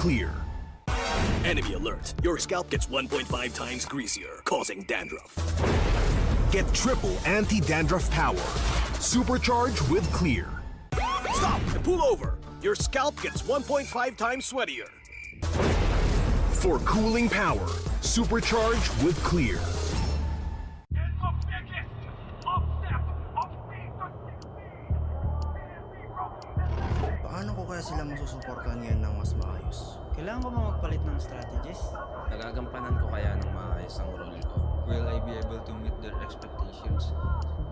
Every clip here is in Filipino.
clear. Enemy alert. Your scalp gets 1.5 times greasier, causing dandruff. Get triple anti-dandruff power. Supercharge with clear. Stop and pull over. Your scalp gets 1.5 times sweatier. For cooling power, supercharge with clear. Paano ko kaya sila masusuportahan ngayon ng mas maayos? Kailangan ko ba magpalit ng strategies? Nagagampanan ko kaya ng maayos ang role ko? Will I be able to meet their expectations?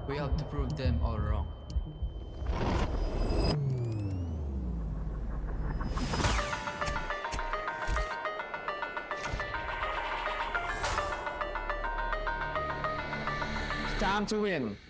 We have to prove them all wrong. It's time to win.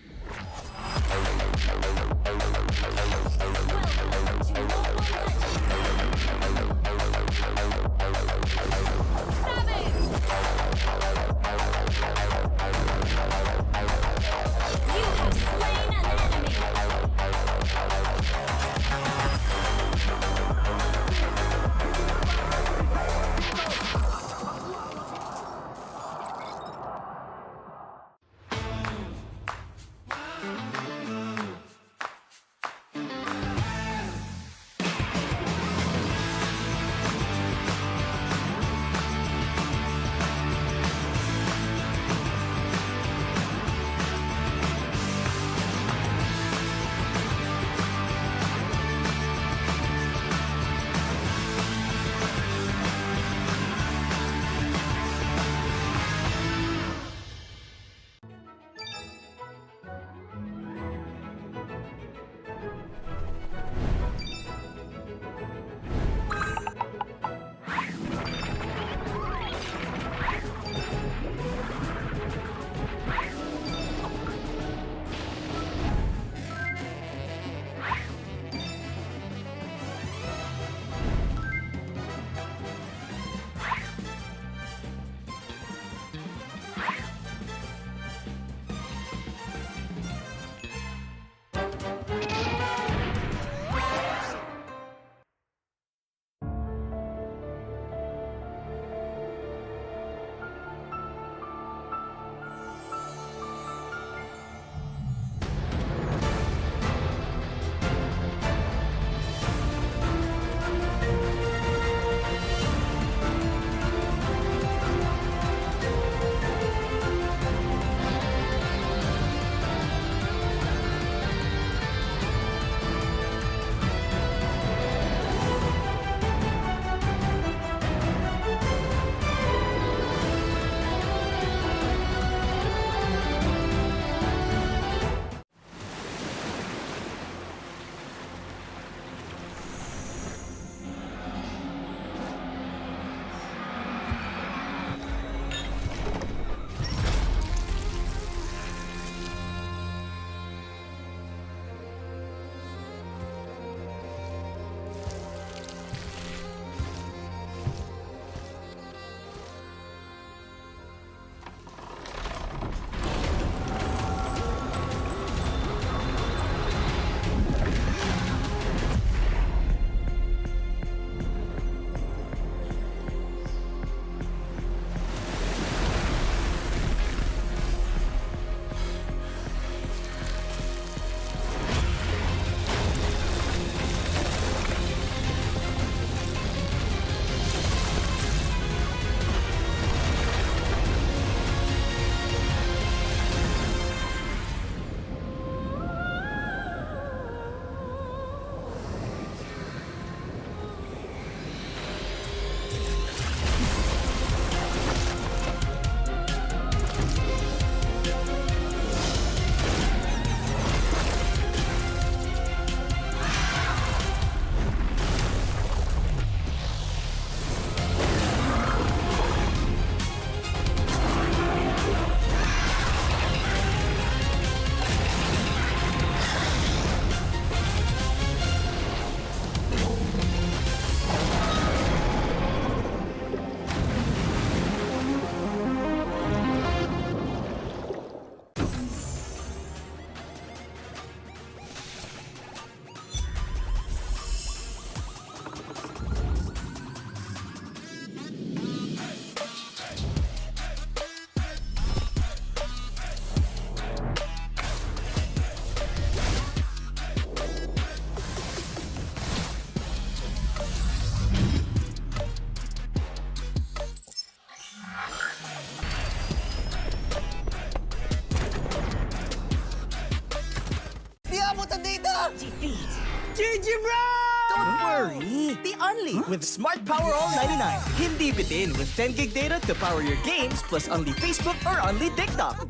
Don't worry! The Only with Smart Power All 99. Hindi bitin with 10 gig data to power your games plus only Facebook or only TikTok.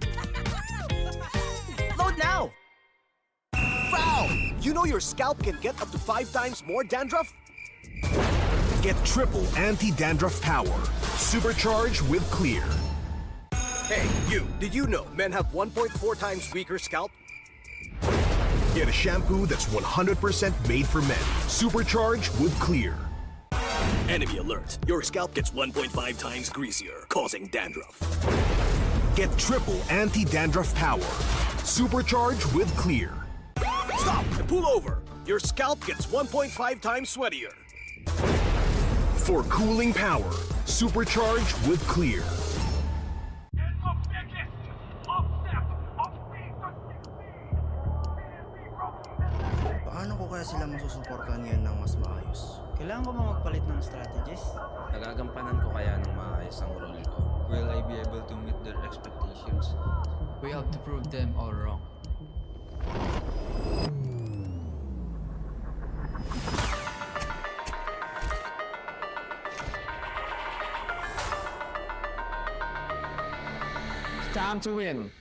Load now! Foul! You know your scalp can get up to 5 times more dandruff? Get triple anti-dandruff power. Supercharged with Clear. Hey, you! Did you know men have 1.4 times weaker scalp? Get a shampoo that's 100% made for men. Supercharged with Clear. Enemy alert! Your scalp gets 1.5 times greasier, causing dandruff. Get triple anti-dandruff power. Supercharged with Clear. Stop and pull over! Your scalp gets 1.5 times sweatier. For cooling power. Supercharged with Clear. Paano ko kaya sila masusuportahan ngayon ng mas maayos? Kailangan ko ba magpalit ng strategist? Nagagampanan ko kaya ng maayos ang role ko. Will I be able to meet their expectations? We have to prove them all wrong. Time to win.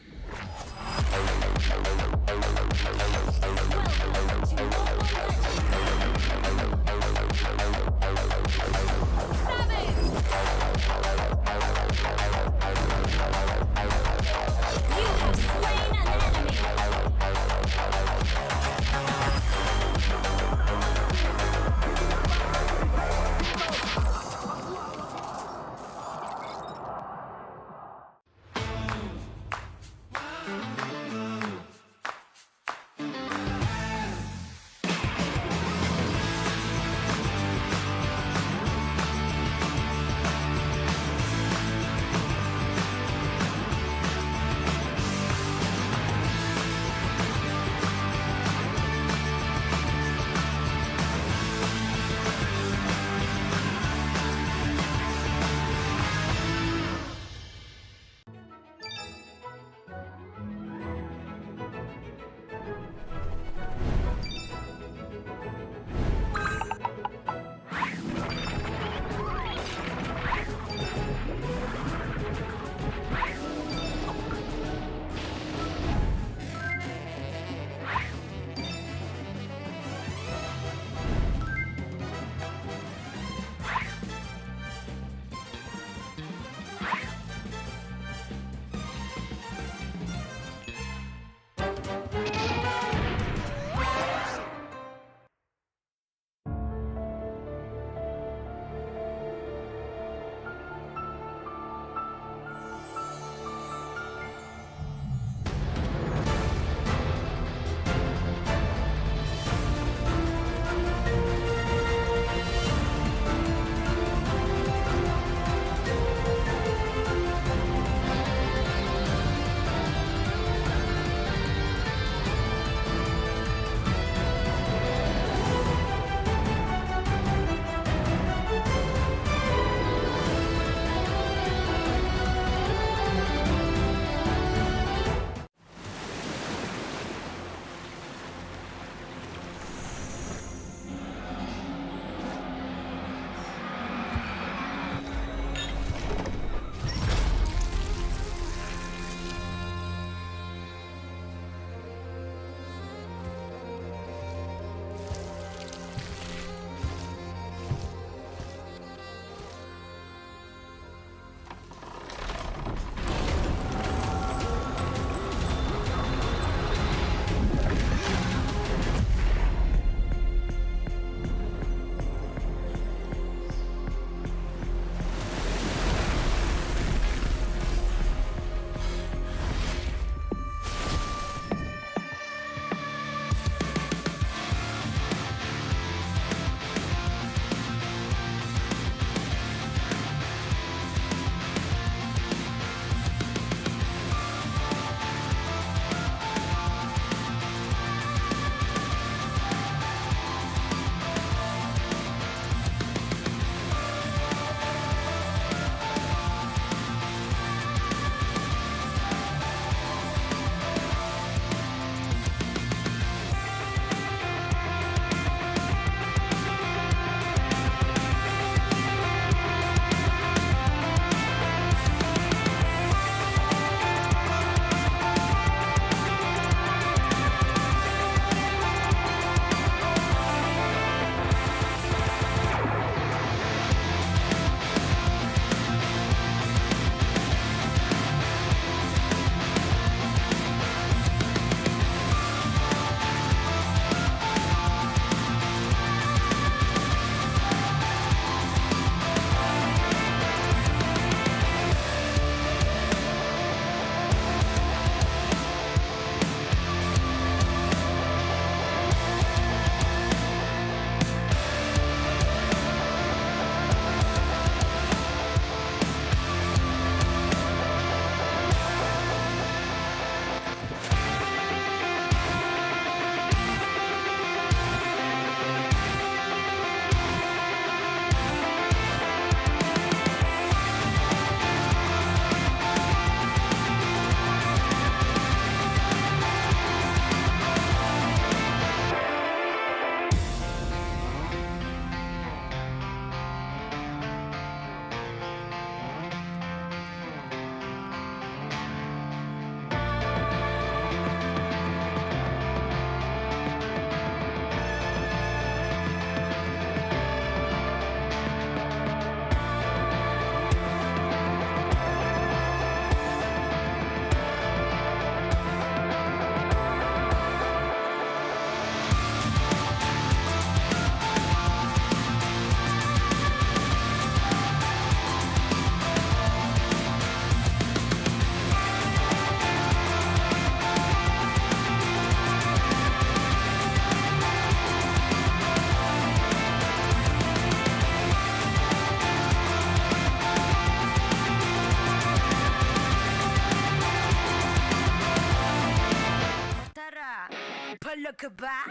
ka ba?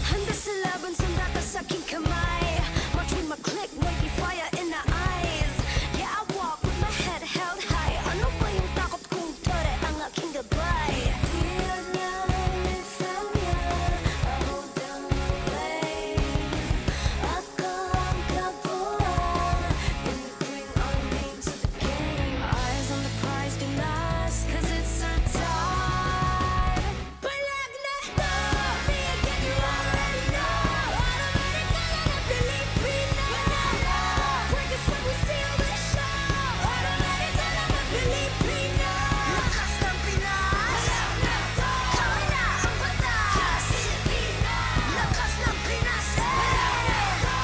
Handa sa laban, sanda ka sa aking kamay. Watch with my click, wavy fire in the eyes. Yeah, I walk with my head held high. Ano ba yung takot kong tore ang aking gabay? Tiyag niya, may fam niya. I hold down the blade. Ako ang kabuuan. When you bring our name to the game. Eyes on the prize, do not, 'cause it's our time. Palag na to! Me again, you already know. Automatic ka lang na Filipino. Break us when we steal the show. Automatic ka lang na Filipino. Lakas ng Pinas. Palag na to! Kami na ang batas. Filipino. Lakas ng Pinas. Palag na to!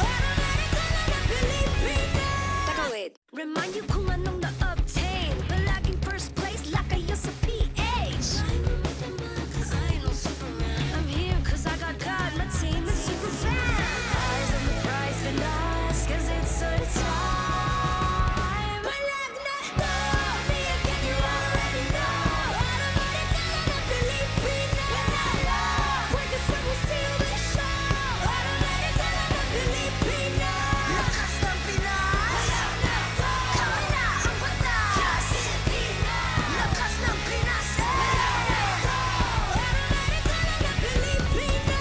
Automatic ka lang na Filipino. Taka, wait. Remind you kung anong na-obtain. Palaging first place, lakayo sa PH. I know Superman. I'm here 'cause I got God. My team is super fan. Eyes on the prize, Pinas, 'cause it's our time. Palag na to! Me again, you already know. Automatic ka lang na Filipino. Break us when we steal the show. Automatic ka lang na Filipino. Lakas ng Pinas. Palag na to! Kami na ang batas. Filipino. Lakas ng Pinas. Palag na to! Automatic ka lang na Filipino.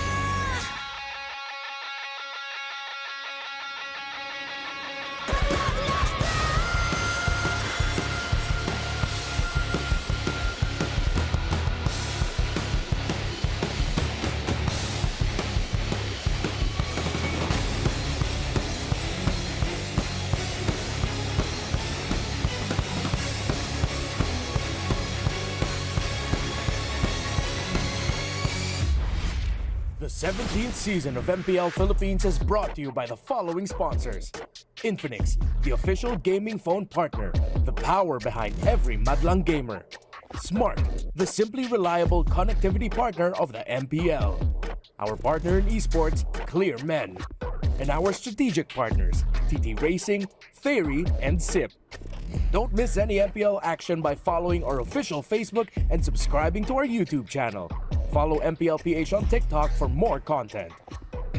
The 17th season of MPL Philippines is brought to you by the following sponsors. Infinix, the official gaming phone partner, the power behind every madlang gamer. Smart, the simply reliable connectivity partner of the MPL. Our partner in esports, Clear Men. And our strategic partners, TT Racing, Theory, and SIP. Don't miss any MPL action by following our official Facebook and subscribing to our YouTube channel. Follow MPL PH on TikTok for more content.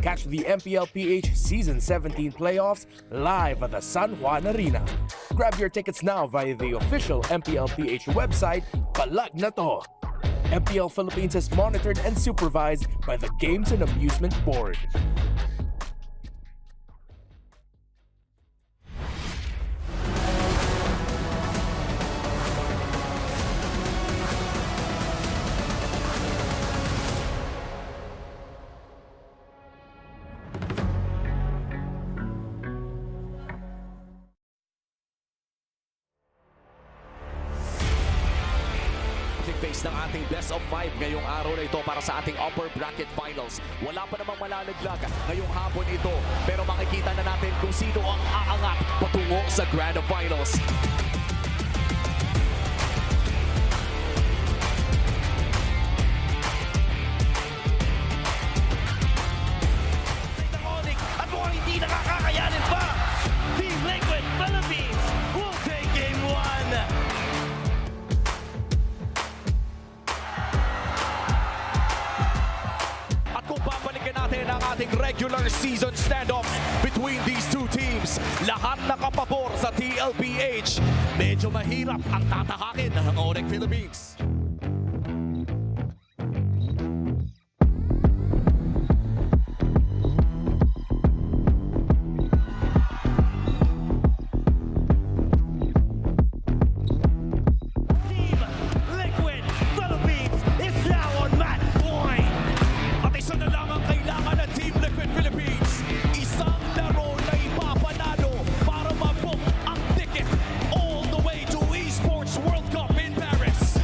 Catch the MPL PH Season 17 playoffs live at the San Juan Arena. Grab your tickets now via the official MPL PH website, Palag Na To. MPL Philippines is monitored and supervised by the Games and Amusement Board. Face ng ating best of 5 ngayong araw na ito para sa ating upper bracket finals. Wala pa namang malalaglag ngayong hapon ito, pero makikita na natin kung sino ang aangat patungo sa grand finals. Ng ONIC at mukhang hindi nakakakayanin pa. Team Liquid Philippines will take game 1. Ang ating regular season standoff between these two teams. Lahat nakapabor sa TLPH. Medyo mahirap ang tatahakin ng ONIC Philippines. Team Liquid Philippines is now on match point. At isa na lang ang kailangan ng Team Liquid Philippines. Isang laro na ipapanalo para mag-book ang ticket all the way to Esports World Cup in Paris.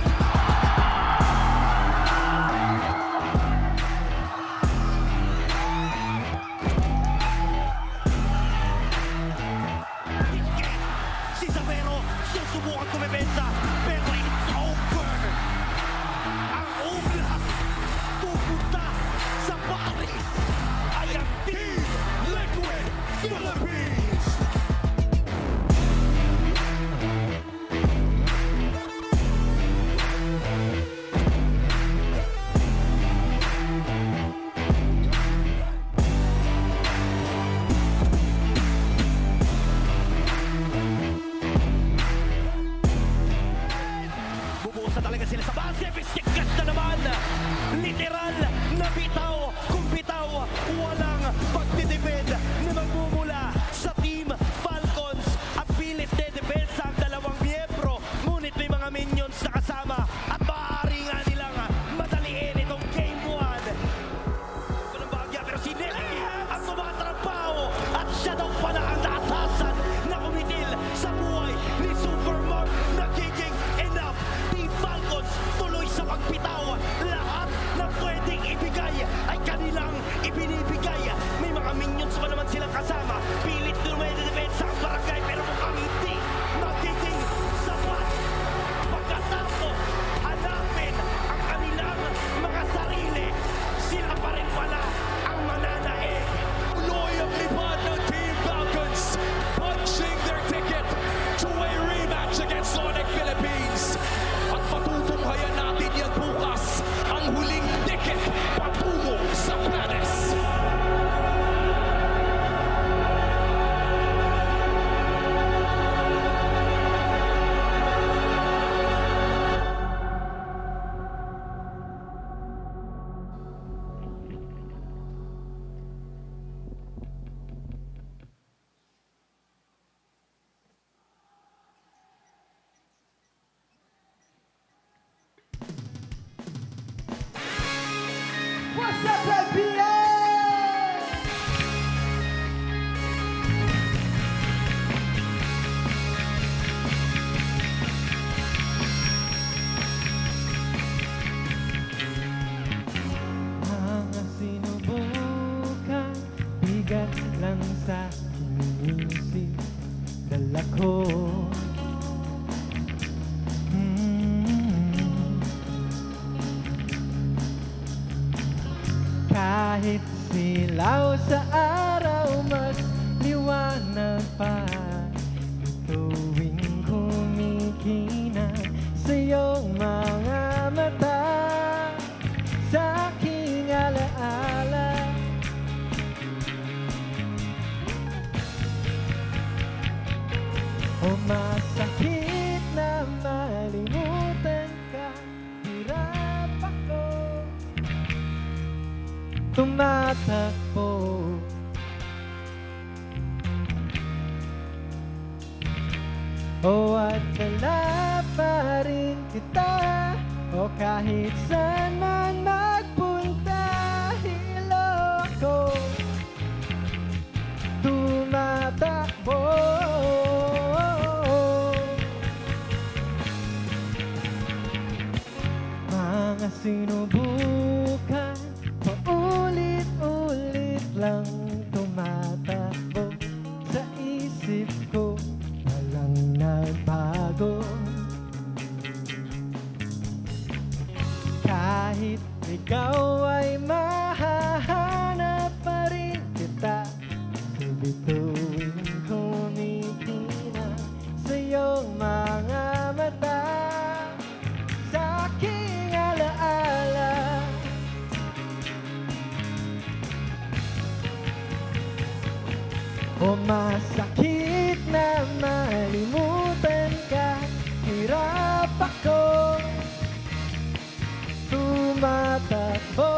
Bubuhos na talaga sila sa base. Pistikas na naman. Literal na bitaw. Kung bitaw, walang pagtitipid na magmumula sa Team Falcons. At pilit na depensa ang dalawang miyembro. Ngunit may mga minions na kasama. At maaari nga nilang madaliin itong Game 1. Ito ng bahagya pero si Nelly ang tumatrabaho. At siya daw pala ang naatasan na kumitil sa buhay ni Supermark. Nagiging enough. Team Falcons tuloy sa pagbitaw. Lahat na pwedeng ibigay ay kanilang ibinibigay. May mga minions pa naman silang kasama. Pilit dumedepensa ang barangay pero mukhang hindi magiging sapat. Pagkatapos hanapin ang kanilang mga sarili, sila pa rin pala ang mananaig. Loyang lipad ng Team Falcons, punching their ticket to a rematch against ONIC Philippines. At patutunghayan natin yan bukas, ang huling ticket patungo sa Planes. What's up, MPL? Mga sinubukan, bigat lang sa iniisip, dala ko. Kahit silaw sa araw, mas liwanag pa. Tuwing kumikinang sa iyong mga mata, sa aking alaala. O masakit na malimutan ka, hirap ako tumatakbo. O at dala pa rin kita, o kahit saan man magpunta, hilo ako tumatakbo. Mga sinubukan, paulit-ulit lang tumatakbo sa isip ko, walang nagbago. Kahit ikaw ay mahahanap pa rin kita, sa bituin kumikina sa iyong mga mata, sa aking alaala. O masakit na malimutan ka, hirap ako tumatakbo.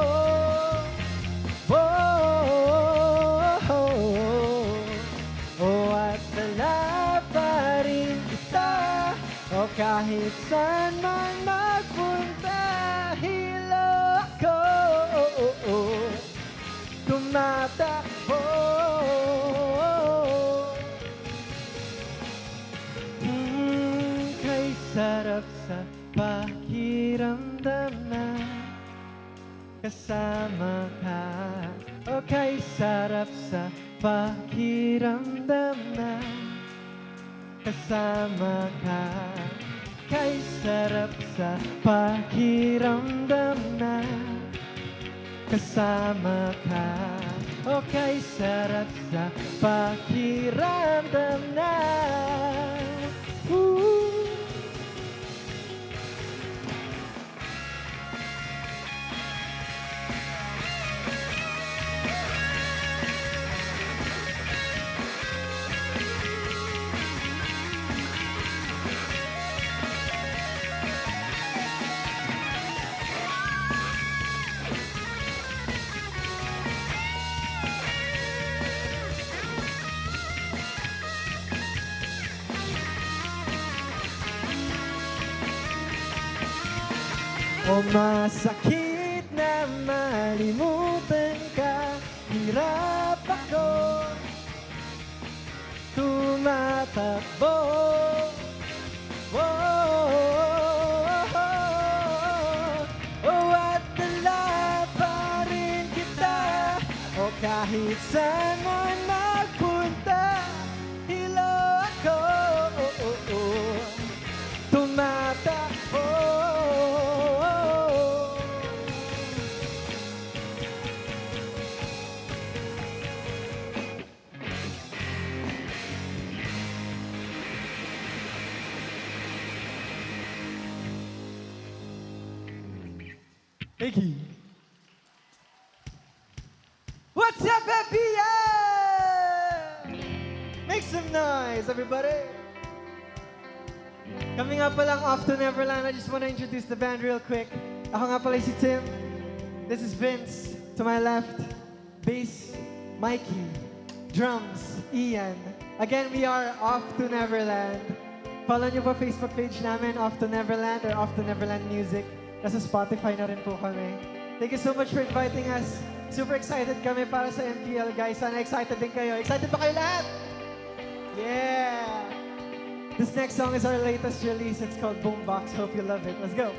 O at dala pa rin kita, o kahit saan man magpunta, hilo ako tumatakbo. Kay sarap sa pakiramdam na kasama ka. O kay sarap sa pakiramdam na kasama ka. Kay sarap sa pakiramdam na kasama ka. O kay sarap sa pakiramdam na O masakit na malimutan ka, hirap ako tumatakbo. At dala pa rin kita, o kahit saan man magpunta, hilo ako tumatakbo. Thank you. What's up, MPL? Make some noise, everybody. Coming up palang off to Neverland, I just want to introduce the band real quick. Ako nga pala si Tim. This is Vince. To my left, bass, Mikey. Drums, Ian. Again, we are Off to Neverland. Follow nyo po Facebook page namin, Off to Neverland or Off to Neverland Music. Nasa Spotify na rin po kami. Thank you so much for inviting us. Super excited kami para sa MPL, guys. Sana excited din kayo. Excited ba kayo lahat? Yeah! This next song is our latest release. It's called Boombox. Hope you love it. Let's go!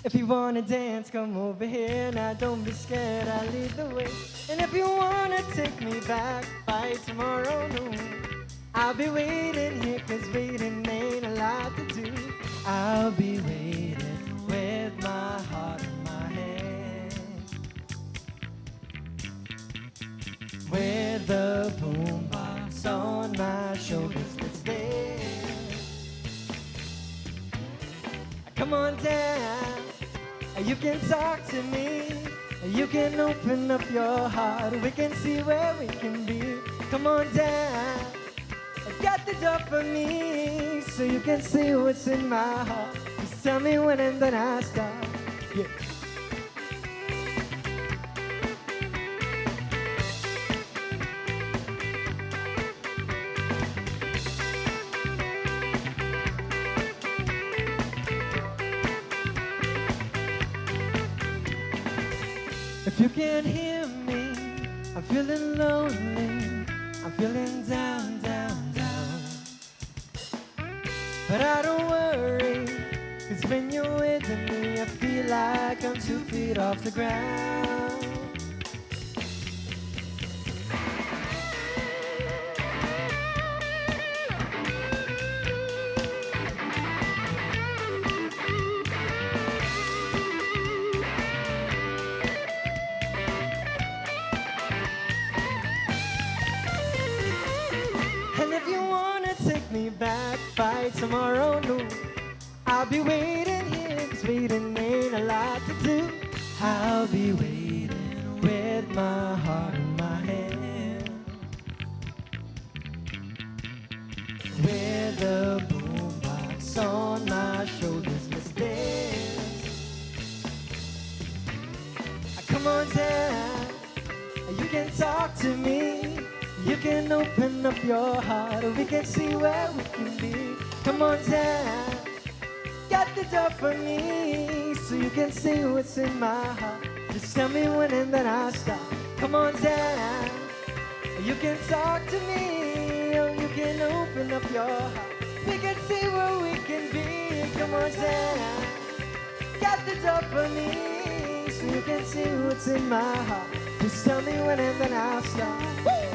If you wanna dance, come over here. Now don't be scared, I'll lead the way. And if you wanna take me back by tomorrow noon, I'll be waiting here, 'cause waiting ain't a lot to do. I'll be waiting with my heart in my hand, with the boombox on my shoulders. Let's dance. Come on down. You can talk to me, you can open up your heart, we can see where we can be. Come on down, got the door for me, so you can see what's in my heart. Just tell me when and then I start. Yeah. If you can't hear me, I'm feeling lonely, I'm feeling down, down, down. But I don't worry, 'cause when you're with me, I feel like I'm 2 feet off the ground. Me back by tomorrow noon, I'll be waiting here, 'cause waiting ain't a lot to do. I'll be waiting with my heart in my hand, with the boombox on my shoulders. Let's dance. Come on down, you can talk to me, you can open up your heart, we can see where we can be. Come on down, got the door for me, so you can see what's in my heart. Just tell me when and then I'll stop. Come on down, you can talk to me, or you can open up your heart, we can see where we can be. Come on down, got the door for me, so you can see what's in my heart. Just tell me when and then I'll stop. Woo!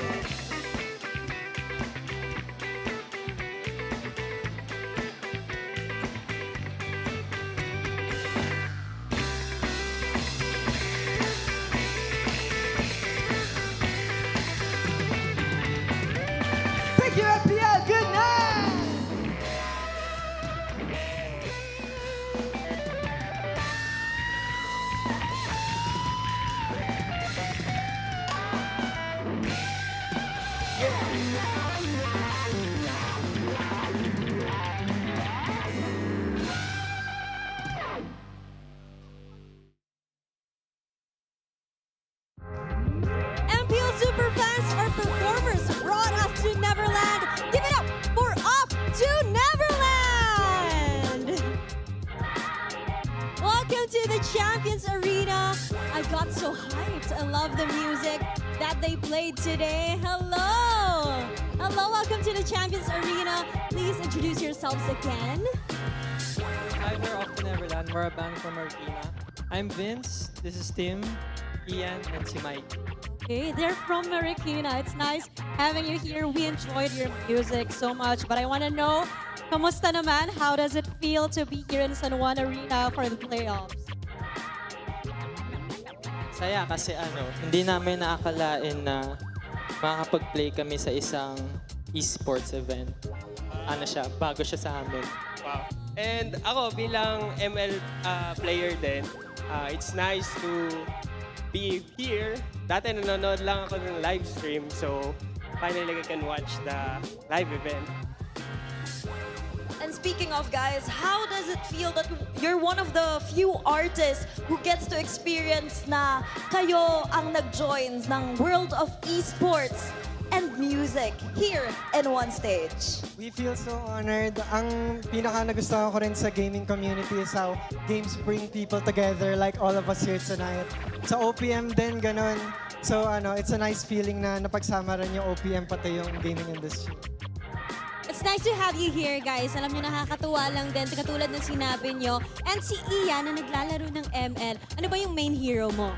I got so hyped. I love the music that they played today. Hello! Hello, welcome to the Champions Arena. Please introduce yourselves again. Hi, we're off to Neverland. We're a band from Marikina. I'm Vince, this is Tim, Ian, and si Mike. Okay, they're from Marikina. It's nice having you here. We enjoyed your music so much, but I want to know, kamusta naman? How does it feel to be here in San Juan Arena for the playoffs? Saya kasi hindi namin naakalain na makakapag-play kami sa isang esports event. Bago siya sa amin. Wow. And ako bilang ML player din, it's nice to be here. Dati nanonood lang ako ng live stream, so finally I can watch the live event. And speaking of guys, how does it feel that you're one of the few artists who gets to experience na kayo ang nag-join ng world of esports and music here in one stage? We feel so honored. Ang pinaka-nagustuhan ko rin sa gaming community is how games bring people together like all of us here tonight. Sa OPM din, ganun. So it's a nice feeling na napagsama rin yung OPM pati yung gaming industry. It's nice to have you here, guys. Alam niyo, nakakatuwa lang din, katulad ng sinabi niyo. And si Ian na naglalaro ng ML, ano ba yung main hero mo?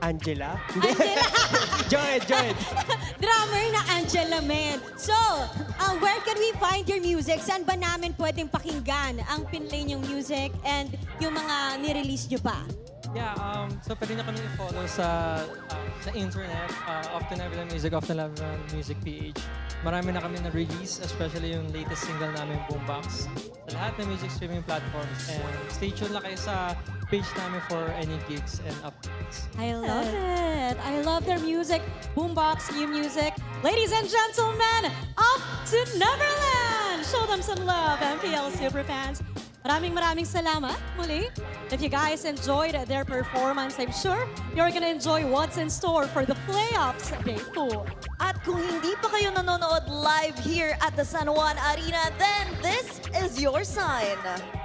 Angela? Angela! Joy! Drummer na Angela, man. So, where can we find your music? Saan ba namin pwedeng pakinggan ang pinlay niyong music and yung mga nirelease niyo pa? Yeah, so pwede niyo kami i-follow sa internet, Off to Neverland Music, Off to Neverland Music PH. Marami na kami na-release, especially yung latest single namin, Boombox, sa lahat ng music streaming platforms. And stay tuned lang kayo sa page namin for any gigs and updates. I love it. I love their music. Boombox, new music. Ladies and gentlemen, Off to Neverland! Show them some love, MPL Superfans. Maraming salamat muli. If you guys enjoyed their performance, I'm sure you're gonna enjoy what's in store for the playoffs day 4. At kung hindi pa kayo nanonood live here at the San Juan Arena, then this is your sign.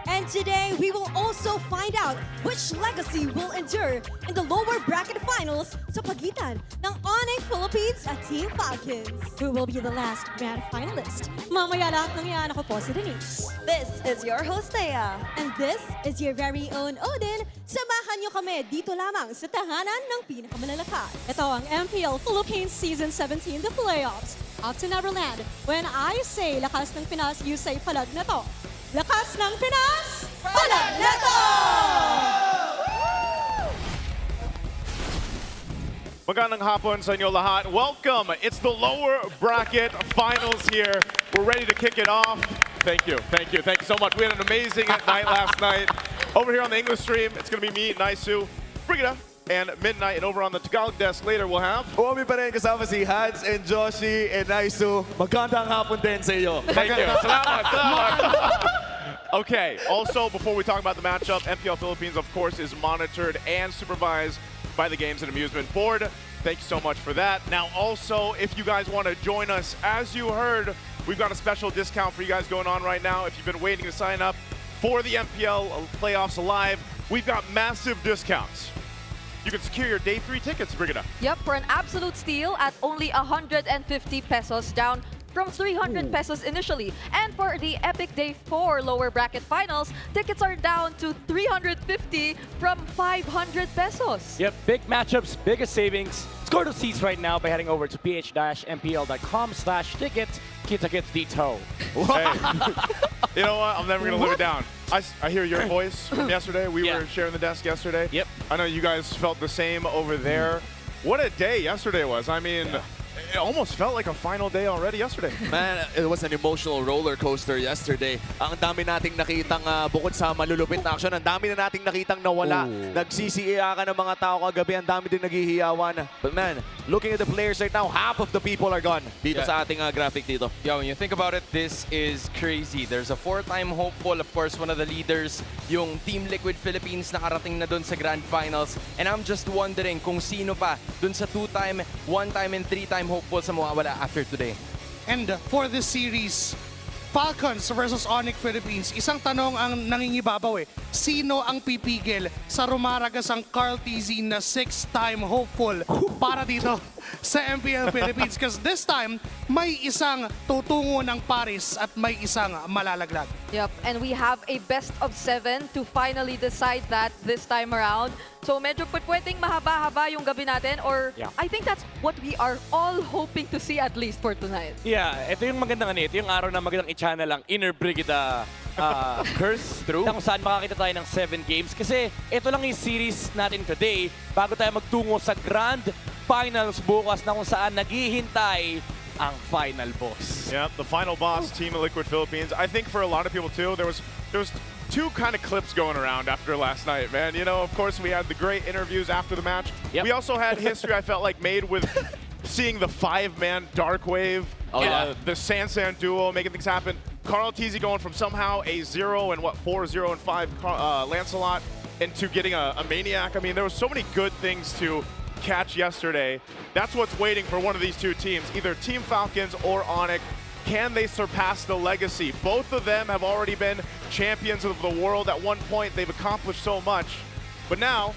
And today, we will also find out which legacy will endure in the lower bracket finals sa pagitan ng ONIC Philippines at Team Falcons. Who will be the last grand finalist? Mamaya lahat ng yan, ako po si Denise. This is your host, Thea. And this is your very own Odin. Samahan niyo kami dito lamang sa tahanan ng pinakamalalakas. Ito ang MPL Philippines Season 17, the playoffs. Up to Neverland. When I say lakas ng Pinas, you say Palag Na To. Lakas ng Pinas, Palag Na To! Magandang hapon sa inyo lahat. Welcome. It's the lower bracket finals here. We're ready to kick it off. Thank you so much. We had an amazing night last night. Over here on the English stream, it's going to be me, Naisu, Brigida, and Midnight. And over on the Tagalog desk later, we'll have... Uwami pa rin kasama si Hans and Joshi and Naisu. Magandang hapon din sa iyo. Thank you. Salamat. Okay, also, before we talk about the matchup, MPL Philippines, of course, is monitored and supervised by the Games and Amusement Board. Thank you so much for that. Now, also, if you guys want to join us, as you heard, we've got a special discount for you guys going on right now. If you've been waiting to sign up for the MPL playoffs live, we've got massive discounts. You can secure your day 3 tickets, Brigida. Yep, for an absolute steal at only 150 pesos down from 300 pesos initially. And for the Epic Day 4 lower bracket finals, tickets are down to 350 from 500 pesos. Yep, big matchups, biggest savings. Score those seats right now by heading over to ph-mpl.com/tickets. Kita gets dito. Hey. You know what? I'm never going to live it down. I hear your voice from yesterday. We were sharing the desk yesterday. Yep. I know you guys felt the same over there. What a day yesterday was. I mean... It almost felt like a final day already yesterday. Man, it was an emotional roller coaster yesterday. Ang dami nating nakitang bukod sa malulupit na action, ang dami na nating nakitang nawala. Nagsisiiyakan ng mga tao kagabi, ang dami din naghihiyawan. But man, looking at the players right now, half of the people are gone dito sa ating graphic dito. Yeah, when you think about it, this is crazy. There's a 4-time hopeful, of course, one of the leaders, yung Team Liquid Philippines nakarating na dun sa Grand Finals. And I'm just wondering kung sino pa dun sa 2-time, 1-time, and 3-time hopeful sa mawawala after today. And for this series, Falcons versus ONIC Philippines. Isang tanong ang nangingibabaw eh. Sino ang pipigil sa rumaragasang Carl TZ na 6-time hopeful para dito sa MPL Philippines? Because this time, may isang tutungo ng Paris at may isang malalaglag. Yep, and we have a best of 7 to finally decide that this time around. So medyo pwedeng mahaba-haba yung gabi natin, or I think that's what we are all hoping to see at least for tonight. Yeah, ito yung magandang ito yung araw na magandang i-channel ang Inner Brigida curse. True. Na kung saan makakita tayo ng 7 games. Kasi ito lang yung series natin today bago tayo magtungo sa Grand Finals bukas na kung saan naghihintay ang final boss. Yeah, the final boss, Team Liquid Philippines. I think for a lot of people too, there was two kind of clips going around after last night, man. You know, of course, we had the great interviews after the match. We also had history, I felt like, made with seeing the 5-man Dark Wave, the Sansan duo making things happen. Carl TZ going from somehow a 0 and 4-0 and 5 Lancelot into getting a Maniac. I mean, there were so many good things to catch yesterday. That's what's waiting for one of these two teams, either Team Falcons or ONIC. Can they surpass the legacy? Both of them have already been champions of the world at one point. They've accomplished so much. But now,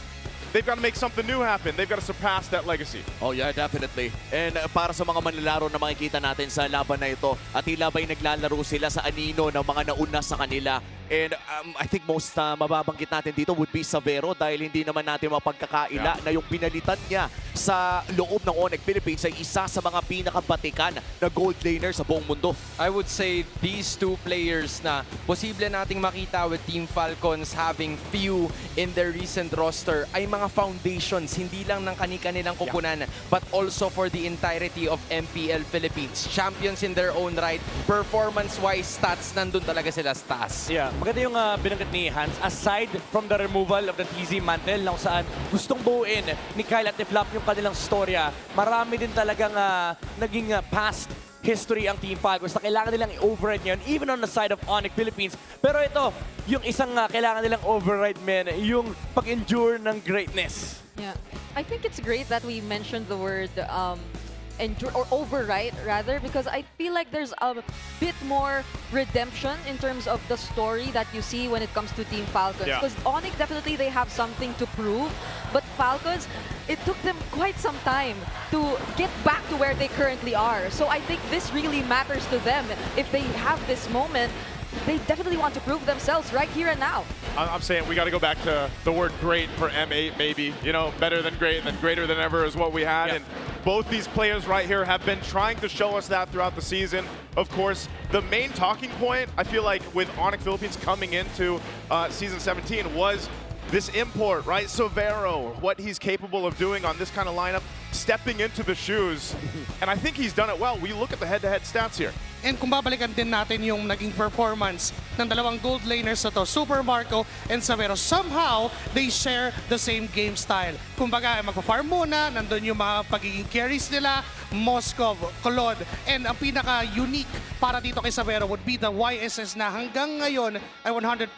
they've got to make something new happen. They've got to surpass that legacy. Oh yeah, definitely. And para sa mga manlalaro na makikita natin sa laban na ito, at tila ba'y naglalaro sila sa anino ng mga nauna sa kanila. And I think most mababanggit natin dito would be Savero dahil hindi naman natin mapagkakaila na yung pinalitan niya sa loob ng ONIC Philippines ay isa sa mga pinakabatikan na gold laner sa buong mundo. I would say these two players na posible nating makita with Team Falcons having few in their recent roster ay mga foundations, hindi lang ng kani-kanilang koponan, but also for the entirety of MPL Philippines. Champions in their own right, performance-wise, stats, nandun talaga sila sa taas. Yeah, maganda yung binanggit ni Hans. Aside from the removal of the TZ mantle, na kung saan gustong buuin ni Kyle at ni Flap yung kanilang storya, marami din talagang naging past history ang Team Falcons na kailangan nilang i-override ngayon, even on the side of ONIC Philippines. Pero ito, yung isang kailangan nilang override, man, yung pag-endure ng greatness. Yeah, I think it's great that we mentioned the word endure or override rather, because I feel like there's a bit more redemption in terms of the story that you see when it comes to Team Falcons. Because ONIC, definitely they have something to prove, but Falcons, it took them quite some time to get back to where they currently are. So I think this really matters to them. If they have this moment, they definitely want to prove themselves right here and now. I'm saying we got to go back to the word great for M8 maybe. You know, better than great and then greater than ever is what we had. And both these players right here have been trying to show us that throughout the season. Of course, the main talking point, I feel like, with ONIC Philippines coming into Season 17 was this import, right? Savero, what he's capable of doing on this kind of lineup, stepping into the shoes. And I think he's done it well. We look at the head-to-head stats here. And kung babalikan din natin yung naging performance ng dalawang gold laners na to, Super Marco and Savero, somehow they share the same game style. Kumbaga, magpa-farm muna, nandun yung mga pagiging carries nila, Moskov, Claude, and ang pinaka-unique para dito kay Savero would be the YSS na hanggang ngayon ay 100%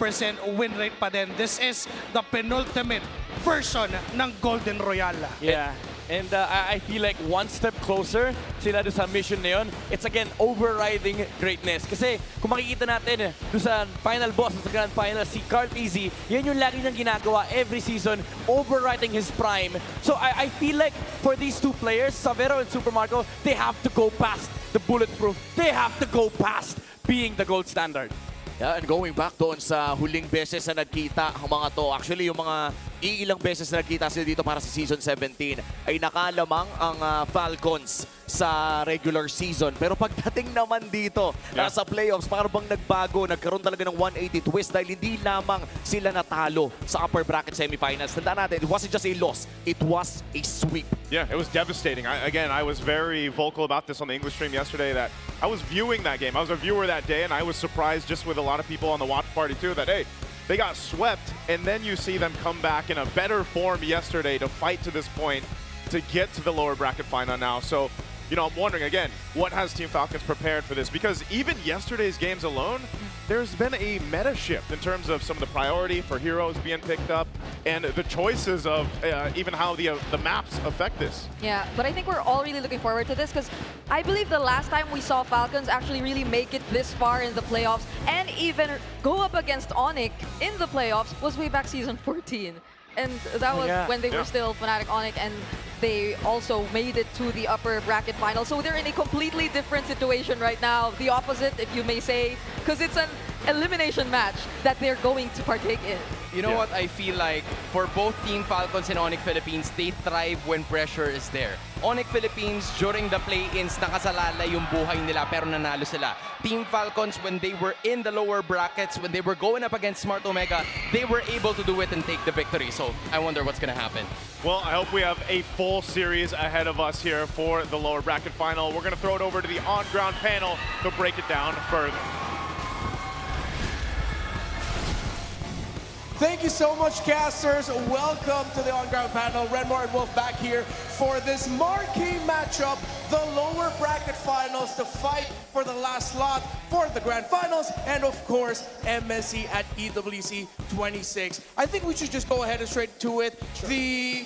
win rate pa din. This is the penultimate version ng Golden Royale. Yeah. And I feel like one step closer sila doon sa mission na yun. It's again, overriding greatness. Kasi kung makikita natin doon sa final boss, sa grand final, si Carl TZ, yan yung lagi niyang ginagawa every season, overriding his prime. So I feel like for these two players, Savero and Super Marco, they have to go past the bulletproof. They have to go past being the gold standard. Yeah, and going back doon sa huling beses na nagkita ang mga to, actually yung mga iilang beses na nagkita sila dito para sa Season 17 ay nakalamang ang Falcons sa regular season. Pero pagdating naman dito sa playoffs, parang bang nagbago, nagkaroon talaga ng 180 twist dahil hindi lamang sila natalo sa upper bracket semifinals. Tandaan natin, it wasn't just a loss, it was a sweep. Yeah, it was devastating. Again, I was very vocal about this on the English stream yesterday that I was viewing that game. I was a viewer that day, and I was surprised just with a lot of people on the watch party too that, hey, they got swept, and then you see them come back in a better form yesterday to fight to this point to get to the lower bracket final now. So, you know, I'm wondering again, what has Team Falcons prepared for this? Because even yesterday's games alone, there's been a meta shift in terms of some of the priority for heroes being picked up. and the choices of even how the maps affect this. Yeah, but I think we're all really looking forward to this because I believe the last time we saw Falcons actually really make it this far in the playoffs and even go up against ONIC in the playoffs was way back season 14. And that was when they were still Fnatic ONIC, and they also made it to the upper bracket final. So they're in a completely different situation right now. The opposite, if you may say, because it's an elimination match that they're going to partake in. You know what I feel like? For both Team Falcons and ONIC Philippines, they thrive when pressure is there. ONIC Philippines, during the play-ins, nakasalala yung buhay nila pero nanalo sila. Team Falcons, when they were in the lower brackets, when they were going up against Smart Omega, they were able to do it and take the victory. So I wonder what's going to happen. Well, I hope we have a full series ahead of us here for the lower bracket final. We're going to throw it over to the on-ground panel to break it down further. Thank you so much, casters. Welcome to the on-ground panel. Redmore and Wolf back here for this marquee matchup, the lower bracket finals, to fight for the last slot for the grand finals, and of course, MSC at EWC 26. I think we should just go ahead and straight to it. Sure. The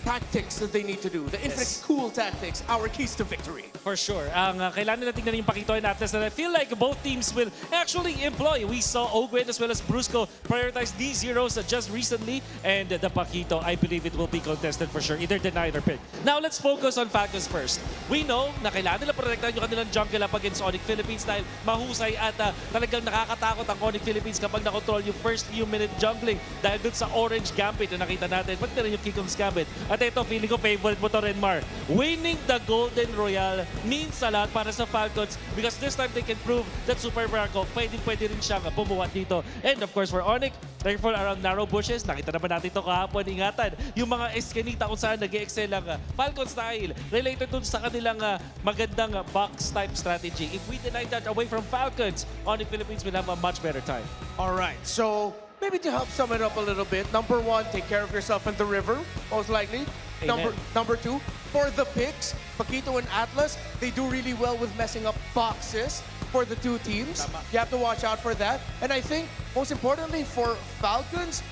tactics that they need to do, the Infinix cool tactics, our keys to victory. For sure. Kailangan nila tingnan yung Pakitoy and Atlas, and I feel like both teams will actually employ. We saw Ogwed as well as Brusco prioritize these heroes just recently, and the Pakito, I believe it will be contested for sure, either denied or picked. Now, let's focus on Falcons first. We know na kailangan nila protektahan yung kanilang jungle up against ONIC Philippines dahil mahusay at talagang nakakatakot ang ONIC Philippines kapag nakontrol yung first few minute jungling dahil dun sa orange gambit na nakita natin, pati na rin yung Kikong's gambit. At ito, feeling ko favorite mo to, Renmar. Winning the Golden Royale means a lot para sa Falcons because this time they can prove that Super Marco pwede rin siyang bumuhat dito. And of course, for ONIC, careful around narrow bushes. Nakita naman natin ito kahapon. Ingatan yung mga eskenita kung saan nag-excel ang Falcons dahil related dun sa kanilang magandang box type strategy. If we deny that away from Falcons, ONIC Philippines will have a much better time. All right, so maybe to help sum it up a little bit, number one, take care of yourself in the river, most likely. Number two, for the picks, Pakito and Atlas, they do really well with messing up boxes for the two teams. You have to watch out for that. And I think, most importantly, for Falcons,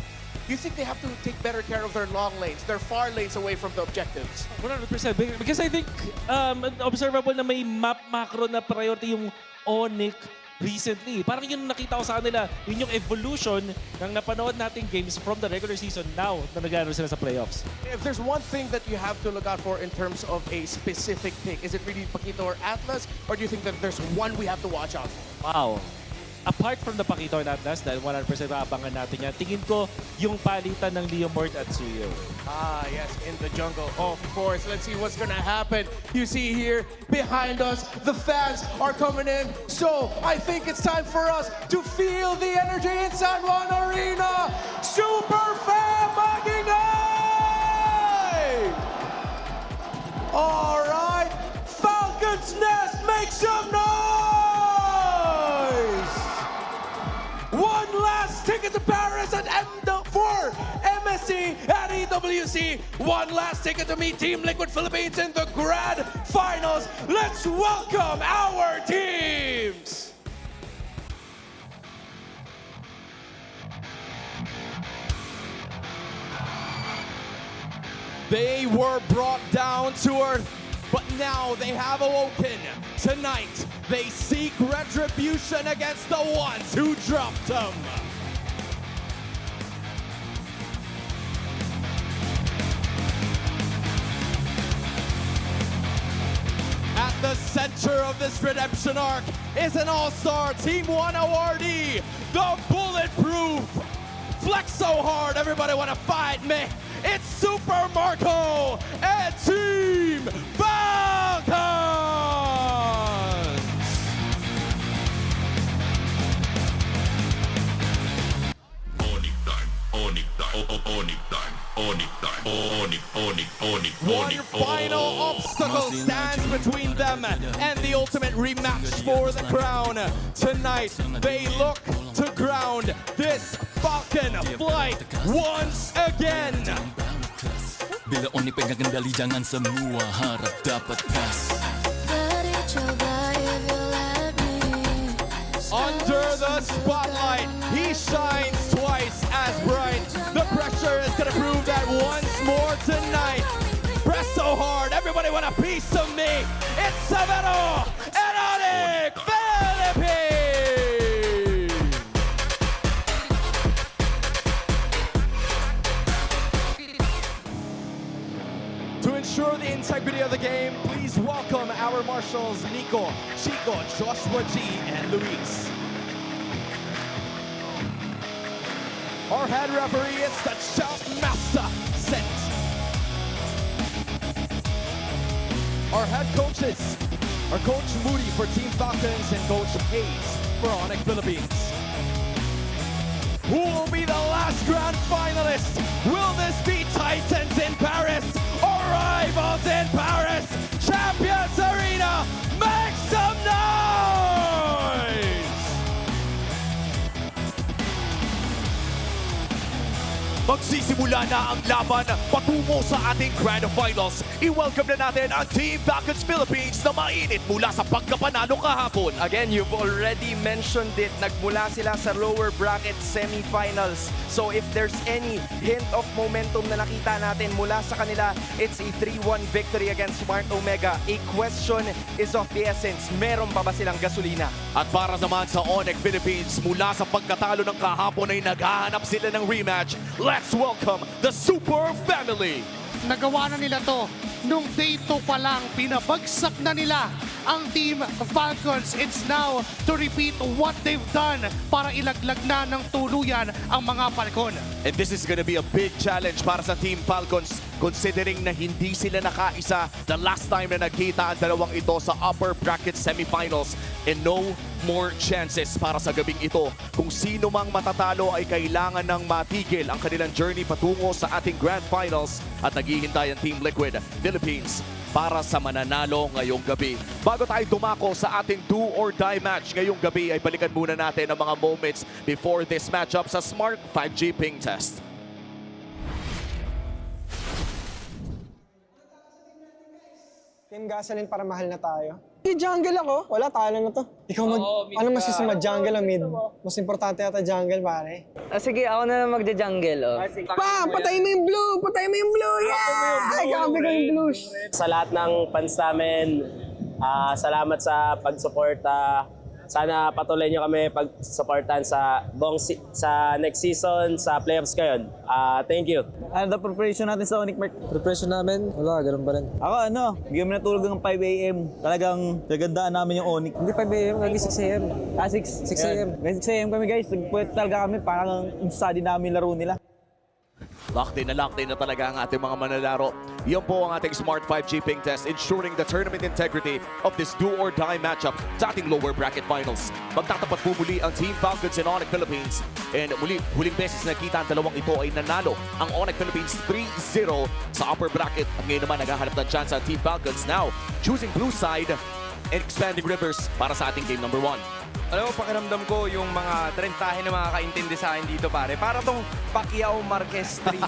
you think they have to take better care of their long lanes, their far lanes away from the objectives? 100%. Because I think observable na may map macro na priority yung ONIC recently. Parang yun nakita ko sa kanila, yun yung evolution ng napanood nating games from the regular season now na nag-aaral sila sa playoffs. If there's one thing that you have to look out for in terms of a specific pick, is it really Pakito or Atlas? Or do you think that there's one we have to watch out for? Wow. Apart from the Pakito and Atlas, dahil 100% maabangan natin yan, tingin ko yung palitan ng Leomord at Suyo. Ah, yes, in the jungle, of course. Let's see what's gonna happen. You see here, behind us, the fans are coming in. So, I think it's time for us to feel the energy in San Juan Arena. Super Fam Magingay! All right, Falcons Nest, make some noise! One last ticket to Paris at for MSC at EWC. One last ticket to meet Team Liquid Philippines in the grand finals. Let's welcome our teams. They were brought down to earth, but now they have awoken. Tonight, they seek retribution against the ones who dropped them. At the center of this redemption arc is an all-star Team 1 awardee, the Bulletproof. Flex so hard, everybody wanna fight me. It's Super Marco and Team Falcons! ONIC time, ONIC time, ONIC time, ONIC time, ONIC. One final obstacle stands between them and the ultimate rematch for the crown. Tonight, they look to ground this Falcon flight once again. Bila ONIC pagkakandali, jangan semua harap dapat kas. Under the spotlight, he shines twice as bright. The pressure pressure is gonna prove that once more tonight. Press so hard, everybody want a piece of me. It's Severo and ONIC Philippines! To ensure the integrity of the game, please welcome our marshals Nico, Chico, Joshua G, and Luis. Our head referee is the Chess Master, Set. Our head coaches are Coach Moody for Team Falcons and Coach Hayes for ONIC Philippines. Who will be the last grand finalist? Will this be Titans in Paris or rivals in Paris? Champions Arena, make some noise! Magsisimula na ang laban patungo sa ating Grand Finals. I-welcome na natin ang Team Falcons Philippines na mainit mula sa pagkapanalo kahapon. Again, you've already mentioned it. Nagmula sila sa lower bracket semifinals. So if there's any hint of momentum na nakita natin mula sa kanila, it's a 3-1 victory against Smart Omega. A question is of the essence. Meron pa ba silang gasolina? At para naman sa ONIC Philippines, mula sa pagkatalo ng kahapon ay naghahanap sila ng rematch. Let's welcome the Super Family! Nagawa na nila to. Nung day 2 pa lang, pinabagsak na nila ang Team Falcons. It's now to repeat what they've done para ilaglag na ng tuluyan ang mga Falcon. And this is gonna be a big challenge para sa Team Falcons considering na hindi sila nakaisa the last time na nagkita ang dalawang ito sa upper bracket semifinals. And no more chances para sa gabing ito. Kung sino mang matatalo ay kailangan ng matigil ang kanilang journey patungo sa ating Grand Finals at naghihintay ang Team Liquid Philippines para sa mananalo ngayong gabi. Bago tayo dumako sa ating do or die match ngayong gabi ay balikan muna natin ang mga moments before this matchup sa Smart 5G Ping Test. Team Gasoline para mahal na tayo. Jungle ako. Wala, talo na to. Ikaw ano mas gusto mag-jungle o mid? Mas importante yata jungle, pare. Sige, ako na lang magja-jungle. Pa! Patay mo yung blue! Patay mo yung blue! Yeah! Ay, kabi ko yung blues! Sa lahat ng fans namin, salamat sa pag-suporta. Sana patuloy nyo kami pag-supportan sa sa next season, sa playoffs ngayon. Thank you. Ano the preparation natin sa ONIC, Mark? Preparation namin? Wala, ganun pa rin. Ako hindi kami natulog ng 5 a.m. Talagang nagandaan namin yung ONIC. Hindi 5 a.m., lagi 6 a.m. 6 a.m. Ngayon 6 a.m. kami guys, nagpuwet talaga kami, parang study namin laro nila. Locked in na talaga ang ating mga manlalaro. Yan po ang ating Smart 5G Ping Test, ensuring the tournament integrity of this do-or-die matchup sa ating lower bracket finals. Magtatapat po muli ang Team Falcons and ONIC Philippines. And huling beses nakita ang dalawang ito ay nanalo ang ONIC Philippines 3-0 sa upper bracket. At ngayon naman naghahanap ng chance ang Team Falcons now choosing blue side and expanding rivers para sa ating game number 1. Alam mo, pakiramdam ko yung mga trentahe na makakaintindi sa akin dito, pare. Para tong Pacquiao Marquez 3.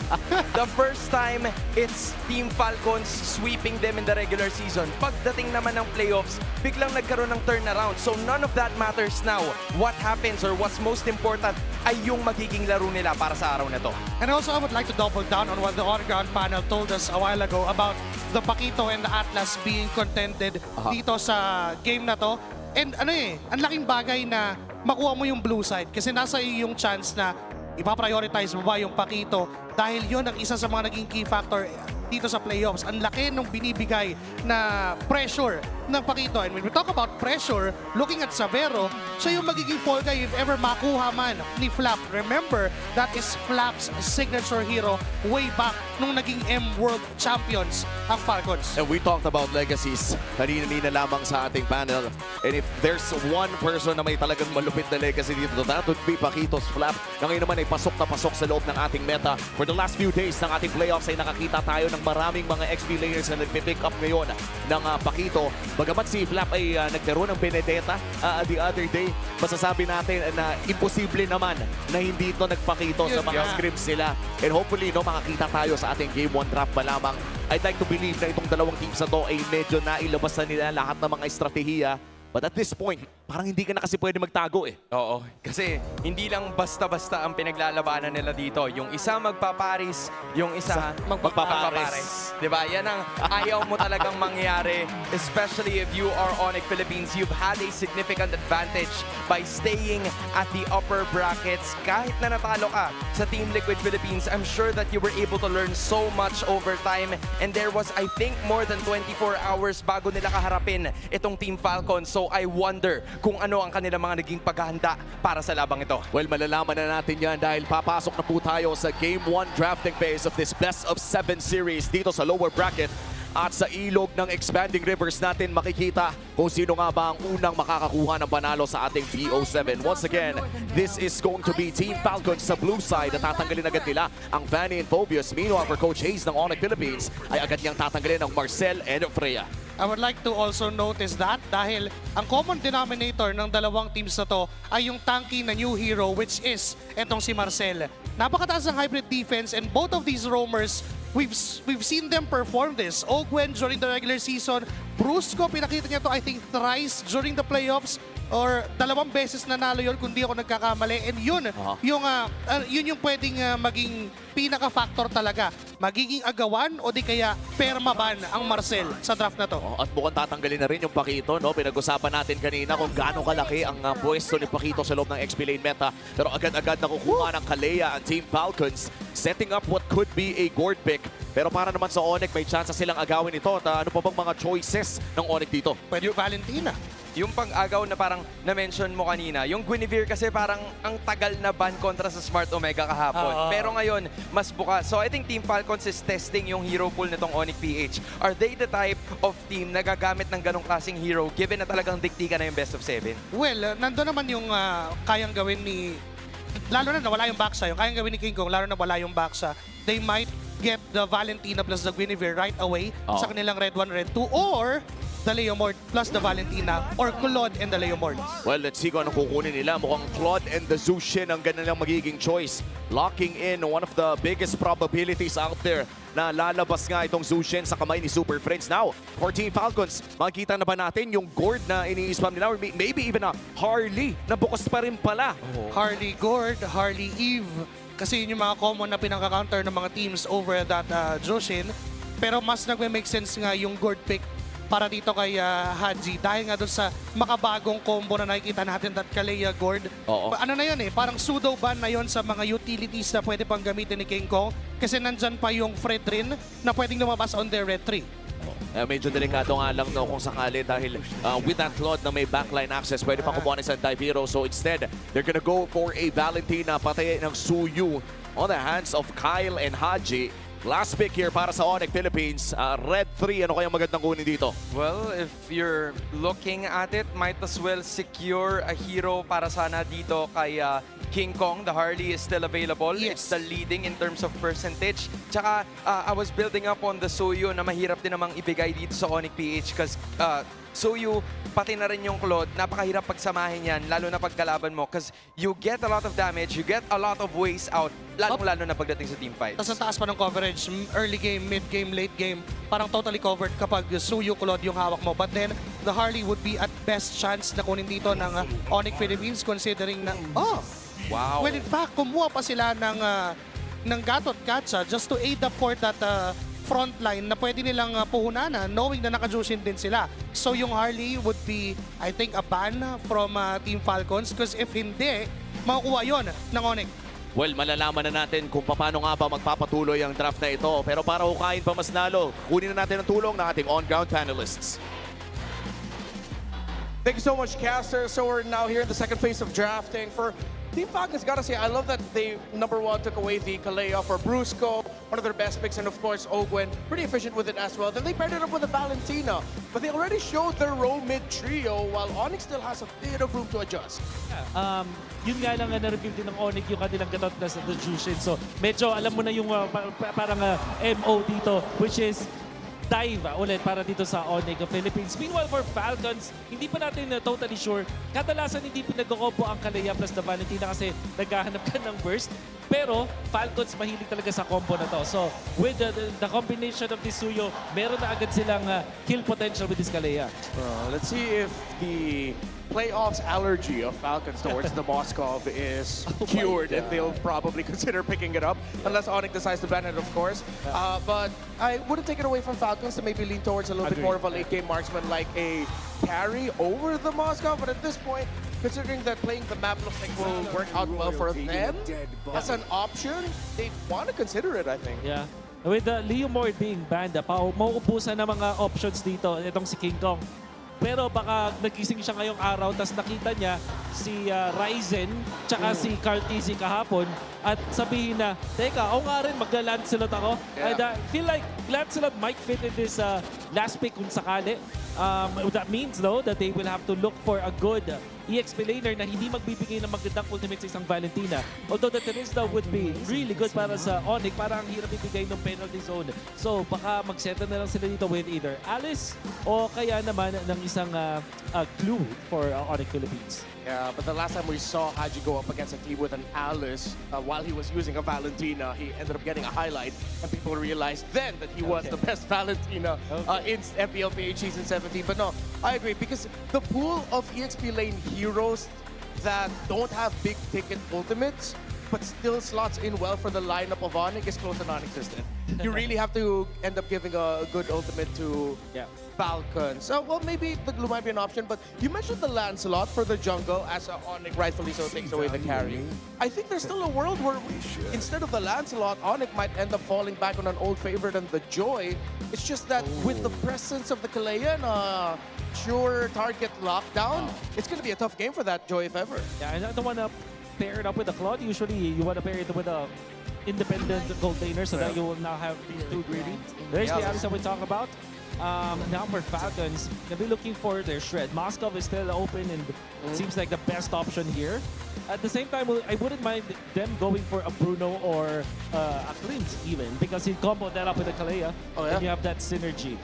The first time, it's Team Falcons sweeping them in the regular season. Pagdating naman ng playoffs, biglang nagkaroon ng turnaround. So none of that matters now. What happens or what's most important ay yung magiging laro nila para sa araw na to. And also, I would like to double down on what the on-ground panel told us a while ago about the Paquito and the Atlas being contended dito sa game na to. And ang laking bagay na makuha mo yung blue side kasi nasa iyo yung chance na ipaprioritize mo ba yung Paquito dahil yun ang isa sa mga naging key factor dito sa playoffs. Ang laki nung binibigay na pressure ng Paquito. And when we talk about pressure, looking at Severo, siya yung magiging fall guy if ever makuha man ni Flap. Remember, that is Flap's signature hero way back nung naging M-World Champions ang Falcons. And we talked about legacies kanina lamang sa ating panel. And if there's one person na may talagang malupit na legacy dito, that would be Paquito's Flap. Na ngayon naman ay pasok na pasok sa loob ng ating meta. For the last few days ng ating playoffs ay nakakita tayo ng maraming mga XP laners na nagpipick up ngayon ng Paquito. Bagamat si Flap ay nagkaroon ng Benedetta the other day, masasabi natin na imposible naman na hindi ito nagpakito sa mga scrims nila. And hopefully, makakita tayo sa ating Game 1 draft pa lamang. I'd like to believe na itong dalawang teams na to ay medyo nailabas na nila lahat ng mga estratehiya. But at this point, parang hindi ka na kasi pwede magtago eh. Oo, kasi hindi lang basta-basta ang pinaglalabanan nila dito. Yung isa magpaparis, yung isa magpapares. Diba? Yan ang ayaw mo talagang mangyari. Especially if you are ONIC Philippines, you've had a significant advantage by staying at the upper brackets. Kahit na natalo ka sa Team Liquid Philippines, I'm sure that you were able to learn so much over time. And there was, I think, more than 24 hours bago nila kaharapin itong Team Falcon. So I wonder kung ano ang kanilang mga naging paghahanda para sa labang ito. Well, malalaman na natin yan dahil papasok na po tayo sa Game 1 drafting phase of this Best of 7 series dito sa lower bracket. At sa ilog ng expanding rivers natin makikita kung sino nga ba ang unang makakakuha ng panalo sa ating BO7. Once again, this is going to be Team Falcons sa blue side at tatanggalin agad nila ang Vanny and Phobius. Meanwhile, for Coach Hayes ng ONIC Philippines ay agad niyang tatanggalin ng Marcel and Freya. I would like to also notice that dahil ang common denominator ng dalawang teams na to ay yung tanky na new hero which is etong si Marcel. Napakataas ang hybrid defense and both of these roamers, we've seen them perform this. Ogwen during the regular season, Brusco, pinakita niya to I think thrice during the playoffs or 2 beses nanalo yun kung di ako nagkakamali. And yun, yun yung pwedeng maging pinaka-factor talaga. Magiging agawan o di kaya permaban ang Marcel sa draft na to. At mukhang tatanggalin na rin yung Pakito. No? Pinag-usapan natin kanina kung gaano kalaki ang pwesto ni Pakito sa loob ng XP lane meta. Pero agad-agad nakukuha ng Kalea ang Team Falcons, setting up what could be a gourd pick. Pero para naman sa ONIC, may chance silang agawin ito. At ano pa bang mga choices ng ONIC dito? Pwede yung Valentina. Yung pag-agaw na parang na-mention mo kanina, yung Guinevere kasi parang ang tagal na ban kontra sa Smart Omega kahapon. Pero ngayon, mas bukas. So I think Team Falcons is testing yung hero pool nitong ONIC PH. Are they the type of team na gagamit ng ganong klaseng hero given na talagang diktika na yung best of 7? Well, nandun naman yung kayang gawin ni... Lalo na wala yung Baksa. Yung kayang gawin ni King Kong, lalo na wala yung Baksa. They might get the Valentina plus the Guinevere right away sa kanilang Red 1, Red 2, or the Leomord plus the Valentina, or Claude and the Leomord. Well, let's see kung anong kukunin nila. Mukhang Claude and the Zushin ang kanilang magiging choice. Locking in one of the biggest probabilities out there na lalabas nga itong Zushin sa kamay ni Super Friends. Now, for Team Falcons, makikita na ba natin yung gourd na ini-spam nila? Or maybe even a Harley na bukas pa rin pala. Harley Gourd, Harley Eve. Kasi yun yung mga common na pinaka-counter ng mga teams over that Jushin. Pero mas nagme-make sense nga yung gourd pick para dito kay Hadji dahil nga doon sa makabagong combo na nakikita natin that Kalea Gourd. Ano na yun eh, parang pseudo ban na yun sa mga utilities na pwede pang gamitin ni King Kong kasi nandyan pa yung Fred rin na pwedeng lumabas on their Red 3. Medyo delikado nga lang no, kung sakali dahil with that Claude na may backline access, pwede pa kumuha ng dive hero. So instead, they're gonna go for a Valentina patay ng Suyu on the hands of Kyle and Hadji. Last pick here para sa ONIC Philippines. Red 3, ano kayang magandang kunin dito? Well, if you're looking at it, might as well secure a hero para sana dito kay King Kong. The Harley is still available. It's the leading in terms of percentage. Tsaka, I was building up on the Suyu na mahirap din namang ibigay dito sa ONIC PH because Suyu, pati na rin yung Claude, napakahirap pagsamahin yan, lalo na pagkalaban mo because you get a lot of damage, you get a lot of ways out, lalo na pagdating sa team fight. Tapos ang taas pa ng coverage, early game, mid game, late game, parang totally covered kapag Suyu, Claude yung hawak mo. But then, the Harley would be at best chance na kunin dito ng ONIC Philippines considering na, wow. Well, in fact, kumuha pa sila ng Gatot Gacha just to aid up for that frontline na pwede nilang puhunanan knowing na naka-Jushin din sila. So yung Harley would be, I think, a ban from Team Falcons because if hindi, makukuha yon ng ONIC. Well, malalaman na natin kung paano nga ba magpapatuloy ang draft na ito. Pero para hukayin pa mas nalo, kunin na natin ang tulong ng ating on-ground panelists. Thank you so much, Caster. So we're now here in the second phase of drafting. For Team Falcons, gotta say, I love that they, #1, took away the Kalea for Brusco, one of their best picks, and of course, Ogwen, pretty efficient with it as well. Then they paired it up with a Valentina, but they already showed their row mid trio, while ONIC still has a bit of room to adjust. Yun nga lang na-reveal din ng ONIC yung kanilang gatot na sa Jushin. So medyo alam mo na yung parang MO dito, which is dive ulit para dito sa ONIC Philippines. Meanwhile, for Falcons, hindi pa natin totally sure. Kadalasan hindi pinag-combo ang Kalea plus the Valentina kasi naghahanap ka ng burst. Pero Falcons mahilig talaga sa combo na to. So with the combination of this Suyo, meron na agad silang kill potential with this Kalea. Let's see if the playoffs allergy of Falcons towards the Moskov is cured, and they'll probably consider picking it up, unless ONIC decides to ban it, of course. But I wouldn't take it away from Falcons to maybe lean towards a little bit more of a late-game marksman, like a carry over the Moskov. But at this point, considering that playing the map looks like will work out well for them, as an option, they want to consider it, I think. Yeah. With Leo Moore being banned, mauubusan na mga options dito, itong si King Kong. Pero baka nagising siya ngayong araw, tapos nakita niya si Ryzen, tsaka si Carl TZ kahapon, at sabihin na, teka, ako nga rin, magla-Lancelot ako. Yeah. And I feel like Lancelot might fit in this last pick kung sakali. That means, though, that they will have to look for a good EXP laner na hindi magbibigay ng magandang ultimate sa isang Valentina. Although the Terizla would be really good para sa ONIC, parang ang hirap ibigay ng penalty zone. So baka mag-settle na lang sila dito with either Alice o kaya naman ng isang clue for ONIC Philippines. Yeah, but the last time we saw Haji go up against a team with an Alice while he was using a Valentina, he ended up getting a highlight, and people realized then that he was the best Valentina in MPL PH Season 17. But no, I agree, because the pool of EXP lane heroes that don't have big ticket ultimates but still slots in well for the lineup of ONIC is close to non-existent. You really have to end up giving a good ultimate to Falcons. So, well, maybe the glue might be an option, but you mentioned the Lancelot for the jungle as ONIC rightfully so takes away the carry. I think there's still a world where instead of the Lancelot, ONIC might end up falling back on an old favorite and the Joy. It's just that with the presence of the Kalea and sure target lockdown, it's going to be a tough game for that Joy if ever. Yeah, and I don't want to pair it up with a Claude. Usually, you want to pair it with a independent gold laner so that you will not have too greedy. There's the Alice that we talk about. Now for Falcons, they'll be looking for their Shred. Moskov is still open and it seems like the best option here. At the same time, I wouldn't mind them going for a Bruno or a Clint even, because he comboed that up with a Kalea and you have that synergy.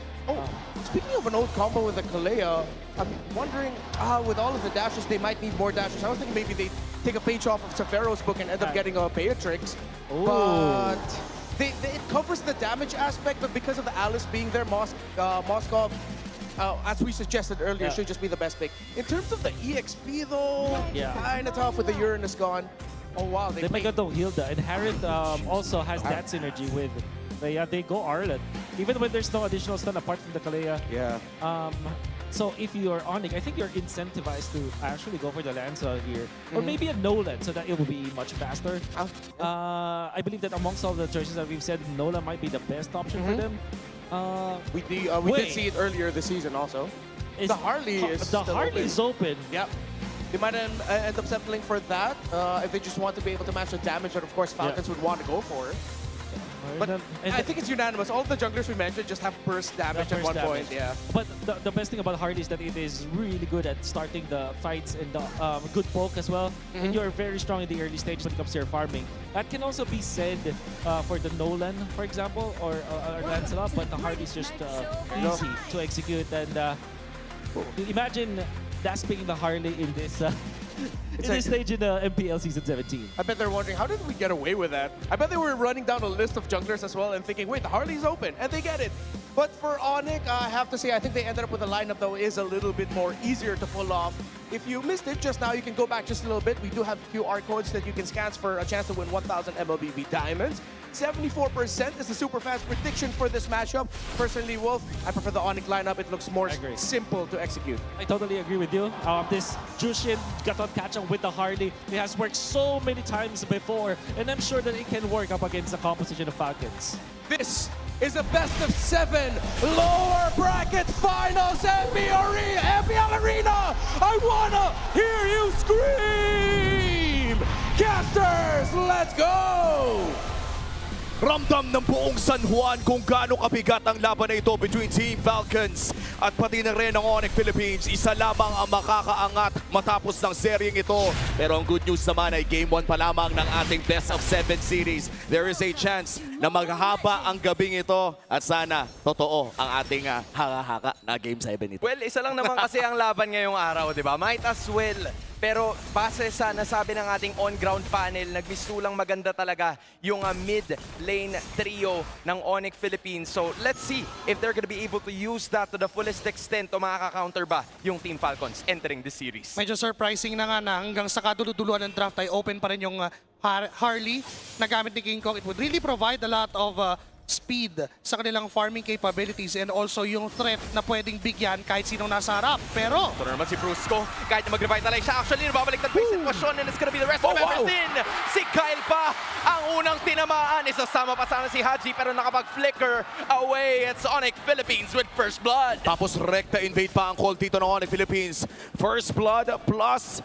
Speaking of an old combo with the Kalea, I'm wondering, with all of the dashes, they might need more dashes. I was thinking maybe they take a page off of Severo's book and end up getting a Beatrix. But it covers the damage aspect, but because of the Alice being there, Moskov, as we suggested earlier, should just be the best pick. In terms of the EXP, though, kind of tough with the Uranus gone. Oh, wow. They might go to Hilda, and Harriet also has that synergy with... they go Arlet. Even when there's no additional stun apart from the Kalea. Yeah. So if you're ONIC, I think you're incentivized to actually go for the Lancelot here. Or maybe a Nolan so that it will be much faster. I believe that amongst all the choices that we've said, Nolan might be the best option for them. We did see it earlier this season also. The Harley is The Harley is open. Yep. They might end up settling for that if they just want to be able to match the damage that, of course, Falcons would want to go for. But I think it's unanimous. All the junglers we mentioned just have burst damage at one point. Yeah. But the best thing about Harley is that it is really good at starting the fights and the good poke as well. And you're very strong in the early stage when it comes to your farming. That can also be said for the Nolan, for example, or Lancelot. But the Harley is just easy to execute. And imagine Dasping the Harley in this. This stage in the MPL Season 17. I bet they're wondering, how did we get away with that? I bet they were running down a list of junglers as well and thinking, wait, the Harley's open, and they get it. But for ONIC, I have to say, I think they ended up with a lineup that is a little bit more easier to pull off. If you missed it just now, you can go back just a little bit. We do have QR codes that you can scan for a chance to win 1,000 MLBB Diamonds. 74% is the super fast prediction for this matchup. Personally, Wolf, I prefer the ONIC lineup. It looks more simple to execute. I totally agree with you. This Jushin Gatot catch-up with the Harley, it has worked so many times before, and I'm sure that it can work up against the composition of Falcons. This is a best-of-7 lower bracket finals MPL Arena. I wanna hear you scream! Casters, let's go! Ramdam ng buong San Juan kung gaano kabigat ang laban na ito between Team Falcons at pati na rin ng ONIC Philippines. Isa lamang ang makakaangat matapos ng seryeng ito. Pero ang good news naman ay Game 1 pa lamang ng ating Best of 7 series. There is a chance na maghaba ang gabing ito at sana totoo ang ating haka-haka na Game 7 ito. Well, isa lang naman kasi ang laban ngayong araw, di ba? Might as well. Pero base sa nasabi ng ating on-ground panel, nagmistulang maganda talaga yung mid lane trio ng ONIC Philippines. So let's see if they're gonna be able to use that to the fullest extent o makaka-counter ba yung Team Falcons entering this series. Medyo surprising na nga na hanggang sa kaduluduluan ng draft ay open pa rin yung Harley na gamit ni King Kong. It would really provide a lot of speed sa kanilang farming capabilities and also yung threat na pwedeng bigyan kahit sinong nasa harap. Pero ito na naman si Brusco, kahit na mag-revitalize siya, actually nababaliktad pa yung sitwasyon and it's gonna be the rest of everything. Si Kyle pa ang unang tinamaan. Isasama pa sana si Haji pero nakapag-flicker away. It's ONIC Philippines with first blood. Tapos rekta invade pa ang call dito ng ONIC Philippines. First blood plus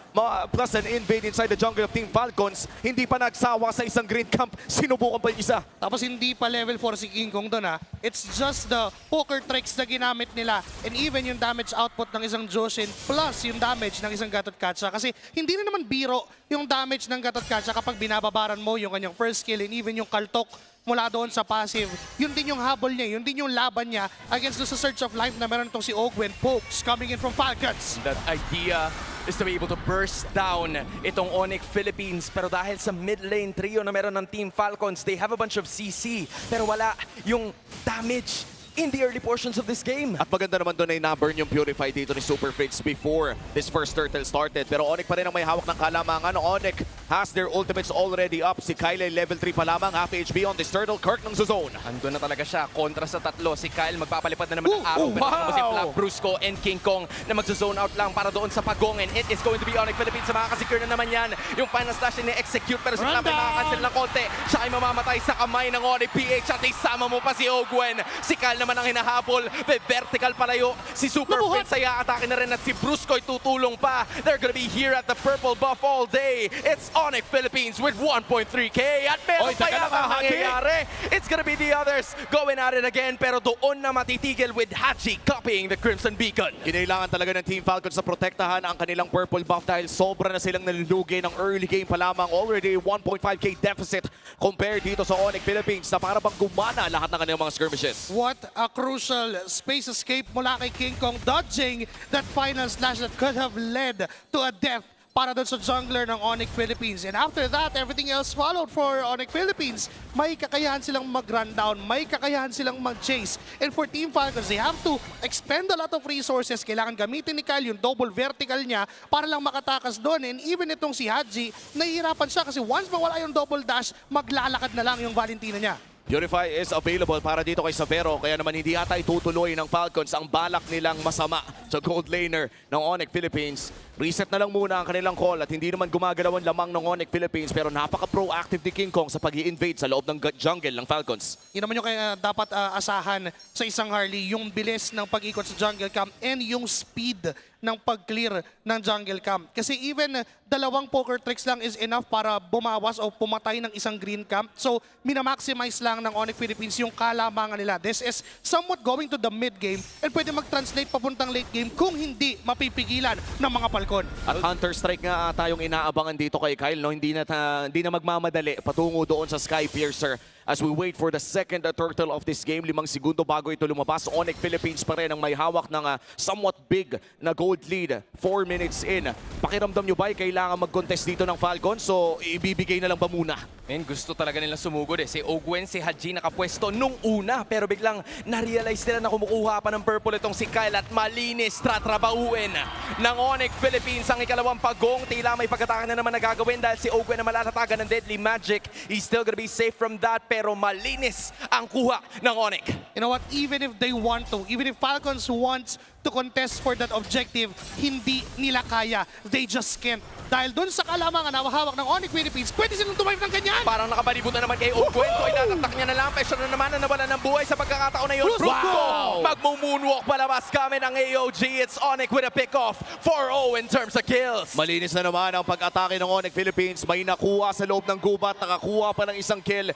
an invade inside the jungle of Team Falcons. Hindi pa nagsawa sa isang green camp. Sinubukan pa yung isa. tapos hindi pa level 4 si King Kong doon ha. It's just the poker tricks na ginamit nila and even yung damage output ng isang Joshin plus yung damage ng isang Gatot Kacha. Kasi hindi na naman biro yung damage ng Gatot Kacha kapag binababaran mo yung kanyang first kill and even yung kaltok mula doon sa passive. Yun din yung habol niya, yun din yung laban niya against the Search of Life na meron itong si Ogwen. Pokes coming in from Falcons. That idea is to be able to burst down itong ONIC Philippines. Pero dahil sa mid lane trio na meron ng Team Falcons, they have a bunch of CC. Pero wala yung damage in the early portions of this game. At maganda naman doon ay na-burn yung Purify dito ni Super Fritz before this first turtle started. Pero ONIC pa rin ang may hawak ng kalamangan. ONIC has their ultimates already up. Si Kyle ay level 3 pa lamang. Half HP on this turtle. Kirk ng zone. Andun na talaga siya. Kontra sa tatlo. Si Kyle magpapalipad na naman ng araw. Pero wow! Si Flap, Brusco, and King Kong na magsa-zone out lang para doon sa pagong. And it is going to be ONIC Philippines. Sa makakasecure na naman yan. Yung final slash ni execute pero si Flap ay makakancel ng konti. Siya ay mamamatay sa kamay ng ONIC PH at isama mo pa si Ogwen. Si Kyle naman ang hinahabol. Vertical palayo. Si Super Fritz ay atake na rin at si Brusco ay tutulong pa. They're gonna be here at the purple buff all day. It's ONIC Philippines with 1.3k at meron pa yata nangyayari. It's gonna be the others going at it again pero doon na matitigil with Haji copying the Crimson Beacon. Kinailangan talaga ng Team Falcons na protektahan ang kanilang purple buff dahil sobra na silang nalulugi ng early game pa lamang. Already 1.5k deficit compared dito sa ONIC Philippines na para bang gumana lahat ng kanilang mga skirmishes. What a crucial space escape mula kay King Kong, dodging that final slash that could have led to a death para doon sa jungler ng ONIC Philippines. And after that, everything else followed for ONIC Philippines. May kakayahan silang mag-run down, may kakayahan silang mag-chase. And for Team Falcons, they have to expend a lot of resources. Kailangan gamitin ni Kyle yung double vertical niya para lang makatakas doon. And even itong si Haji, nahihirapan siya kasi once mawala yung double dash, maglalakad na lang yung Valentina niya. Purify is available para dito kay Savero kaya naman hindi ata itutuloy ng Falcons ang balak nilang masama sa gold laner ng ONIC Philippines. Reset na lang muna ang kanilang call at hindi naman gumagalaw ang lamang ng ONIC Philippines pero napaka-proactive ni King Kong sa pag-i-invade sa loob ng jungle ng Falcons. Yun naman yung kaya dapat asahan sa isang Harley, yung bilis ng pag-ikot sa jungle camp and yung speed ng pag-clear ng jungle camp. Kasi even dalawang poker tricks lang is enough para bumawas o pumatay ng isang green camp. So, minamaximize lang ng ONIC Philippines yung kalamangan nila. This is somewhat going to the mid game and pwede mag-translate papuntang late game kung hindi mapipigilan ng mga Falcon. At Hunter Strike nga tayong inaabangan dito kay Kyle. No? Hindi na magmamadali patungo doon sa Sky Piercer. As we wait for the second turtle of this game, 5 segundo bago ito lumabas. ONIC Philippines pa rin ang may hawak ng somewhat big na gold lead. 4 minutes in. Pakiramdam nyo ba kailangan mag-contest dito ng Falcon? So, ibibigay na lang ba muna? Men, gusto talaga nilang sumugod eh. Si Ogwen, si Haji nakapwesto nung una. Pero biglang na-realize nila na kumukuha pa ng purple itong si Kyle at malinis tratrabauin ng ONIC Philippines ang ikalawang pagong. Tila may pagkataka na naman nagagawin dahil si Ogwen na malatatagan ng Deadly Magic. He's still gonna be safe from that pero malinis ang kuha ng ONIC. You know what? Even if they want to, even if Falcons wants to contest for that objective, hindi nila kaya. They just can't. Dahil doon sa kalamangan na hawak ng ONIC Philippines, pwede silang tumayo ng ganyan. Parang nakabalibot na naman kay Ogwen. So inatatak niya na lang. Pressure na naman na nawala ng buhay sa pagkakataon na yun. Wow! Magmo-moonwalk palabas kami ng AOG. It's ONIC with a pick-off. 4-0 in terms of kills. Malinis na naman ang pag-atake ng ONIC Philippines. May nakuha sa loob ng gubat. Nakakuha pa ng isang kill.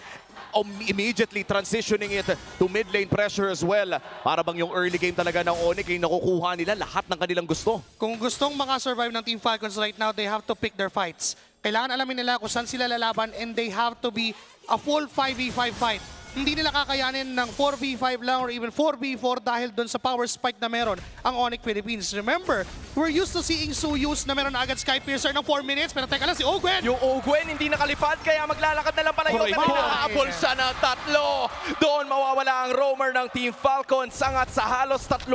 Immediately transitioning it to mid lane pressure as well. Para bang yung early game talaga ng ONIC ay nakukuha nila lahat ng kanilang gusto. Kung gustong makasurvive ng Team Falcons right now, they have to pick their fights. Kailangan alamin nila kung saan sila lalaban and they have to be a full 5v5 fight. hindi nila kakayanin ng 4v5 lang or even 4v4 dahil doon sa power spike na meron ang ONIC Philippines. Remember, we're used to seeing Suyus na meron na agad Sky Piercer ng 4 minutes, pero teka lang, si Ogwen! Yung Ogwen hindi nakalipad kaya maglalakad na lang palayo. Pero hinahabol siya ng tatlo. Doon mawawala ang roamer ng Team Falcons. Angat sa halos 3,000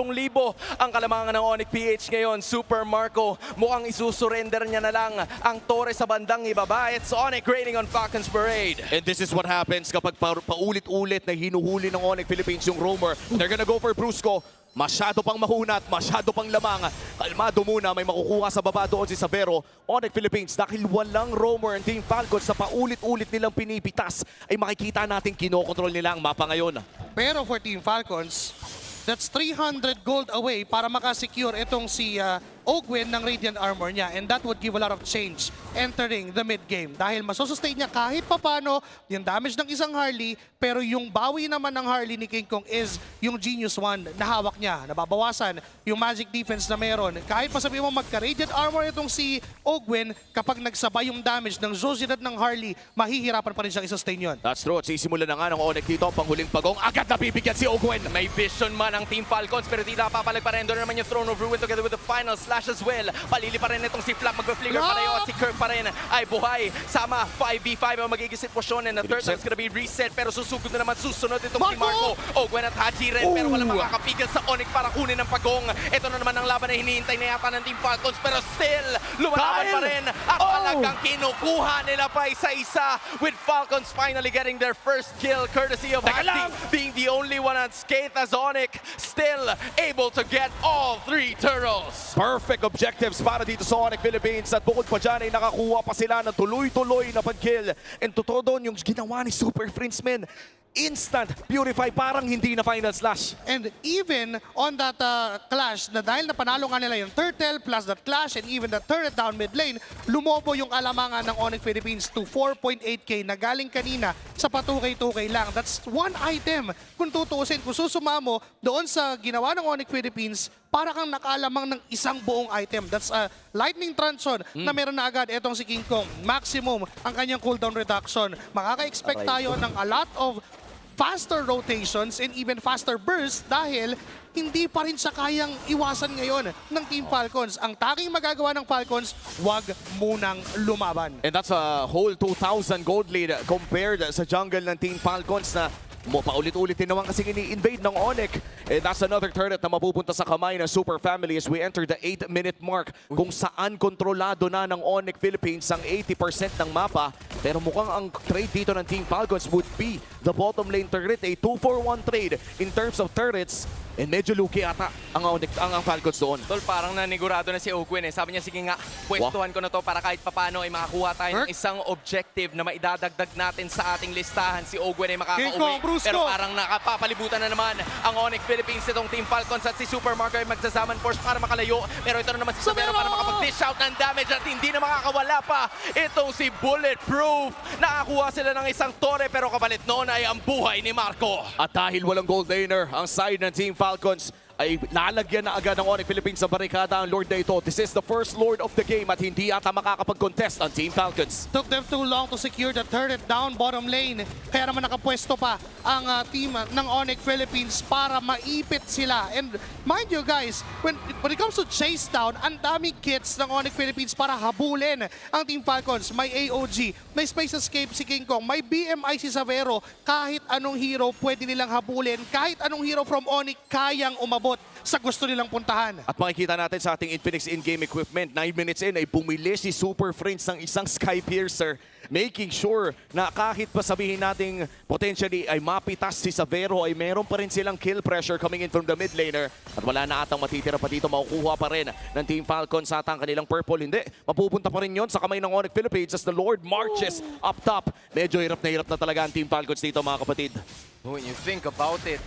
ang kalamangan ng ONIC PH ngayon. Super Marco, mukhang isusurrender niya na lang ang tore sa bandang ibaba. It's ONIC raining on Falcons Parade. And this is what happens kapag paulit-ulit na hinuhuli ng ONIC Philippines yung roamer. They're gonna go for Brusco. Masyado pang mahunat, masyado pang lamang. Kalmado muna, may makukuha sa baba doon si Sabero. ONIC Philippines, dahil walang roamer ang Team Falcons sa paulit-ulit nilang pinipitas, ay makikita natin kinokontrol nila ang mapa ngayon. Pero for Team Falcons, that's 300 gold away para makasecure itong si Ogwen ng Radiant Armor niya, and that would give a lot of change entering the mid-game dahil masussustain niya kahit papano yung damage ng isang Harley, pero yung bawi naman ng Harley ni King Kong is yung Genius Wand na hawak niya. Nababawasan yung magic defense na meron. Kahit pa sabihin mo magka-Radiant Armor itong si Ogwen, kapag nagsabay yung damage ng Zosidad ng Harley, mahihirapan pa rin siyang i-sustain yun. That's true. At sisimulan na nga ng ONIC dito ang panghuling pagong. Agad na bibigyan si Ogwen. May vision man ang Team Falcons pero di napapalag pa rin. Doon naman yung Throne of Ruin together with the final slash as well. Palili pa rin itong si Flap, mag-flicker pa rin at si Kirk pa rin ay buhay. Sama 5v5 ang magiging sitwasyon and the third time's gonna be reset pero susugod na naman susunod itong si Marco. Ogwen at Haji rin pero walang makakapigil sa ONIC para kunin ng pagong. Ito na naman ang laban na hinihintay na yata ng Team Falcons pero still lumalaban pa rin at talagang kinukuha nila pa isa-isa with Falcons finally getting their first kill courtesy of Haji being the only one unscathed as ONIC still able to get all 3 turtles. Perfect objectives para dito sa ONIC Philippines at bukod pa dyan ay nakakuha pa sila ng tuloy-tuloy na pag-kill. And totoo doon yung ginawa ni Super Friendsman. Instant purify, parang hindi na final slash. And even on that clash, na dahil napanalo nga nila yung turtle plus that clash and even the turret down mid lane, lumobo yung alamangan ng ONIC Philippines to 4.8k na galing kanina sa patukay-tukay lang. That's one item. Kung tutuusin, kung susuma mo doon sa ginawa ng ONIC Philippines, para kang nakalamang ng isang buong item. That's a lightning transon na meron na agad etong si King Kong. Maximum ang kanyang cooldown reduction. Makaka-expect tayo ng a lot of faster rotations and even faster bursts dahil hindi pa rin siya kayang iwasan ngayon ng Team Falcons. Ang tanging magagawa ng Falcons, wag munang lumaban. And that's a whole 2,000 gold lead compared sa jungle ng Team Falcons na paulit-ulit din naman kasi ini-invade ng ONIC. And that's another turret na mapupunta sa kamay ng Super Family as we enter the 8-minute mark kung saan kontrolado na ng ONIC Philippines ang 80% ng mapa. Pero mukhang ang trade dito ng Team Falcons would be the bottom lane turret, a 2-for-1 trade in terms of turrets. And medyo luki ata ang Falcons doon. Tol, parang nanigurado na si Ogwen eh. Sabi niya, sige nga, pwestuhan ko na to para kahit papano ay makakuha tayo ng isang objective na maidadagdag natin sa ating listahan. Si Ogwen ay makakauwi. Pero parang nakapapalibutan na naman ang ONIC Philippines itong Team Falcons at si Super Marco ay magsasaman force para makalayo. Pero ito na naman si Sabero para makapag-dish out ng damage at hindi na makakawala pa itong si Bulletproof. Nakakuha sila ng isang tore pero kapalit noon ay ang buhay ni Marco. At dahil walang gold laner, ang side ng Team Falcons ay lalagyan na agad ng ONIC Philippines sa barikada ang Lord Na To. This is the first Lord of the game at hindi ata makakapag-contest ang Team Falcons. Took them too long to secure the turret down bottom lane. Kaya naman nakapwesto pa ang team ng ONIC Philippines para maipit sila. And mind you guys, when it comes to chase down, ang daming kits ng ONIC Philippines para habulin ang Team Falcons. May AOG, may Space Escape si King Kong, may BMI si Savero. Kahit anong hero pwede nilang habulin. Kahit anong hero from ONIC kayang umabot sa gusto nilang puntahan. At makikita natin sa ating Infinix in-game equipment, 9 minutes in ay bumili si Super Friends ng isang Sky Piercer, making sure na kahit pa sabihin natin potentially ay mapitas si Savero ay meron pa rin silang kill pressure coming in from the mid laner. At wala na atang matitira pa dito, makukuha pa rin ng Team Falcons sa atang kanilang purple. Hindi, mapupunta pa rin yon sa kamay ng ONIC Philippines as the Lord marches up top. Medyo hirap na talaga ang Team Falcons dito mga kapatid. When you think about it,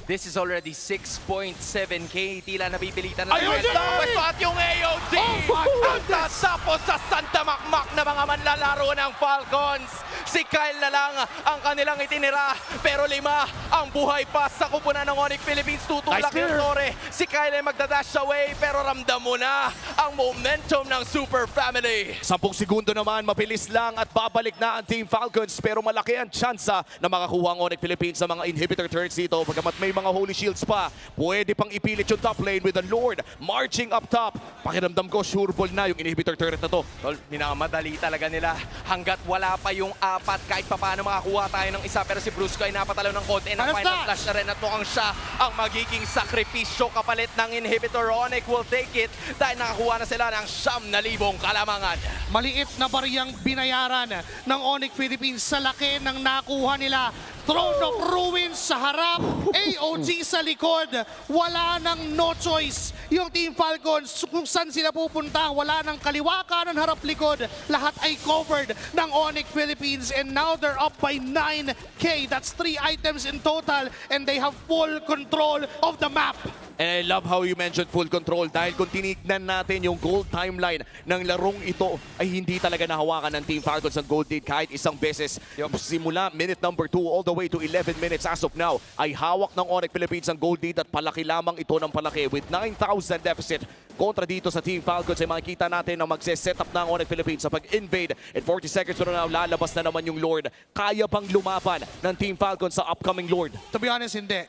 This is already 6.7k. Tila napipilitan na Ayun na! Pwesto at yung AOD! Ang tatapos sa Santa Makmak na mga manlalaro ng Falcons. Si Kyle na lang ang kanilang itinira. Pero 5 ang buhay pa sa kupunan ng ONIC Philippines. Tutulak yung Torre. Si Kyle ay magdadash away. Pero ramdam mo na ang momentum ng Super Family. 10 segundo naman, mabilis lang at babalik na ang Team Falcons. Pero malaki ang tsansa na makakuha ang ONIC Philippines sa mga inhibitor turrets dito. Pagkamat may mga holy shields pa, pwede pang ipilit yung top lane with the Lord marching up top. Pakiramdam ko, sure ball na yung inhibitor turret na to. Tol, minamadali talaga nila. Hanggat wala pa yung 4, kahit pa paano makakuha tayo ng isa. Pero si Brusco ay napatalo ng konti ng final flash na rin. At mukhang siya ang magiging sakripisyo kapalit ng inhibitor. ONIC will take it dahil nakakuha na sila ng 9,000 kalamangan. Maliit na bariyang binayaran ng ONIC Philippines sa laki ng nakuha nila. Throne of Ruins sa harap, AOG sa likod. Wala nang no choice yung Team Falcons. Kung saan sila pupunta, wala nang kaliwa, kanan, harap, likod. Lahat ay covered ng ONIC Philippines and now they're up by 9k. That's 3 items in total and they have full control of the map. And I love how you mentioned full control dahil kung tinignan natin yung gold timeline ng larong ito ay hindi talaga nahawakan ng Team Falcons ang gold lead kahit isang beses. Simula minute number 2 all the way to 11 minutes as of now ay hawak ng ONIC Philippines ang gold lead at palaki lamang ito ng palaki with 9,000 deficit. Kontra dito sa Team Falcons ay makikita natin na magse-set up na ang ONIC Philippines sa pag-invade. In 40 seconds from now, lalabas na naman yung Lord. Kaya bang lumaban ng Team Falcons sa upcoming Lord? To be honest, hindi.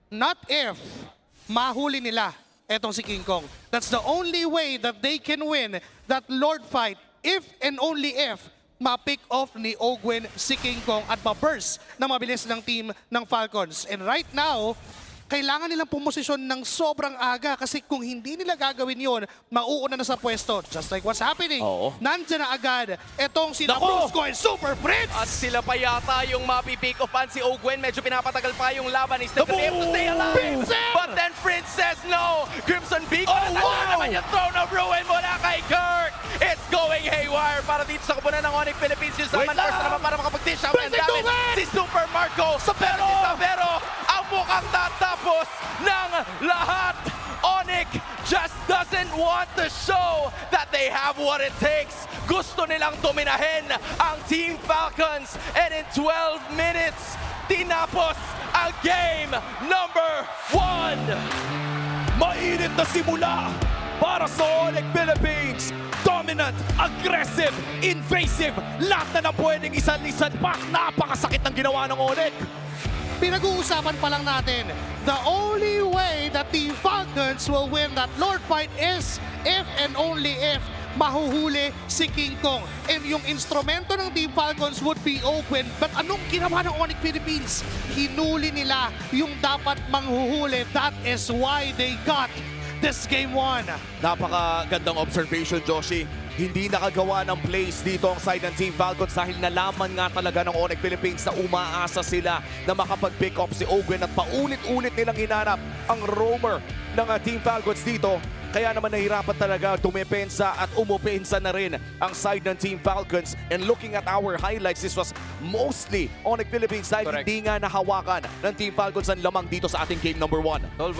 Not if mahuli nila etong si King Kong. That's the only way that they can win that Lord fight if and only if ma-pick off ni Ogwen si King Kong at ma-burst na mabilis ng team ng Falcons. And right now, kailangan nilang pumosisyon ng sobrang aga kasi kung hindi nila gagawin yun, mauuna na sa pwesto. Just like what's happening. Nandyan na agad etong si Brusco and Super Prince. At sila pa yata yung mapipick offan si Ogwen. Medyo pinapatagal pa yung laban. He's still able to stay alive. Princess! But then Prince says no. Crimson Beacon. Wow! Naman yung Throne of Ruin mula kay Kirk. It's going haywire para dito sa kupunan ng ONIC Philippines. Yung Saman first na naman para makapag-dish out and damage. Si Super Marco. Pero si Savero ang mukhang tatapos ng lahat. ONIC just doesn't want to show that they have what it takes. Gusto nilang dominahin ang Team Falcons. And in 12 minutes, tinapos ang game number 1. Mainit na simula para sa ONIC Philippines. Dominant, aggressive, invasive. Lahat na pwedeng isan-isan pa. Napakasakit ng ginawa ng ONIC. Pinag-uusapan pa lang natin, the only way that Team Falcons will win that Lord fight is if and only if mahuhuli si King Kong. And yung instrumento ng Team Falcons would be open. But anong ginawa ng ONIC Philippines? Hinuli nila yung dapat manghuhuli. That is why they got this game 1. Napakagandang observation, Joshi. Hindi nakagawa ng plays dito ang side ng Team Falcons dahil nalaman nga talaga ng ONIC Philippines na umaasa sila na makapag-pick up si Ogwen at paulit-ulit nilang hinanap ang roamer ng Team Falcons dito. Kaya naman nahirapan talaga tumepensa at umupensa na rin ang side ng Team Falcons. And looking at our highlights, this was mostly ONIC Philippines dahil hindi nga nahawakan ng Team Falcons ang lamang dito sa ating game number 1. Tol,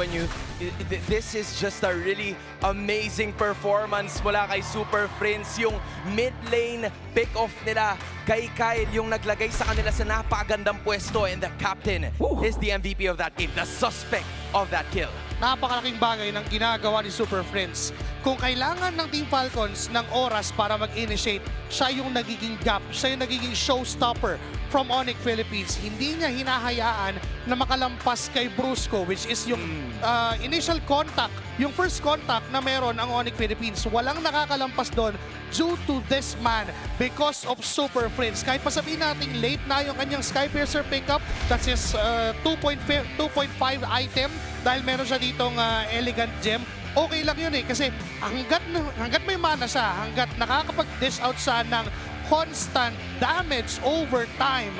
this is just a really amazing performance mula kay Super Prince. Yung mid lane pick-off nila kay Kyle yung naglagay sa kanila sa napakagandang pwesto. And the captain is the MVP of that game, the suspect of that kill. Napakalaking bagay ng ginagawa ni Super Prince. Kung kailangan ng Team Falcons ng oras para mag-initiate, siya yung nagiging gap, siya yung nagiging showstopper from ONIC Philippines. Hindi niya hinahayaan na makalampas kay Brusco, which is yung initial contact, yung first contact na meron ang ONIC Philippines. Walang nakakalampas doon due to this man because of Super Prince. Kahit pa sabihin natin late na yung kanyang Skypiercer pickup, that's his 2.5 item dahil meron siya ditong elegant gem. Okay lang yun eh kasi hanggat may mana siya, hanggat nakakapag-dish out siya ng constant damage over time,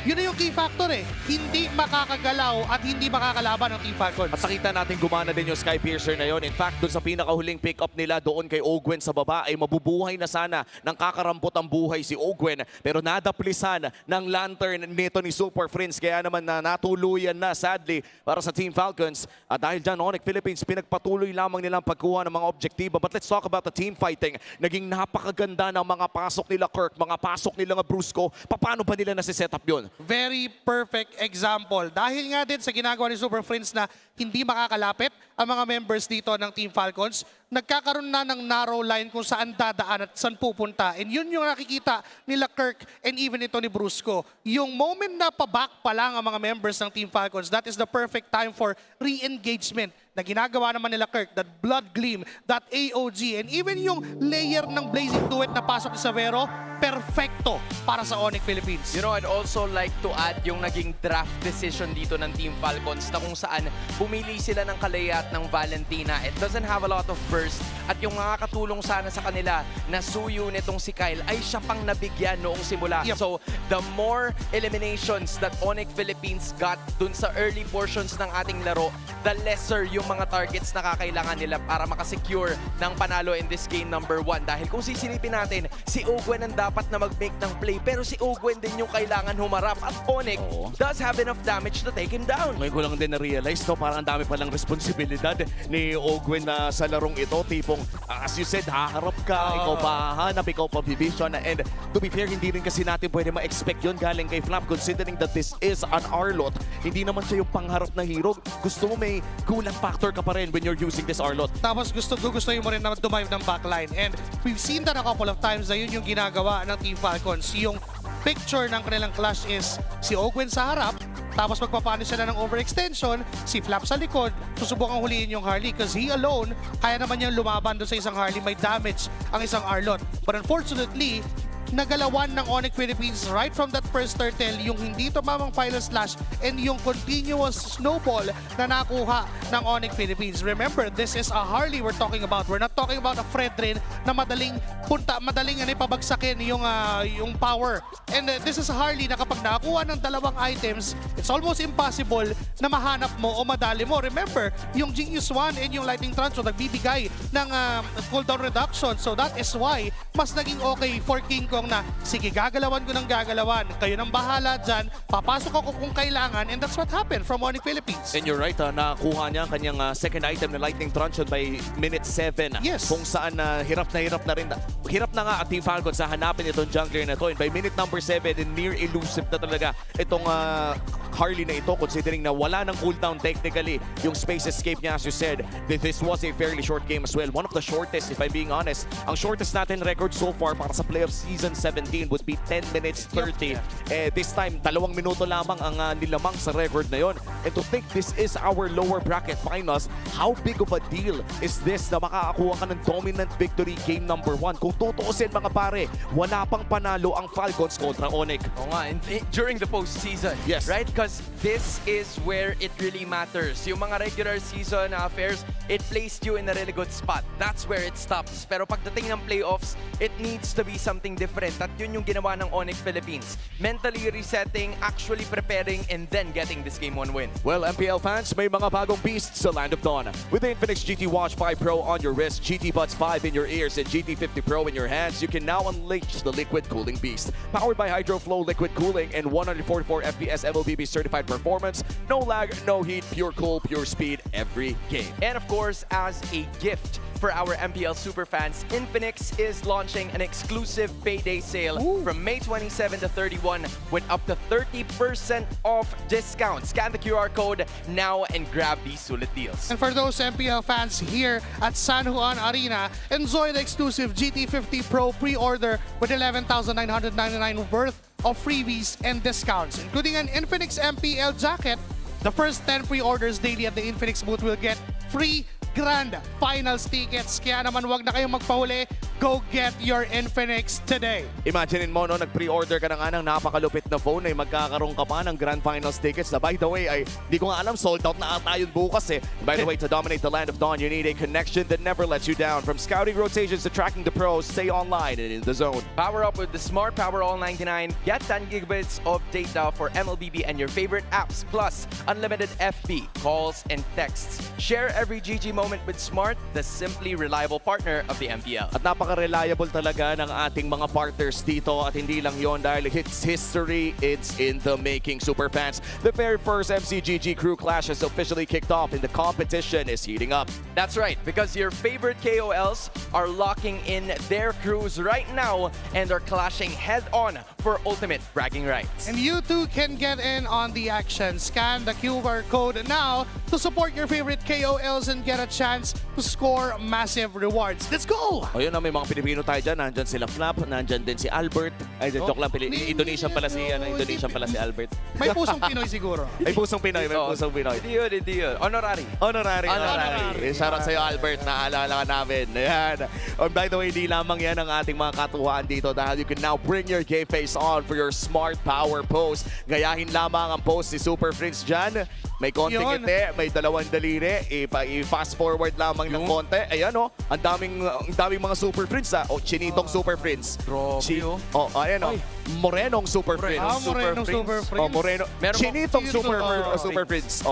yun na yung key factor eh. Hindi makakagalaw at hindi makakalaban ng Team Falcons. At nakita natin gumana din yung Sky Piercer na yon. In fact, doon sa pinakahuling pick-up nila doon kay Ogwen sa baba ay mabubuhay na sana ng kakarampot ang buhay si Ogwen. Pero nadaplisan ng lantern nito ni Super Friends. Kaya naman natuluyan na sadly para sa Team Falcons. At dahil dyan, ONIC Philippines, pinagpatuloy lamang nilang pagkuha ng mga objektibo. But let's talk about the team fighting. Naging napakaganda ng mga pasok nila Kirk, mga pasok nila Brusco. Paano ba nila nasiset up yun? Very perfect example. Dahil nga din sa ginagawa ni Super Friends na hindi makakalapit ang mga members dito ng Team Falcons, nagkakaroon na ng narrow line kung saan dadaan at saan pupunta. And yun yung nakikita nila Kirk and even ito ni Brusco. Yung moment na paback pa lang ang mga members ng Team Falcons, that is the perfect time for re-engagement na ginagawa naman nila Kirk, that blood gleam, that AOG, and even yung layer ng Blazing Duet na pasok ni Savero, perfecto para sa ONIC Philippines. You know, I'd also like to add yung naging draft decision dito ng Team Falcons na kung saan pumili sila ng Kalea at ng Valentina. It doesn't have a lot of burst at yung makakatulong sana sa kanila na suyo nitong si Kyle ay siya pang nabigyan noong simula. Yep. So, the more eliminations that ONIC Philippines got dun sa early portions ng ating laro, the lesser yung mga targets na kakailangan nila para makasecure ng panalo in this game number 1. Dahil kung sisilipin natin, si Ogwen ang dapat na mag-make ng play, pero si Ogwen din yung kailangan humarap at ONIC does have enough damage to take him down. Ngayon ko lang din na-realize to, parang ang dami palang responsibilidad ni Ogwen na sa larong ito. Tipong, as you said, haharap ka, ikaw pa hanap, ikaw pa vision. And to be fair, hindi rin kasi natin pwede ma-expect yun galing kay Flap considering that this is an Arlot. Hindi naman siya yung pangharap na hero. Gusto mo may kulang factor ka pa rin when you're using this Arlot. Tapos gusto mo rin na dumive ng backline. And we've seen that a couple of times na yun yung ginagawa ng Team Falcons. Yung picture ng kanilang clash is si Ogwen sa harap, tapos magpapano sila ng overextension, si Flap sa likod, susubukang huliin yung Harley because he alone, kaya naman niyang lumaban doon sa isang Harley, may damage ang isang Arlot. But unfortunately, nagalawan ng ONIC Philippines right from that first turtle, yung hindi tumamang final slash and yung continuous snowball na nakuha ng ONIC Philippines. Remember, this is a Harley we're talking about. We're not talking about a Fredrin na madaling pabagsakin yung power. And this is a Harley na kapag nakakuha ng dalawang items, it's almost impossible na mahanap mo o madali mo. Remember, yung Genius 1 and yung Lightning Transfer nagbibigay ng cooldown reduction. So that is why mas naging okay for King Kong na, sige, gagalawan ko ng gagalawan. Kayo nang bahala dyan. Papasok ako kung kailangan. And that's what happened from ONIC Philippines. And you're right, nakuha niya ang kanyang second item na Lightning Truncheon by minute 7. Yes. Kung saan hirap na rin. Hirap na nga at Team Falcons sa hanapin itong jungler na to. And by minute number 7, near elusive na talaga itong Harley na ito considering na wala ng cooldown technically yung space escape niya as you said. This was a fairly short game as well. One of the shortest if I'm being honest. Ang shortest natin record so far para sa playoff season 17 would be 10 minutes 30. This time, 2 minuto lamang ang nilamang sa record na yon. And to think this is our lower bracket finals, how big of a deal is this na makakakuha ka ng dominant victory game number 1? Kung tutuusin mga pare, wala pang panalo ang Falcons kontra ONIC. Oo nga, during the postseason. Yes. Right? Because this is where it really matters. Yung mga regular season affairs, it placed you in a really good spot. That's where it stops. Pero pagdating ng playoffs, it needs to be something different. At yun yung ginawa ng ONIC Philippines. Mentally resetting, actually preparing, and then getting this game 1 win. Well, MPL fans, may mga bagong beasts sa Land of Dawn. With the Infinix GT Watch 5 Pro on your wrist, GT Buds 5 in your ears, and GT50 Pro in your hands, you can now unleash the liquid cooling beast. Powered by HydroFlow Liquid Cooling and 144 FPS MLBB certified performance, no lag, no heat, pure cool, pure speed every game. And of course, as a gift for our MPL superfans, Infinix is launching an exclusive payday sale from May 27 to 31 with up to 30% off discount. Scan the QR code now and grab these sulit deals. And for those MPL fans here at San Juan Arena, enjoy the exclusive GT50 Pro pre-order with 11,999 worth of freebies and discounts, including an Infinix MPL jacket. The first 10 pre-orders daily at the Infinix booth will get free Grand Finals tickets. Kaya naman wag na kayong magpahuli. go get your Infinix today. Imaginein mo, no, nag-pre-order ka na nga ng napakalupit na phone ay magkakaroon ka pa ng Grand Finals tickets na by the way ay di ko nga alam, sold out na ata yun bukas eh. By the way, to dominate the land of Dawn, you need a connection that never lets you down. From scouting rotations to tracking the pros, stay online and in the zone. Power up with the Smart Power All 99. Get 10 gigabits of data for MLBB and your favorite apps, plus unlimited FB, calls, and texts. Share every GG moment with Smart, the simply reliable partner of the MPL. At napaka-reliable talaga ng ating mga partners dito at hindi lang yon dahil it's history, it's in the making. Superfans, the very first MCGG crew clash has officially kicked off and the competition is heating up. That's right, because your favorite KOLs are locking in their crews right now and are clashing head-on for ultimate bragging rights. And you too can get in on the action. Scan the QR code now to support your favorite KOLs and get a chance to score massive rewards. Let's go! O yun na, may mga Pilipino tayo dyan. Nandyan sila Flap, nandyan din si Albert. Ay, joke lang, Indonesian pala si Albert. May pusong Pinoy siguro. May pusong Pinoy, may pusong Pinoy. Hindi yun. Honorary. Shoutout sa'yo, Albert. Naalala ka namin. Ayan. And by the way, di lamang yan ang ating mga katuwaan dito dahil you can now bring your gay face on for your smart power pose. Gayahin lamang ang pose si Super Prince dyan. May konting ngiti, may dalawang daliri. I-fast forward lamang ng konti. Ayan o, ang daming mga Super Prince ha. O, chinitong Super Prince. Ayan o. Morenong Super Prince. Morenong Super Prince. Moreno. Chinitong Super Prince.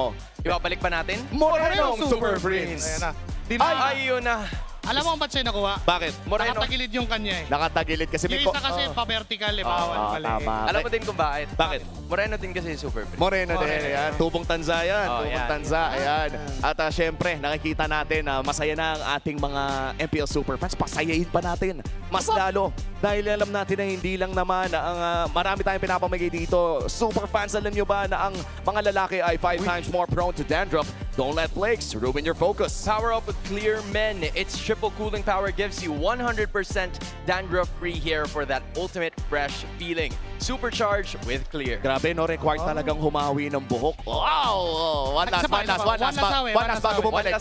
Ibabalik pa natin? Morenong Super Prince. Ayan na. Ayun na. Alam mo ba't siya nakuha? Bakit? Nakatagilid yung kanya eh. Nakatagilid kasi Yung isa kasi pa-vertical eh. Bawal mali. Alam mo din kung bakit? Bakit? Moreno din kasi Super Prince. Moreno din. Ayan. Tubong tanza yan. Tubong tanza. Ayan. At syempre, nakikita natin na masaya na ang ating mga MPL Superfans. Pasayahin pa natin. Mas lalo. Dahil alam natin na hindi lang naman ang marami tayong pinapamigay dito. Superfans, alam nyo ba na ang mga lalaki ay 5 times more prone to dandruff? Don't let flakes ruin your focus. Power up with Clear Men. Its triple cooling power gives you 100% dandruff-free hair for that ultimate fresh feeling. Supercharged with Clear. Grabe, no? Required talagang humawi ng buhok. Wow! One last bago bumalik.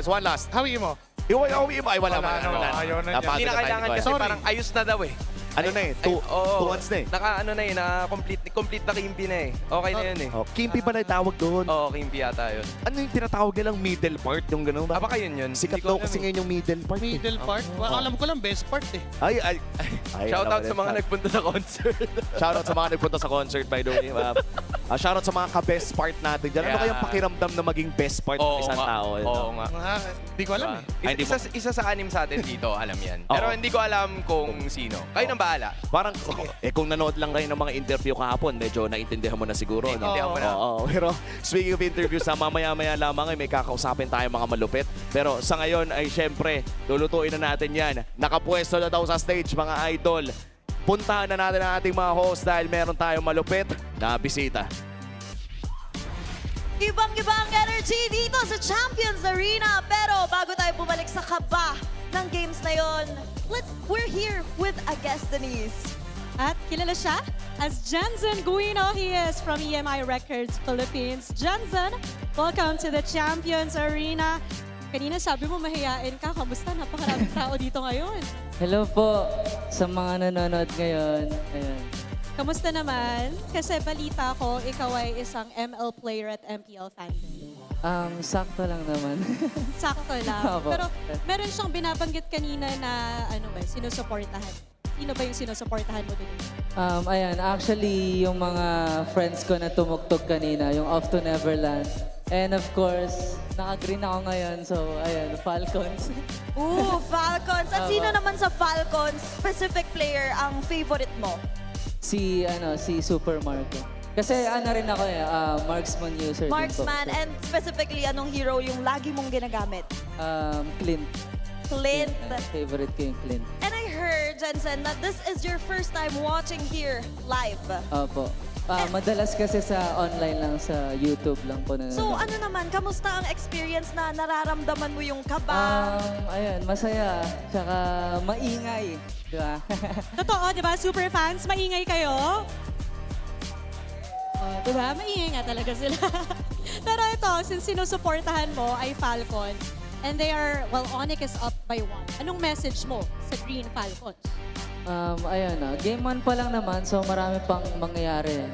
One last. Hawi mo. Iwawi mo. Ay, wala. Hindi na kailangan kasi parang ayos na daw eh. Ano na eh? 2 months na eh. Complete na Kimpi na eh. Okay na yun eh. Kimpi ba na tawag doon? Oo, Kimpi yata yun. Ano yung tinatawag nilang middle part? Yung gano'n ba? Baka yun. Sikat daw kasi ngayon yung middle part. Middle part? Alam ko lang best part eh. Ay. Shoutout sa mga nagpunta sa concert. Shoutout sa mga nagpunta sa concert, by the way. Shoutout sa mga ka-best part natin dyan. Ano kayang pakiramdam na maging best part ng isang tao? Oo nga. Hindi ko alam eh. Isa sa anim sa atin dito, alam yan. Pero hindi ko alam kung sino. Kayo nang bahala. Parang, kung nanood lang kayo ng mga interview kahapon, medyo naintindihan mo na siguro. Naintindihan mo na. Pero speaking of interviews, mamaya-maya lamang ay may kakausapin tayo mga malupit. Pero sa ngayon ay syempre, lulutuin na natin yan. Nakapwesto na daw sa stage, mga idol. Puntahan na natin ang ating mga host dahil meron tayong malupit na bisita. Ibang-ibang energy dito sa Champions Arena. Pero bago tayo bumalik sa kaba ng games na yon, we're here with a guest, Denise. At kilala siya as Jensen Guino. He is from EMI Records Philippines. Jensen, welcome to the Champions Arena. Kanina sabi mo mahihain ka. Kamusta? Napakaraming tao dito ngayon. Hello po sa mga nanonood ngayon. Ayan. Kamusta naman? Kasi balita ko, ikaw ay isang ML player at MPL fan. Sakto lang naman. Sakto lang. Opo. Pero meron siyang binabanggit kanina na sinusuportahan. Sino ba yung sinusuportahan mo dun? Ayan, actually, yung mga friends ko na tumugtog kanina, yung Off to Neverland. And of course, naka-green ako ngayon, so ayan, Falcons. Ooh, Falcons. At sino naman sa Falcons, specific player, ang favorite mo? Si Super Marco. Kasi rin ako marksman user. Marksman, and specifically, anong hero yung lagi mong ginagamit? Clint. Clint. Favorite ko yung Clint. And I heard, Jensen, that this is your first time watching here live. Opo. Madalas kasi sa online lang, sa YouTube lang po na. So ano naman, kamusta ang experience na nararamdaman mo yung kaba? Ayan, masaya. Tsaka maingay. Di ba? Totoo, di ba? Super fans, maingay kayo. Di ba? Maingay nga talaga sila. Pero ito, since sinusuportahan mo ay Falcon, and they are, ONIC is up by 1. Anong message mo sa Green Falcons? Ayun na, game 1 pa lang naman, so marami pang mangyayari.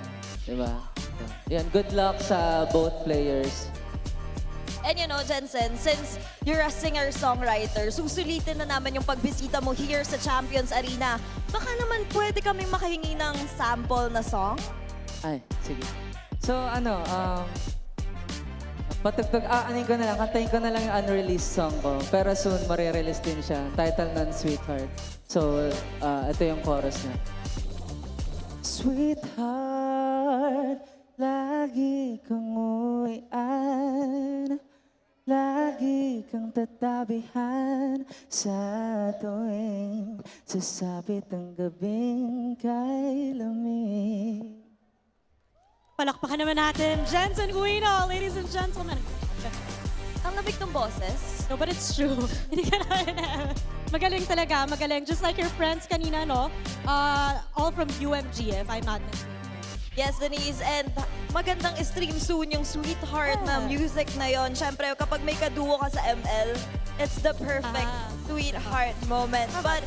Diba? Yan, good luck sa both players. And you know, Jensen, since you're a singer-songwriter, susulitin na naman yung pagbisita mo here sa Champions Arena. Baka naman pwede kaming makahingi ng sample na song? Ay, sige. So, anin ko na lang, kantahin ko na lang yung unreleased song ko. Pero soon, marirelease din siya. Title nun, Sweetheart. So, ito yung chorus niya. Sweetheart, lagi kang uwian, lagi kang tatabihan sa tuwing sasapit ang gabing kay lamig. Palakpakan naman natin, Jensen Guino, ladies and gentlemen. Ang lamig ng boses. No, but it's true. Hindi ka na. Magaling talaga, magaling. Just like your friends kanina, no? All from UMG, if I'm not mistaken. Yes, Denise, and magandang stream soon yung Sweetheart na music na yon. Siyempre, kapag may kaduo ka sa ML, it's the perfect Sweetheart moment. But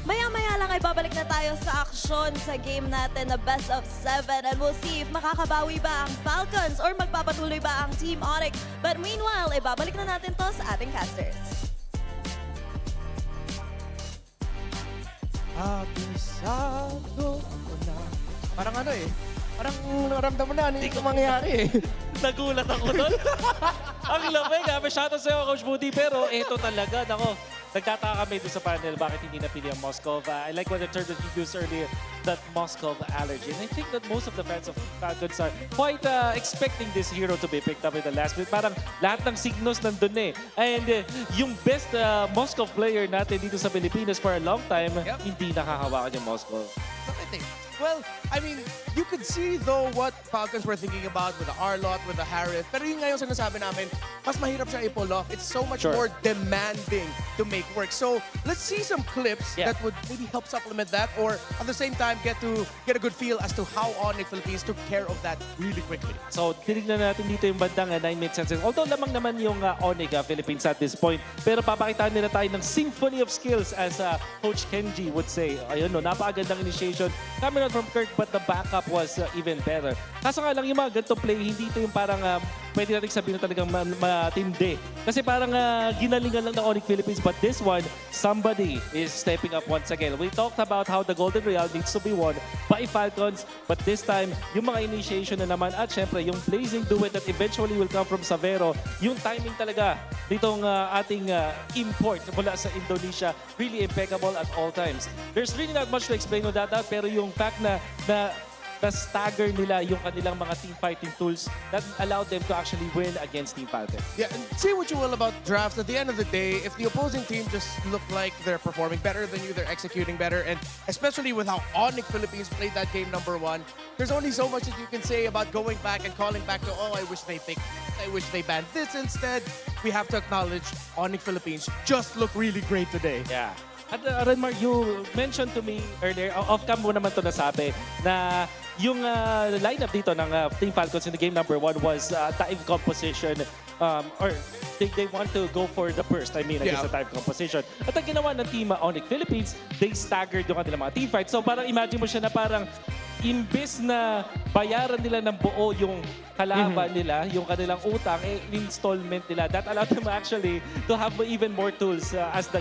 maya-maya lang ay babalik na tayo sa aksyon sa game natin na best of 7 and we'll see if makakabawi ba ang Falcons or magpapatuloy ba ang Team ONIC. But meanwhile, ibabalik na natin to sa ating casters. Abisado ko na. Parang parang naramdaman mo na hindi ko mangyayari Nagulat ako doon. Ang lamig ha. May shoutout sa'yo, Coach Moody. Pero ito talaga, nako. Nagtataka kami doon sa panel bakit hindi napili ang Moscow. I like what the term that you used earlier, that Moscow allergy. And I think that most of the fans of Falcons are quite expecting this hero to be picked up in the last minute. Parang lahat ng signals nandun eh. And yung best Moscow player natin dito sa Pilipinas for a long time, hindi nakahawakan yung Moscow. Well, I mean, you could see though what Falcons were thinking about with the R-Lot, with the Harith. Pero yung ngayon sinasabi namin, mas mahirap siya i-pull off. It's so much more demanding to make work. So let's see some clips that would maybe help supplement that, or at the same time get a good feel as to how ONIC Philippines took care of that really quickly. So tinignan natin dito yung bandang 9-minute sentences. Although lamang naman yung ONIC Philippines at this point. Pero papakitaan nila tayo ng symphony of skills as Coach Kenji would say. Ayun no, napakagandang initiation coming out from Kirk, but the backup was even better. Kaso nga lang yung mga ganito play, hindi ito yung parang pwede natin sabihin na talagang matindi. Kasi parang ginalingan lang ng ONIC Philippines, but this one, somebody is stepping up once again. We talked about how the Golden Real needs to be won by Falcons, but this time, yung mga initiation na naman at syempre, yung blazing duet that eventually will come from Savero, yung timing talaga nitong ating import mula sa Indonesia, really impeccable at all times. There's really not much to explain on that, pero yung fact na stagger nila yung kanilang mga team fighting tools that allowed them to actually win against Team Falcon. Yeah, and say what you will about drafts. At the end of the day, if the opposing team just look like they're performing better than you, they're executing better, and especially with how ONIC Philippines played that game number 1, there's only so much that you can say about going back and calling back to, oh, I wish they picked this, I wish they banned this instead. We have to acknowledge ONIC Philippines just look really great today. Yeah. At Renmar, you mentioned to me earlier, off-cam mo naman ito nasabi, na yung lineup dito ng Team Falcons in the game number 1 was time composition, or they want to go for the burst, I guess the time composition. At ang ginawa ng Team ONIC Philippines, they staggered yung kanilang mga team fights. So parang imagine mo siya na parang imbes na bayaran nila ng buo yung kalaban nila, yung kanilang utang, installment nila. That allowed them actually to have even more tools as the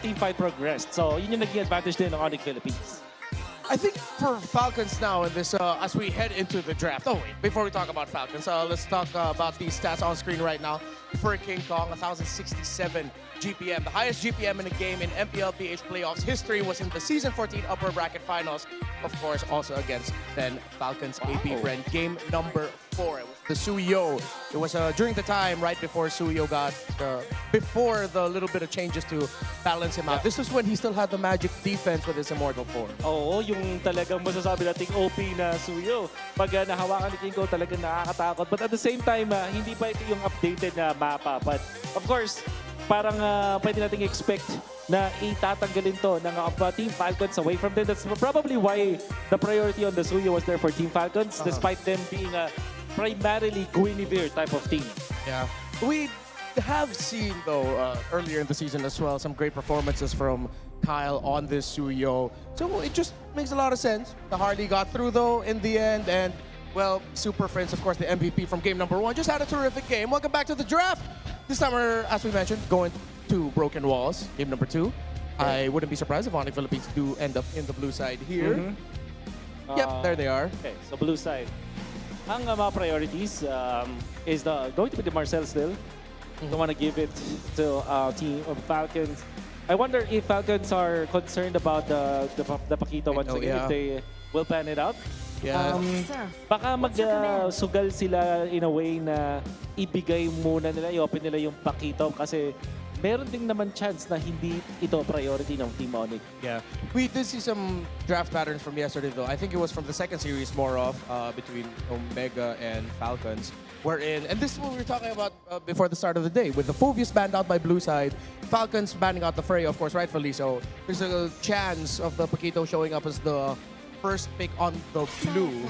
team fight progressed. So yun yung naging advantage din ng ONIC Philippines. I think for Falcons now in this, as we head into the draft. Oh wait, before we talk about Falcons, let's talk about these stats on screen right now. For King Kong, 1,067 GPM. The highest GPM in a game in MPL PH playoffs history was in the Season 14 upper bracket finals. Of course, also against then Falcons AP Brent. Game number 4. It was the Suyo. It was during the time right before Suyo got, before the little bit of changes to balance him out. This is when he still had the magic defense with his immortal form. Oo, yung talagang masasabi nating OP na Suyo. Pag nahawakan ni King Kong, talagang nakakatakot. But at the same time, hindi pa ito yung updated na mapa. But of course, parang pwede nating expect na itatanggalin to ng Team Falcons away from them. That's probably why the priority on the Suyo was there for Team Falcons, despite them being a primarily Guinevere type of team. Yeah. We have seen, though, earlier in the season as well, some great performances from Kyle on this Suyo. So it just makes a lot of sense. The Harley got through, though, in the end. And, well, Super Friends, of course, the MVP from game number 1, just had a terrific game. Welcome back to the draft. This time we're, as we mentioned, going to Broken Walls, game number 2. I wouldn't be surprised if ONIC Philippines do end up in the blue side here. Yep, there they are. Okay, so blue side. Ang mga priorities is going to be the Marcel still. Don't want to give it to team of Falcons. I wonder if Falcons are concerned about the Pakito once again, if they will plan it out. Yeah. Baka mag-sugal sila in a way na ibigay muna nila, i-open nila yung Pakito kasi meron ding naman chance na hindi ito priority ng Team ONIC. Yeah. We did see some draft patterns from yesterday, though. I think it was from the second series, more of, between Omega and Falcons. Wherein, and this is what we were talking about before the start of the day, with the Phobius banned out by blue side, Falcons banning out the Fray, of course, rightfully so. There's a chance of the Paquito showing up as the first pick on the blue.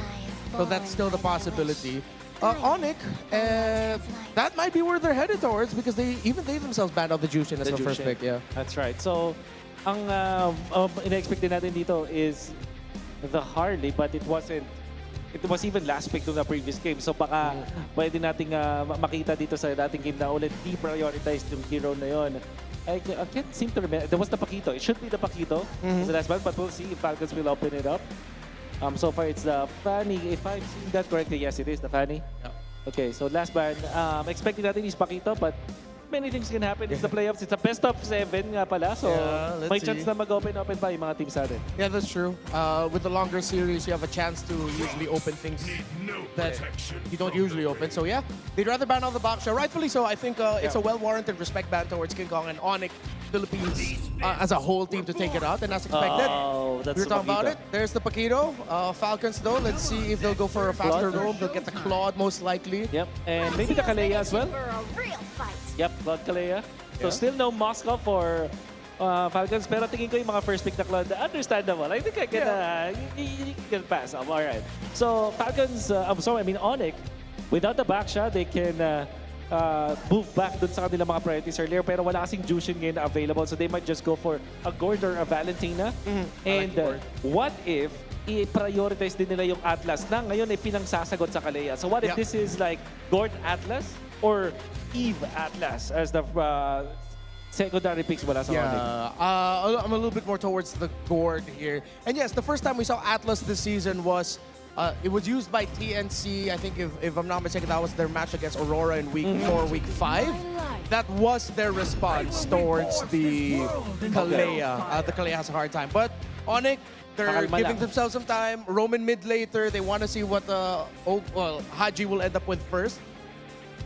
So that's still the possibility. ONIC, that might be where they're headed towards because they themselves banned out the Jushin as the first pick. Yeah, that's right. So, ang ina-expect din natin dito is the Harley, but it wasn't. It was even last pick to the previous game. So baka pwede nating makita dito sa dating game na ulit deprioritized yung hero na yon. I can't seem to remember. There was the Paquito. It should be the Paquito as the last one, but we'll see if Falcons will open it up. So far, it's the Fanny. If I've seen that correctly, yes, it is the Fanny. Yeah. Okay, so last ban. Expecting natin is Paquito, but many things can happen. It's the playoffs. It's a best of 7 nga pala. So may chance na mag-open pa yung mga teams natin. Yeah, that's true. With the longer series, you have a chance to usually open things that you don't usually open. So yeah, they'd rather ban on the box show. Rightfully so. I think it's a well-warranted respect ban towards King Kong and ONIC Philippines as a whole team to take it out. And as expected, that's we were talking about it. There's the Paquito. Falcons though, let's see if they'll go for a faster roam. They'll get the Claude most likely. Yep, and maybe the Kalea as well. Yep, Claude Kalea. So still no Moscow for Falcons, pero tingin ko yung mga first pick na Claude, understandable. I think I can, you can pass. All right. So Falcons, ONIC, without the back shot, they can move back dun sa kanilang mga priorities earlier, pero wala kasing Jushin ngayon na available, so they might just go for a Gord or a Valentina. And what if i-prioritize din nila yung Atlas na ngayon ay pinangsasagot sa Kalea? So what if this is like Gord Atlas or Eve Atlas as the secondary picks wala sa ONIC? I'm a little bit more towards the Gord here. And yes, the first time we saw Atlas this season was it was used by TNC. I think if I'm not mistaken, that was their match against Aurora in week 4, week 5. That was their response towards the Kalea. The Kalea has a hard time. But ONIC, they're giving themselves some time. Roman mid later. They want to see what Haji will end up with first.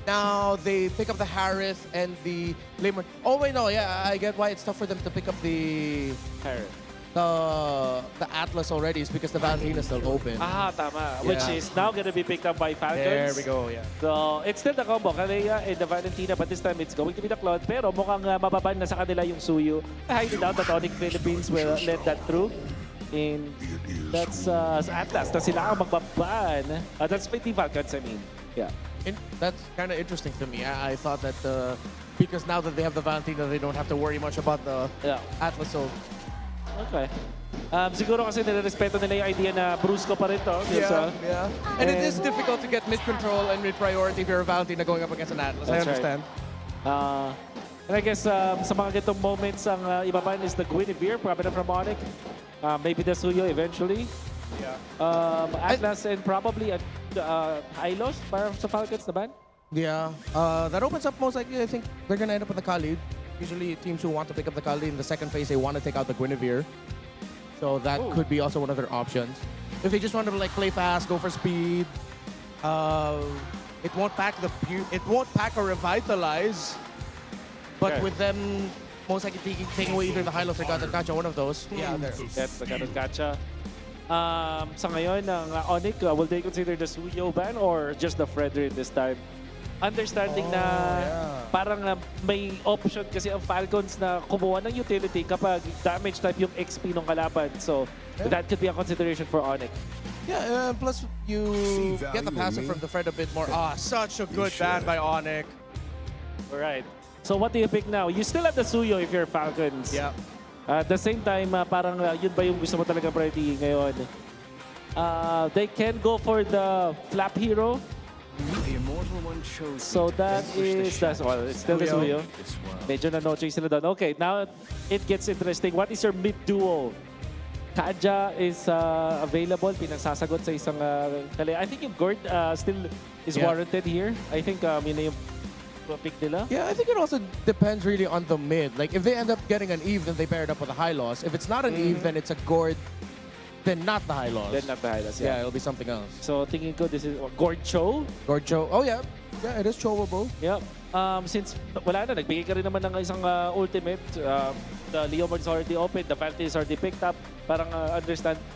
Now they pick up the Harith and the Lemon. Oh wait, no, yeah, I get why it's tough for them to pick up the Harith. The Atlas already is because the Valentina is still open. Tama. Which is now going to be picked up by Falcons. There we go, yeah. So it's still the combo, Kalea and the Valentina, but this time it's going to be the Claude. Pero mukhang mababan na sa kanila yung Suyo. I highly doubt that ONIC Philippines will let that through. And that's Atlas na sila ang magbabaan. That's by Team Falcons, I mean. Yeah. That's kind of interesting to me. I thought that because now that they have the Valentina, they don't have to worry much about the Atlas. So. Okay. Siguro kasi nire-respeto nila yung idea na Brusco pa rin to. Yeah. And it is difficult to get mid-control and mid-priority if you're a Valentina going up against an Atlas. I understand. Right. And I guess sa mga ganitong moments, ang ibaban is the Guinevere, probably from ONIC. Maybe the Suyo eventually. Yeah. Atlas and probably Hylos para sa Falcons na ban? Yeah. That opens up most likely, I think they're going to end up with the Khalid. Usually teams who want to pick up the Khalid in the second phase, they want to take out the Guinevere. So that could be also one of their options. If they just want to play fast, go for speed, it won't pack or revitalize. But with them most likely taking away either the Hylos or Gacha, one of those. Yeah, there. That's the Gacha. Sa ngayon, ng ONIC, will they consider the Suyo ban or just the Fredrin this time? Understanding na parang may option kasi ang Falcons na kumuha ng utility kapag damage type yung XP ng kalaban. So that could be a consideration for ONIC. Yeah, plus you get the passive from the Fred a bit more. Such a good ban by ONIC. Alright. So what do you pick now? You still have the Suyo if you're Falcons. Yeah. At the same time, parang yun ba yung gusto mo talaga priority ngayon? They can go for the Flap Hero. So that is, it's still the Suyo. Medyo na no choice sila doon. Okay, now it gets interesting. What is your mid duo? Kaja is available, pinagsasagot sa isang kali. I think yung Gord still is warranted here. I think yun na yung pick nila. Yeah, I think it also depends really on the mid. Like, if they end up getting an Eve, then they pair it up with a high loss. If it's not an Eve, then it's a Gord, then not the high loss. Then not the high loss, yeah. Yeah, it'll be something else. So, tingin ko, this is Gord Cho. Gord Cho. Oh, yeah. Yeah, it is chowable. Yep. Since wala na, nagbigay ka rin naman ng isang ultimate. The Leomord is already open, the Fantasy is already picked up. Parang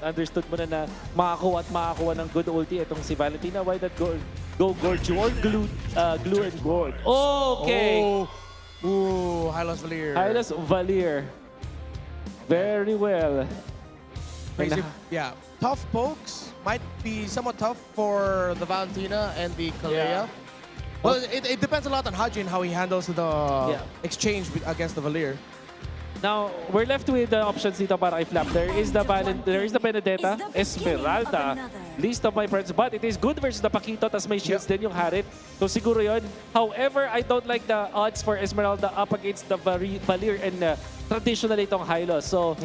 understood mo na makakuha ng good ulti itong si Valentina. Why that go Gorge or glue and Gord? Okay. Oh. Ooh, Hylos Valier. Hylos Valier. Very well. Crazy. Yeah. Tough pokes might be somewhat tough for the Valentina and the Kalea. Yeah. Well, it depends a lot on Haji and how he handles the exchange against the Valier. Now, we're left with the options dito para kay Flap. There is the Benedetta, Esmeralda, least of my friends. But it is good versus the Paquito, tas may shields din yung Harit. So siguro yun. However, I don't like the odds for Esmeralda up against the Valier and traditional itong Hylos. So,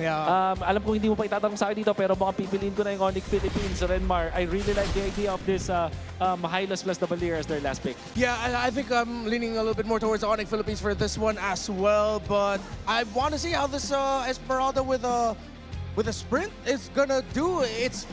alam ko hindi mo pa itatanong sa akin dito, pero mukhang pipiliin ko na yung ONIC Philippines, Renmar. I really like the idea of this Hylos plus the Valier as their last pick. Yeah, I think I'm leaning a little bit more towards the ONIC Philippines for this one as well, but I want to see how this Esmeralda with a sprint is gonna do. It's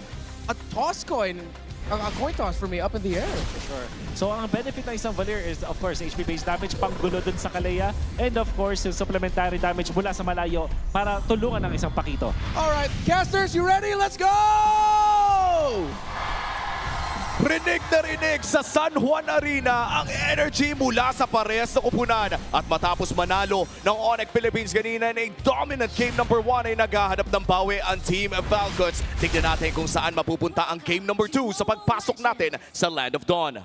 a toss coin. A coin toss for me up in the air. For sure. So ang benefit ng isang Valier is of course HP-based damage, panggulo dun sa Kalea, and of course yung supplementary damage mula sa malayo para tulungan ng isang Paquito. Alright, casters, you ready? Let's go! Rinig na rinig sa San Juan Arena ang energy mula sa parehas na koponan. At matapos manalo ng ONIC Philippines kanina in a dominant game number 1 ay naghahanap ng bawi ang Team Falcons. Tignan natin kung saan mapupunta ang game number 2 sa pagpasok natin sa Land of Dawn.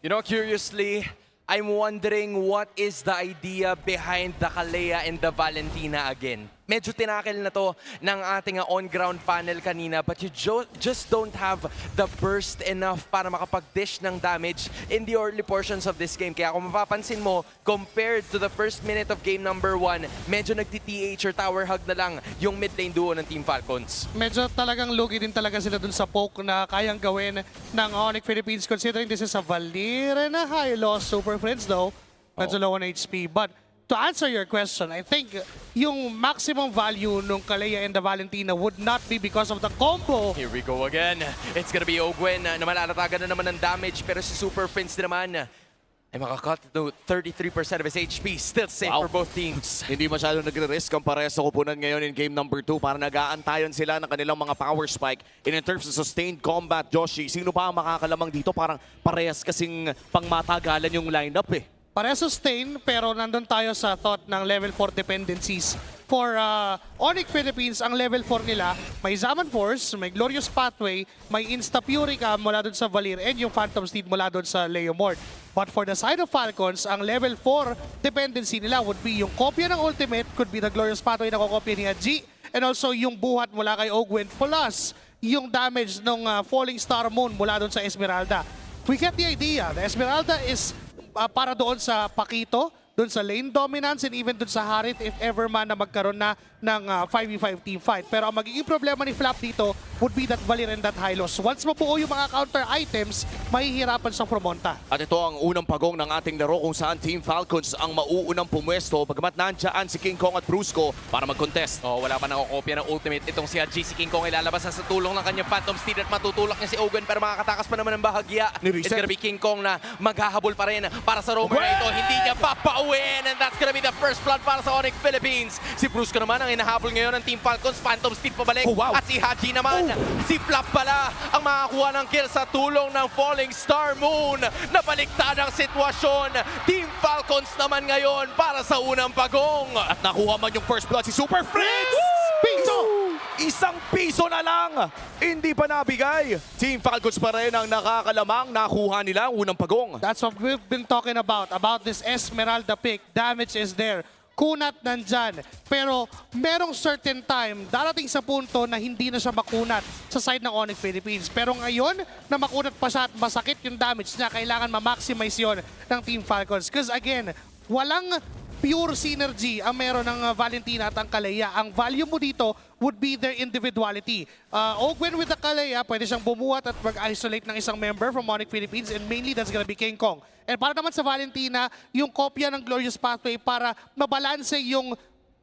You know, curiously, I'm wondering what is the idea behind the Kalea and the Valentina again. Medyo tinakil na to ng ating on-ground panel kanina, but you just don't have the burst enough para makapag-dish ng damage in the early portions of this game. Kaya kung mapapansin mo, compared to the first minute of game number 1, medyo nagti-TH or tower hug na lang yung mid lane duo ng Team Falcons. Medyo talagang lugi din talaga sila dun sa poke na kayang gawin ng ONIC Philippines, considering this is a Valier na high loss. Super Friends though, medyo low on HP. But to answer your question, I think yung maximum value nung Kalea and the Valentina would not be because of the combo. Here we go again. It's gonna be Ogwen na malalatagan na naman ng damage, pero si Super Prince naman ay makakat to 33% of his HP. Still safe for both teams. Hindi masyado nagre-risk ang parehas sa koponan ngayon in game number 2 para nag-aantayan sila ng kanilang mga power spike. And in terms of sustained combat, Joshi, sino pa ang makakalamang dito? Parang parehas kasing pangmatagalan yung lineup eh. Para sustain, pero nandun tayo sa thought ng level 4 dependencies. For ONIC Philippines, ang level 4 nila, may Zaman Force, may Glorious Pathway, may Insta Purica mula dun sa Valier, and yung Phantom Steed mula dun sa Leomord. But for the side of Falcons, ang level 4 dependency nila would be yung kopya ng ultimate, could be the Glorious Pathway na kokopya ni Haji, and also yung buhat mula kay Ogwen, plus yung damage ng Falling Star Moon mula dun sa Esmeralda. We get the idea. The Esmeralda is para doon sa Paquito, doon sa lane dominance, and even doon sa Harit if ever man na magkaroon na ng 5v5 team fight. Pero ang magiging problema ni Flap dito would be that Valier and that Hylos. Once mabuo yung mga counter items, mahihirapan siyang promonta. At ito ang unang pagong ng ating laro kung saan Team Falcons ang mauunang pumwesto bagamat nandiyan si King Kong at Brusco para mag-contest. Wala pa nakokopya ng ultimate. Itong si Haji, si King Kong ay lalabas sa tulong ng kanyang Phantom Steed at matutulak niya si Ogwen, pero makakatakas pa naman ng bahagya. It's gonna be King Kong na maghahabol pa rin para sa roamer na ito. Hindi niya papauwin, and that's gonna be the first blood para sa ONIC Philippines. Si Brusco naman ang hinahabol ngayon ng Team Falcons. Phantom Steed pabalik. At si Haji naman, si Flap pala ang makakuha ng kill sa tulong ng Falling Star Moon. Nabaliktad ang sitwasyon. Team Falcons naman ngayon para sa unang pagong. At nakuha man yung first blood si Super Friends! Piso! Isang piso na lang, hindi pa nabigay. Team Falcons pa rin ang nakakalamang nakuha nila ang unang pagong. That's what we've been talking about this Esmeralda pick. Damage is there. Kunat nandyan. Pero merong certain time, darating sa punto na hindi na siya makunat sa side ng ONIC Philippines. Pero ngayon, na makunat pa siya at masakit yung damage niya, kailangan ma-maximize yun ng Team Falcons. Because again, walang pure synergy ang meron ng Valentina at ang Kalea. Ang value mo dito would be their individuality. Ogwen with the Kalea, pwede siyang bumuhat at mag-isolate ng isang member from ONIC Philippines, and mainly that's gonna be King Kong. And para naman sa Valentina, yung kopya ng Glorious Pathway para mabalanse yung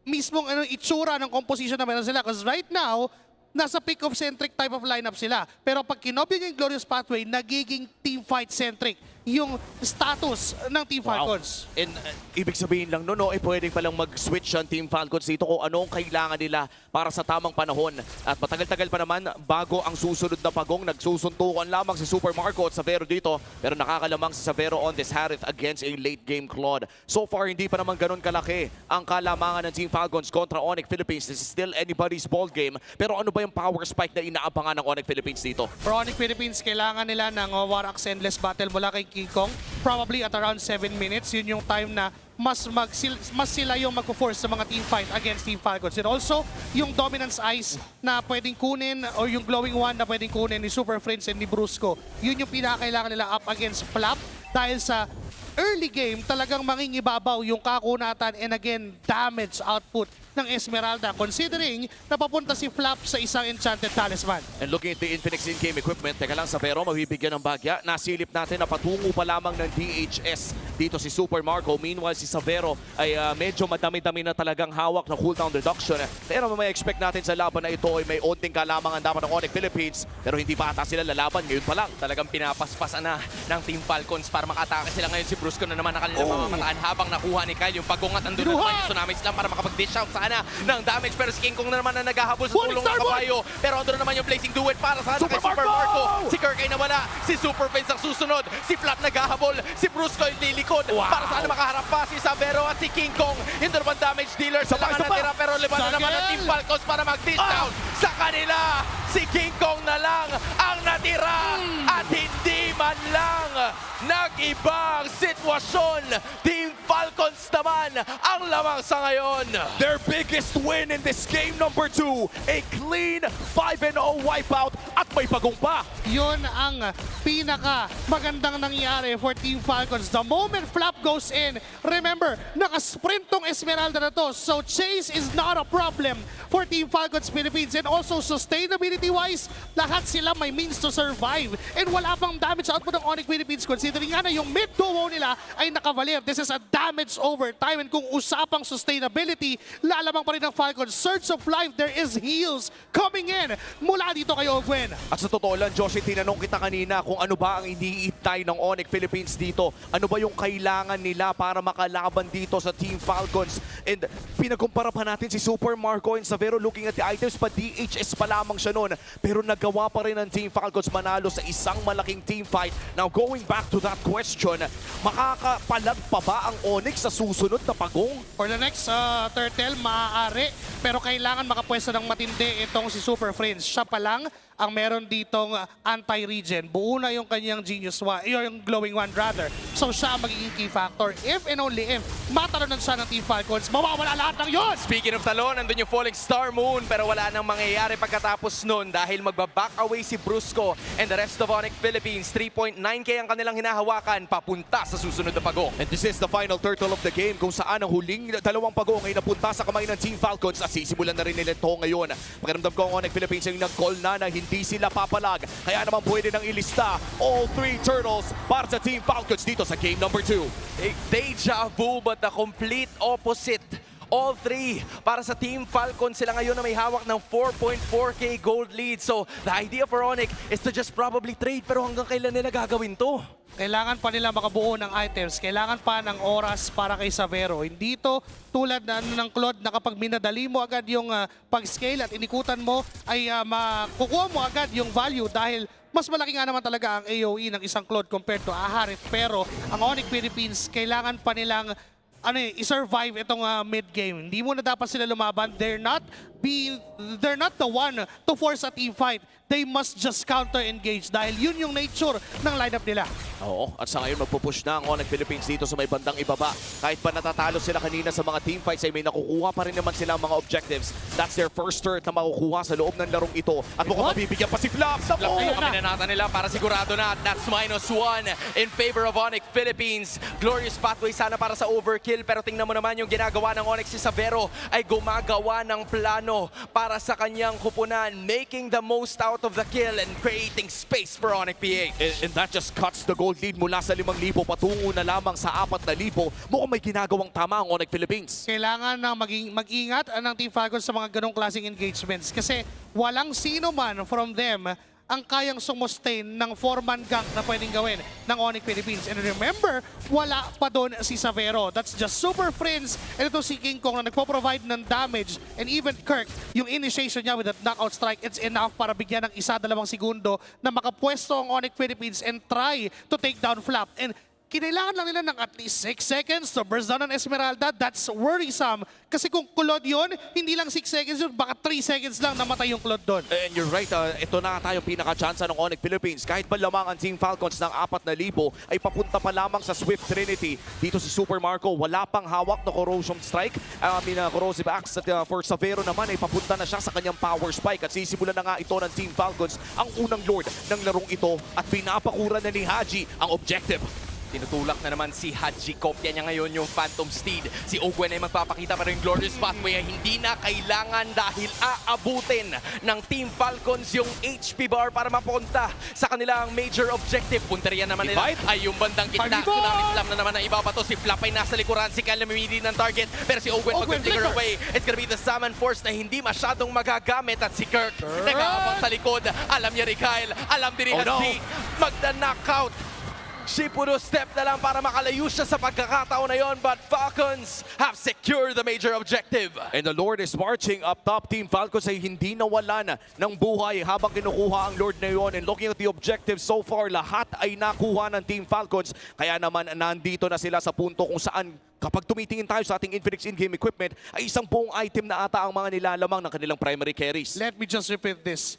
mismong itsura ng composition na meron sila. Because right now, nasa pick-off-centric type of lineup sila. Pero pag kinopya niya yung Glorious Pathway, nagiging team-fight-centric yung status ng Team Falcons. Wow. And ibig sabihin lang no, pwedeng palang mag-switch ang Team Falcons dito kung anong kailangan nila para sa tamang panahon. At matagal-tagal pa naman bago ang susunod na pagong. Nagsusuntukan lamang si Super Marco at Savero dito. Pero nakakalamang si Savero on this Harith against a late game Claude. So far, hindi pa naman ganun kalaki ang kalamangan ng Team Falcons kontra ONIC Philippines. This is still anybody's ball game. Pero ano ba yung power spike na inaabangan ng ONIC Philippines dito? For ONIC Philippines, kailangan nila ng Warax Endless Battle mula kay King Kong. Probably at around 7 minutes. Yun yung time na mas sila yung magpo-force sa mga team fight against Team Falcons. And also, yung Dominance Ice na pwedeng kunin or yung Glowing One na pwedeng kunin ni Super Friends and ni Brusco. Yun yung pinakailangan nila up against Flap dahil sa early game talagang mangingibabaw yung kakunatan and again, damage output ng Esmeralda considering napapunta si Flap sa isang Enchanted Talisman. And looking at the Infinix in-game equipment, teka lang Savero, mabibigyan ng bagya. Nasilip natin na patungo pa lamang ng DHS dito si Super Marco. Meanwhile, si Savero ay medyo madami-dami na talagang hawak na cooldown reduction. Pero may expect natin sa laban na ito ay may onting kalamangan dapat ng ONIC Philippines. Pero hindi pa ata sila lalaban ngayon pa lang. Talagang pinapaspasan na ng Team Falcons para makatake sila ngayon. Si Brusco na naman nakalilang mamataan habang nakuha ni Kyle yung pagungat. Andun na naman yung Tsunami Slam para makapag-dish out sana ng damage. Pero si King Kong na naman na naghahabol sa tulong ng kabayo. Pero andun na naman yung Blazing Duet para sana kay Super Marco. Si Kirk ay nawala. Si Super Face ang susunod. Si Flap naghahabol. Si Brusco ay lilikod. Para sana makaharap pa si Savero at si King Kong. Hindi naman damage dealer sa mga natira. Pero liban na naman ang Team Falcons para mag-dish down sa kanila. Si King Kong na lang ang natira. At hindi man lang nag-ibang sitwasyon. Team Falcons naman ang lamang sa ngayon. Their biggest win in this game number 2. A clean 5-0 wipeout at may pagong pa. Yun ang pinaka magandang nangyari for Team Falcons. The moment Flap goes in, remember, nakasprint tong Esmeralda na to. So chase is not a problem for Team Falcons Philippines. And also sustainability-wise, lahat sila may means to survive. And wala pang damage output ng ONIC Philippines considering nga na yung mid duo nila ay nakavalir. This is a damage over time. And kung usapang sustainability, lalamang pa rin ng Falcons. Surge of life, there is heals coming in mula dito kay Ogwen. At sa totoo lang, Josh, tinanong kita kanina kung ano ba ang iniintay ng ONIC Philippines dito. Ano ba yung kailangan nila para makalaban dito sa Team Falcons? And pinagkumpara pa natin si Super Marco and Savero looking at the items pa DHS pa lamang siya noon. Pero nagawa pa rin ng Team Falcons manalo sa isang malaking team fight. Now going back to that question, makakapalag pa ba ang ONIC sa susunod na pagong? For the next turtle, maaari. Pero kailangan makapwesto ng matindi itong si Super Friends. Siya pa lang ang meron ditong anti-regen. Buo na yung kanyang Genius One, yung Glowing One rather. So siya ang magiging key factor. If and only if matalonan siya ng Team Falcons, mawawala lahat ng yun! Speaking of talon, nandun yung Falling Star Moon pero wala nang mangyayari pagkatapos nun dahil magbaback away si Brusco and the rest of ONIC Philippines. 3.9k ang kanilang hinahawakan papunta sa susunod na pagong. And this is the final turtle of the game kung saan ang huling dalawang pagong ay napunta sa kamay ng Team Falcons at sisimulan na rin nila ito ngayon. Pakiramdam ko ang ONIC Philippines ay nag-call na hindi sila papalag. Kaya naman pwede nang ilista all 3 turtles para sa Team Falcons dito sa game number 2. Deja vu but the complete opposite. All 3 para sa Team Falcon. Sila ngayon na may hawak ng 4.4k gold lead. So the idea for ONIC is to just probably trade. Pero hanggang kailan nila gagawin to? Kailangan pa nila makabuo ng items. Kailangan pa ng oras para kay Savero. Hindi to tulad ng Claude na kapag minadali mo agad yung pag-scale at inikutan mo ay makukuha mo agad yung value dahil mas malaki nga naman talaga ang AOE ng isang Claude compared to Aharit. Pero ang ONIC Philippines, kailangan pa nilang i-survive itong mid game. Hindi muna dapat sila lumaban. They're not the one to force a team fight. They must just counter-engage dahil yun yung nature ng lineup nila. Oo, at sa ngayon magpupush na ang ONIC Philippines dito sa may bandang ibaba. Kahit pa natatalo sila kanina sa mga team fights ay may nakukuha pa rin naman sila ang mga objectives. That's their first third na makukuha sa loob ng larong ito. At mukhang mabibigyan pa si Flap. Flap yung kaminanata nila para sigurado na. That's -1 in favor of ONIC Philippines. Glorious pathway sana para sa overkill. Pero tingnan mo naman yung ginagawa ng ONIC. Si Savero ay gumagawa ng plano para sa kanyang kupunan. Making the most out of the kill and creating space for ONIC PH. And that just cuts the gold lead mula sa 5,000 patungo na lamang sa 4,000. Mukhang may ginagawang tama ang ONIC Philippines. Kailangan na mag-ingat ng Team Falcons sa mga ganong klaseng engagements kasi walang sino man from them ang kayang sumustain ng 4-man gank na pwedeng gawin ng ONIC Philippines. And remember, wala pa doon si Savero. That's just Super Prince. And ito si King Kong na nagpo-provide ng damage. And even Kirk, yung initiation niya with that knockout strike, it's enough para bigyan ng 1-2 segundo na makapwesto ang ONIC Philippines and try to take down Flap. And kinailangan lang nila ng at least 6 seconds to burst down on Esmeralda. That's worrisome. Kasi kung Claude yun, hindi lang 6 seconds yun, baka 3 seconds lang namatay yung Claude doon. And you're right, ito na tayong pinaka-chansa ng ONIC Philippines. Kahit ba lamang ang Team Falcons ng 4,000 ay papunta pa lamang sa Swift Trinity. Dito si Super Marco, wala pang hawak na Corrosion Strike. Corrosive Axe at for Savero naman ay papunta na siya sa kanyang Power Spike. At sisimulan na nga ito ng Team Falcons ang unang Lord ng larong ito at pinapakura na ni Haji ang objective. Tinutulak na naman si Haji. Kopya niya ngayon yung Phantom Steed. Si Ogwen ay magpapakita pa rin Glorious Pathway ay hindi na kailangan dahil aabutin ng Team Falcons yung HP bar para mapunta sa kanilang major objective. Punteriya naman nila ay yung bandang gitna. Tsunami Slam na naman ang ibabato. Si Flap ay nasa likuran. Si Kyle namimili ng target. Pero si Ogwen mag-flicker away. It's gonna be the Salmon Force na hindi masyadong magagamit. At si Kirk nag-aabang sa likod. Alam niya rin Kyle. Alam din ni Haji. Magda-knockout. She puro step na lang para makalayo siya sa pagkakataon na yon, but Falcons have secured the major objective. And the Lord is marching up top. Team Falcons ay hindi nawalan ng buhay habang kinukuha ang Lord na yon. And looking at the objective so far, lahat ay nakuha ng Team Falcons. Kaya naman nandito na sila sa punto kung saan kapag tumitingin tayo sa ating Infinix in-game equipment, ay isang buong item na ata ang mga nilalamang ng kanilang primary carries. Let me just repeat this.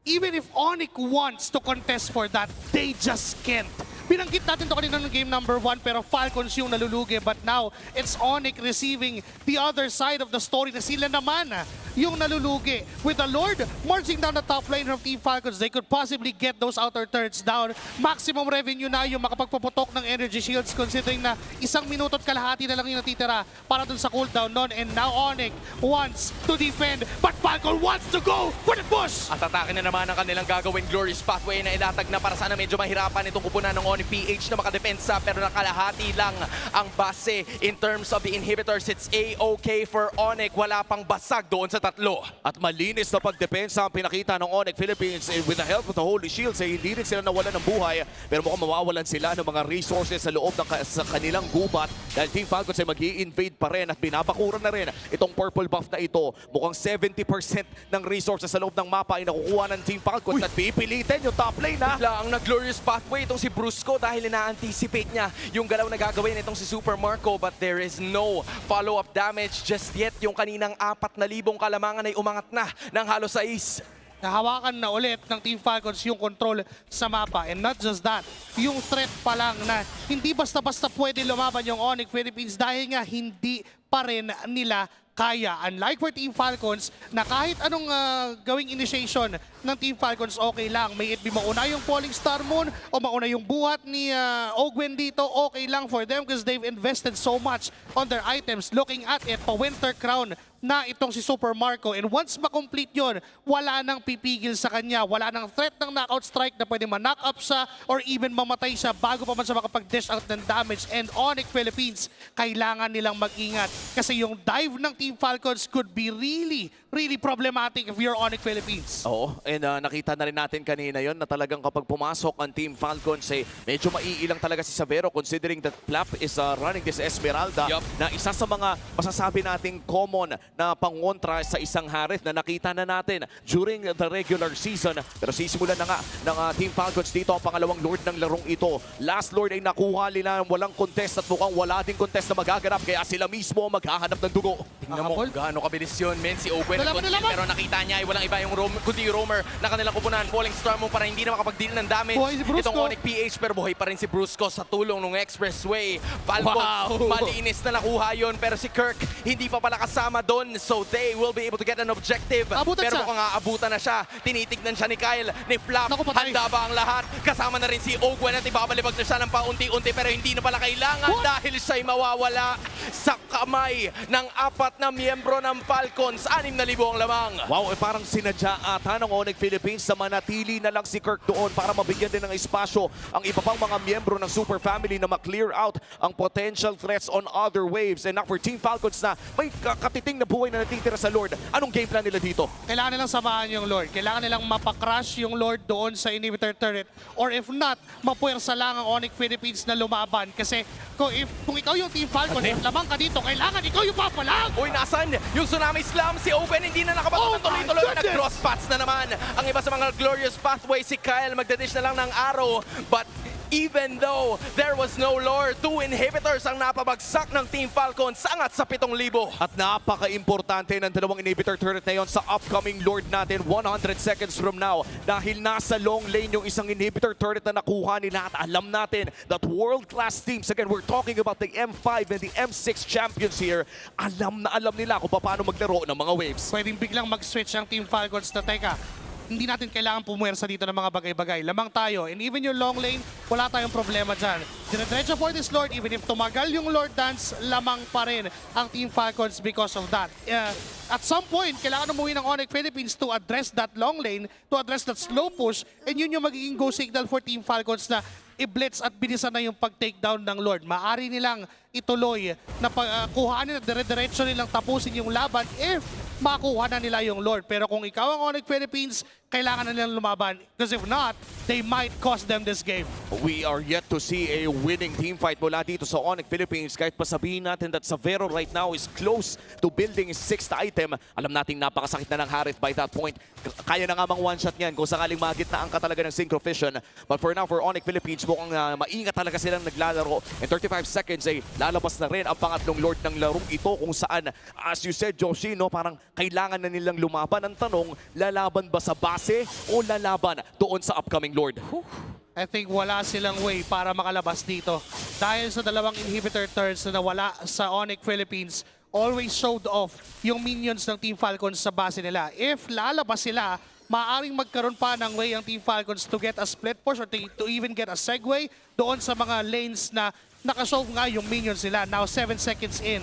Even if ONIC wants to contest for that, they just can't. Binanggit natin to kanina ng game number 1 pero Falcons yung nalulugi. But now, it's ONIC receiving the other side of the story na sila naman yung nalulugi. With the Lord marching down the top lane of Team Falcons, they could possibly get those outer turrets down. Maximum revenue na yung makapagpaputok ng energy shields considering na 1 minuto at kalahati na lang yung natitira para dun sa cooldown nun. And now ONIC wants to defend, but Falcon wants to go for the push! At atake na naman ang kanilang gagawin Glorious Pathway na ilatag na para sana medyo mahirapan itong kupunan ng ONIC PH na makadepensa pero nakalahati lang ang base in terms of the inhibitors. It's A-okay for ONIC. Wala pang basag doon sa tatlo. At malinis na pagdepensa ang pinakita ng ONIC Philippines. With the help of the Holy Shields ay hindi rin sila nawalan ng buhay pero mukhang mawawalan sila ng mga resources sa loob ng sa kanilang gubat dahil Team Falcons ay mag-i-invade pa rin at binabakuran na rin itong purple buff na ito. Mukhang 70% ng resources sa loob ng mapa ay nakukuha ng Team Falcons at pipilitin yung top lane na. Bigla ang nag-Glorious Pathway itong si Brusco dahil ina-anticipate niya yung galaw na gagawin itong si Super Marco, but there is no follow-up damage just yet. Yung kaninang 4,000 kalamangan ay umangat na ng halos 6. Nahawakan na ulit ng Team Falcons yung control sa mapa. And not just that, yung threat pa lang na hindi basta-basta pwede lumaban yung ONIC Philippines dahil nga hindi pa rin nila kaya. Unlike for Team Falcons, na kahit anong gawing initiation ng Team Falcons, okay lang. May it be mauna yung Falling Star Moon o mauna yung buhat ni Ogwen dito, okay lang for them because they've invested so much on their items. Looking at it, pa-Winter Crown na itong si Super Marco. And once ma-complete yun, wala nang pipigil sa kanya. Wala nang threat ng knockout strike na pwede ma-knock up siya or even mamatay siya bago pa man siya makapag-dish out ng damage. And ONIC Philippines, kailangan nilang mag-ingat kasi yung dive ng Team Team Falcons could be really problematic if you're ONIC Philippines. Oo, and nakita na rin natin kanina yon na talagang kapag pumasok ang Team Falcons, medyo maiilang talaga si Savero considering that Flap is running this Esmeralda na isa sa mga masasabi nating common na pangontra sa isang Harith na nakita na natin during the regular season. Pero sisimulan na nga ng Team Falcons dito ang pangalawang Lord ng larong ito. Last Lord ay nakuha nila walang contest at mukhang wala ding contest na magaganap kaya sila mismo maghahanap ng dugo. Tingnan mo gaano kabilis yun, men. Si Owen pero nakita niya ay walang iba yung kundi yung roamer na kanilang kupunan. Falling Star mo para hindi na makapag-deal ng damage. Itong ONIC PH pero buhay pa rin si Brusco sa tulong ng Expressway. Falcons, malinis na nakuha yun pero si Kirk hindi pa pala kasama doon. So they will be able to get an objective. Pero mukhang aabutan na siya. Tinitignan siya ni Kyle, ni Flap. Handa ba ang lahat? Kasama na rin si Owen at ibabalibag na siya ng paunti-unti pero hindi na pala kailangan dahil siya'y mawawala sa kamay ng apat na miyembro ng Falcons. 6,000 ang lamang. Wow, parang sinadya ata ng ONIC Philippines na manatili na lang si Kirk doon para mabigyan din ng espasyo ang iba pang mga miyembro ng Super Family na ma-clear out ang potential threats on other waves. And now for Team Falcons na may katiting na buhay na natitira sa Lord. Anong game plan nila dito? Kailangan nilang samahan yung Lord. Kailangan nilang mapakrush yung Lord doon sa inhibitor turret. Or if not, mapuwersa lang ang ONIC Philippines na lumaban. Kasi kung ikaw yung Team Falcons, lamang ka dito, kailangan ikaw yung papalag! Uy, nasan? Yung Tsunami Slam, si Owen hindi na nakapagod ng tuloy-tuloy. Nag-cross paths na naman. Ang iba sa mga glorious pathway, si Kyle magdadish na lang ng arrow. But even though there was no lore, 2 inhibitors ang napabagsak ng Team Falcons angat sa 7,000. At napaka-importante ng dalawang inhibitor turret na yon sa upcoming Lord natin 100 seconds from now. Dahil nasa long lane yung isang inhibitor turret na nakuha nila at alam natin that world-class teams, again, we're talking about the M5 and the M6 champions here, alam na alam nila kung paano maglaro ng mga waves. Pwedeng biglang mag-switch ang Team Falcons na teka. Hindi natin kailangan pumuwersa dito ng mga bagay-bagay. Lamang tayo. And even yung long lane, wala tayong problema dyan. Diretso for this Lord, even if tumagal yung Lord Dance, lamang pa rin ang Team Falcons because of that. At some point, kailangan umuwi ng ONIC Philippines to address that long lane, to address that slow push, and yun yung magiging go signal for Team Falcons na i-blitz at bilisan na yung pag-takedown ng Lord. Maari nilang ituloy na kuhaan nila, dire-diretso nilang tapusin yung laban if makuha na nila yung Lord. Pero kung ikaw ang ONIC Philippines, kailangan na nilang lumaban. Because if not, they might cost them this game. We are yet to see a winning team fight mula dito sa ONIC Philippines. Kahit pa sabihin natin that Savero right now is close to building his 6th item. Alam nating napakasakit na ng Harith by that point. Kaya na nga mang one-shot niyan kung sakaling magitnaan ka talaga ng Synchrovision. But for now, for ONIC Philippines, mukhang maingat talaga silang naglalaro. In 35 seconds ay lalabas na rin ang pangatlong Lord ng larong ito kung saan, as you said, Joshi, no, parang kailangan na nilang lumaban. Ang tanong, lalaban ba sa base o lalaban doon sa upcoming Lord? I think wala silang way para makalabas dito. Dahil sa dalawang inhibitor turns na nawala sa ONIC Philippines, always showed off yung minions ng Team Falcons sa base nila. If lalabas sila, maaaring magkaroon pa ng way ang Team Falcons to get a split push or to even get a segue doon sa mga lanes na nakashow nga yung minions nila. Now 7 seconds in.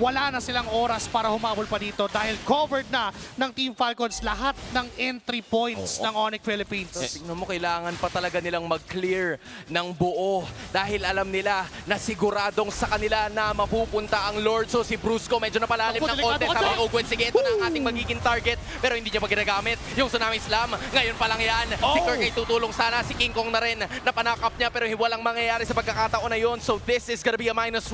Wala na silang oras para humabol pa dito dahil covered na ng Team Falcons lahat ng entry points ng ONIC Philippines. Tingnan mo, kailangan pa talaga nilang mag-clear ng buo dahil alam nila na siguradong sa kanila na mapupunta ang Lord. So si Brusco medyo napalalim ng konti. Sabi Owen, sige, ito na ang ating magiging target pero hindi niya pa ginagamit yung Tsunami Slam. Ngayon pa lang yan. Si Kirk ay tutulong sana. Si King Kong na rin napanakap niya pero walang mangyayari sa pagkakataon na yun. So this is gonna be a -1.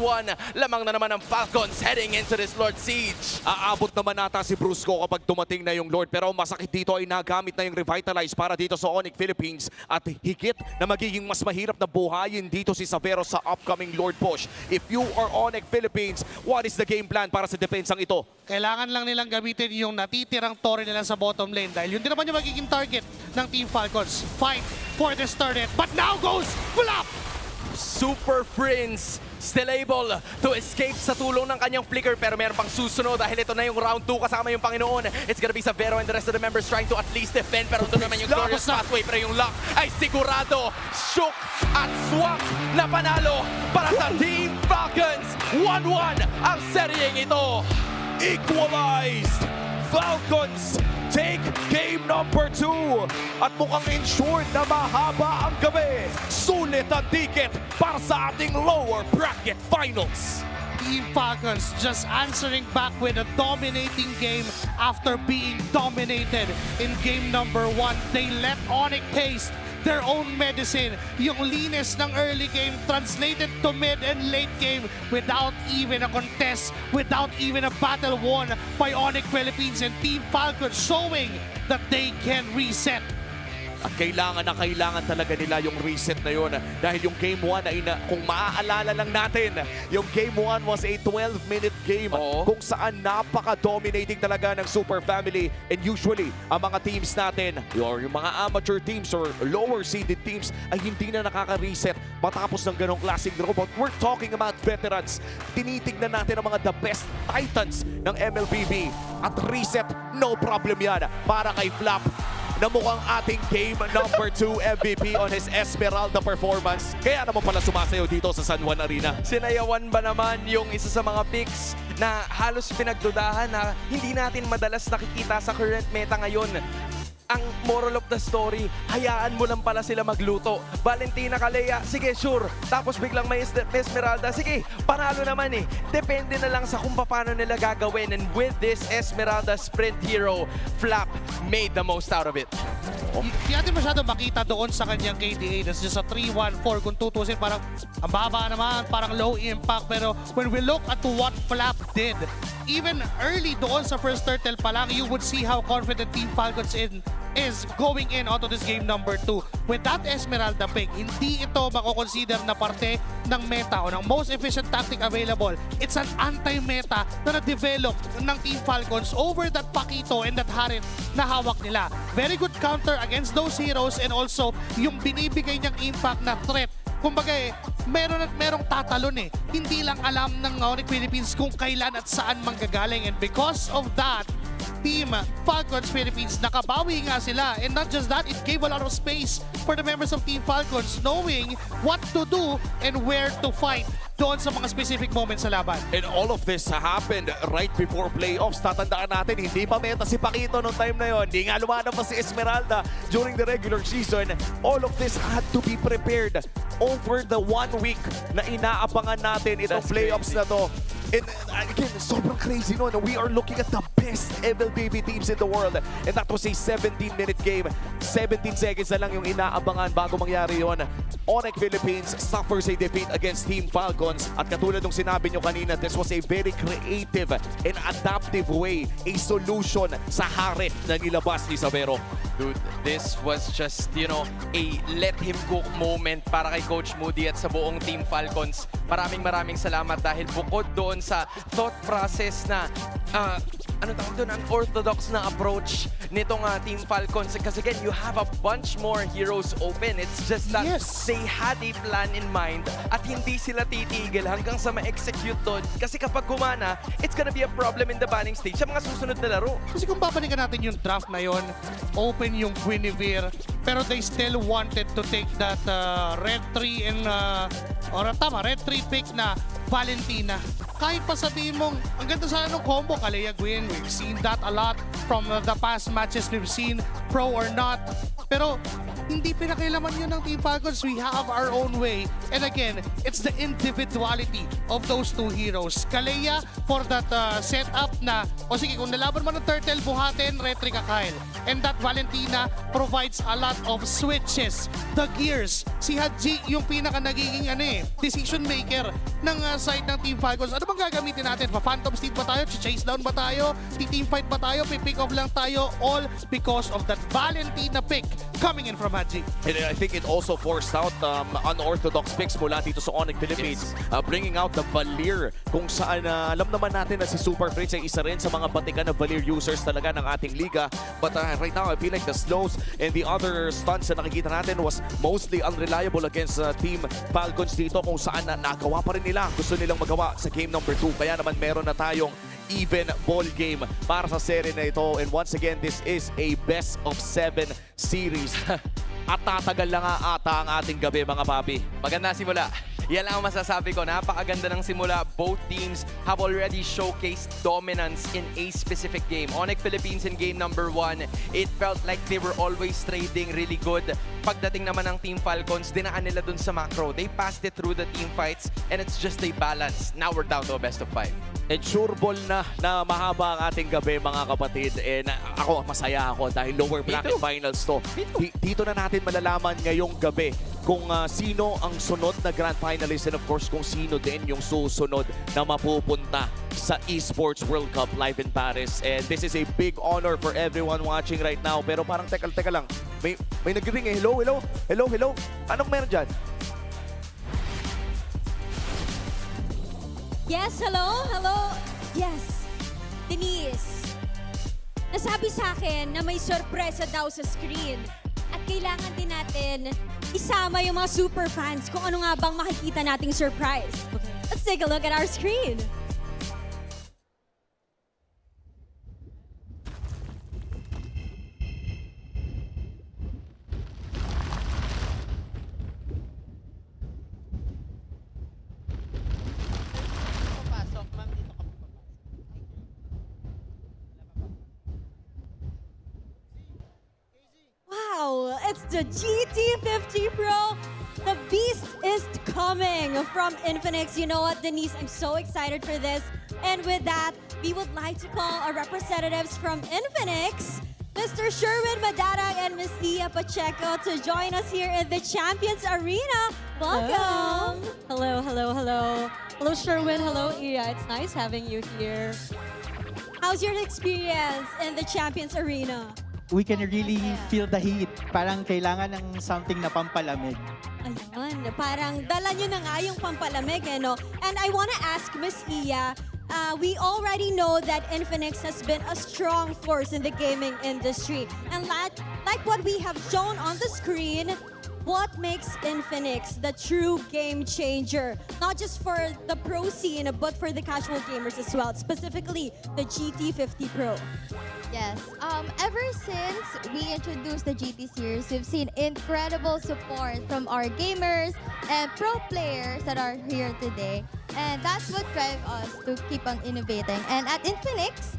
Lamang na naman ang Falcons heading into this Lord Siege. Aabot naman nata si Brusco kapag dumating na yung Lord. Pero masakit dito ay nagamit na yung Revitalize para dito sa ONIC Philippines. At higit na magiging mas mahirap na buhayin dito si Savero sa upcoming Lord push. If you are ONIC Philippines, what is the game plan para sa depensang ito? Kailangan lang nilang gamitin yung natitirang torre nila sa bottom lane dahil yun din naman yung magiging target ng Team Falcons. Fight for this turret, but now goes Flap! Super Prince still able to escape sa tulong ng kanyang flicker pero meron pang susunod dahil ito na yung round 2 kasama yung Panginoon. It's gonna be Savero and the rest of the members trying to at least defend pero ito naman yung glorious pathway pero yung luck ay sigurado. Shook at swap na panalo para sa Team Falcons. 1-1 ang seryeng ito. Equalized! Falcons take game number 2 at mukhang ensured na mahaba ang gabi. Sulit ang ticket para sa ating lower bracket finals. Team Falcons just answering back with a dominating game after being dominated in game number 1. They let ONIC taste their own medicine. Yung linis ng early game translated to mid and late game without even a contest, without even a battle won by ONIC Philippines, and Team Falcons showing that they can reset. At kailangan na kailangan talaga nila yung reset na yun. Dahil yung Game 1 ay kung maaalala lang natin, yung Game 1 was a 12-minute game kung saan napaka-dominating talaga ng Super Family. And usually, ang mga teams natin, or yung mga amateur teams or lower-seeded teams, ay hindi na nakaka-reset matapos ng ganong klaseng draw. But we're talking about veterans. Tinitignan natin ang mga the best titans ng MLBB. At reset, no problem yan para kay Flap, na mukhang ating game number 2 MVP on his Esmeralda performance. Kaya naman pala sumasayaw dito sa San Juan Arena. Sinayawan ba naman yung isa sa mga picks na halos pinagdudahan na hindi natin madalas nakikita sa current meta ngayon? Ang moral of the story, hayaan mo lang pala sila magluto. Valentina Calea, sige sure. Tapos biglang may Esmeralda, sige, panalo naman eh. Depende na lang sa kung paano nila gagawin. And with this Esmeralda sprint hero, Flap made the most out of it. Di natin masyado makita doon sa kanyang KDA. That's just a 3-1-4. Kung tutusin, parang ang baba naman, parang low impact. Pero when we look at what Flap did, even early doon sa first turtle pa lang, you would see how confident Team Falcons is going in onto this game number 2. With that Esmeralda pick, hindi ito mako-consider na parte ng meta o ng most efficient tactic available. It's an anti-meta na na-develop ng Team Falcons over that Pakito and that Harit na hawak nila. Very good counter against those heroes, and also yung binibigay niyang impact na threat. Kumbaga meron at merong tatalon eh. Hindi lang alam ng ONIC Philippines kung kailan at saan manggagaling. And because of that, Team Falcons Philippines, nakabawi nga sila. And not just that, it gave a lot of space for the members of Team Falcons knowing what to do and where to fight doon sa mga specific moments sa laban. And all of this happened right before playoffs. Tatandaan natin, hindi pa meta si Pakito noong time na yon. Hindi nga lumanap pa si Esmeralda during the regular season. All of this had to be prepared over the 1 week na inaabangan natin itong playoffs na to. And again, sobrang crazy no. We are looking at the best MLBB teams in the world. And that was a 17-minute game. 17 seconds na lang yung inaabangan bago mangyari yon. ONIC Philippines suffers a defeat against Team Falcons. At katulad ng sinabi nyo kanina, this was a very creative and adaptive way, a solution sa harit na nilabas ni Savero. Dude, this was just, you know, a let him cook moment para kay Coach Moody at sa buong Team Falcons. Maraming salamat dahil bukod doon sa thought process na ano tawag doon, ang orthodox na approach nitong Team Falcons. Kasi again, you have a bunch more heroes open. It's just that they had a plan in mind at hindi sila titigil hanggang sa ma-execute doon. Kasi kapag gumana, it's gonna be a problem in the banning stage sa mga susunod na laro. Kasi kung babalikan natin yung draft na yon, open yung Guinevere, pero they still wanted to take that red 3 and red 3 pick na Valentina. Kahit pa sabihin mong, ang ganda sana ng combo, Calea Gwyn. We've seen that a lot from the past matches we've seen, pro or not. Pero hindi pinakailaman yun ng Team Falcons. We have our own way. And again, it's the individuality of those two heroes. Calea for that setup na, o sige, kung nalaban mo ng turtle, buhatin, retrika Kyle. And that Valentina provides a lot of switches. The gears. Si Haji yung pinaka nagiging decision maker ng side ng Team Falcons. Ano bang gagamitin natin? Pa-phantom steed ba tayo? Chase down ba tayo? Team fight ba tayo? Pick off lang tayo? All because of that Valentina pick coming in from Haji. And I think it also forced out unorthodox picks mula dito sa ONIC Philippines. Bringing out the Valir, kung saan alam naman natin na si Super Fritz ay isa rin sa mga batikan na Valir users talaga ng ating liga. But right now, I feel like the slows and the other stunts na nakikita natin was mostly unreliable against Team Falcons dito, kung saan nagawa pa rin nila. Gusto nilang magawa sa game number 2. Kaya naman meron na tayong even ball game para sa serie na ito. And once again, this is a best of 7 series. at tatagal na nga ata ang ating gabi mga papi. Maganda simula. Yan lang ang masasabi ko. Napakaganda ng simula. Both teams have already showcased dominance in a specific game. ONIC Philippines in game number 1, it felt like they were always trading really good. Pagdating naman ng Team Falcons, dinaan nila dun sa macro. They passed it through the team fights and it's just a balance. Now we're down to a best of 5. Ensureball na mahaba ang ating gabi mga kapatid. Ako, masaya ako dahil lower bracket finals to. Dito na natin malalaman ngayong gabi kung sino ang sunod na grand finalist and of course kung sino din yung susunod na mapupunta sa Esports World Cup live in Paris. And this is a big honor for everyone watching right now. Pero parang teka lang, may nag-ring eh. Hello? Anong meron dyan? Yes, hello? Yes, Denise. Nasabi sa akin na may sorpresa daw sa screen. At kailangan din natin isama yung mga super fans kung ano nga bang makikita nating surprise. Okay. Let's take a look at our screen. Wow, it's the GT50 Pro. The beast is coming from Infinix. You know what, Denise? I'm so excited for this. And with that, we would like to call our representatives from Infinix, Mr. Sherwin Madarang and Miss Iya Pacheco, to join us here in the Champions Arena. Welcome. Hello. Hello, Sherwin. Hello, Iya. It's nice having you here. How's your experience in the Champions Arena? We can really feel the heat. Parang kailangan ng something na pampalamig. Ayun, parang dala nyo na nga yung pampalamig, eh, no? And I want to ask Miss Iya, we already know that Infinix has been a strong force in the gaming industry. And like what we have shown on the screen, what makes Infinix the true game changer? Not just for the pro scene, but for the casual gamers as well, specifically the GT50 Pro. Yes. Ever since we introduced the GT series, we've seen incredible support from our gamers and pro players that are here today. And that's what drives us to keep on innovating. And at Infinix,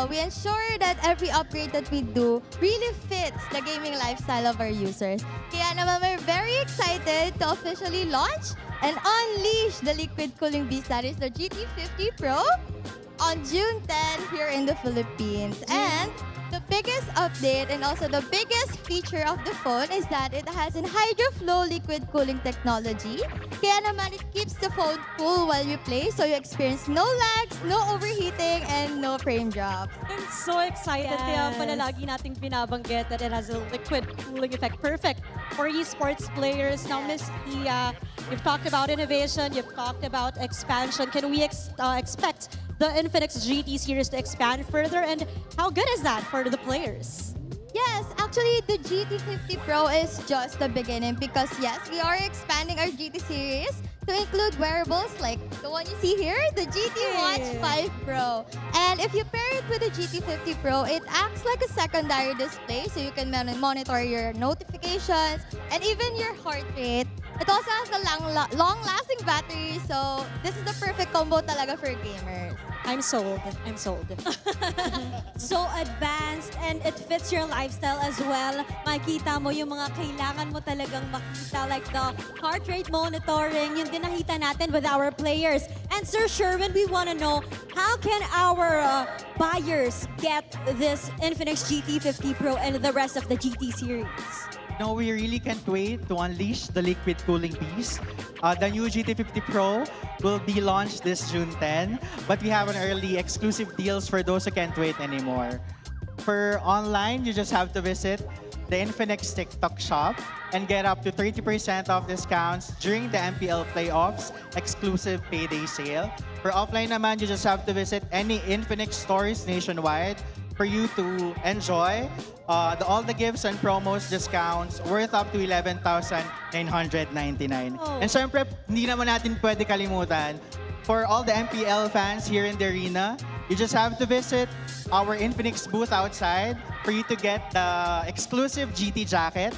we ensure that every upgrade that we do really fits the gaming lifestyle of our users. Kaya naman we're very excited to officially launch and unleash the liquid cooling beast that is the GT50 Pro on June 10 here in the Philippines. And the biggest update and also the biggest feature of the phone is that it has an HydroFlow liquid cooling technology. Kaya naman it keeps the phone cool while you play, so you experience no lags, no overheating, and no frame drops. I'm so excited. Kaya pala lagi nating binabanggit that it has a liquid cooling effect. Perfect for esports players. Now, Miss Iya, you've talked about innovation, you've talked about expansion. Can we expect the Infinix GT series to expand further? And how good is that for the players? Yes, actually, the GT50 Pro is just the beginning because, yes, we are expanding our GT series to include wearables like the one you see here, the GT Watch 5 Pro. And if you pair it with the GT50 Pro, it acts like a secondary display so you can monitor your notifications and even your heart rate. It also has a long-lasting battery, so this is the perfect combo talaga for gamers. I'm sold. So advanced and it fits your lifestyle as well. Makikita mo yung mga kailangan mo talagang makita like the heart rate monitoring, yung din nakita natin with our players. And Sir Sherwin, we want to know, how can our buyers get this Infinix GT50 Pro and the rest of the GT series? No, we really can't wait to unleash the liquid cooling beast. The new GT50 Pro will be launched this June 10, but we have an early exclusive deals for those who can't wait anymore. For online, you just have to visit the Infinix TikTok shop and get up to 30% off discounts during the MPL playoffs exclusive payday sale. For offline naman, you just have to visit any Infinix stores nationwide for you to enjoy all the gifts and promos, discounts worth up to 11,999. And syempre, hindi naman natin pwede kalimutan, for all the MPL fans here in the arena, you just have to visit our Infinix booth outside for you to get the exclusive GT jacket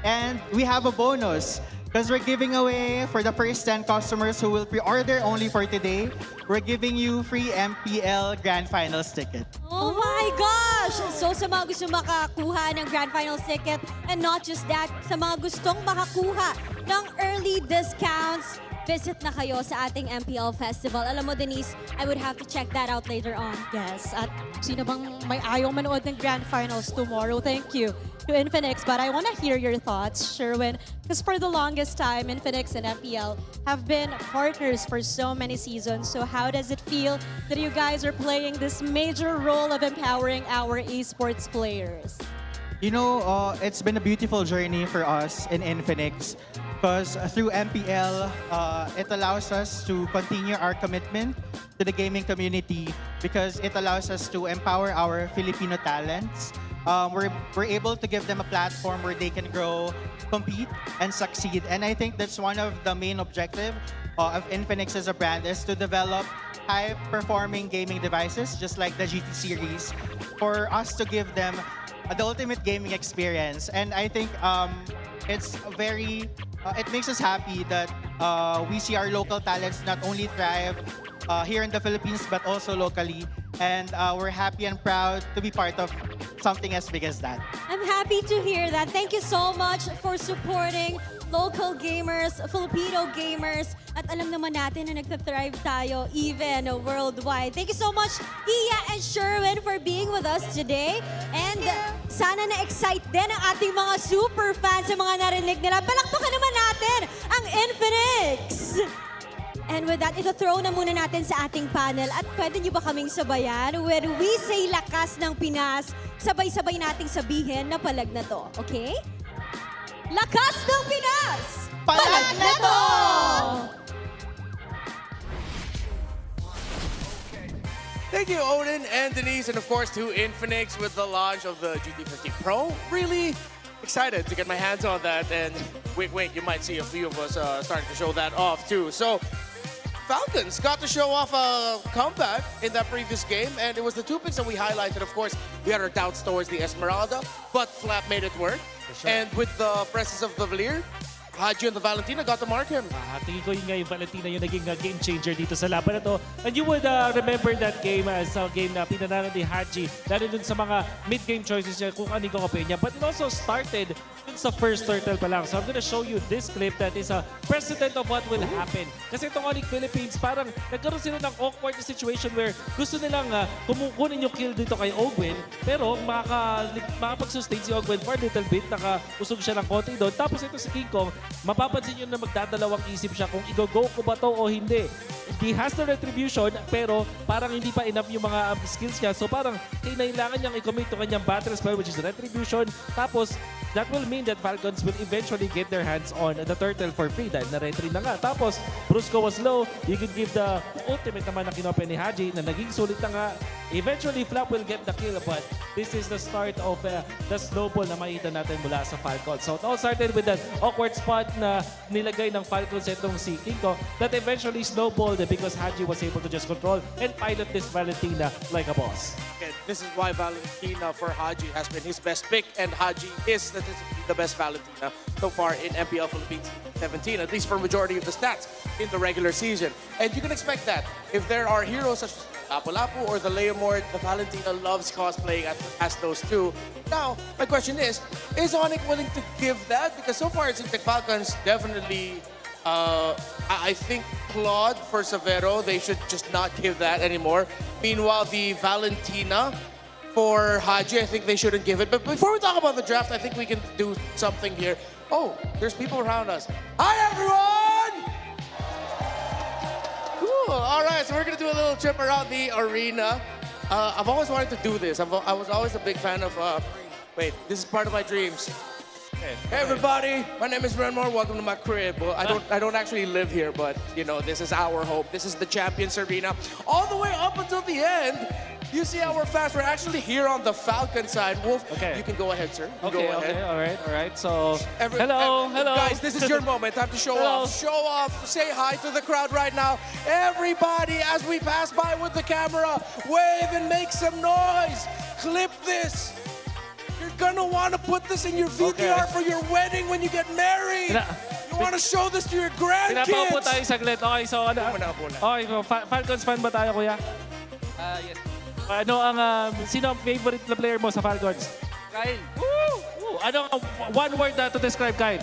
And we have a bonus because we're giving away for the first 10 customers who will pre-order only for today, we're giving you free MPL Grand Finals ticket. Oh my gosh! So sa mga gusto makakuha ng Grand Finals ticket, and not just that, sa mga gustong makakuha ng early discounts, visit na kayo sa ating MPL Festival. Alam mo, Denise, I would have to check that out later on. Yes, at sino bang may ayaw manood ng Grand Finals tomorrow? Thank you to Infinix, but I want to hear your thoughts, Sherwin, because for the longest time, Infinix and MPL have been partners for so many seasons. So how does it feel that you guys are playing this major role of empowering our esports players? You know, it's been a beautiful journey for us in Infinix because through MPL, it allows us to continue our commitment to the gaming community because it allows us to empower our Filipino talents. We're able to give them a platform where they can grow, compete, and succeed. And I think that's one of the main objectives of Infinix as a brand is to develop high-performing gaming devices, just like the GT series, for us to give them the ultimate gaming experience. And I think it's it makes us happy that we see our local talents not only thrive here in the Philippines, but also locally. And we're happy and proud to be part of something as big as that. I'm happy to hear that. Thank you so much for supporting local gamers, Filipino gamers, at alam naman natin na nagtathrive tayo even worldwide. Thank you so much, Iya and Sherwin, for being with us today. And sana na-excite din ang ating mga super fans sa mga narinig nila. Palakpakan naman natin ang Infinix! And with that, ito-throw na muna natin sa ating panel. At pwede niyo ba kaming sabayan? When we say lakas ng Pinas, sabay-sabay nating sabihin na palag na to. Okay? Lakas ng Pinas! Palag na to! Thank you, Odin and Denise, and of course to Infinix with the launch of the GT50 Pro. Really excited to get my hands on that, and wait, you might see a few of us starting to show that off too. So, Falcons got to show off a comeback in that previous game, and it was the two picks that we highlighted. Of course, we had our doubts towards the Esmeralda, but Flap made it work. And with the presence of the Valier, Haji and the Valentina got to mark him. Tingin ko yun nga yung Valentina yung naging game changer dito sa laban na to. And you would remember that game as a game na pinanaran ni Haji, lalo dun sa mga mid-game choices niya kung ano yung kape niya. But it also started dun sa first turtle pa lang. So I'm gonna show you this clip that is a precedent of what will happen. Kasi itong ONIC Philippines, parang nagkaroon sila ng awkward situation where gusto nilang kumukunin yung kill dito kay Ogwen, pero makapag-sustain si Ogwen for a little bit, nakausog siya ng konti doon. Tapos ito si King Kong, mapapansin nyo na magdadalawang isip siya kung i-go ko ba to o hindi. He has the retribution, pero parang hindi pa enough yung mga skills niya. So parang kailangan niyang i-commit to kanyang battle spell, which is retribution. Tapos, that will mean that Falcons will eventually get their hands on the turtle for free dahil na-retry na nga. Tapos, Brusco was low. You could give the ultimate naman na kinopen ni Haji na naging sulit na nga. Eventually, Flap will get the kill, but this is the start of the snowball na makita natin mula sa Falcons. So, it all started with that awkward spot na nilagay ng Falcons itong si Kinko that eventually snowballed because Haji was able to just control and pilot this Valentina like a boss. And this is why Valentina for Haji has been his best pick, and Haji is statistically the best Valentina so far in MPL Philippines 17, at least for majority of the stats in the regular season. And you can expect that if there are heroes such as Lapu-Lapu or the Leomord, the Valentina loves cosplaying as those two. Now, my question is ONIC willing to give that? Because so far it seems like Falcons definitely, I think Claude for Severo, they should just not give that anymore. Meanwhile, the Valentina for Haji, I think they shouldn't give it. But before we talk about the draft, I think we can do something here. Oh, there's people around us. Hi, everyone! Cool. All right, so we're going to do a little trip around the arena. I've always wanted to do this. I was always a big fan of... wait, this is part of my dreams. Hey everybody, my name is Renmore. Welcome to my crib. Well, I don't actually live here, but you know, this is our home. This is the Champions Arena. All the way up until the end, you see our fans. We're actually here on the Falcon side. Wolf, you can go ahead, sir. You go ahead. All right. So, hello. Guys, this is your moment. Time to show off. Show off. Say hi to the crowd right now. Everybody, as we pass by with the camera, wave and make some noise. Clip this. Here gonna want to put this in your VTR for your wedding when you get married. You want to show this to your Pinapaupo grandkids. tayo saglit. Okay, so ano? Okay, so Falcons fan ba tayo, kuya? Yes. Ano ang, sino ang favorite na player mo sa Falcons? Kyle. Woo! Ano ang one word na to describe Kyle?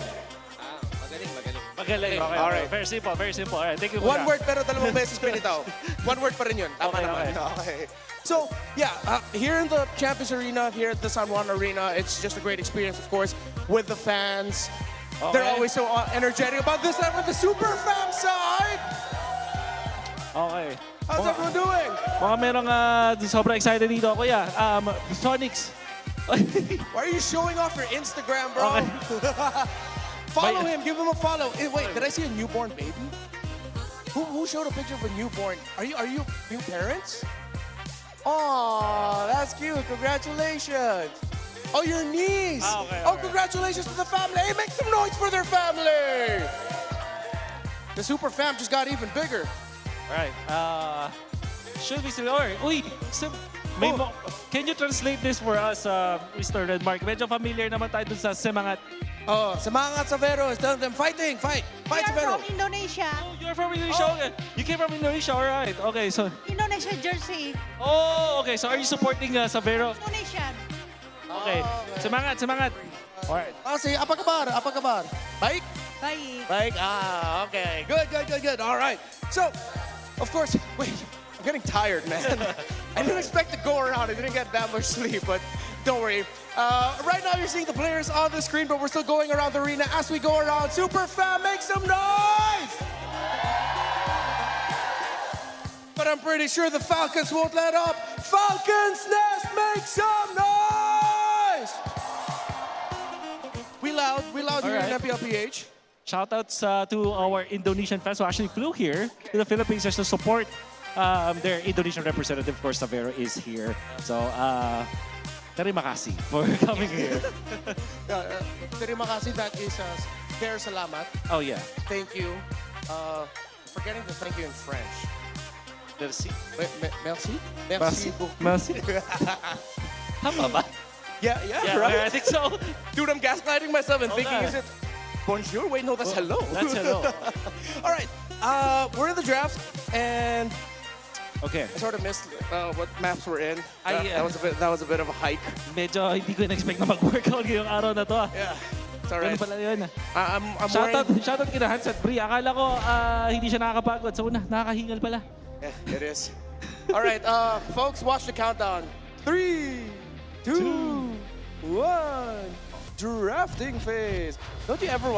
Magaling. Magaling. Okay, Alright. Very simple, very simple. Alright, thank you, One kuya. word pero dalawang beses pinitaw. One word pa rin yun. Tama naman. Okay. So, yeah, here in the Champions Arena, here at the San Juan Arena, it's just a great experience, of course, with the fans. They're always so energetic about this and with the super fam side. Okay. How's everyone doing? Mga merong sobrang excited dito, kuya. Sonics. Why are you showing off your Instagram, bro? Follow him. Give him a follow. Wait, did I see a newborn baby? Who showed a picture of a newborn? Are you new parents? Oh, that's cute. Congratulations. Oh, your niece. Okay, oh, congratulations to the family. Hey, make some noise for their family. The super fam just got even bigger. Alright. Should we still uy, can you translate this for us, Mr. Redmark? Medyo familiar naman tayo dun sa Semangat. Oh, Semangat Saveros. Tell them fight, Savero. From Indonesia. Oh, you're from Indonesia. Okay. You came from Indonesia, alright. Okay, so. Indonesia jersey. Oh, okay. So are you supporting Savero? Indonesian. Okay. Semangat. Alright. See, apa kabar? Baik? Baik. Okay. Good. All right. So, of course, wait, I'm getting tired, man. I didn't expect to go around. I didn't get that much sleep, but don't worry. Right now, you're seeing the players on the screen, but we're still going around the arena as we go around. Super fam, make some noise! But I'm pretty sure the Falcons won't let up. Falcons Nest, make some noise! We loud here in MPL PH. Shoutouts to our Indonesian fans who actually flew here to the Philippines just to support their Indonesian representative. Of course, Savero is here. So, terima kasih for coming here. Terima kasih, that is Kare salamat. Oh, yeah. Thank you. Forgetting to thank you in French. Merci. Merci? Merci. Merci. Tama ba? Yeah, right? I think so. Dude, I'm gaslighting myself and thinking, is it bonjour? Wait, no, that's hello. That's hello. All right, we're in the draft, and okay. I sort of missed what maps we're in. That was a bit of a hike. Medyo hindi ko in-expect na mag-workout ngayong araw na to. Yeah, it's all right. Ganun pala yun. I'm Shoutout kina Hans at Bri. Akala ko hindi siya nakakapagod. Sa una, nakakahingal pala. Yeah, it is. All right, folks, watch the countdown. 3, 2, 1. Drafting phase. Don't you ever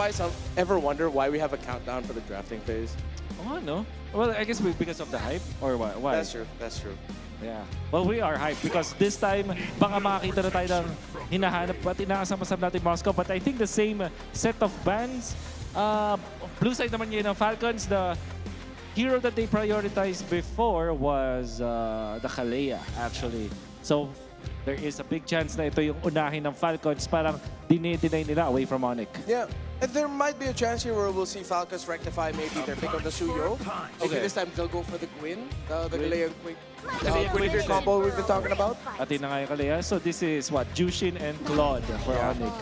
wonder why we have a countdown for the drafting phase? Oh, no. Well, I guess because of the hype or why? That's true. Yeah. Well, we are hyped because this time, baka makakita na tayo ng hinahanap at inaasam-asam natin Moscow. But I think the same set of bands. Blue side naman yun ng Falcons. The hero that they prioritized before was the Kalea, actually. So, there is a big chance na ito yung unahin ng Falcons. Parang dinay nila away from ONIC. Yeah. And there might be a chance here where we'll see Falcons rectify maybe their pick on the Suyo. Maybe this time they'll go for the Gwyn, the Galea Quick combo we've been talking about. Atin na nga yung Kalea. So this is what? Jushin and Claude for ONIC.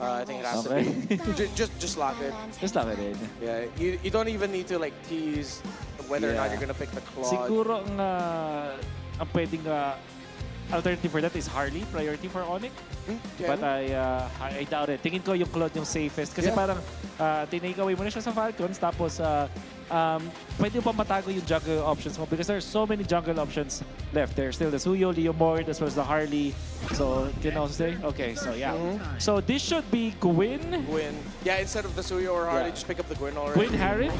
I think it has to be. Just lock it. Just lock it in. Yeah, you don't even need to like tease whether or not you're gonna pick the Claude. Siguro ang pwedeng alternative for that is Harley, priority for ONIC. But I doubt it. Tingin ko yung Claude yung safest. Kasi parang tinake away mo na siya sa Falcons. Tapos pwede pa matago yung jungle options mo because there's so many jungle options left. There's still the Suyo, Leomord, as well as the Harley. So, can I also say? Okay, so yeah. So this should be Gwyn. Yeah, instead of the Suyo or Harley, just pick up the Gwyn already. Gwyn Harry?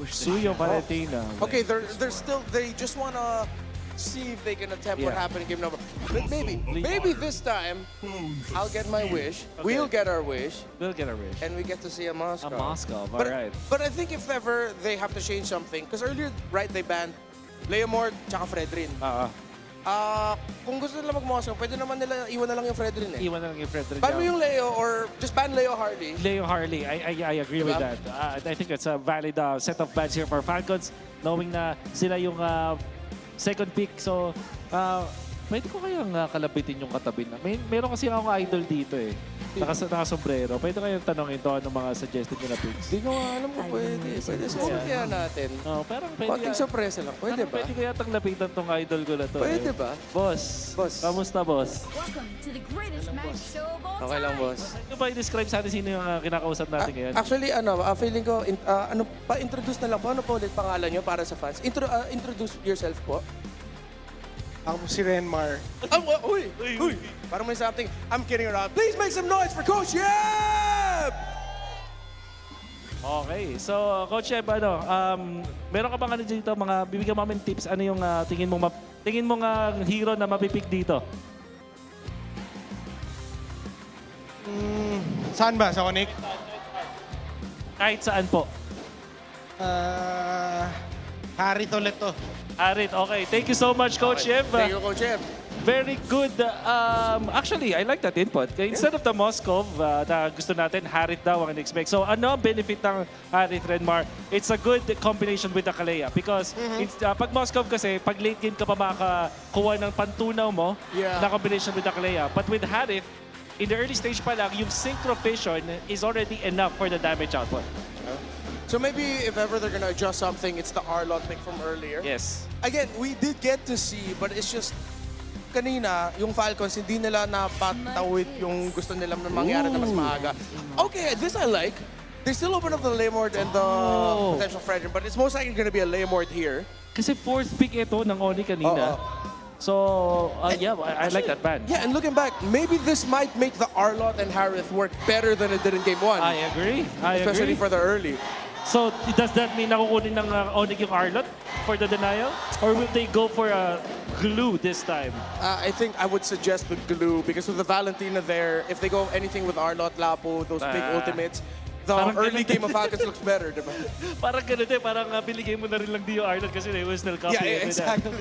Suyo Valentina. Okay, they just want to see if they can attempt what happened in game number. But maybe this time, I'll get my wish. Okay. We'll get our wish. And we get to see a Moscow. All right. But I think if ever they have to change something, because earlier, right, they banned Leomord tsaka Fredrin. Kung gusto nila mag-Moscow, pwede naman nila iwan na lang yung Fredrin eh. Iwan na lang yung Fredrin. Ban mo yung Leo or just ban Leo Harley. Leo Harley, I agree with that. I think it's a valid set of bans here for Falcons, knowing na sila yung second pick. So, pwede ko kayang kalabitin yung katabi na. Meron kasi akong idol dito eh. Naka-sombrero. Pwede kayang tanongin to anong mga suggested nyo na picks. Hindi ko alam kung pwede. Pwede siguro kaya natin. Parang pwede. Konting sorpresa lang. Pwede ba? Pwede kaya tang lapitan tong idol ko na to. Pwede ba? Boss. Kamusta, boss? Welcome to the greatest match show of all Okay lang, boss. Ano ba i-describe sa atin sino yung kinakausap natin ngayon? Actually, feeling ko, pa-introduce na lang po. Ano po ulit pangalan nyo para sa fans? Introduce yourself po. Ako po si Renmar. Uy! Parang may something. I'm kidding around. Please make some noise for Coach Yeb! Okay, so Coach Yeb, meron ka bang dito, bibigyan mo namin tips, ano yung tingin mo nga hero na mapipick dito? Saan ba? Sa ONIC? Kahit saan po. Harit ulit to. Harit, okay. Thank you so much, Coach Yeb. Thank you, Coach Yeb. Very good. Actually, I like that input. Instead of the Moskov na gusto natin, Harit daw ang in-expect. So ano ang benefit ng Harit, Renmar? It's a good combination with the Kalea. Because pag Moskov kasi, pag late game ka pa makakuha ng pantunaw mo na combination with the Kalea. But with Harit, in the early stage pa lang, yung Synchro Vision is already enough for the damage output. So maybe if ever they're gonna adjust something, it's the Arlot pick from earlier. Yes. Again, we did get to see, but it's just kanina, yung Falcons, hindi nila napatawid yung gusto nila na mangyari na mas maaga. Okay, this I like. They still open up the Laymord and the potential Fredrin, but it's most likely gonna be a Laymord here. Kasi fourth pick ito ng ONIC kanina. So, yeah, I like that ban. Yeah, and looking back, maybe this might make the Arlot and Harith work better than it did in Game 1. I agree. Especially for the early. So, does that mean nakukunin ng ONIC yung Arlot for the denial? Or will they go for a glue this time? I think I would suggest the glue because with the Valentina there, if they go anything with Arlot, Lapo, those big ultimates, the early game of Falcons looks better, diba? Parang ganun parang binigay mo na rin lang di yung Arlot kasi they will still copy Yeah, exactly.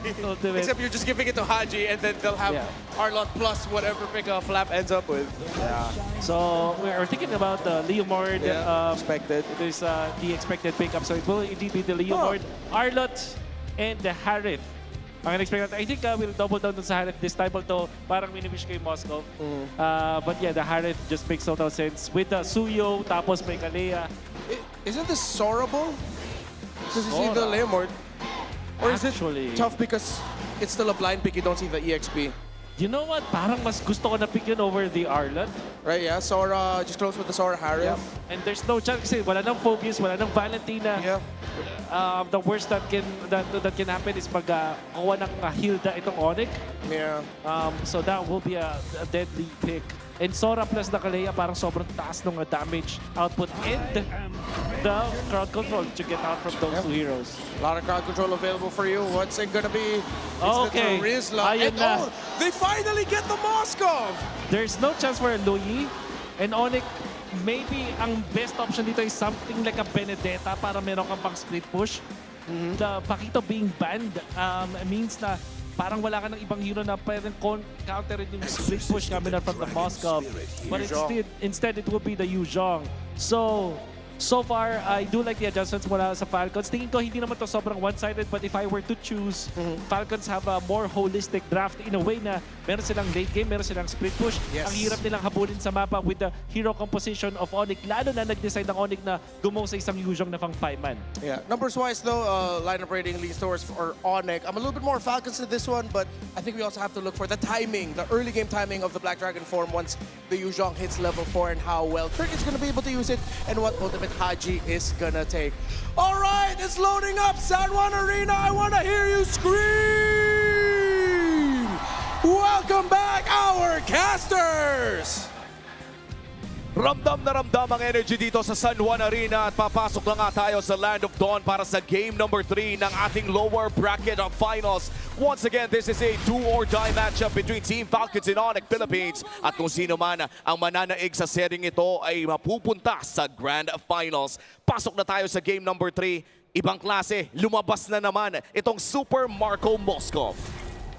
Except you're just giving it to Haji and then they'll have Arlot plus whatever pick Flap ends up with. Yeah. So we're thinking about the Leomord. Expected. It is the expected pickup. So it will indeed be the Leomord, Arlot, and the Harith. Ang expect natin. I think we'll double down sa Harith this time, although parang miniwish ko yung Moskov. But yeah, the Harith just makes total sense. With the Suyo, tapos may Kalea. Isn't this sorrowful? Because you see the Leomord. Or is it tough because it's still a blind pick, you don't see the EXP? You know what? Parang mas gusto ko na pick yun over the Arlot. Right, yeah. Sora, just close with the Sora Harith. Yeah. And there's no chance kasi wala nang focus, wala nang Valentina. Yeah. The worst that can happen is kuha ng Hilda itong ONIC. Yeah. So that will be a deadly pick. And Sora plus the Kalea, parang sobrang taas ng damage output and the crowd control to get out from those two heroes. A lot of crowd control available for you. What's it gonna be? It's Okay. the Rizla. Ayun And na. they finally get the Moskov! There's no chance for a Luyi. And ONIC, maybe ang best option dito is something like a Benedetta para meron kang pang split push. The Pakito being banned means na parang wala ka ng ibang hero na pwedeng counter yung split push coming out from the Moskov. But instead, it will be the Yuzhong. So far, I do like the adjustments mula sa Falcons. Tingin ko hindi naman to sobrang one-sided, but if I were to choose, Falcons have a more holistic draft in a way na meron silang late game, meron silang split push. Yes. Ang hirap nilang habulin sa mapa with the hero composition of ONIC, lalo na nag-decide ng ONIC na gumawa sa isang Yuzhong na pang 5-man. Yeah, numbers-wise though, lineup rating leans towards for ONIC. I'm a little bit more Falcons to this one, but I think we also have to look for the timing, the early game timing of the Black Dragon form once the Yuzhong hits level 4 and how well Cricket's gonna be able to use it and what ultimate Haji is gonna take. All right, it's loading up, San Juan Arena. I wanna hear you scream! Welcome back, our casters! Ramdam na ramdam ang energy dito sa San Juan Arena at papasok na nga tayo sa Land of Dawn para sa game number 3 ng ating lower bracket of finals. Once again, this is a do-or-die matchup between Team Falcons and ONIC Philippines. At kung sino man ang mananaig sa sering ito ay mapupunta sa Grand Finals. Pasok na tayo sa game number 3. Ibang klase, lumabas na naman itong Super Marco Moskov.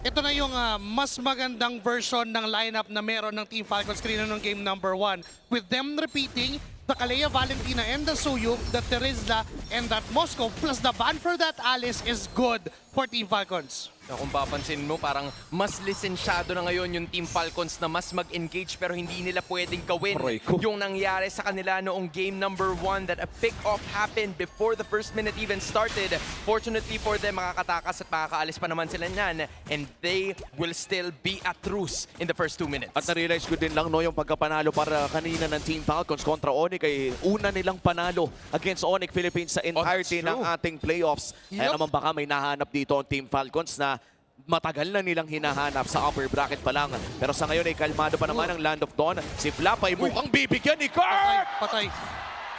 Ito na yung mas magandang version ng lineup na meron ng Team Falcons kanina ng game number 1. With them repeating the Kalea, Valentina, and the Suyu, the Terizla, and that Moskov, plus the ban for that Alice is good for Team Falcons. Na kung papansin mo, parang mas lisensyado na ngayon yung Team Falcons na mas mag-engage pero hindi nila pwedeng gawin yung nangyari sa kanila noong game number 1 that a pick-off happened before the first minute even started. Fortunately for them, makakatakas at makakaalis pa naman sila niyan and they will still be at truce in the first 2 minutes. At na-realize ko din lang no, yung pagkapanalo para kanina ng Team Falcons kontra ONIC ay una nilang panalo against ONIC Philippines sa entirety ng ating playoffs. Kaya naman baka may nahanap dito ang Team Falcons na matagal na nilang hinahanap sa upper bracket pa lang. Pero sa ngayon ay kalmado pa naman ang Land of Dawn. Si Flap ay mukhang bibigyan ni Kurt! Patay.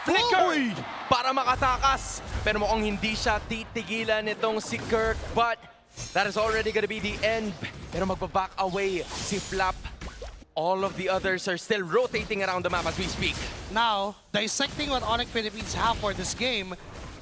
Flicker para makatakas. Pero mukhang hindi siya titigilan nitong si Kirk. But that is already gonna be the end. Pero magbaback away si Flap. All of the others are still rotating around the map as we speak. Now, dissecting what ONIC Philippines have for this game,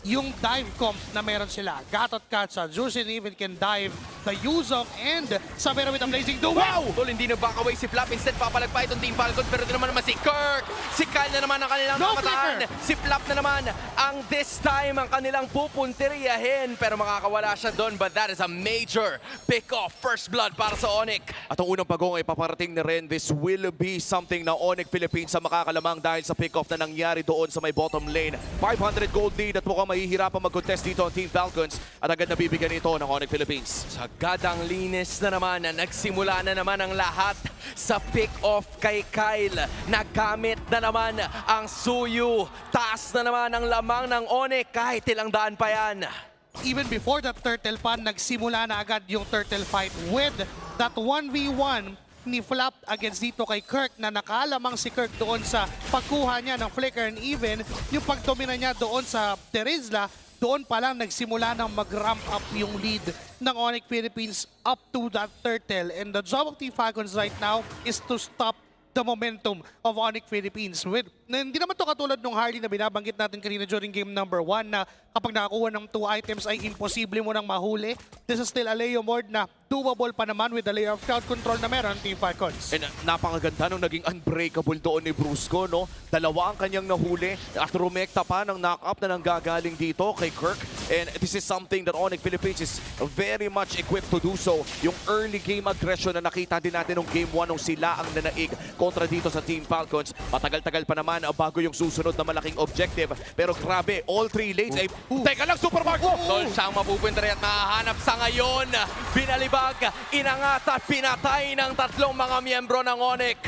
yung dive comp na meron sila. Gatot Katsa, Jushin even can dive the Yuzong and Sabero with a blazing duel. Wow! Tol, hindi na back away si Flap. Instead, papalagpa itong Team Falcons. Pero di naman si Kirk. Si Kyle na naman ang kanilang namataan. Si Flap na naman ang this time ang kanilang pupunteriyahin. Pero makakawala siya doon. But that is a major pick-off. First blood para sa ONIC. At ang unang pagong ay paparating ni Ren. This will be something na ONIC Philippines sa makakalamang dahil sa pick-off na nangyari doon sa may bottom lane. 500 gold lead at mukhang mahihirapan mag-contest dito ang Team Falcons at agad nabibigyan ito ng ONIC Philippines. Sagad ang linis na naman na nagsimula na naman ang lahat sa pick-off kay Kyle. Nagamit na naman ang Suyu. Taas na naman ang lamang ng ONIC kahit ilang daan pa yan. Even before that turtle pan, nagsimula na agad yung turtle fight with that 1v1 ni Flap against dito kay Kirk na nakalamang si Kirk doon sa pagkuha niya ng flicker and even yung pagdomina niya doon sa Terizla, doon pa lang nagsimula ng mag-ramp up yung lead ng ONIC Philippines up to that turtle. And the job of Team Falcons right now is to stop the momentum of ONIC Philippines. Hindi naman to katulad ng Harley na binabanggit natin kanina during game number 1 na kapag nakakuha ng 2 items ay imposible mo nang mahuli. This is still a Leo mode na doable pa naman with the layer of crowd control na meron Team Falcons. And napakaganda nung naging unbreakable doon ni Brusco, no? Dalawa ang kanyang nahuli at rumekta pa ng knock-up na nanggagaling dito kay Kirk. And this is something that ONIC Philippines is very much equipped to do so. Yung early game aggression na nakita din natin nung game 1 nung sila ang nanaig kontra dito sa Team Falcons. Matagal-tagal pa naman bago yung susunod na malaking objective. Pero grabe, all 3 lanes ay... Teka lang, Super Marco! Tol, siyang mapupunta at nahahanap sa ngayon. Binalibag, inangat at pinatay ng 3 mga miyembro ng ONIC.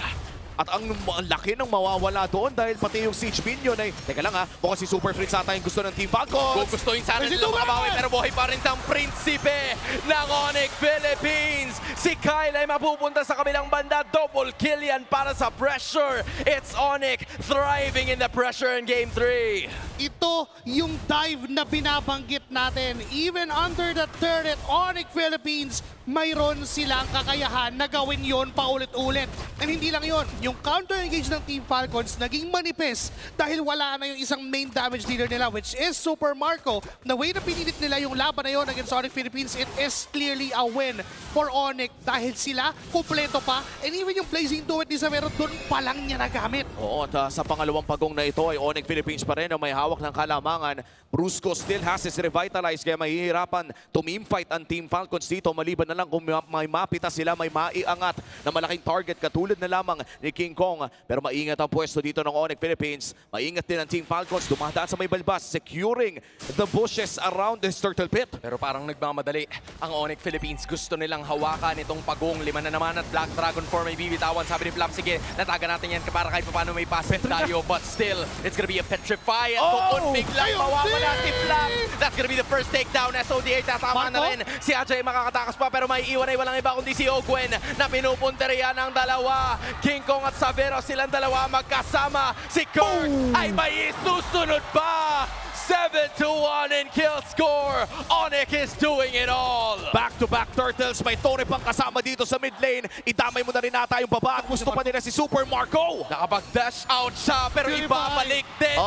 At ang laki ng mawawala doon dahil pati yung siege minion ay... Teka lang mukhang si Super Fritz ata yung gusto ng Team Falcons. Gugustuhin sana nila makabawi pero buhay pa rin ang prinsipe ng ONIC Philippines. Si Kyle ay mapupunta sa kabilang banda. Double kill yan para sa pressure. It's ONIC thriving in the pressure in Game 3. Ito yung dive na binabanggit natin. Even under the turret, ONIC Philippines, mayroon silang kakayahan na gawin yon paulit-ulit. And hindi lang yon, yung counter-engage ng Team Falcons naging manipis dahil wala na yung isang main damage dealer nila which is Super Marco. The way na pinilit nila yung laban na yon against ONIC Philippines, it is clearly a win for ONIC dahil sila kumpleto pa and even yung blazing duet ni Savero doon pa lang niya nagamit. Oo, at sa pangalawang pagong na ito ay ONIC Philippines pa rin ang may hawak ng kalamangan. Brusco still has his revitalize kaya mahihirapan to meme fight ang Team Falcons dito maliban na lang kung may mapita sila, may maiangat na malaking target katulad na lamang ni King Kong. Pero maingat ang pwesto dito ng ONIC Philippines. Maingat din ang Team Falcons, dumadaan sa may balbas, securing the bushes around this turtle pit. Pero parang nagmamadali ang ONIC Philippines. Gusto nilang hawakan itong pagong. 5 na naman at Black Dragon 4 may bibitawan. Sabi ni Flap, sige, nataga natin yan para kahit paano may pass tayo. But still, it's gonna be a petrify. At doon biglang mawawala si Flap. That's gonna be the first takedown. SODA tatama na rin. Si Ajay makakatakas pa pero may iwan ay walang iba kundi si Ogwen na pinupunteriya ng dalawa. King Kong at Savero silang dalawa magkasama. Si Kurt ay may isusunod pa. 7-1 in kill score. ONIC is doing it all. Back-to-back turtles. May Tore pang kasama dito sa mid lane. Idamay mo na rin nata yung baba. Gusto pa nila si Super Marco. Nakapag-dash out siya pero ibabalik din.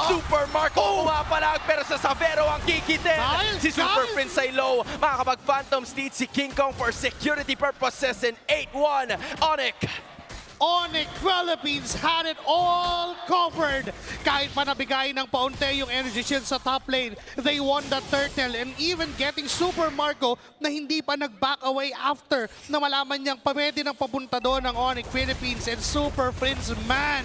Super Marco pumapalag pero sa Savero ang kikitin. Si Super Prince ay low. Makakapag-Phantom Steed si King Kong for security purposes in 8-1. ONIC ONIC Philippines had it all covered. Kahit pa nabigay ng paunti yung energy shield sa top lane, they won the turtle and even getting Super Marco na hindi pa nag-back away after na malaman niyang pwede nang papunta doon ng ONIC Philippines and Super Prince, man.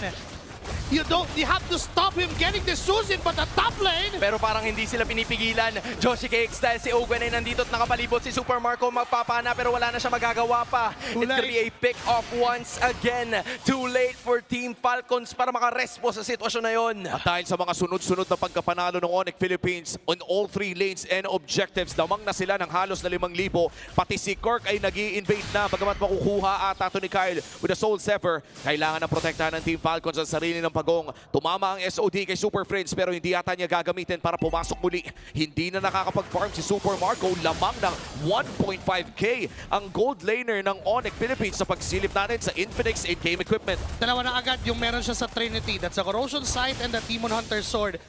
You have to stop him getting the Susan but the top lane. Pero parang hindi sila pinipigilan. Joshi Cakes dahil si Ogwen ay nandito at nakapalibot si Super Marco magpapana pero wala na siya magagawa pa. It's gonna be a pick off once again. Too late for Team Falcons para makarespo sa sitwasyon na yon. At dahil sa mga sunod-sunod na pagkapanalo ng ONIC Philippines on all 3 lanes and objectives, damang na sila ng halos na 5,000. Pati si Kirk ay nag-i-invade na bagamat makukuha ata to ni Kyle with a Soul Zephyr. Kailangan ng protektahan ng Team Falcons ang sarili ng pagong. Tumama ang SOD kay Super Friends pero hindi yata niya gagamitin para pumasok muli. Hindi na nakakapag-farm si Super Marco. Lamang ng 1.5k ang gold laner ng ONIC Philippines sa pagsilip natin sa Infinix in-game equipment. Dalawa na agad yung meron siya sa Trinity. That's a Corrosion Sight and the Demon Hunter Sword.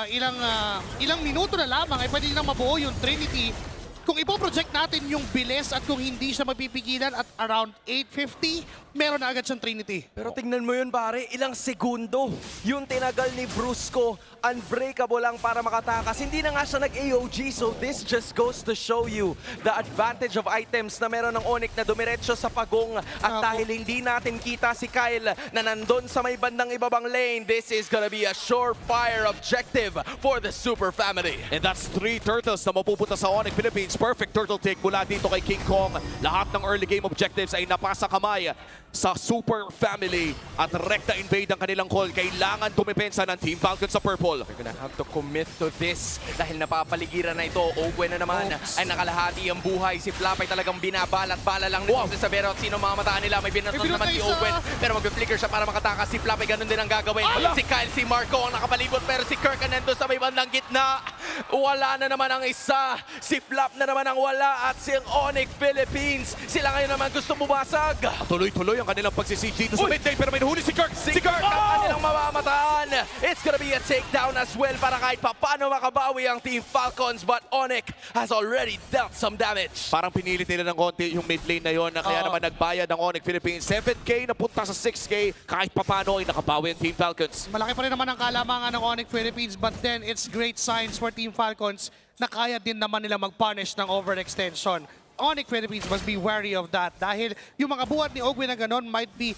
Ilang minuto na lamang ay pwede nang mabuo yung Trinity. Kung ipoproject natin yung bilis at kung hindi siya mapipigilan at around 850, meron na agad siyang Trinity. Pero tingnan mo yun pare, ilang segundo yung tinagal ni Brusco. Unbreakable lang para makatakas. Hindi na nga siya nag-AOG, so this just goes to show you the advantage of items na meron ng ONIC na dumiretso sa pagong. At dahil hindi natin kita si Kyle na nandun sa may bandang ibabang lane, this is gonna be a surefire objective for the Super Family. And that's 3 turtles na mapupunta sa ONIC Philippines. Perfect turtle take mula dito kay King Kong. Lahat ng early game objectives ay napasa kamay sa Super Family at rekta invade ang kanilang call. Kailangan tumipensa ng Team Falcon sa purple. We're gonna have to commit to this dahil napapaligiran na ito. Ogwen na naman ay nakalahati ang buhay. Si Flap ay talagang binabalat-bala lang nito si Sabero at sino mamataan nila. May binatot naman si Ogwen pero mag-flicker siya para makatakas. Si Flap ay ganun din ang gagawin. Si Kyle, si Marco ang nakapalibot pero si Kirk nandun sa may bandang gitna. Wala na naman ang isa. Si Flap na naman ang wala at si ONIC Philippines. Sila ngayon naman gusto bumasag. Tuloy-tuloy ang kanilang pagsisig dito sa mid lane pero may nahuli si Kirk. Si Kirk ang kanilang mamamataan. It's gonna be a takedown as well para kahit paano makabawi ang Team Falcons but ONIC has already dealt some damage. Parang pinilit nila ng konti yung mid lane na yon na kaya naman nagbayad ng ONIC Philippines. 7k na punta sa 6k kahit papano ay nakabawi ang Team Falcons. Malaki pa rin naman ang kalamangan ng ONIC Philippines but then it's great signs for Team Falcons na kaya din naman nila mag-punish ng overextension. ONIC Philippines must be wary of that dahil yung mga buhat ni Ogwen na ganon might be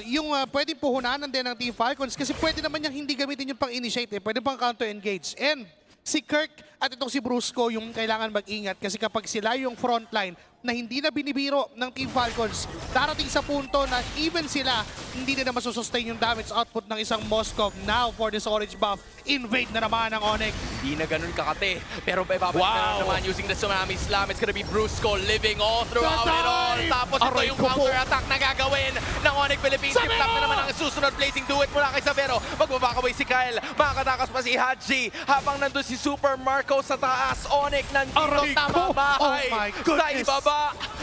yung pwedeng puhunanan din ng Team Falcons kasi pwede naman niyang hindi gamitin yung pang-initiate, pwede pang counter-engage. And si Kirk at itong si Brusco yung kailangan mag-ingat kasi kapag sila yung frontline na hindi na binibiro ng Team Falcons, darating sa punto na even sila hindi na masusustain yung damage output ng isang Moskov. Now for this orange buff, invade na naman ng ONIC. Hindi na ganun kakate, pero babalik na naman using the Tsunami Slam. It's gonna be Brusco living all throughout it all. Tapos ito yung counter-attack na gagawin ng ONIC Philippines. Si Flap na naman ang susunod placing do it mula kay Sabero. Magbabakaway si Kyle, makakatakas pa si Haji. Habang nandun si Super Marco sa taas, ONIC nandito tamabahay sa ibaba.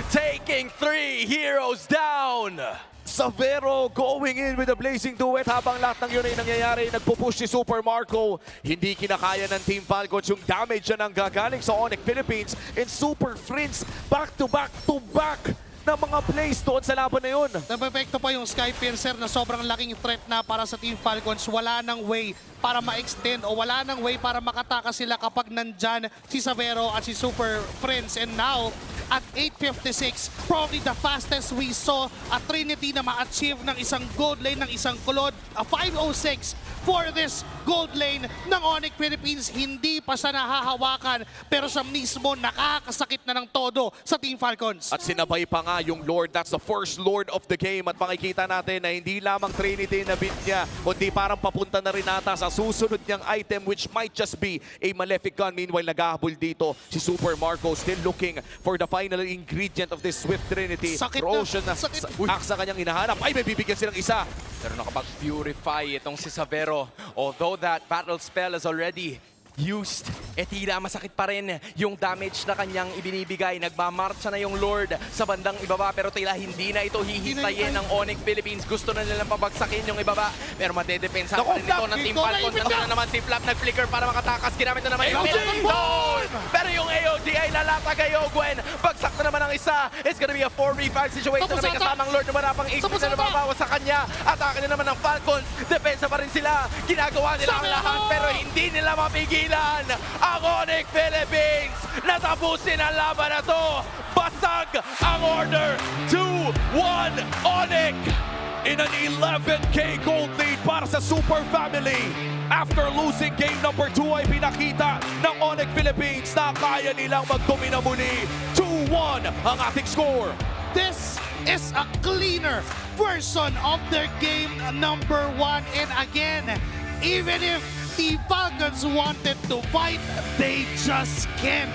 Taking 3 heroes down. Sabero going in with a blazing duet habang lahat ng yun ay nangyayari. Nagpupush si Super Marco. Hindi kinakaya ng Team Falcons yung damage na nang gagaling sa ONIC Philippines. And Super Friends back to back na mga plays doon sa laban na yun. Napepekto pa yung Sky Piercer na sobrang laking threat na para sa Team Falcons. Wala nang way para ma-extend o wala nang way para makatakas sila kapag nandyan si Sabero at si Super Friends. And now, at 8:56, probably the fastest we saw a Trinity na ma-achieve ng isang gold lane, ng isang Claude. A 5:06 for this gold lane ng ONIC Philippines. Hindi pa siya nahahawakan pero siya mismo nakakasakit na ng todo sa Team Falcons. At sinabay pa nga yung Lord. That's the first Lord of the game. At makikita natin na hindi lamang Trinity na bid niya, kundi parang papunta na rin ata sa susunod niyang item which might just be a Malefic Gun. Meanwhile, naghahabol dito si Super Marco still looking for the final ingredient of this Swift Trinity. Corrosion na sa kanyang hinahanap. Ay, may bibigyan silang isa. Pero nakapag-purify itong si Sabero. Although that battle spell is already used, tila masakit pa rin yung damage na kanyang ibinibigay. Nagmamarcha na yung Lord sa bandang ibaba pero tila hindi na ito hihintayin ng ONIC Philippines. Gusto na nilang pabagsakin yung ibaba pero madedepensa pa rin ito ng Team Falcons. Nandun na naman si Flap nag-flicker para makatakas. Ginamit na naman yung Philippine Zone. Pero yung AOG ay lalatag kay Ogwen. Bagsak na naman ang isa. It's gonna be a 4v5 situation na may kasamang Lord na marapang 8 na nababawas sa kanya. Atake na naman ng Falcons. Depensa pa rin sila. Ginagawa nila ang lahat pero hindi nila mapigilan ang ONIC Philippines. Natapusin ang laban na to. Basag ang order. 2-1 ONIC in an 11K gold lead para sa Super Family. After losing game number 2 ay pinakita ng ONIC Philippines na kaya nilang magdomina muli. 2-1 ang ating score. This is a cleaner version of their game number 1. And again, even if the Falcons wanted to fight, they just can't.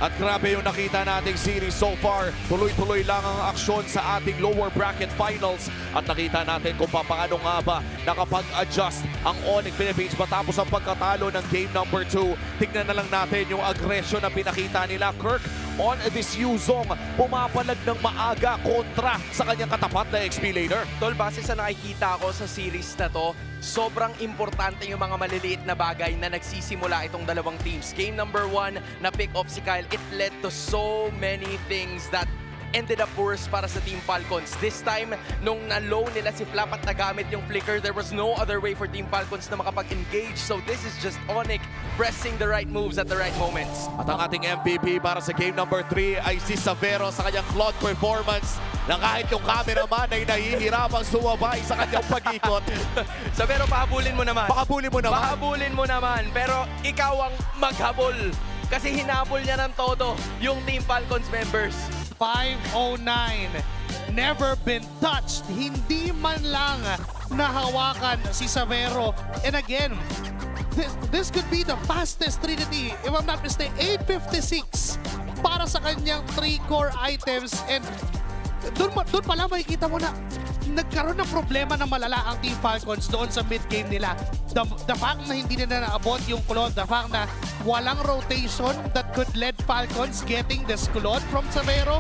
At grabe yung nakita nating series so far. Tuloy-tuloy lang ang aksyon sa ating lower bracket finals. At nakita natin kung paano nga ba nakapag-adjust ang ONIC Philippines matapos ang pagkatalo ng game number 2. Tignan na lang natin yung aggression na pinakita nila. Kirk on this Yuzong, pumapalag ng maaga kontra sa kanyang katapat na XP laner. Tol, base sa nakikita ko sa series na to, sobrang importante yung mga maliliit na bagay na nagsisimula itong dalawang teams. Game number 1 na pick off si Kyle, it led to so many things that ended up worse para sa Team Falcons. This time, nung na-low nila si Flap at nagamit yung flicker, there was no other way for Team Falcons na makapag-engage. So this is just ONIC pressing the right moves at the right moments. At ang ating MVP para sa game number 3 ay si Savero sa kanyang Claude performance na kahit yung cameraman ay nahihirapang sumabay sa kanyang pag-ikot. Savero, pahabulin mo naman. Pahabulin mo naman. Pahabulin mo naman. Pero ikaw ang maghabol. Kasi hinabol niya ng todo yung Team Falcons members. 509. Never been touched. Hindi man lang nahawakan si Savero. And again, this could be the fastest Trinity. If I'm not mistaken, 856 para sa kanyang 3 core items. And doon pala makikita mo na nagkaroon ng problema na malala ang Team Falcons doon sa mid-game nila. The fact na hindi nila naabot yung Claude, the fact na walang rotation that could lead Falcons getting this Claude from Savero.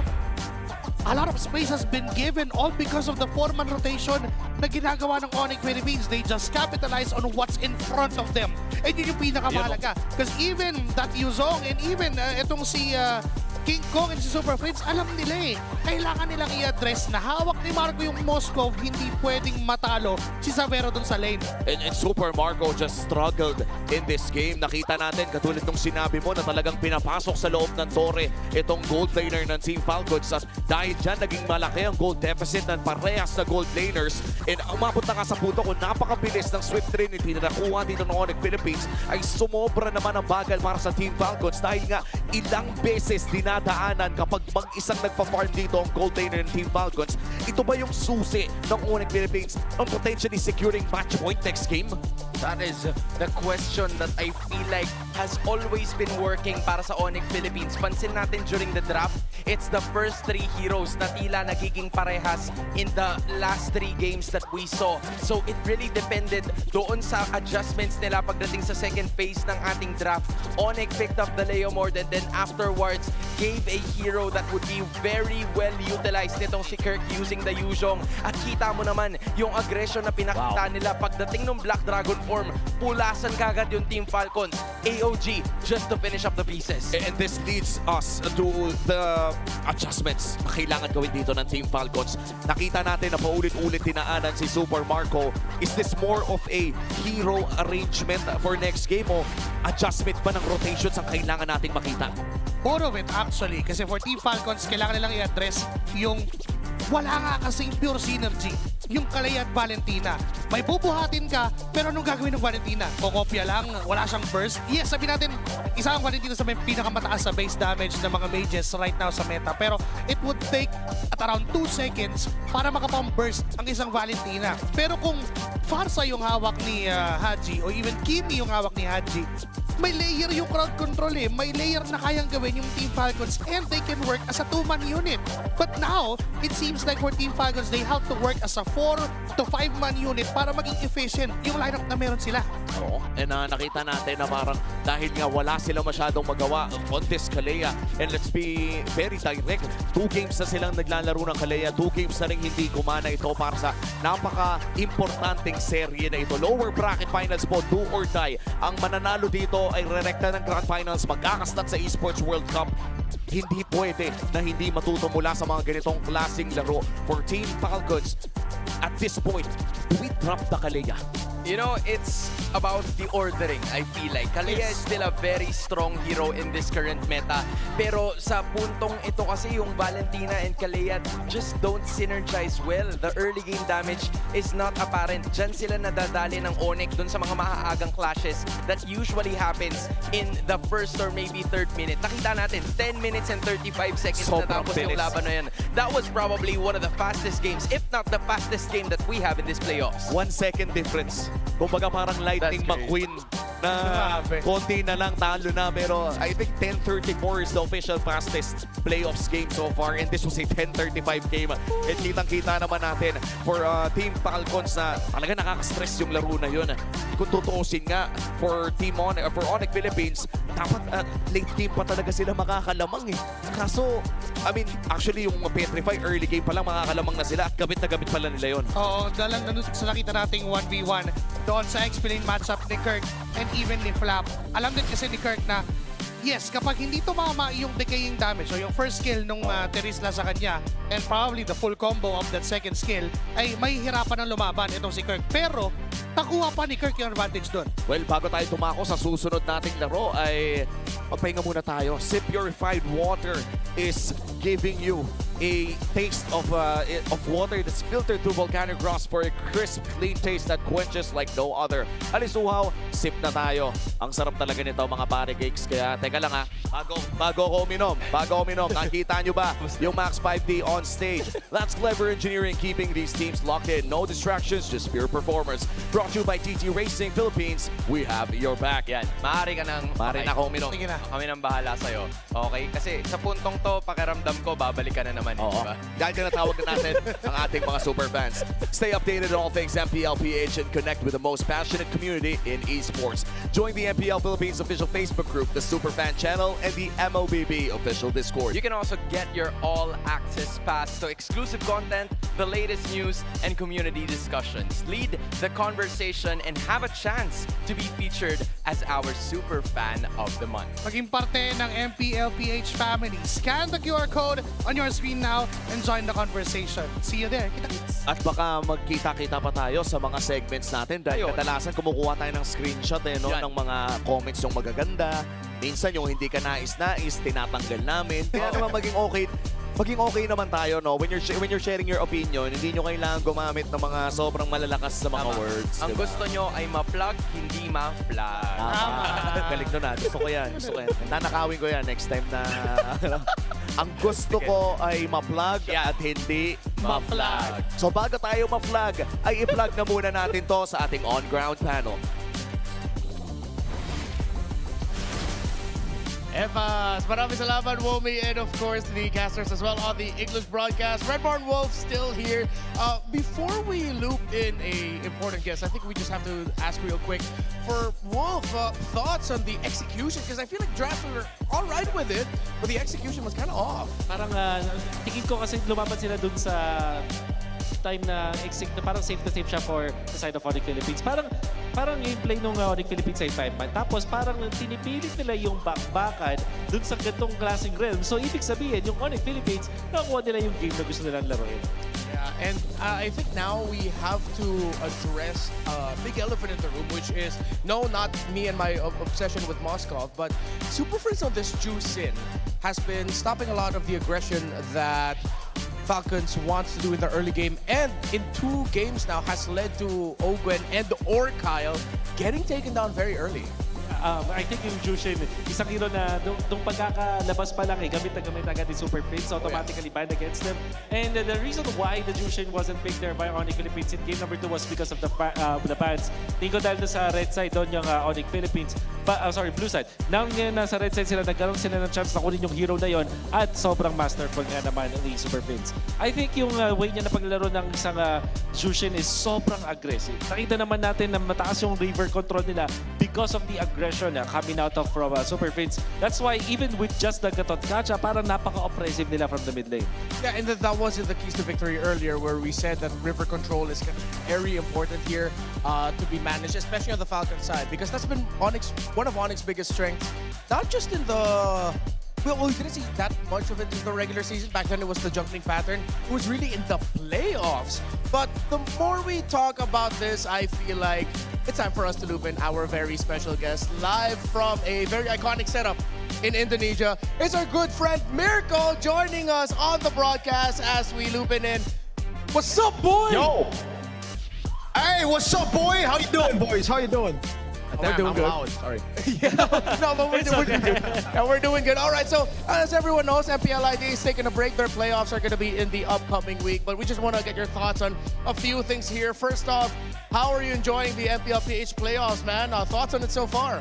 A lot of space has been given all because of the 4-man rotation na ginagawa ng ONIC Philippines. They just capitalize on what's in front of them. And yun yung pinakamahalaga. Because even that Yuzong and even itong si King Kong and si Super Prince, alam nila kailangan nilang i-address na hawak ni Marco yung Moscow, hindi pwedeng matalo si Savero dun sa lane. And Super Marco just struggled in this game. Nakita natin, katulad nung sinabi mo, na talagang pinapasok sa loob ng torre itong gold laner ng Team Falcons. At dahil dyan, naging malaki ang gold deficit ng parehas na gold laners. And umabot na nga sa punto kung napakabilis ng Swift Trinity na nakuha dito ng ONIC Philippines, ay sumobra naman ang bagal para sa Team Falcons dahil nga ilang beses dinadaanan kapag mag-isang nagpa-farm dito ang gold laner ng Team Falcons. Ito ba yung susi ng ONIC Philippines on potentially securing match point next game? That is the question that I feel like has always been working para sa ONIC Philippines. Pansin natin during the draft, it's the first 3 heroes na tila nagiging parehas in the last 3 games that we saw. So it really depended doon sa adjustments nila pagdating sa second phase ng ating draft. ONIC picked up the Leomord and then afterwards gave a hero that would be very well utilized nitong si Kirk using the Yuzong. At kita mo naman yung aggression na pinakita nila pagdating ng Black Dragon form, pulasan kagad yung Team Falcons. AOG just to finish up the pieces. And this leads us to the adjustments na kailangan gawin dito ng Team Falcons. Nakita natin na paulit-ulit dinaanan si Super Marco. Is this more of a hero arrangement for next game o adjustment ba ng rotations ang kailangan nating makita? All of it actually. Kasi for Team Falcons, kailangan nilang i-address yung wala nga kasing pure synergy. Yung Kalay at Valentina. May bubuhatin ka, pero anong gagawin ng Valentina? Kokopya lang, wala siyang burst. Yes, sabi natin, isa ang Valentina sa may pinakamataas sa base damage ng mga mages right now sa meta. Pero it would take at around 2 seconds para makapang-burst ang isang Valentina. Pero kung Farsa yung hawak ni Haji o even Kimi yung hawak ni Haji, may layer yung crowd control eh. May layer na kayang gawin yung Team Falcons and they can work as a 2-man unit. But now, it seems like for Team Falcons, they have to work as a 4 to 5-man unit para maging efficient yung lineup na meron sila. Oo, and nakita natin na parang dahil nga wala sila masyadong magawa on this Kalea. And let's be very direct, 2 games na silang naglalaro ng Kalea, 2 games na rin hindi kumana ito para sa napaka-importanting serye na ito. Lower bracket finals po, do or die. Ang mananalo dito ay rerekta ng Grand Finals, magkakastat sa Esports World Cup. Hindi pwede na hindi matuto mula sa mga ganitong klaseng laro for Team Falcons. At this point, do we drop the Kalea? You know, it's about the ordering, I feel like. Kalea is still a very strong hero in this current meta. Pero sa puntong ito kasi yung Valentina and Kalea just don't synergize well. The early game damage is not apparent. Diyan sila nadadali ng ONIC dun sa mga mahaagang clashes that usually happens in the first or maybe third minute. Nakita natin, 10 minutes and 35 seconds na tapos yung laban na yan. That was probably one of the fastest games, if not the fastest game that we have in this playoffs. 1 second difference. Kumbaga parang Lightning McQueen na konti na lang talo na, pero I think 10:34 is the official fastest playoffs game so far, and this was a 10:35 game. At kitang-kita naman natin for Team Falcons na talaga nakaka-stress yung laro na yun. Kung tutuusin nga for ONIC Philippines, dapat late game pa talaga sila makakalamang eh. Kaso, I mean, actually yung Petrify early game pa lang makakalamang na sila at gabit na gabit pala nila yun. Oo, dahil sa nakita nating 1v1 doon sa X-Plane matchup ni Kirk and even ni Flap. Alam din kasi ni Kirk na yes, kapag hindi tumama yung decaying damage o yung first skill nung Terisla sa kanya and probably the full combo of that second skill, ay may hirapan ng lumaban itong si Kirk. Pero nakuha pa ni Kirk yung advantage doon. Well, bago tayo tumako sa susunod nating laro ay magpahinga muna tayo. Sip Purified Water is giving you a taste of water that's filtered through volcanic rocks for a crisp, clean taste that quenches like no other. Alisuhaw, sip na tayo. Ang sarap talaga nito mga pare cakes. Kaya teka lang ha, bago ako uminom, nakita nyo ba yung Max 5D on stage? That's clever engineering keeping these teams locked in. No distractions, just pure performance. Brought to you by TT Racing Philippines. We have your back. Yan, maaari ka nang uminom. Sige na. Kami nang bahala sa'yo. Okay? Kasi sa puntong to, pakiramdam ko, babalik ka na naman. Oo. Dahil tinatawag na natin ang ating mga super fans. Stay updated on all things MPL PH and connect with the most passionate community in esports. Join the MPL Philippines official Facebook group, the Superfan channel, and the MOBB official Discord. You can also get your all-access pass to exclusive content, the latest news, and community discussions. Lead the conversation and have a chance to be featured as our Superfan of the Month. Maging parte ng MPL PH family. Scan the QR code on your screen now and join the conversation. See you there. Kita-kits. At baka magkita-kita pa tayo sa mga segments natin dahil kadalasan kumukuha tayo ng screenshot ng mga comments yung magaganda. Minsan yung hindi ka nais-nais, tinatanggal namin. Kaya naman maging okay naman tayo, no? When you're sharing your opinion, hindi nyo kailangan gumamit ng mga sobrang malalakas sa mga words. Ang gusto nyo ay ma-plug, hindi ma-flag. Galing nun na. Gusto ko yan. Nanakawin ko yan next time na... Ang gusto ko ay ma-plug at hindi ma-flag. So bago tayo ma-flag, ay i-plug na muna natin to sa ating on-ground panel. Evas, maraming salamat, Womi, and of course the casters as well on the English broadcast. Redborn Wolf still here. Before we loop in a important guest, I think we just have to ask real quick for Wolf, thoughts on the execution, because I feel like drafts were all right with it, but the execution was kind of off. Parang tingin ko kasi lumaban sila dun sa time na parang safe na safe siya for the side of ONIC Philippines. Parang yung play nung ONIC Philippines ay 5-man. Tapos parang tinipilit nila yung backbackan dun sa gantong klaseng realm. So ibig sabihin, yung ONIC Philippines, nakuha nila yung game na gusto nilang laruin. Yeah, and I think now we have to address a big elephant in the room, which is, no, not me and my obsession with Moscow, but Super Friends on this Ju Sin has been stopping a lot of the aggression that Falcons wants to do in the early game, and in 2 games now has led to Ogwen and or Kyle getting taken down very early. I think yung Jushin, isang hero na nung pagkakalabas pa lang gamit na gamit agad yung Super Fins, automatically banned against them. And the reason why the Jushin wasn't picked there by ONIC Philippines in game number 2 was because of the bans. Tingin ko dahil sa red side doon yung ONIC Philippines, blue side. Now ngayon nasa red side sila, nagkaroon sila ng chance na kunin yung hero na yon at sobrang masterful nga naman ni Super Fins. I think yung way niya na paglaro ng isang Jushin is sobrang aggressive. Nakita naman natin na mataas yung river control nila because of the aggression coming out of from Super Fins. That's why even with just the Gatot Kacha, parang napaka-oppressive nila from the mid lane. Yeah, and that was in the keys to victory earlier where we said that river control is very important here to be managed, especially on the Falcon side, because that's been one of ONIC's biggest strengths, not just in the... Well, we didn't see that much of it in the regular season. Back then, it was the juggling pattern. It was really in the playoffs. But the more we talk about this, I feel like it's time for us to loop in our very special guest live from a very iconic setup in Indonesia. It's our good friend Mirko joining us on the broadcast as we loop in. What's up, boy? Yo! Hey, what's up, boy? How you doing, boys? How you doing? We're doing good. Loud. Sorry. No, but we're doing good. All right, so as everyone knows, MPL ID is taking a break. Their playoffs are going to be in the upcoming week, but we just want to get your thoughts on a few things here. First off, how are you enjoying the MPL PH playoffs, man? Thoughts on it so far?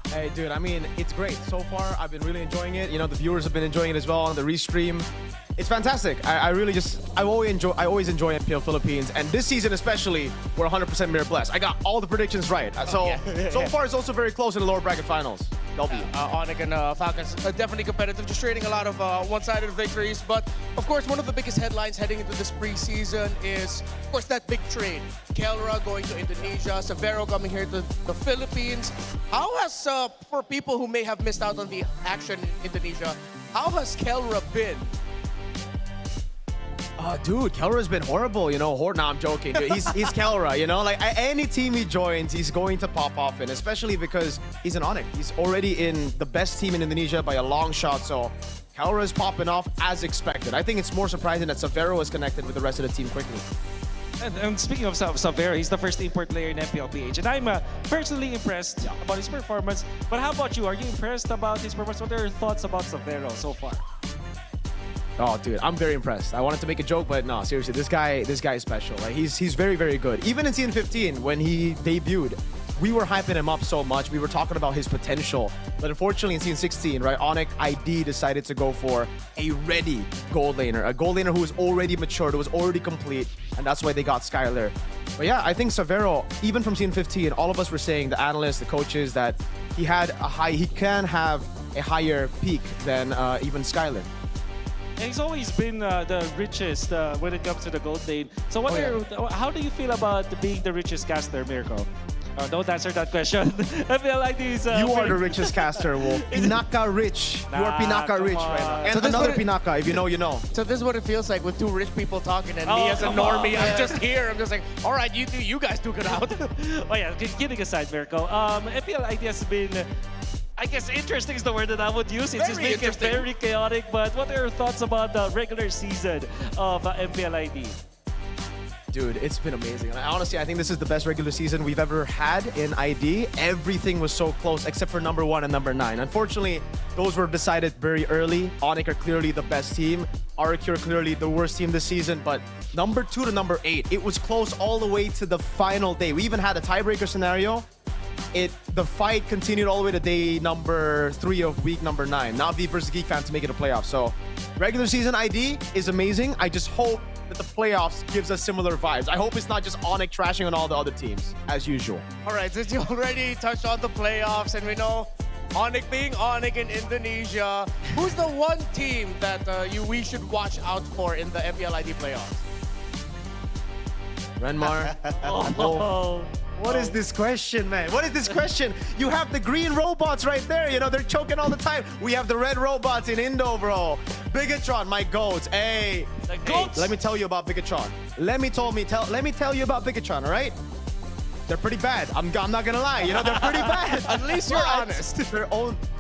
Hey, dude, I mean, it's great. So far, I've been really enjoying it. You know, the viewers have been enjoying it as well on the restream. It's fantastic. I always enjoy MPL Philippines, and this season especially, we're 100% mirror blessed. I got all the predictions right. So far it's also very close in the lower bracket finals. W. ONIC and Falcons are definitely competitive, just trading a lot of one-sided victories. But of course, one of the biggest headlines heading into this preseason is, of course, that big trade. Kelra going to Indonesia, Severo coming here to the Philippines. How has, for people who may have missed out on the action in Indonesia, how has Kelra been? Dude, Kelra's been horrible, you know. No, I'm joking. Dude. He's Kelra, you know. Like, any team he joins, he's going to pop off in, especially because he's an ONIC. He's already in the best team in Indonesia by a long shot, so Kelra is popping off as expected. I think it's more surprising that Severo is connected with the rest of the team quickly. And speaking of Severo, he's the first import player in MPL PH. And I'm personally impressed about his performance. But how about you? Are you impressed about his performance? What are your thoughts about Severo so far? Oh, dude, I'm very impressed. I wanted to make a joke, but no, seriously, this guy is special. Like, he's very, very good. Even in Season 15, when he debuted, we were hyping him up so much. We were talking about his potential. But unfortunately, in Season 16, right, ONIC ID decided to go for a ready gold laner. A gold laner who was already matured, who was already complete, and that's why they got Skylar. But yeah, I think Severo, even from Season 15, all of us were saying, the analysts, the coaches, that he can have a higher peak than even Skylar. And he's always been the richest when it comes to the gold lane. So how do you feel about being the richest caster, Mirko? Don't answer that question. I feel like these. You are the richest caster, Wolf. Pinaka rich. You are Pinaka rich right now. And so another Pinaka, if you know, you know. So this is what it feels like with two rich people talking, and me as a normie, I'm just here. I'm just like, all right, you guys duke it out. Oh yeah, kidding aside, Mirko. MPL ID has been. I guess interesting is the word that I would use. It's just making it very chaotic. But what are your thoughts about the regular season of MPL ID? Dude, it's been amazing. And honestly, I think this is the best regular season we've ever had in ID. Everything was so close except for number 1 and number 9. Unfortunately, those were decided very early. ONIC are clearly the best team. RQ are clearly the worst team this season. But number 2 to number 8, it was close all the way to the final day. We even had a tiebreaker scenario. The fight continued all the way to day number 3 of week number 9. Navi versus Geek Fam to make it a playoff. So regular season ID is amazing. I just hope that the playoffs gives us similar vibes. I hope it's not just ONIC trashing on all the other teams, as usual. All right, since you already touched on the playoffs, and we know ONIC being ONIC in Indonesia, who's the one team that we should watch out for in the MPL ID playoffs? Renmar. What is this question, man? What is this question? You have the green robots right there. You know, they're choking all the time. We have the red robots in Indo, bro. Bigatron, my goats. Hey. The goats? Let me tell you about Bigatron. Let me tell you about Bigatron, all right? They're pretty bad. I'm not gonna lie. You know, they're pretty bad. At least you're honest.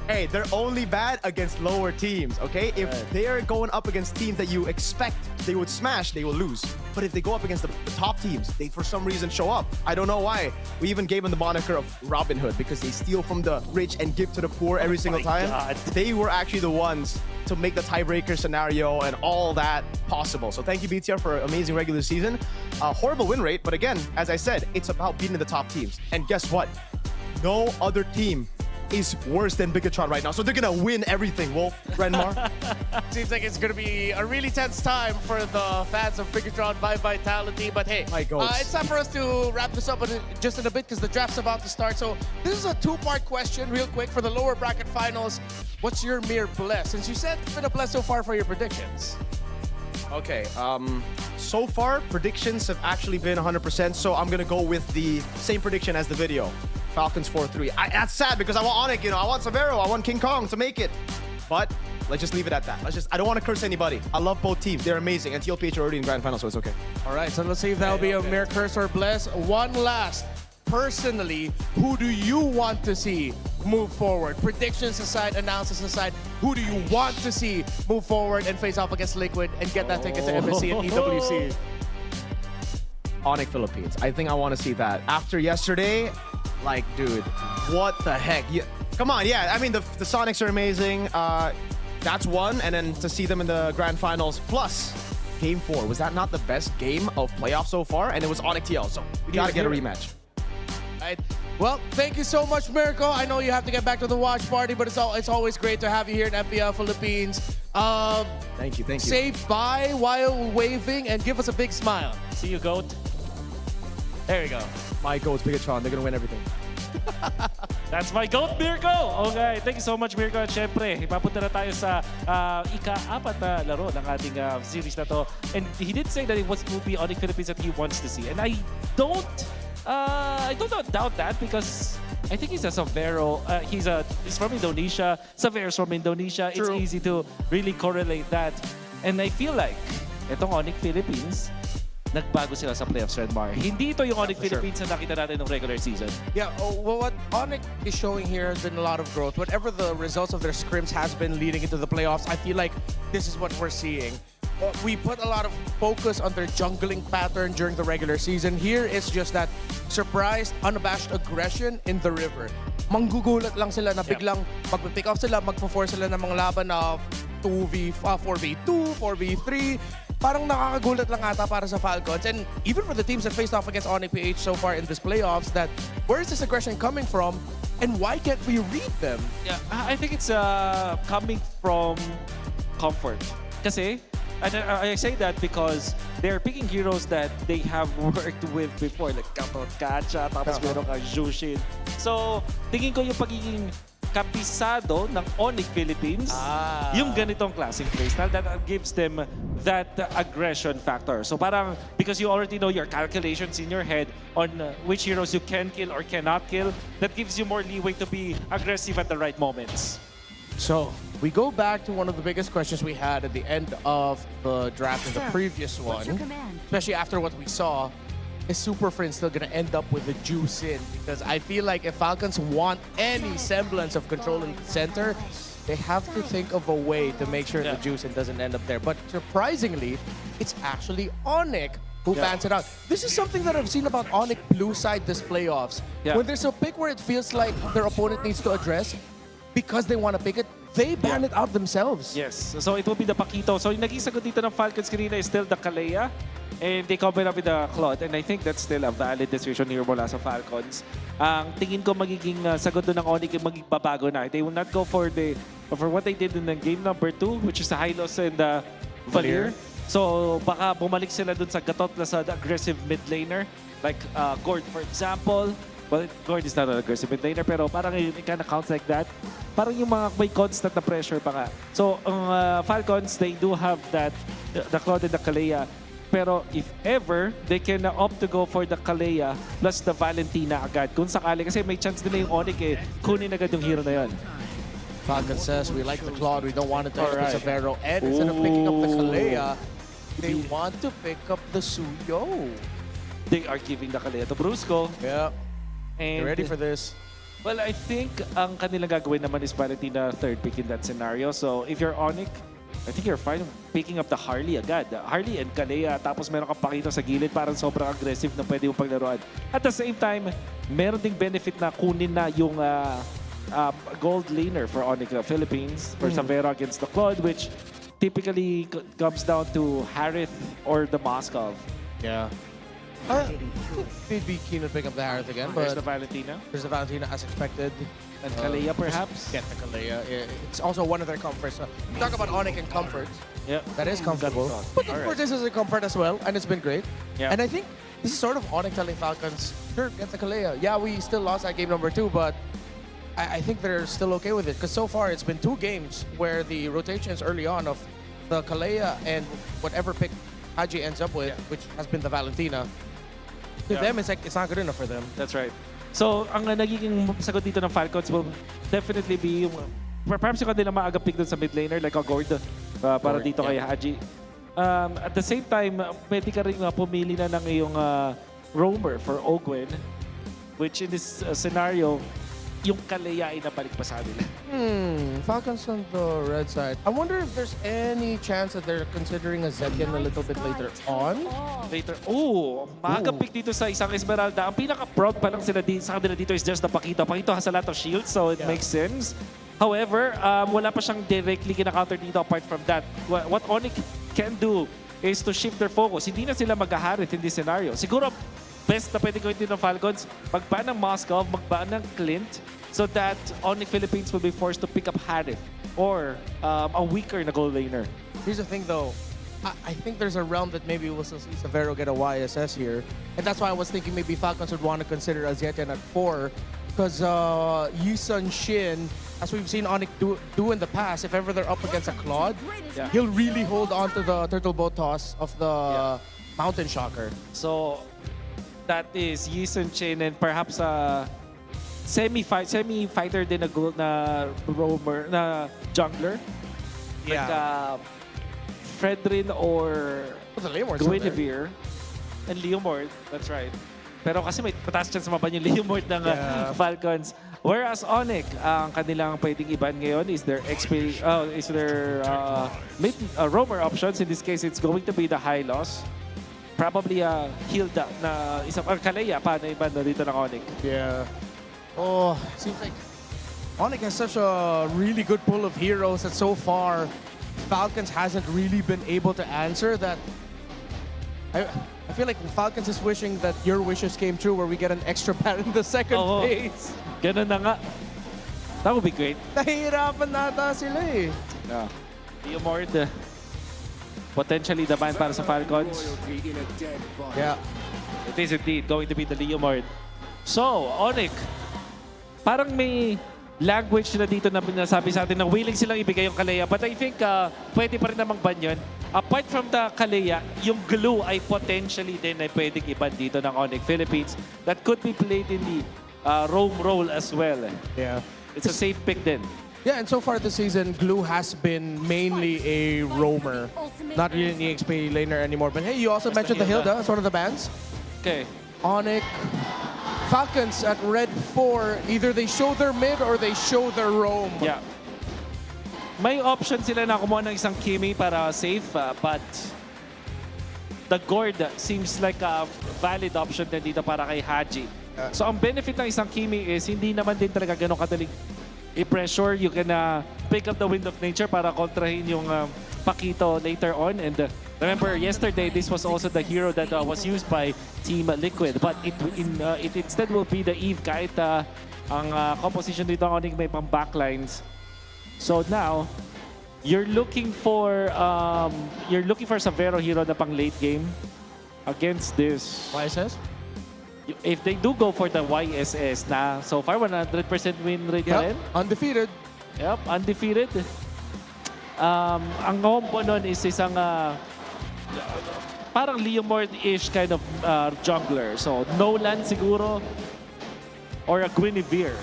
Hey, they're only bad against lower teams, okay? If they're going up against teams that you expect they would smash, they will lose. But if they go up against the top teams, they for some reason show up. I don't know why. We even gave them the moniker of Robin Hood because they steal from the rich and give to the poor every single time. God. They were actually the ones to make the tiebreaker scenario and all that possible. So thank you, BTR, for an amazing regular season. Horrible win rate, but again, as I said, it's about beating the top teams. And guess what? No other team is worse than Bigatron right now. So they're gonna win everything, Wolf, Renmar. Seems like it's gonna be a really tense time for the fans of Bigatron by Vitality. But hey, it's time for us to wrap this up just in a bit because the draft's about to start. So this is a two-part question, real quick, for the lower bracket finals. What's your mere bless? Since you said it's been a bless so far for your predictions. Okay, so far, predictions have actually been 100%, so I'm gonna go with the same prediction as the video. Falcons 4-3. That's sad because I want ONIC, I want Severo, I want King Kong to make it. But let's just leave it at that. I don't want to curse anybody. I love both teams. They're amazing. And TLPH are already in grand final, so it's okay. All right, so let's see if that'll be a mere curse or bless. One last. Personally, who do you want to see move forward? Predictions aside, analysis aside, who do you want to see move forward and face off against Liquid and get that ticket to MSC and EWC? ONIC Philippines. I think I want to see that. After yesterday, like, dude, what the heck? Come on, yeah. I mean, the Sonics are amazing. That's one. And then to see them in the grand finals. Plus, Game 4. Was that not the best game of playoffs so far? And it was ONIC TL, so we got to get a rematch. Right. Well, thank you so much, Miracle. I know you have to get back to the watch party, but it's always great to have you here in MPL Philippines. Thank you. Say bye while waving and give us a big smile. See you, GOAT. There you go. My GOAT's Bigatron. They're gonna win everything. That's my GOAT, Mirko! Okay, thank you so much, Mirko. At syempre, ipapunta na tayo sa ika-4 na laro ng ating series na to. And he did say that it will be ONIC Philippines that he wants to see. And I don't doubt that because I think he's a Severo. He's from Indonesia. Severo's from Indonesia. True. It's easy to really correlate that. And I feel like itong ONIC Philippines, nagbago sila sa playoffs, Redmar. Hindi ito yung ONIC Philippines na nakita natin ng regular season. Yeah, well, what ONIC is showing here has been a lot of growth. Whatever the results of their scrims has been leading into the playoffs, I feel like this is what we're seeing. We put a lot of focus on their jungling pattern during the regular season. Here is just that surprised, unabashed aggression in the river. Manggugulat lang sila na biglang magpipick off sila, magpo-force sila ng mga laban na 4v2, 4v3. Parang nakakagulat lang ata para sa Falcons. And even for the teams that faced off against ONIC PH so far in this playoffs, that where is this aggression coming from and why can't we read them? Yeah, I think it's coming from comfort. Kasi, and I say that because they're picking heroes that they have worked with before, like Katot Kacha, tapos meron kang Jushin. So, tingin ko yung pagiging kapisado ng ONIC Philippines, yung ganitong klaseng playstyle that gives them that aggression factor. So parang, because you already know your calculations in your head on which heroes you can kill or cannot kill, that gives you more leeway to be aggressive at the right moments. So, we go back to one of the biggest questions we had at the end of the draft in the previous one, especially after what we saw. Is Super Friend still going to end up with the juice in? Because I feel like if Falcons want any semblance of control in the center, they have to think of a way to make sure the juice in doesn't end up there. But surprisingly, it's actually ONIC who bans it out. This is something that I've seen about ONIC Blue side this playoffs. When there's a pick where it feels like their opponent needs to address, because they want to pick it, they ban it out themselves. Yes, so it will be the Paquito. So yung naging sagot dito ng Falcons kanina is still the Kalea. And they combine up with the Claude. And I think that's still a valid decision here mula sa Falcons. Ang tingin ko magiging sagot doon ng ONIC magiging babago na. They will not go for what they did in the game number 2, which is the Hylos and the Valier. So baka bumalik sila doon sa gatot na sa aggressive mid laner. Like Gord, for example. Well, Gord is not an aggressive mid laner, pero parang it kind of counts like that. Parang yung mga may constant na pressure pa nga. So ang Falcons, they do have that, the Claude and the Kalea. Pero if ever, they can opt to go for the Kalea plus the Valentina agad. Kung sakali, kasi may chance nila yung ONIC kunin agad yung hero na yun. Falcon says, we like the Claude, we don't want it to hit the Severo. And instead of picking up the Kalea, they want to pick up the Suyo. They are giving the Kalea to Brusco. Yeah. And you ready for this? Well, I think ang kanilang gagawin naman is Valentina third pick in that scenario. So if you're ONIC, I think you're fine picking up the Harley agad. Harley and Kalea, tapos meron kang pakita sa gilid, parang sobrang aggressive na pwede mong paglaruan. At the same time, meron ding benefit na kunin na yung gold laner for ONIC Philippines for Savero against the Claude, which typically comes down to Harith or the Moskov. Yeah. They'd be keen to pick up the Harith again, but There's the Valentina. There's the Valentina as expected. And Kalea perhaps? Get the Kalea. It's also one of their comforts. Talk about ONIC and comfort. Yeah. That is comfortable. But of course, this is a comfort as well, and it's been great. Yeah. And I think this is sort of ONIC telling Falcons, sure, get the Kalea. Yeah, we still lost that game number 2, but I think they're still okay with it. Because so far, it's been 2 games where the rotations early on of the Kalea and whatever pick Haji ends up with, which has been the Valentina, to them, it's like it's not good enough for them. That's right. So, ang nagiging sagot dito ng Falcons will definitely be yung perhaps yung kanilang maaga pick dun sa mid laner like a Gord para dito kay Haji. At the same time, pwede ka rin pumili na ng iyong roamer for Ogwen, which in this scenario, yung Kalea ay nabalik pa sa nila. Falcons on the red side. I wonder if there's any chance that they're considering a Zedian a little bit later on. Maaga pick dito sa isang Esmeralda. Ang pinaka-proud pa lang sila sa kanila dito is just the Pakito. Pakito has a lot of shields, so it makes sense. However, wala pa siyang directly kina-counter dito apart from that. What ONIC can do is to shift their focus. Hindi na sila mag-Harith in this scenario. Siguro, best na pwede gawin din ng Falcons, magbaan ng Moscow, magbaan ng Clint, so that ONIC Philippines will be forced to pick up Harith or a weaker na gold laner. Here's the thing though, I think there's a realm that maybe we'll still see Savero get a YSS here. And that's why I was thinking maybe Falcons would want to consider Azietian at 4. Because Yisun Shin, as we've seen ONIC do in the past, if ever they're up against a Claude, he'll really hold on to the turtle boat toss of the Mountain Shocker. So, that is Yisun Chin and perhaps semi-fighter din na roamer, na jungler. Like Fredrin or Guinevere and Leomord, that's right. Pero kasi may mataas chance maban yung Leomord ng Falcons. Whereas ONIC, ang kanilang pwedeng iban ngayon is their mid roamer options. In this case, it's going to be the high loss. Probably Hilda na isang Kalea pa na iba na dito ng ONIC. Yeah. Oh, seems like ONIC has such a really good pool of heroes that so far Falcons hasn't really been able to answer that. I feel like Falcons is wishing that your wishes came true where we get an extra bat in the second phase. Ganun na nga. That would be great. Nahihirapan nata sila eh. Yeah. Leomord, potentially the ban para sa Falcons. Yeah. It is indeed going to be the Leomord. So, ONIC, parang may language na dito na nasabi sa atin na willing silang ibigay yung Kalea. But I think pwede pa rin namang ban yun. Apart from the Kalea, yung glue ay potentially din ay pwedeng iban dito ng ONIC Philippines that could be played in the roam role as well. Yeah. It's a safe pick then. Yeah, and so far this season, Glue has been mainly a roamer. Not really an EXP laner anymore. But hey, you also mentioned the Hilda as one of the bans. Okay. ONIC. Falcons at red 4, either they show their mid or they show their roam. Yeah. May option sila na kumuha ng isang Kimi para safe, but the Gord seems like a valid option din dito para kay Haji. So ang benefit ng isang Kimi is hindi naman din talaga ganun kadaling i-pressure. You can pick up the Wind of Nature para kontrahin yung Pakito later on. And remember, yesterday, this was also the hero that was used by Team Liquid. But it instead will be the Eve kahit ang composition dito ng ONIC may pang backlines. So now, you're looking for Savero hero na pang late game against this YSS. If they do go for the YSS na so far 100% win rate pa rin. Undefeated. Yep, undefeated. Ang combo nun is isang parang Leomord-ish kind of jungler. So Nolan siguro or a Guinevere.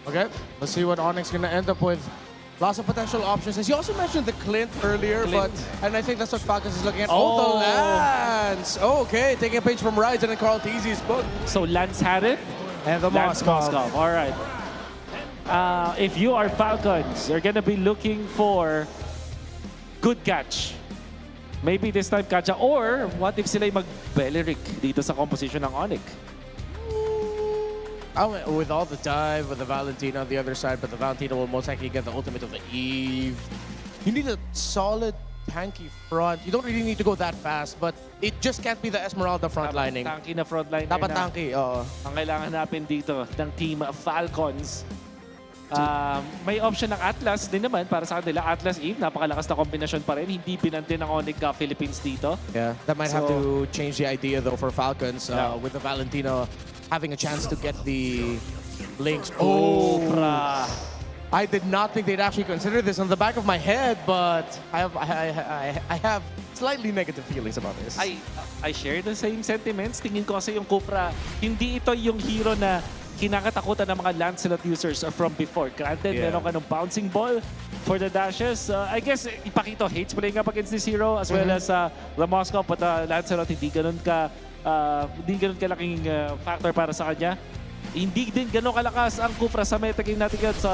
Okay, let's see what ONIC's gonna end up with. Lots of potential options. As you also mentioned the Clint earlier, and I think that's what Falcons is looking at. Oh, the Lance! Okay, taking a page from Ryzen and Carl Teasy's book. So Lance had it? And the Lance Moskov. All right. If you are Falcons, you're gonna be looking for good catch. Maybe this time Kaja, or what if sila'y mag-Beleric dito sa composition ng ONIC? With all the dive, with the Valentina on the other side, but the Valentina will most likely get the ultimate of the Eve. You need a solid, tanky front. You don't really need to go that fast, but it just can't be the Esmeralda frontlining. Tanky na frontline. Dapat tanky, oo. Ang kailangan natin dito ng Team Falcons. May option ng Atlas din naman para sa kanila. Atlas Eve, napakalakas na kombinasyon pa rin. Hindi binante ng ONIC Philippines dito. Yeah, that might have to change the idea though for Falcons with the Valentina having a chance to get the links. Oh, I did not think they'd actually consider this on the back of my head, but I have slightly negative feelings about this. I share the same sentiments. Tingin ko kasi yung Cupra, hindi ito yung hero na kinakatakutan ng mga Lancelot users from before. Granted, meron ka ng bouncing ball for the dashes. I guess Ipakito hates playing up against this hero as well as the Moscow, but Lancelot hindi ganun kalaking factor para sa kanya. Hindi din gano'ng kalakas ang Cupra sa metagame natin yun. So,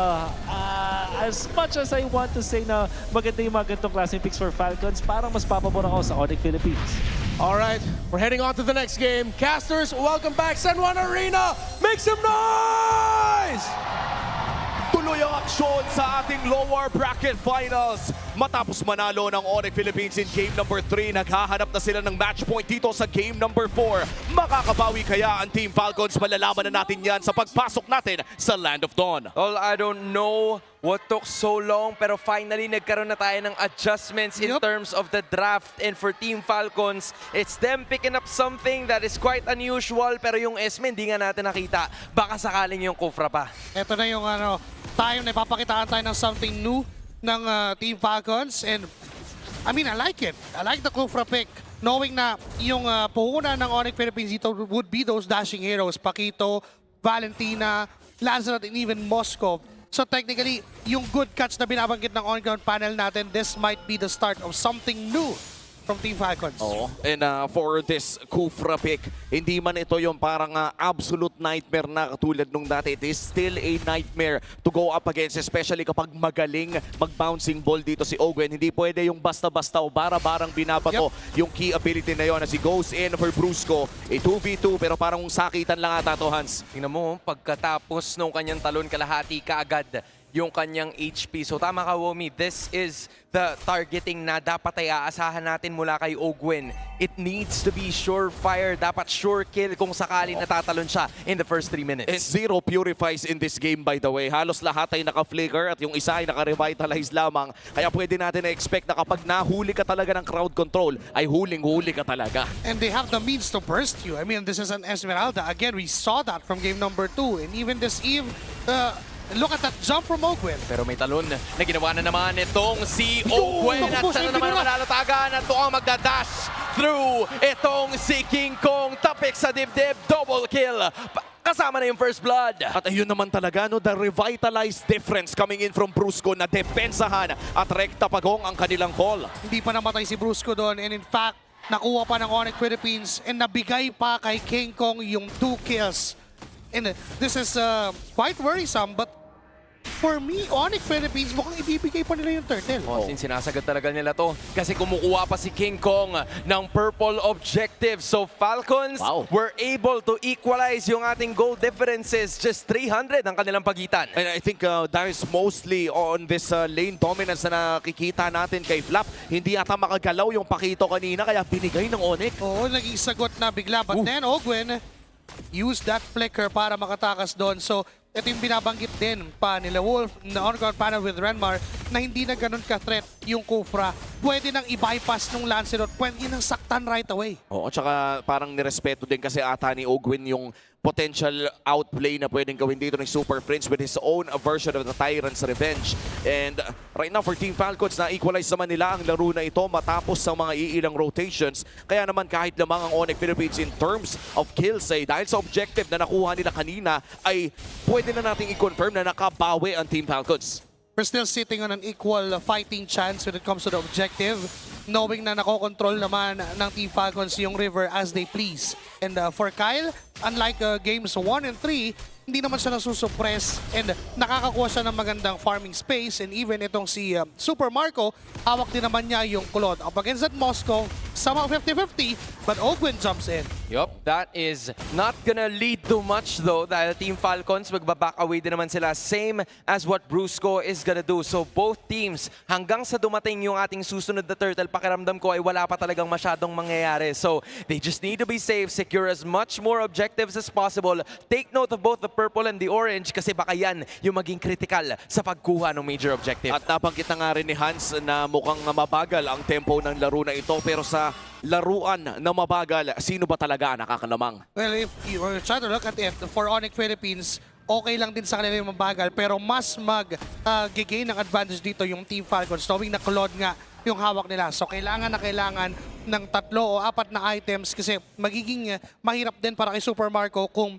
as much as I want to say na maganda yung mga ganitong klaseng picks for Falcons, parang mas papabor ako sa ONIC Philippines. All right, we're heading on to the next game. Casters, welcome back. San Juan Arena, make some noise! Tuloy ang aksyon sa ating lower bracket finals. Matapos manalo ng ONIC Philippines in game number 3, naghahanap na sila ng match point dito sa game number 4. Makakabawi kaya ang Team Falcons? Malalaman na natin yan sa pagpasok natin sa Land of Dawn. Well, I don't know what took so long, pero finally nagkaroon na tayo ng adjustments in terms of the draft. And for Team Falcons, it's them picking up something that is quite unusual, pero yung Esme hindi nga natin nakita. Baka sakaling yung Kufra pa. Ito na yung time na ipapakitaan tayo ng something new ng Team Falcons. And I mean, I like it. I like the Kufra pick. Knowing na yung puhunan ng ONIC Philippines dito would be those dashing heroes. Pakito, Valentina, Lancelot, and even Moscow. So technically, yung good catch na binabanggit ng on-ground panel natin, this might be the start of something new from Team Falcons. Oo. And for this Kufra pick, hindi man ito yung parang absolute nightmare na katulad nung dati. It is still a nightmare to go up against, especially kapag magaling mag-bouncing ball dito si Ogwen. Hindi pwede yung basta-basta o bara-barang binabato yung key ability na yon as he goes in for Brusco. A 2v2 pero parang sakitan lang ata to, Hans. Tingnan mo, pagkatapos nung kanyang talon, kalahati kaagad yung kanyang HP. So tama ka, Womi. This is the targeting na dapat ay aasahan natin mula kay Ogwen. It needs to be surefire. Dapat sure kill kung sakali natatalon siya in the first 3 minutes. And zero purifies in this game, by the way. Halos lahat ay naka-flicker at yung isa ay naka-revitalize lamang. Kaya pwede natin na-expect na kapag nahuli ka talaga ng crowd control, ay huling-huli ka talaga. And they have the means to burst you. I mean, this is an Esmeralda. Again, we saw that from game number 2. And even this Eve, look at that jump from Ogwen. Pero may talon na ginawa na naman itong si Ogwen. At sana naman manalatagan at ito ang magdadash through itong si King Kong. Tapik sa dibdib, double kill. Kasama na yung first blood. At ayun naman talaga, no, the revitalized difference coming in from Brusco na depensahan at rekta pagong ang kanilang call. Hindi pa namatay si Brusco doon. And in fact, nakuha pa ng ONIC Philippines and nabigay pa kay King Kong yung 2 kills. And this is quite worrisome, but for me, ONIC Philippines, mukhang ibibigay pa nila yung turtle. Sinasagad talaga nila to. Kasi kumukuha pa si King Kong ng purple objective. So Falcons were able to equalize yung ating goal differences. Just 300 ang kanilang pagitan. And I think that is mostly on this lane dominance na nakikita natin kay Flap. Hindi ata makagalaw yung Pakito kanina, kaya binigay ng ONIC. Oo, naging sagot na bigla. But then Ogwen used that flicker para makatakas doon. So ito yung binabanggit din pa nila Wolf na on-ground panel with Renmar na hindi na ganun ka-threat yung Kufra. Pwede nang i-bypass nung Lancelot. Pwede nang saktan right away. Oo, tsaka parang nirespeto din kasi ata ni Ogwen yung potential outplay na pwedeng gawin dito ng Super Prince with his own version of the Tyrant's Revenge. And right now for Team Falcons, na-equalize naman nila ang laro na ito matapos ang mga iilang rotations. Kaya naman kahit lamang ang ONIC Philippines in terms of kills ay dahil sa objective na nakuha nila kanina ay pwede na nating i-confirm na nakabawi ang Team Falcons. We're still sitting on an equal fighting chance when it comes to the objective. knowing na nakokontrol naman ng Team Falcons yung river as they please. And for Kyle, unlike games 1 and 3, hindi naman siya nasusuppress and nakakakuha siya ng magandang farming space. And even itong si Super Marco, hawak din naman niya yung Claude. Up against that Moscow, somehow 50-50, but Ogwen jumps in. Yup, that is not gonna lead to much though dahil Team Falcons magbaback away din naman sila, same as what Brusco is gonna do. So both teams, hanggang sa dumating yung ating susunod na turtle, pakiramdam ko ay wala pa talagang masyadong mangyayari. So they just need to be safe, secure as much more objectives as possible. Take note of both the purple and the orange kasi baka yan yung maging critical sa pagkuha ng major objective. At nabanggit na nga rin ni Hans na mukhang mabagal ang tempo ng laro na ito, pero sa laruan na mabagal, sino ba talaga nakakalamang? Well, if you try to look at it, for ONIC Philippines, okay lang din sa kanila yung mabagal, pero mas mag-gain ng advantage dito yung Team Falcons, knowing na Claude nga yung hawak nila. So kailangan ng 3 o 4 na items kasi magiging mahirap din para kay Super Marco kung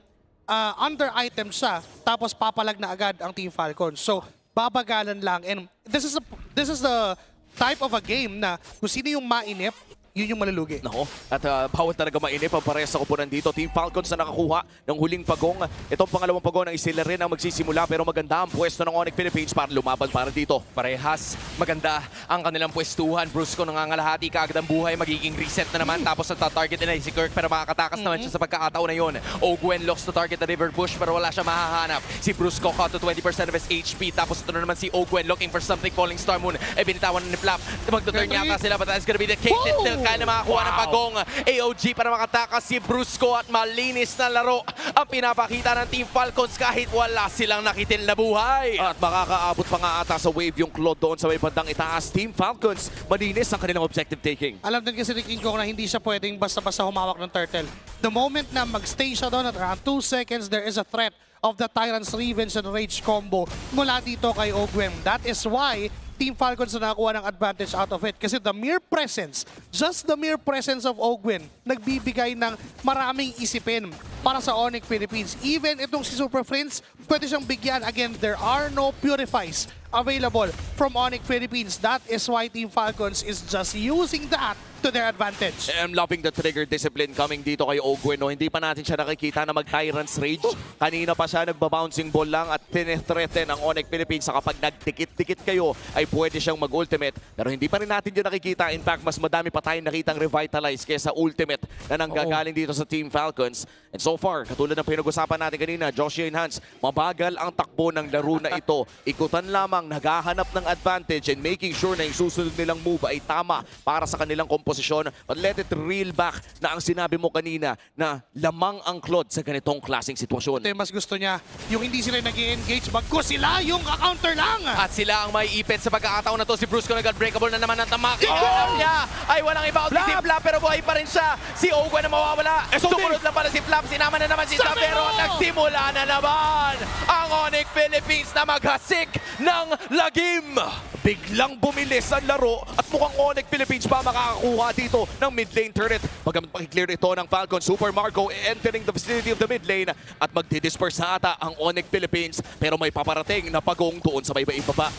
under item siya, tapos papalag na agad ang Team Falcons. So, babagalan lang. And this is the type of a game na kung sino yung mainip, yun yung malulugi. Nako, at bawat talaga mainip ang parehas sa koponan dito. Team Falcons na nakakuha ng huling pagong. Itong pangalawang pagong ng sila rin ang magsisimula, pero maganda ang pwesto ng ONIC Philippines para lumaban para dito. Parehas, maganda ang kanilang pwestuhan. Brusco nangangalahati kaagad ang buhay, magiging reset na naman. Tapos nagta-target nila si Kirk pero makakatakas naman siya sa pagkakataon na yun. Ogwen looks to target the river push pero wala siya mahahanap. Si Brusco caught to 20% of his HP. Tapos ito na naman si Ogwen looking for something. Falling Star Moon. Binitawan na ni Flap. Magtuturn yata sila, but that's gonna be the case. Still kaya na makakuha ng pagong. AOG para makatakas si Brusco at malinis na laro ang pinapakita ng Team Falcons kahit wala silang nakitil na buhay. At makakaabot pa nga ata sa wave yung Claude doon sa may bandang itaas. Team Falcons, malinis ang kanilang objective taking. Alam din kasi ni King Kong na hindi siya pwedeng basta-basta humawak ng turtle. The moment na mag-stay siya doon at around 2 seconds, there is a threat of the Tyrant's Revenge and Rage combo mula dito kay Ogwen. That is why Team Falcons na nakakuha ng advantage out of it. Kasi the mere presence, just the mere presence of Ogwen, nagbibigay ng maraming isipin para sa ONIC Philippines. Even itong si Super Friends, pwede siyang bigyan. Again, there are no purifies available from ONIC Philippines. That is why Team Falcons is just using that to their advantage. I'm loving the trigger discipline coming dito kay Ogwen. No? Hindi pa natin siya nakikita na mag-Tyrant's Rage. Kanina pa siya nagba-bouncing ball lang at tinethreaten ang ONIC Philippines sa kapag nagdikit-dikit kayo ay pwede siyang mag-ultimate. Pero hindi pa rin natin yun nakikita. In fact, mas madami pa tayong nakitang revitalize kaysa ultimate na nanggagaling dito sa Team Falcons. And so far, katulad ng pinag-usapan natin kanina, Joshua and Hans, mabagal ang takbo ng laro na ito. Ikutan lamang, naghahanap ng advantage and making sure na yung susunod nilang move ay tama para sa kanilang komposisyon. But let it reel back na ang sinabi mo kanina na lamang ang Claude sa ganitong klaseng sitwasyon. Ito yung mas gusto niya, yung hindi sila nag-engage, bagko sila yung counter lang! At sila ang may ipit sa pagkakataon na to. Si Brusco nag-unbreakable na naman ng tamak. Alam niya ay walang iba si Flap pero buhay pa rin siya. Si Ogwen na mawawala. Sumunod lang pala si Flap. Sinama na naman si Savero at nagsimula na naman ang ONIC Philippines na maghasik ng lagim. Biglang bumilis ang laro at mukhang ONIC Philippines pa makakakuha dito ng mid lane turret. Pagkamit pakiclear ito ng Falcon, Super Marco entering the vicinity of the mid lane at magdidisperse na ata ang ONIC Philippines pero may paparating na pagong doon sa may ibaba.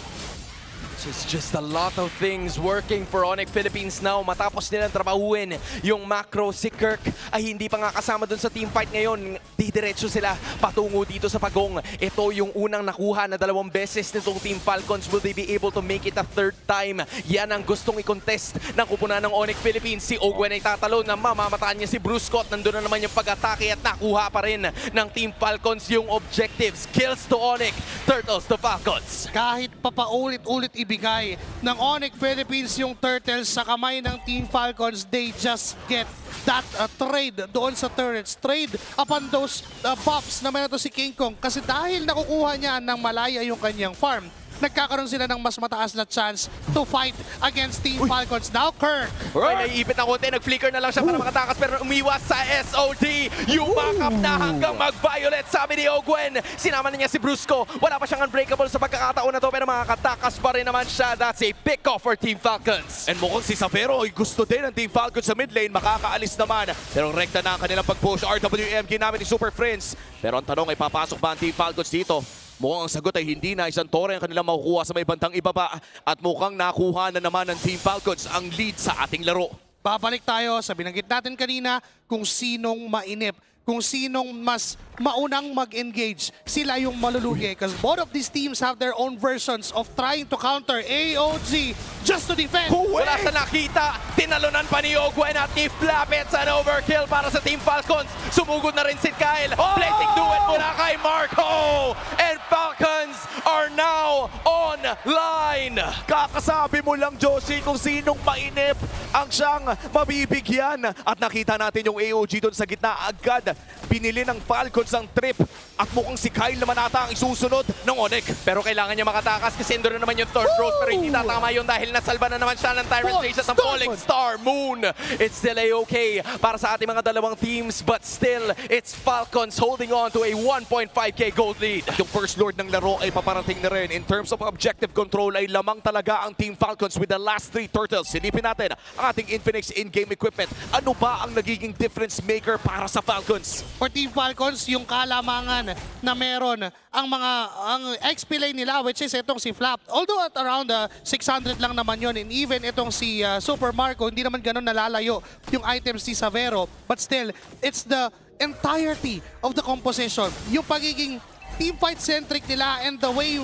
It's just a lot of things working for ONIC Philippines now. Matapos nilang trabahuin yung macro, si Kirk ay hindi pa nga kasama dun sa team fight ngayon. Didiretso sila patungo dito sa pagong. Ito yung unang nakuha na 2 beses nitong Team Falcons. Will they be able to make it a 3rd time? Yan ang gustong i-contest ng kupunan ng ONIC Philippines. Si Ogwen ay tatalo na mamamataan niya si Brusco. Nandun na naman yung pag-atake at nakuha pa rin ng Team Falcons yung objectives. Kills to ONIC, Turtles to Falcons. Kahit papaulit-ulit ibigay ng ONIC Philippines yung turtles sa kamay ng Team Falcons, they just get that trade doon sa turrets. Trade upon those buffs na meron to si King Kong kasi dahil nakukuha niya ng malaya yung kanyang farm, nagkakaroon sila ng mas mataas na chance to fight against Team Falcons. Now, Kirk! Ay, naiipit na konti. Nag-flicker na lang siya para makatakas pero umiwas sa SOD. Yung backup na hanggang mag-violet, sabi ni Ogwen. Sinama na niya si Brusco. Wala pa siyang unbreakable sa pagkakataon na to pero makakatakas pa rin naman siya. That's a pick-off for Team Falcons. And mukhang si Savero ay gusto din ng Team Falcons sa mid lane. Makakaalis naman. Pero rekta na ang kanilang pag-push. RWM ginamit ni Super Friends. Pero ang tanong ay papasok ba ang Team Falcons dito? Mukhang ang sagot ay hindi na. Isang tore ang kanilang makukuha sa may bantang ibaba. At mukhang nakuha na naman ng Team Falcons ang lead sa ating laro. Babalik tayo sa binanggit natin kanina kung sinong mainip, kung sinong mas maunang mag-engage. Sila yung malulugi because both of these teams have their own versions of trying to counter AOG just to defend. Wala sa nakita, tinalunan pa ni Ogwen at ni Flap. It's an overkill para sa Team Falcons. Sumugod na rin si Kyle. Placing duet muna kay Marco. And Falcons are now online. Kakasabi mo lang, Josie, kung sinong mainip ang siyang mabibigyan. At nakita natin yung AOG doon sa gitna. Agad binili ng Falcons ang trip. At mukhang si Kyle naman ata ang isusunod ng ONIC. Pero kailangan niya makatakas kasi doon na naman yung third rose. Pero hindi tatama yun dahil nasalba na naman siya ng Tyrant Race at ng Falling Star Moon. It's still a-okay para sa ating mga dalawang teams. But still, it's Falcons holding on to a 1.5k gold lead. Yung first lord ng laro ay paparating na rin. In terms of objective control ay lamang talaga ang Team Falcons with the last 3 turtles. Silipin natin ang ating Infinix in-game equipment. Ano ba ang nagiging difference maker para sa Falcons? For Team Falcons, yung kalamangan na meron ang XP lane nila, which is itong si Flap. Although at around 600 lang naman yon, and even itong si Super Marco, hindi naman ganun nalalayo yung items ni Savero. But still, it's the entirety of the composition. Yung pagiging team fight centric nila and the way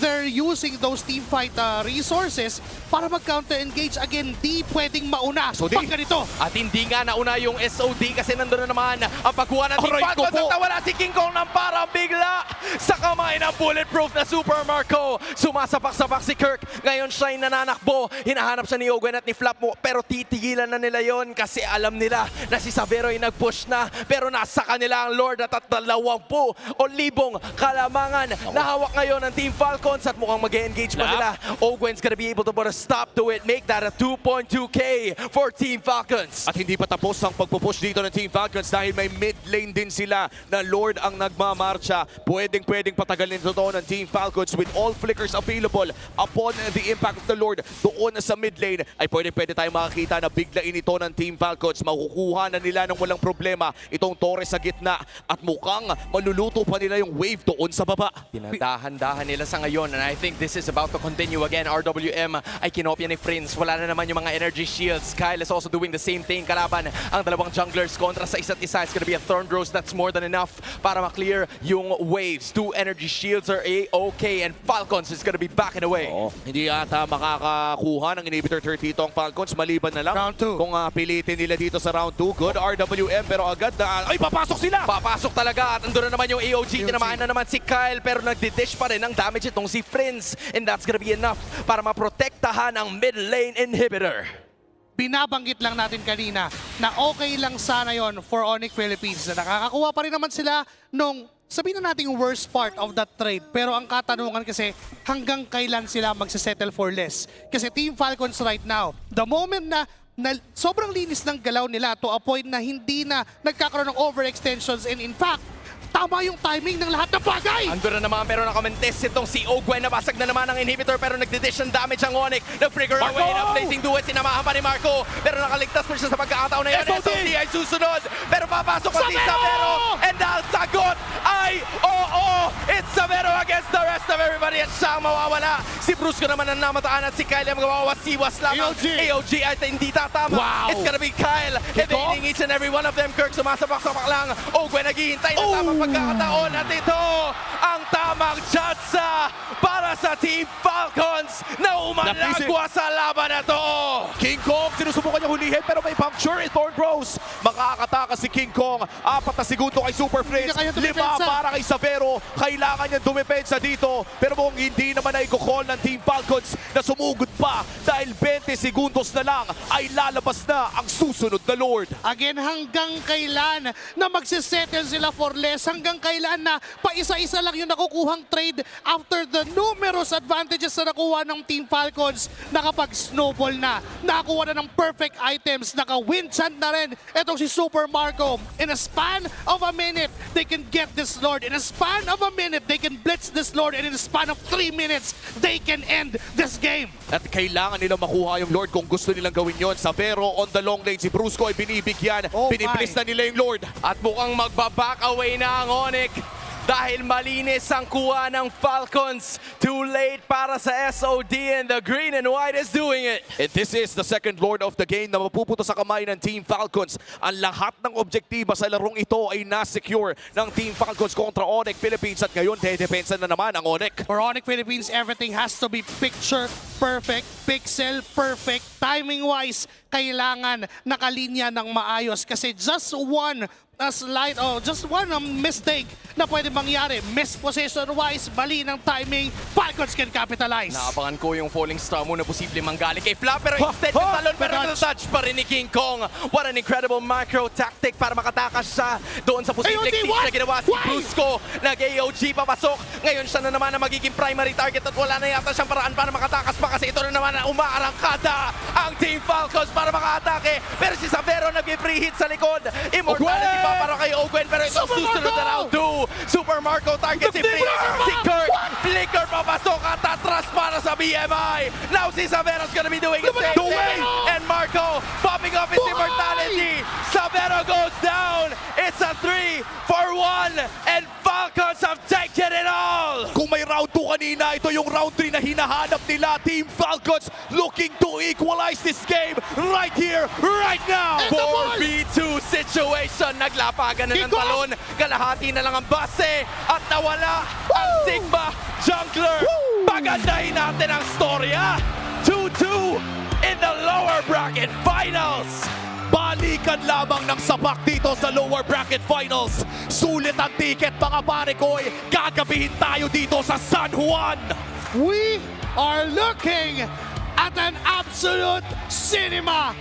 they're using those team fight resources para mag-counter engage. Again, di pwedeng mauna pag ganito. At hindi nga nauna yung SOD kasi nandun na naman ang pagkuha ng Team Falcons at nawala si King Kong ng parang bigla sa kamay ng bulletproof na Super Marco. Sumasapak-sapak si Kirk. Ngayon siya ay nananakbo. Hinahanap siya ni Ogwen at ni Flap mo. Pero titigilan na nila yon kasi alam nila na si Savero ay nag-push na. Pero nasa kanila ang Lord at 20,000 kalamangan na hawak ngayon ng Team Falcons at mukhang mag-engage pa nila. Ogwen's gonna be able to put a stop to it. Make that a 2.2k for Team Falcons. At hindi pa tapos ang pagpupush dito ng Team Falcons dahil may mid lane din sila na Lord ang nagmamarcha. Pwedeng patagalin ito ng Team Falcons with all flickers available upon the impact of the Lord. Doon sa mid lane ay pwede tayo makakita na biglain ito ng Team Falcons. Makukuha na nila ng walang problema itong Torres sa gitna at mukhang maluluto pa nila yung wave doon sa baba. Dinadahan-dahan nila sa ngayon and I think this is about to continue again. RWM ay kinopya ni Prince. Wala na naman yung mga energy shields. Kyle is also doing the same thing. Kalaban ang dalawang junglers kontra sa isa't isa. It's gonna be a Thorn Rose that's more than enough para maklear yung waves. 2 energy shields are a-okay and Falcons is gonna be backing away. Hindi ata makakakuha ng inhibitor 30 itong Falcons maliban na lang round 2. Kung pilitin nila dito sa round 2. Good RWM pero agad na ay papasok sila. Papasok talaga at andun na naman yung AOG. Tinamaan na naman si Kyle pero nagdidish pa rin ang damage itong si Prince and that's gonna be enough para maprotektahan ang mid lane inhibitor. Binabanggit lang natin kanina na okay lang sana yon for ONIC Philippines na nakakakuha pa rin naman sila nung sabihin na natin yung worst part of that trade. Pero ang katanungan kasi hanggang kailan sila magsisettle for less. Kasi Team Falcons right now, the moment na sobrang linis ng galaw nila to a point na hindi na nagkakaroon ng overextensions and in fact, tama yung timing ng lahat ng bagay! Andun na naman pero nakamentest itong si Ogwen. Nabasag na naman ang inhibitor pero nagdidish ng damage ang ONIC. Nag-trigger away na placing duet. Sinamahan pa ni Marco. Pero nakaligtas pa siya sa pagkakataon na yun. SOD ay susunod. Pero papasok pa si Savero. And ang sagot ay oo! It's Savero against the rest of everybody. At siya ang mawawala. Si Brusco naman ang namataan at si Kyle ang mawawasiwas lamang. AOG ay hindi tatama. Wow. It's gonna be Kyle. Evading each and every one of them. Kirk sumasapak-sapak lang. Ogwen naghihintay na tamang pagkakataon at ito ang tamang tsansa para sa Team Falcons na umalagwa sa laban na to. King Kong sinusubukan niya hulihin pero may puncture. Thorn Rose. Makakatakas si King Kong. 4 na segundo kay Super Prince. 5 para kay Savero. Kailangan niya dumepensa dito. Pero kung hindi naman ay kukol ng Team Falcons na sumugod pa dahil 20 segundos na lang ay lalabas na ang susunod na Lord. Again, hanggang kailan na magsisettle sila for less? Hanggang kailan na paisa-isa lang yung nakukuhang trade after the numerous advantages na nakuha ng Team Falcons? Nakapag-snowball na, nakakuha na ng perfect items, naka-win chant na rin itong si Super Marco. In a span of a minute, they can get this Lord. In a span of a minute, they can blitz this Lord. And in a span of 3 minutes, they can end this game. At kailangan nila makuha yung Lord kung gusto nilang gawin yon. Savero on the long lane. Si Brusco ay binibigyan. Piniplis na nila yung Lord. At mukhang magbaback away na ang ONIC. dahil malinis ang kuha ng Falcons. Too late para sa SOD and the green and white is doing it. And this is the second lord of the game na mapuputo sa kamay ng Team Falcons. Ang lahat ng objektiba sa larong ito ay na-secure ng Team Falcons kontra ONIC Philippines at ngayon dedepensa na naman ang ONIC. For ONIC Philippines, everything has to be picture perfect, pixel perfect, timing-wise, kailangan nakalinya ng maayos kasi just one mistake na pwede mangyari. Misposition-wise, mali ng timing, Falcons can capitalize. Naabangan ko yung falling star muna posible manggaling kay Fla, pero instead yung talon, pero touch pa rin ni King Kong. What an incredible macro tactic para makatakas siya doon sa posibleng siege na ginawa si Brusco. Nag-AOG papasok. Ngayon siya na naman na magiging primary target at wala na yata siyang paraan para makatakas pa kasi ito na naman na umaarangkada ang Team Falcons para makaatake. Pero si Savero nag-free hit sa likod. Immortality pa para kay Ogwen, pero ito susunod na round 2. Super Marco target si Kurt. Flicker papasok at atras para sa BMI. Now si Savero's gonna be doing the same thing. And Marco popping off his immortality. Savero goes down. It's a 3-for-1 and Falcons have taken it all. Kung may round 2 kanina, ito yung round 3 na hinahanap nila. Team Falcons looking to equalize this game right here, right now. 4v2 situation. Naglapagan na ng talon. Kalahati na lang ang base. At nawala ang Sigma Jungler. Pagandahin natin ang storya. 2-2 in the lower bracket finals. Balikan lamang ng sapak dito sa lower bracket finals. Sulit ang ticket mga pare ko'y. Gagabihin tayo dito sa San Juan. We are looking at an absolute cinema.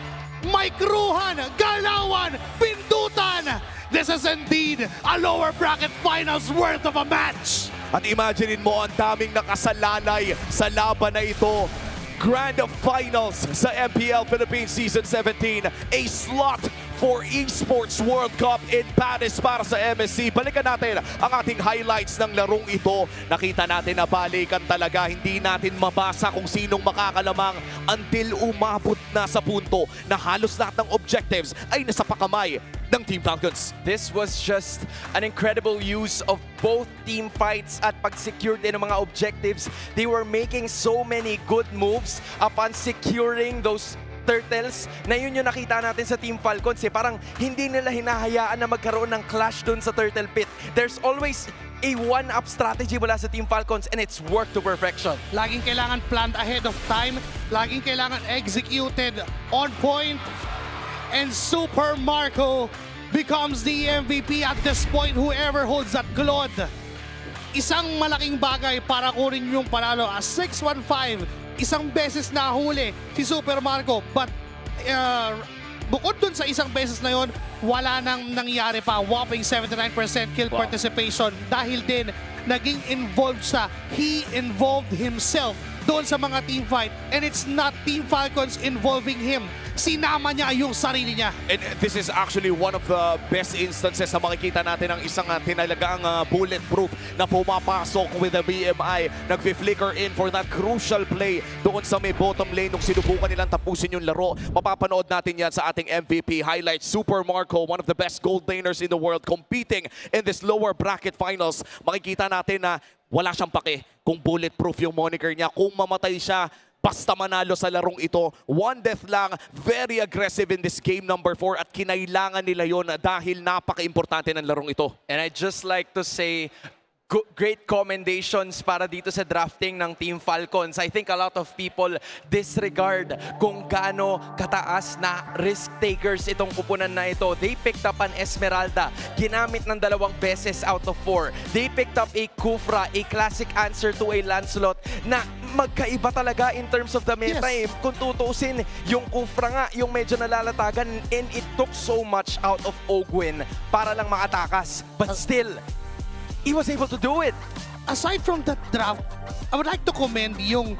May kruhan, galawan, pindutan. This is indeed a lower bracket finals worth of a match. At imaginein mo ang daming nakasalalay sa laban na ito. Grand Finals sa MPL Philippines Season 17. A slot for Esports World Cup in Paris para sa MSC. Balikan natin ang ating highlights ng larong ito. Nakita natin na balikan talaga. Hindi natin mabasa kung sinong makakalamang until umabot na sa punto na halos lahat ng objectives ay nasa pakamay ng Team Falcons. This was just an incredible use of both team fights at pag-secure din ng mga objectives. They were making so many good moves upon securing those turtles na yun yung nakita natin sa Team Falcons. Parang hindi nila hinahayaan na magkaroon ng clash dun sa turtle pit. There's always a one-up strategy mula sa Team Falcons and it's worked to perfection. Laging kailangan planned ahead of time. Laging kailangan executed on point. And Super Marco becomes the MVP at this point, whoever holds that Claude. Isang malaking bagay para kunin yung panalo. 6-1-5, isang beses na huli si Super Marco. But bukod dun sa isang beses na yon, wala nang nangyari pa. Whopping 79% kill participation dahil din naging involved siya. He involved himself doon sa mga team fight. And it's not Team Falcons involving him. Sinama niya yung sarili niya. And this is actually one of the best instances na makikita natin ng isang tinalagang bulletproof na pumapasok with the BMI. Nag-flicker in for that crucial play doon sa may bottom lane nung sinubukan nilang tapusin yung laro. Mapapanood natin yan sa ating MVP highlights. Super Marco, one of the best gold laners in the world, competing in this lower bracket finals. Makikita natin na wala siyang pake kung bulletproof yung moniker niya. Kung mamatay siya, basta manalo sa larong ito. One death lang, very aggressive in this game number 4 at kinailangan nila yon dahil napaka-importante ng larong ito. And I'd just like to say, great commendations para dito sa drafting ng Team Falcons. I think a lot of people disregard kung gaano kataas na risk takers itong kupunan na ito. They picked up an Esmeralda, ginamit ng 2 beses out of 4. They picked up a Kufra, a classic answer to a Lancelot na magkaiba talaga in terms of the meta. Yes. Kung tutusin, yung Kufra nga, yung medyo nalalatagan, and it took so much out of Ogwen para lang makatakas. But still, he was able to do it. Aside from that draft, I would like to commend yung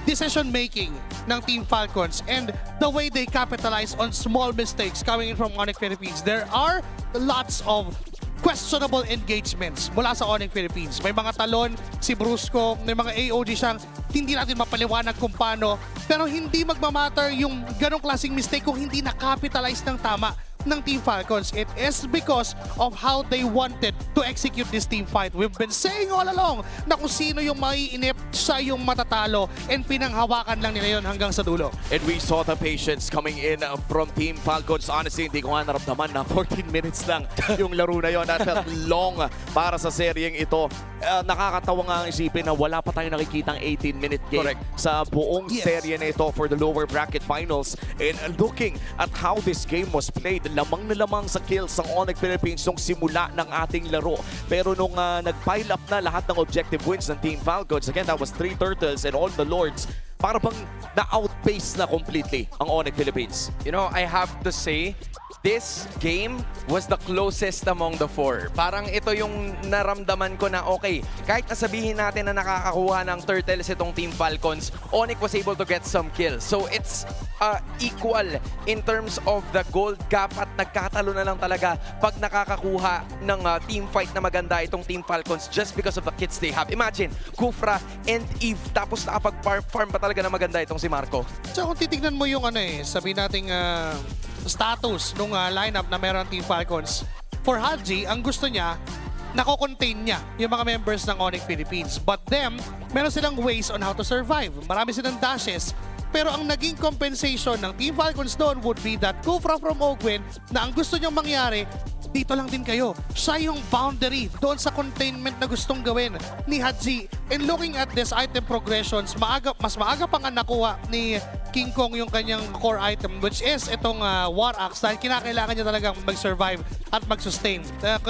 decision-making ng Team Falcons and the way they capitalize on small mistakes coming in from ONIC Philippines. There are lots of questionable engagements mula sa ONIC Philippines. May mga talon, si Brusco, may mga AOG siyang hindi natin mapaliwanag kung paano. Pero hindi magmamatter yung ganong klaseng mistake kung hindi na-capitalize ng tama. ng Team Falcons. It is because of how they wanted to execute this team fight. We've been saying all along na kung sino yung maiinip, siya yung matatalo, and pinanghawakan lang nila yun hanggang sa dulo. And we saw the patience coming in from Team Falcons. Honestly, hindi ko nga naramdaman na 14 minutes lang yung laro na yun. That felt long para sa seryeng ito. Nakakatawa nga ang isipin na wala pa tayong nakikitang 18-minute game sa buong serye na ito for the lower bracket finals. And looking at how this game was played, lamang na lamang sa kills ng ONIC Philippines nung simula ng ating laro. Pero nung nag-pile up na lahat ng objective wins ng Team Falcons, again, that was 3 Turtles and all the Lords, para bang na-outpace na completely ang ONIC Philippines. You know, I have to say, this game was the closest among the 4. Parang ito yung naramdaman ko na okay, kahit nasabihin natin na nakakakuha ng Turtles itong Team Falcons, ONIC was able to get some kills. So it's equal in terms of the gold gap at nagkatalo na lang talaga pag nakakakuha ng team fight na maganda itong Team Falcons just because of the kits they have. Imagine, Kufra and Eve, tapos nakapag-farm pa talaga na maganda itong si Marco. So kung titignan mo yung sabi nating status nung lineup na meron Team Falcons, for Haji, ang gusto niya, nako-contain niya yung mga members ng ONIC Philippines. But them, meron silang ways on how to survive. Marami silang dashes. Pero ang naging compensation ng Team Falcons doon would be that Kufra from Ogwen na ang gusto niyang mangyari, dito lang din kayo. Siya yung boundary doon sa containment na gustong gawin ni Haji. And looking at this item progressions, mas maaga pa nga nakuha ni King Kong yung kanyang core item, which is itong War Axe, dahil kinakailangan niya talagang mag-survive at mag-sustain.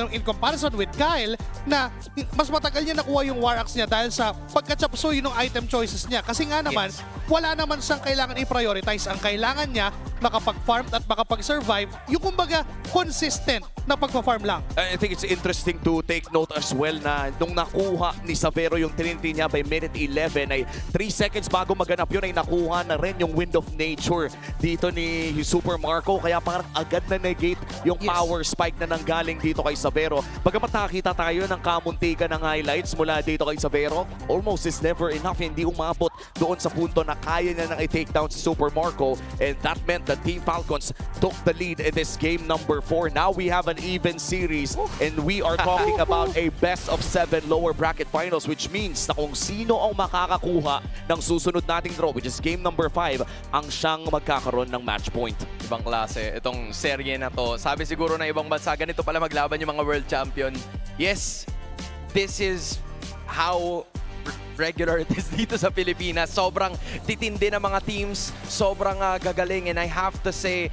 In comparison with Kyle, na mas matagal niya nakuha yung War Axe niya dahil sa pagkachapsoy ng item choices niya. Kasi nga naman, wala naman siyang kailangan i-prioritize. Ang kailangan niya, makapag-farm at makapag-survive, yung kumbaga consistent na pagpa-farm lang. I think it's interesting to take note as well na nung nakuha ni Savero yung Trinity niya by minute 11 ay 3 seconds bago maganap yun ay nakuha na rin yung Wind of Nature dito ni Super Marco, kaya parang agad na negate yung power spike na nanggaling dito kay Savero. Bagamat nakakita tayo ng kamuntikan ng highlights mula dito kay Savero, almost is never enough. Hindi umabot doon sa punto na kaya niya nang i-take down si Super Marco, and that meant that Team Falcons took the lead in this game number 4. Now we have an even series and we are talking about a best of 7 lower bracket finals, which means na kung sino ang makakakuha ng susunod nating draw, which is game number 5, ang siyang magkakaroon ng match point. Ibang klase itong serye na to. Sabi siguro na ibang bansa, ganito pala maglaban yung mga world champion. Yes, this is how regular it is dito sa Pilipinas. Sobrang titindi ng mga teams, sobrang gagaling, and I have to say,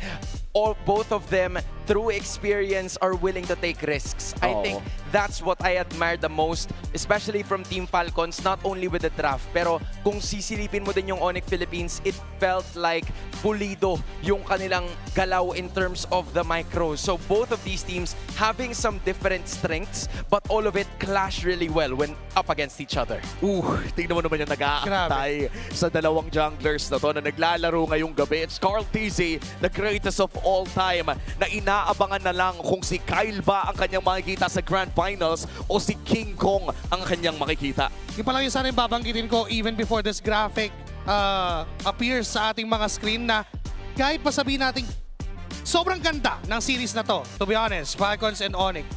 both of them, through experience, are willing to take risks. I think that's what I admire the most, especially from Team Falcons, not only with the draft, pero kung sisilipin mo din yung ONIC Philippines, it felt like pulido yung kanilang galaw in terms of the micro. So both of these teams having some different strengths, but all of it clash really well when up against each other. Tingnan mo naman yung nag-aantay sa dalawang junglers na to na naglalaro ngayong gabi. It's Carl TZ, the greatest of all time, na inaabangan na lang kung si Kyle ba ang kanyang makikita sa Grand Finals o si King Kong ang kanyang makikita. Yung pala yung sana yung babanggitin ko even before this graphic appears sa ating mga screen, na kahit pa sabihin natin sobrang ganda ng series na to, to be honest, Falcons and ONIC.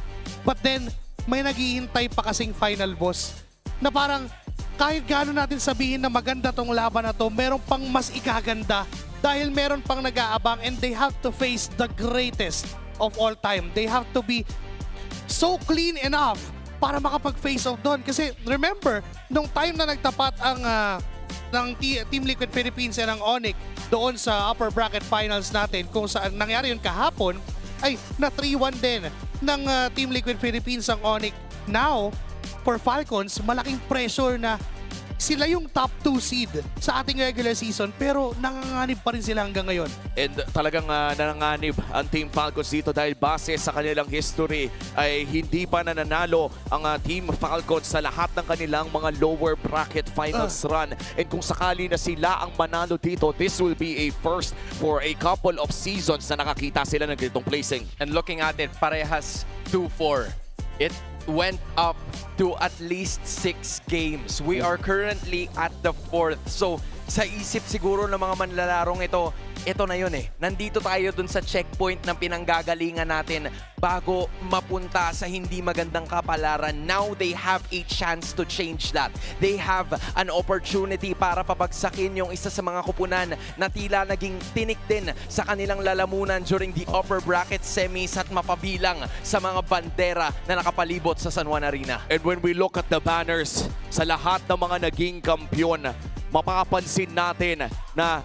But then, may naghihintay pa kasing final boss na parang kahit gaano natin sabihin na maganda tong laban na to, meron pang mas ikaganda dahil meron pang nag-aabang, and they have to face the greatest of all time. They have to be so clean enough para makapag-face off doon. Kasi remember, nung time na nagtapat ang ng Team Liquid Philippines and ang ONIC doon sa upper bracket finals natin, kung saan nangyari yun kahapon, ay na 3-1 din ng Team Liquid Philippines ang ONIC. Now, for Falcons, malaking pressure na sila yung top 2 seed sa ating regular season, pero nanganganib pa rin sila hanggang ngayon. And talagang nanganganib ang Team Falcons dito dahil base sa kanilang history ay hindi pa nananalo ang Team Falcons sa lahat ng kanilang mga lower bracket finals run. And kung sakali na sila ang manalo dito, this will be a first for a couple of seasons na nakakita sila ng ganitong placing. And looking at it, parehas 2-4. It went up to at least 6 games. We are currently at the 4th. So sa isip siguro ng mga manlalarong ito na yun Nandito tayo dun sa checkpoint ng pinanggagalingan natin bago mapunta sa hindi magandang kapalaran. Now they have a chance to change that. They have an opportunity para pabagsakin yung isa sa mga kupunan na tila naging tinik din sa kanilang lalamunan during the upper bracket semis at mapabilang sa mga bandera na nakapalibot sa San Juan Arena. And when we look at the banners, sa lahat ng mga naging kampyon, mapapansin natin na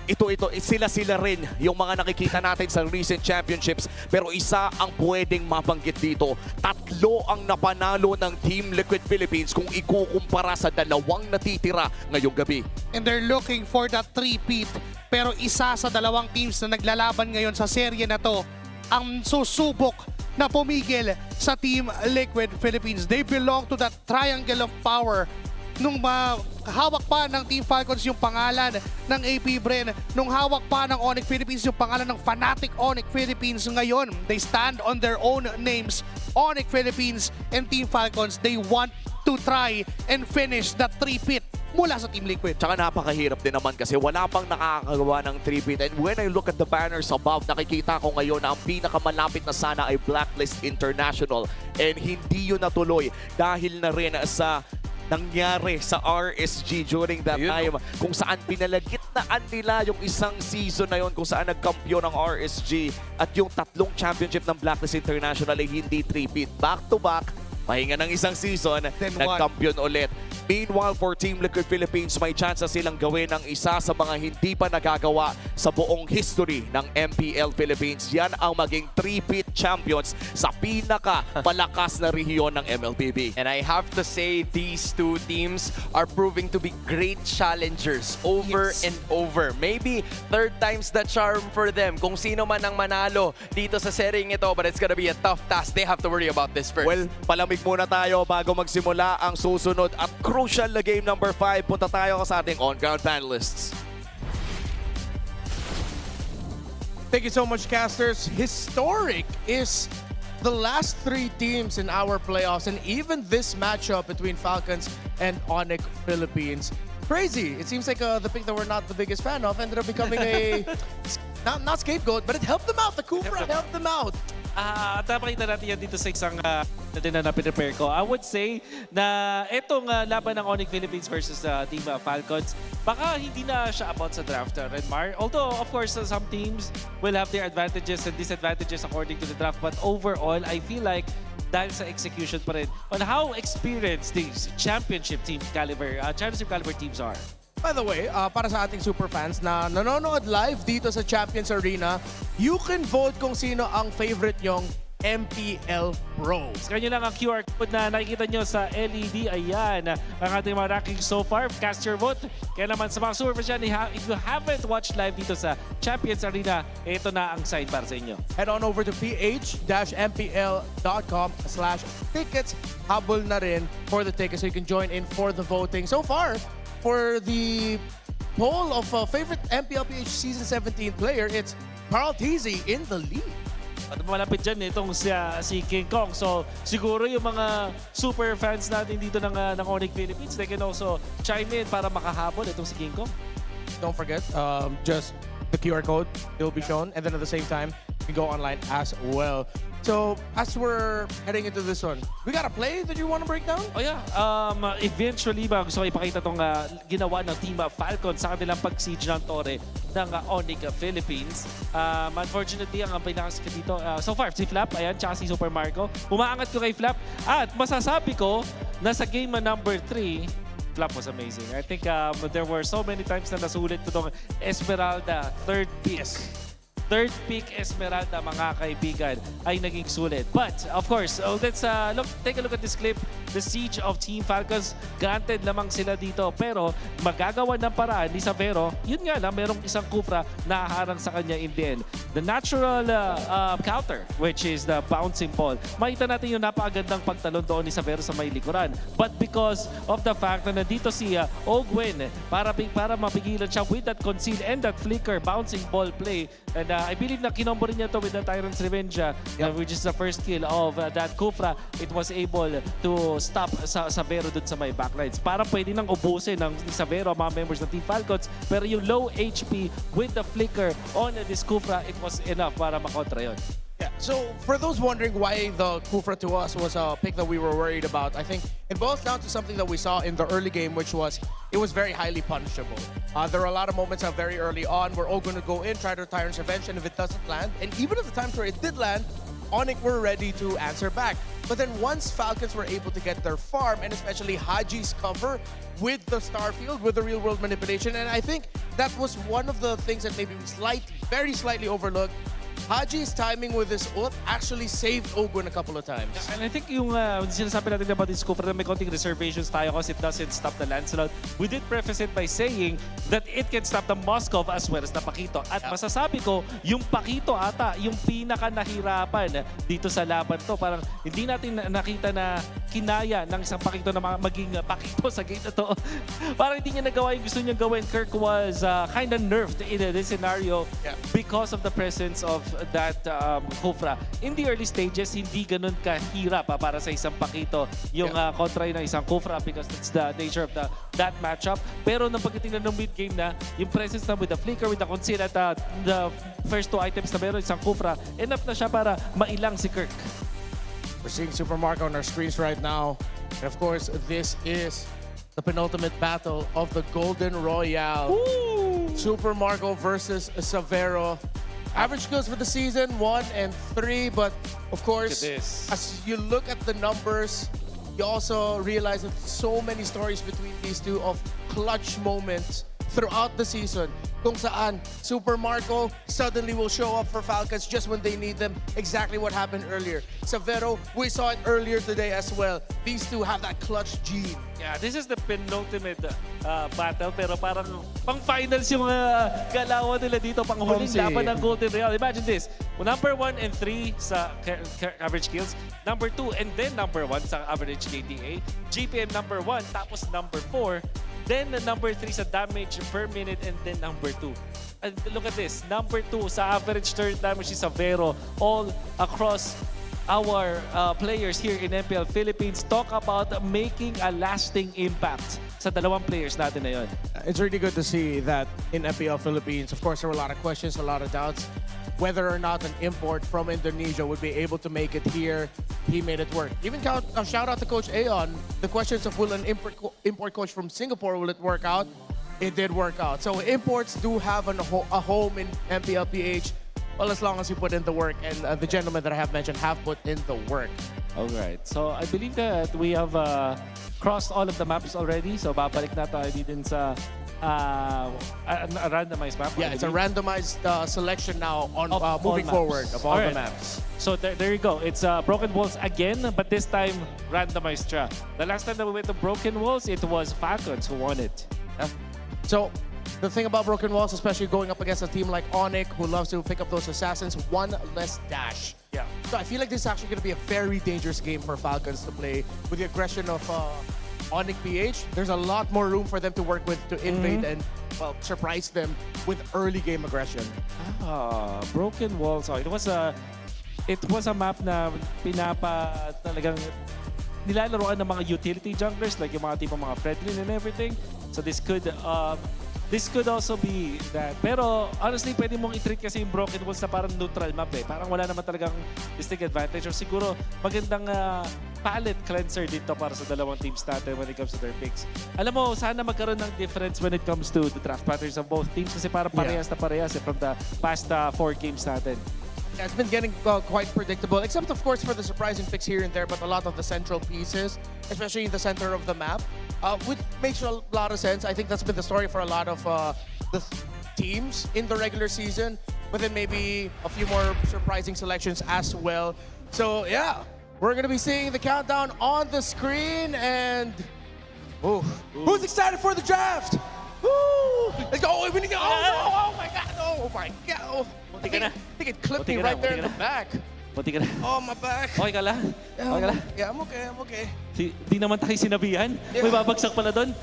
sila rin yung mga nakikita natin sa recent championships. Pero isa ang pwedeng mabanggit dito. 3 ang napanalo ng Team Liquid Philippines kung ikukumpara sa 2 natitira ngayong gabi. And they're looking for that 3-peat. Pero isa sa 2 teams na naglalaban ngayon sa serye na to ang susubok na pumigil sa Team Liquid Philippines. They belong to that triangle of power. Nung hawak pa ng Team Falcons yung pangalan ng AP Bren, nung hawak pa ng ONIC Philippines yung pangalan ng Fnatic ONIC Philippines, ngayon they stand on their own names. ONIC Philippines and Team Falcons, they want to try and finish that 3-peat mula sa Team Liquid. Tsaka napakahirap din naman kasi wala pang nakakagawa ng 3-peat. And when I look at the banners above, nakikita ko ngayon na ang pinakamalapit na sana ay Blacklist International. And hindi yun natuloy dahil na rin sa nangyari sa RSG during that time kung saan pinalagitnaan nila yung isang season na yun kung saan nagkampiyon ng RSG at yung 3 championship ng Blacklist International ay hindi 3-peat. Back-to-back, pahinga ng isang season, nagkampiyon ulit. Meanwhile, for Team Liquid Philippines, may chance silang gawin ang isa sa mga hindi pa nagagawa sa buong history ng MPL Philippines. Yan ang maging 3-peat champions sa pinaka-palakas na rehiyon ng MLBB. And I have to say, these 2 teams are proving to be great challengers over and over. Maybe 3rd time's the charm for them. Kung sino man ang manalo dito sa seryeng ito, but it's gonna be a tough task. They have to worry about this first. Well, palamig muna tayo bago magsimula ang susunod at crucial na game number 5. Punta tayo sa ating on-ground panelists. Thank you so much, casters. Historic is the last 3 teams in our playoffs, and even this matchup between Falcons and ONIC Philippines. Crazy. It seems like the pick that we're not the biggest fan of ended up becoming a not scapegoat, but it helped them out. The Cupra helped them out. Napakita natin yan dito sa isang na pinrepare ko. I would say na itong laban ng ONIC Philippines versus Team Falcons, baka hindi na siya about sa draft, Renmar. Although, of course, some teams will have their advantages and disadvantages according to the draft. But overall, I feel like dahil sa execution pa rin on how experienced these championship caliber teams are. By the way, para sa ating super fans na nanonood live dito sa Champions Arena, you can vote kung sino ang favorite nyong MPL Pros. Ganyan lang ang QR code na nakikita nyo sa LED. Ayan, ang ating mga ranking so far. Cast your vote. Kaya naman sa mga super fans dyan, if you haven't watched live dito sa Champions Arena, ito na ang sign para sa inyo. Head on over to ph-mpl.com/tickets. Habol na rin for the tickets so you can join in for the voting. So far, for the poll of favorite MPL PH Season 17 player, it's Carl Teasy in the lead. At malapit dyan itong si King Kong. So siguro yung mga super fans natin dito ng ONIC Philippines, they can also chime in para makahabol itong si King Kong. Don't forget, just the QR code will be shown, and then at the same time, you can go online as well. So, as we're heading into this one, we got a play that you want to break down? Oh yeah, eventually gusto ko ipakita itong ginawa ng Team Falcons sa kanilang pag-siege ng Torre ng ONIC Philippines. Unfortunately, ang pinakasikat dito, so far, si Flap, ayan, tsaka si Super Marco. Umaangat ko kay Flap at masasabi ko na sa game number 3, Flap was amazing. I think there were so many times na nasulit ko itong Esmeralda, 3rd pick. Third pick Esmeralda, mga kaibigan, ay naging sulit. But, of course, let's take a look at this clip. The siege of Team Falcons, granted lamang sila dito. Pero, magagawa ng paraan ni Savero, yun nga lang, merong isang Cupra na haharang sa kanya in the end. The natural counter, which is the bouncing ball. Makita natin yung napakagandang pagtalon doon ni Savero sa may likuran. But because of the fact na nandito si Ogwen, para mapigilan siya with that conceal and that flicker bouncing ball play, and I believe na kinombo rin niya to with the Tyrant's Revenge, which is the first kill of that Kufra. It was able to stop Savero dun sa may backlines. Parang pwede nang ubusin ng Savero ang mga members ng Team Falcons. Pero yung low HP with the flicker on this Kufra, it was enough para makontra yun. Yeah, so for those wondering why the Kufra to us was a pick that we were worried about, I think it boils down to something that we saw in the early game, which was it was very highly punishable. There are a lot of moments very early on where all going to go in, try to Tyrant's Revenge, and if it doesn't land, and even at the times where it did land, ONIC were ready to answer back. But then once Falcons were able to get their farm, and especially Haji's cover with the Starfield, with the real-world manipulation, and I think that was one of the things that maybe we very slightly overlooked. Haji's timing with his ult actually saved Ogwen a couple of times. And I think yung sinasabi natin about this Kufra na may konting reservations tayo kasi it doesn't stop the Lancelot. We did preface it by saying that it can stop the Moskov as well as the Pakito. At masasabi ko, yung Pakito ata, yung pinaka nahirapan dito sa laban to. Parang hindi natin nakita na kinaya ng isang Pakito na maging Pakito sa game na to. Parang hindi niya nagawa yung gusto niya gawin. Kirk was kind of nerfed in this scenario because of the presence of that Kufra. In the early stages, hindi ganun kahirap para sa isang Pakito yung kontra ng isang Kufra because that's the nature of that matchup. Pero nang pagdating na ng mid-game na, yung presence na with the flicker, with the conceal at the first two items na meron isang Kufra, enough na siya para mailang si Kirk. We're seeing Super Marco on our screens right now. And of course, this is the penultimate battle of the Golden Royale. Woo! Super Marco versus Savero. Average kills for the season, 1 and 3. But of course, as you look at the numbers, you also realize that so many stories between these two of clutch moments throughout the season. Kung saan Super Marco suddenly will show up for Falcons just when they need them. Exactly what happened earlier. Savero, we saw it earlier today as well. These two have that clutch gene. Yeah, this is the penultimate battle pero parang pang-finals yung galawan nila dito, pang-huling laban ng Golden Royale. Imagine this, number 1 and 3 sa average kills, number 2 and then number 1 sa average KDA, GPM number 1, tapos number 4, then number 3 sa damage per minute, and then number 2. And look at this, number 2 sa average turret damage is Savero all across our players here in MPL Philippines. Talk about making a lasting impact sa dalawang players natin na yun. It's really good to see that in MPL Philippines. Of course, there were a lot of questions, a lot of doubts. Whether or not an import from Indonesia would be able to make it here, he made it work. Even shout out to Coach Aeon. The questions of will an import coach from Singapore, will it work out? It did work out. So imports do have a home in MPL PH. Well, as long as you put in the work, and the gentlemen that I have mentioned have put in the work. All right. So I believe that we have crossed all of the maps already. So babalik na tayo din sa a randomized map. Yeah, it's a randomized selection now on moving forward of all the maps. So there you go. It's Broken Walls again, but this time randomized siya. The last time that we went to Broken Walls, it was Falcons who won it. So the thing about Broken Walls, especially going up against a team like ONIC, who loves to pick up those assassins, one less dash. Yeah. So I feel like this is actually going to be a very dangerous game for Falcons to play with the aggression of ONIC PH. There's a lot more room for them to work with to invade and, well, surprise them with early game aggression. Broken Walls. Oh, it was a map na talagang nilalaroan ng mga utility junglers like yung mga tipong mga Fredlin and everything. So this could also be that. Pero honestly, pwede mong i-treat kasi yung Broken Walls na parang neutral map eh. Parang wala naman talagang distinct advantage. Or siguro magandang palette cleanser dito para sa dalawang teams natin when it comes to their picks. Alam mo, sana magkaroon ng difference when it comes to the draft patterns of both teams kasi parang parehas na parehas from the past 4 games natin. Yeah, it's been getting quite predictable, except of course for the surprising picks here and there, but a lot of the central pieces, especially in the center of the map, which makes a lot of sense. I think that's been the story for a lot of the teams in the regular season, but then maybe a few more surprising selections as well. So yeah, we're going to be seeing the countdown on the screen, and who's excited for the draft? Woo! Let's go! We need to go! Oh my God! Oh my God! I think it clipped me right there in the back. Buti ka na. Oh, my back. Okay ka lang? Okay ka lang? Yeah, I'm okay. I'm okay. Di naman tayo sinabihan. May babagsak pala doon.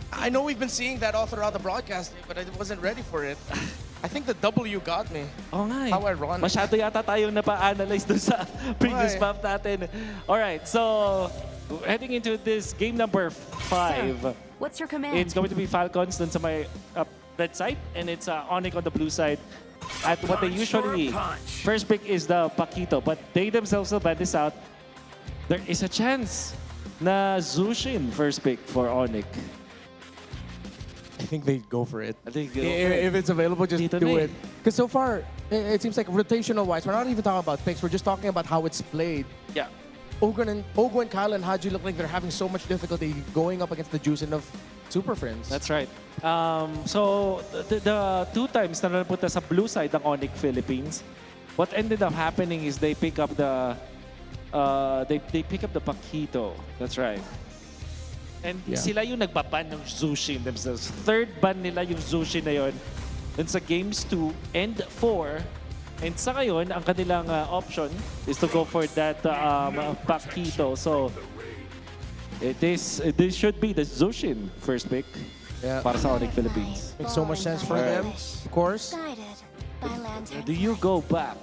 I know we've been seeing that all throughout the broadcast, but I wasn't ready for it. I think the W got me. Oo nga eh. How ironic. Masyado yata tayong napa-analyze dun sa previous map natin. Alright, so heading into this game number 5. What's your command? It's going to be Falcons dun sa may red side, and it's ONIC on the blue side. At what they usually, first pick is the Paquito, but they themselves will ban this out. There is a chance na Zushin first pick for ONIC. I think they'd go for it. I think If it's available, just do it. Because so far, it seems like rotational-wise, we're not even talking about picks. We're just talking about how it's played. Yeah. Ogwen, Kyle, and Haji look like they're having so much difficulty going up against the Juicing of Super Friends. That's right. So the 2 times na napunta sa blue side ng ONIC Philippines, what ended up happening is they pick up the Paquito. That's right. And sila yung nagbaban ng Zushin themselves. Third ban nila yung Zushin na yun. Dun sa games 2 and 4. And sa ngayon, ang kanilang option is to go for that Paquito. So, this should be the Zushin first pick para sa ONIC Philippines. Makes so much sense for them, of course. Do you go back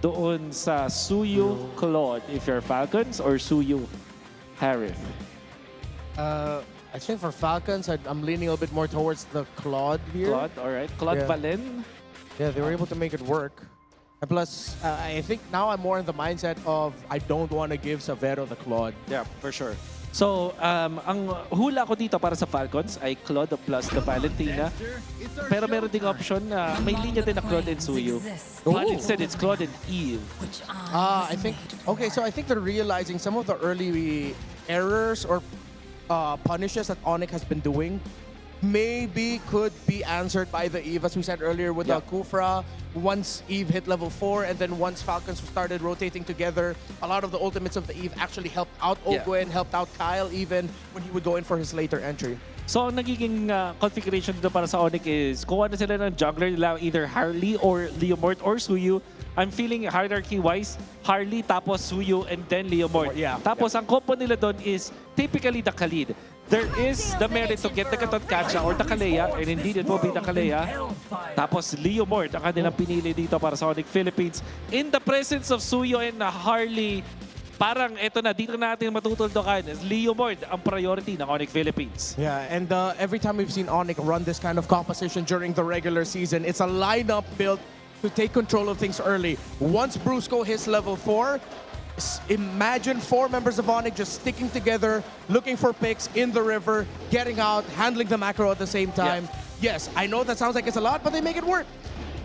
doon sa Suyu Claude if you're Falcons or Suyu Harith? I think for Falcons, I'm leaning a little bit more towards the Claude here. Claude, all right. Claude Valen. Yeah, they were able to make it work. And plus, I think now I'm more in the mindset of I don't want to give Savero the Claude. Yeah, for sure. So, ang hula ko dito para sa Falcons ay Claude plus the Valentina. Pero meron ding option na may linya din na Claude and Suyu. But instead, it's Claude and Eve. I think, okay, so I think they're realizing some of the early errors or punishes that ONIC has been doing maybe could be answered by the Eve, as we said earlier, with the Kufra. Once Eve hit level 4, and then once Falcons started rotating together, a lot of the ultimates of the Eve actually helped out Ogwen, helped out Kyle even when he would go in for his later entry. So, ang nagiging configuration dito para sa ONIC is kuha na sila ng jungler nila, either Harley or Leomort or Suyu. I'm feeling hierarchy-wise, Harley tapos Suyu and then Leomort. Tapos ang combo nila doon is typically the Khalid. There is the merit to get the Katonkacha or the Kalea, and indeed it will be the Kalea. Tapos Leomort ang kanilang pinili dito para sa ONIC Philippines. In the presence of Suyu and Harley, parang eto na, dito natin matutuldokan. Leomort ang priority ng ONIC Philippines. Yeah, and every time we've seen ONIC run this kind of composition during the regular season, it's a lineup built to take control of things early. Once Brusco hits level 4, imagine 4 members of ONIC just sticking together, looking for picks in the river, getting out, handling the macro at the same time. Yes, I know that sounds like it's a lot, but they make it work.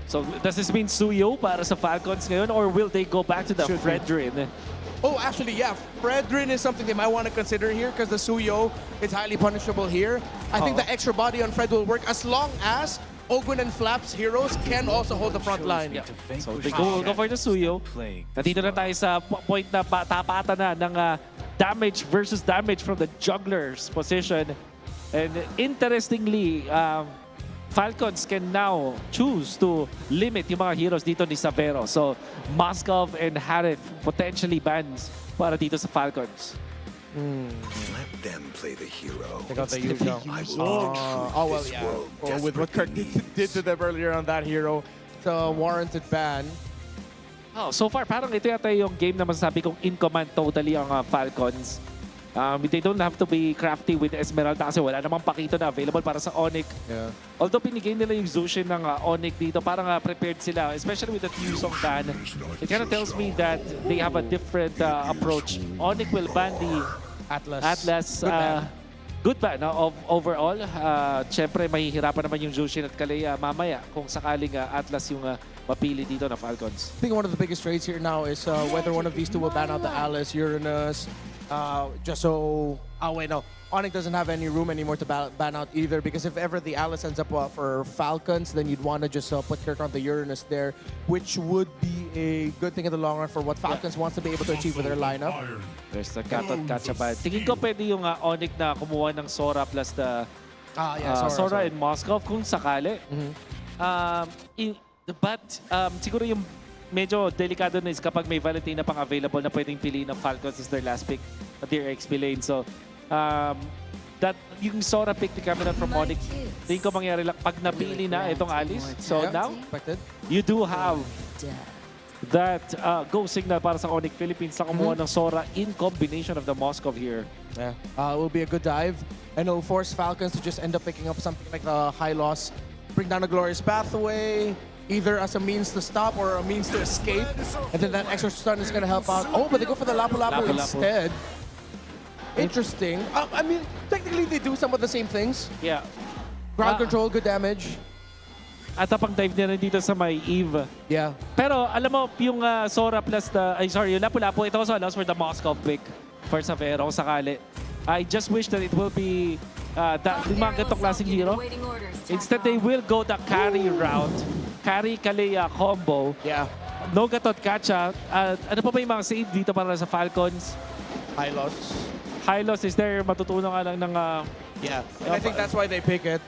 So does this mean Suyo para sa Falcons ngayon, or will they go back to the Fredrin? Oh, actually, yeah. Fredrin is something they might want to consider here because the Suyo is highly punishable here. I think the extra body on Fred will work as long as Ogwen and Flaps heroes can also hold the front line. So they go for the Suyo. Nandito na tayo sa point na tapatan na ng damage versus damage from the juggler's position. And interestingly, Falcons can now choose to limit yung mga heroes dito ni Savero. So Moskov and Harith potentially bans para dito sa Falcons. Let them play the hero. They got the usual. Well, yeah. Well, with what Kirk did to them earlier on that hero, it's a warranted ban. Oh, so far, parang ito yata yung game na masasabi kong in command totally ang Falcons. They don't have to be crafty with Esmeralda kasi wala namang Paquito na available para sa ONIC. Yeah. Although pinigay nila yung Zushin ng ONIC dito, parang prepared sila, especially with the Tusong ban. It kind of tells me that they have a different approach. ONIC will ban the Atlas. Good ban overall. Siyempre, mahihirapan naman yung Zushin at Kalea mamaya kung sakaling Atlas yung mapili dito na Falcons. I think one of the biggest trades here now is whether one of these two will ban out the Alice, Uranus, just so... Oh, wait, no. ONIC doesn't have any room anymore to ban out either, because if ever the Alice ends up for Falcons, then you'd want to just put Kirk on the Uranus there, which would be a good thing in the long run for what Falcons wants to be able to achieve with their lineup. There's the Katon-Kacha ban. Tingin ko pwede yung ONIC na kumuha ng Sora plus the Sora and Moskov kung sakali. But siguro yung medyo delikado na is kapag may Valentina pang available na pwedeng piliin ng Falcons as their last pick at their XP lane. So, that yung Sora pick ni coming out from ONIC, tingin ko mangyari lang pag napili na itong Alice. So now, you do have that go signal para sa ONIC Philippines na kumuha ng Sora in combination of the Moskov here. Yeah, it will be a good dive. And it'll force Falcons to just end up picking up something like the high loss, bring down a glorious pathway, either as a means to stop or a means to escape. And then that extra stun is going to help out. Oh, but they go for the Lapu-Lapu instead. Interesting. I mean, technically they do some of the same things. Yeah. Ground control, good damage. At pang dive na rin dito sa may Eve. Yeah. Pero alam mo, yung Sora plus yung Lapu-Lapu, ito also allows for the Moskov pick for Savero sakali. I just wish that it will be yung mga ganitong klaseng hero. Instead, they will go the carry route. Carry Kalea combo. Yeah. No gatot catcha. Ano pa ba yung mga save dito para sa Falcons? High loss. High loss is there. Matutunan ka lang ng... yeah, and I think that's why they pick it.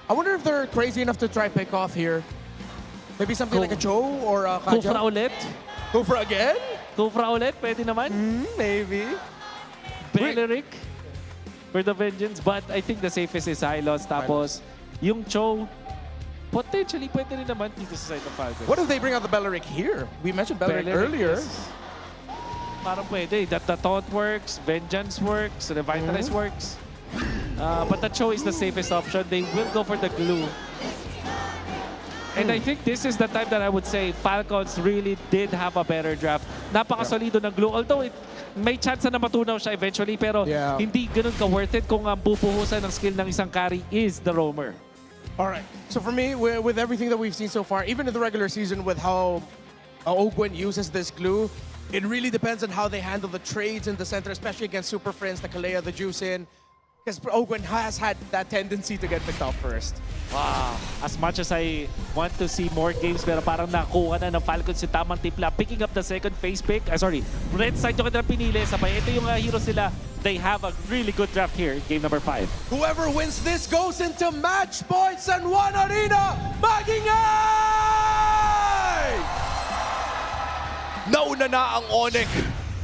I wonder if they're crazy enough to try pick off here. Maybe something like a Cho or a Kaja. Kufra ulit? Kufra again? Kufra ulit? Pwede naman? Maybe. Beleric for the vengeance. But I think the safest is high loss. Tapos, yung Cho, potentially pwede rin naman dito sa side of Falcons. What if they bring out the Beleric here? We mentioned Beleric earlier. Yes. Parang pwede. That the Taunt works, Vengeance works, Revitalize works. But the Cho is the safest option. They will go for the glue. And I think this is the time that I would say Falcons really did have a better draft. Napakasolido ng glue. Although may chance na matunaw siya eventually, pero hindi ganun ka-worth it kung ang bubuhusan ng skill ng isang carry is the roamer. All right. So for me, with everything that we've seen so far, even in the regular season with how Ogwen uses this glue, it really depends on how they handle the trades in the center, especially against Super Friends, the Kalea, the Juicin. Because Ogwen has had that tendency to get picked off first. Wow. As much as I want to see more games, pero parang nakuha na ng Falcons yung tamang tipla. Picking up the second phase pick. Red side yung kanilang pinili. Sabay, ito yung hero sila. They have a really good draft here in game number 5. Whoever wins this goes into match points and one arena. Magingay! Nauna na ang ONIC.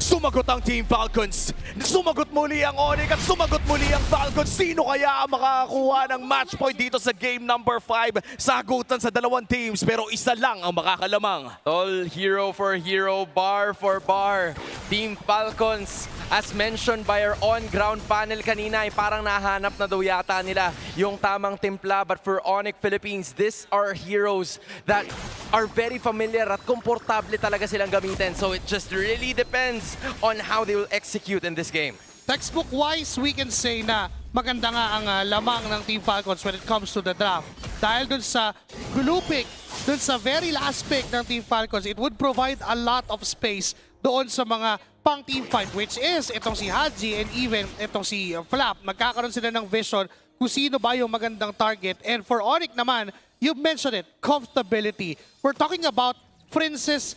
Sumagot ang Team Falcons. Sumagot muli ang ONIC at sumagot muli ang Falcons. Sino kaya ang makakakuha ng match point dito sa game number 5? Sagutan sa dalawang teams pero isa lang ang makakalamang. All hero for hero, bar for bar. Team Falcons, as mentioned by our on-ground panel kanina, ay parang nahanap na daw yata nila yung tamang timpla. But for ONIC Philippines, these are heroes that are very familiar at komportable talaga silang gamitin. So it just really depends on how they will execute in this game. Textbook-wise, we can say na maganda nga ang lamang ng Team Falcons when it comes to the draft. Dahil dun sa glue pick, dun sa very last pick ng Team Falcons, it would provide a lot of space doon sa mga pang-team fight, which is itong si Haji and even itong si Flap. Magkakaroon sila ng vision kung sino ba yung magandang target. And for ONIC naman, you mentioned it, comfortability. We're talking about Princess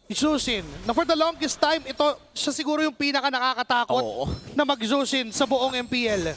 Jushin. Na for the longest time, ito siya siguro yung pinaka nakakatakot na mag-Jushin sa buong MPL.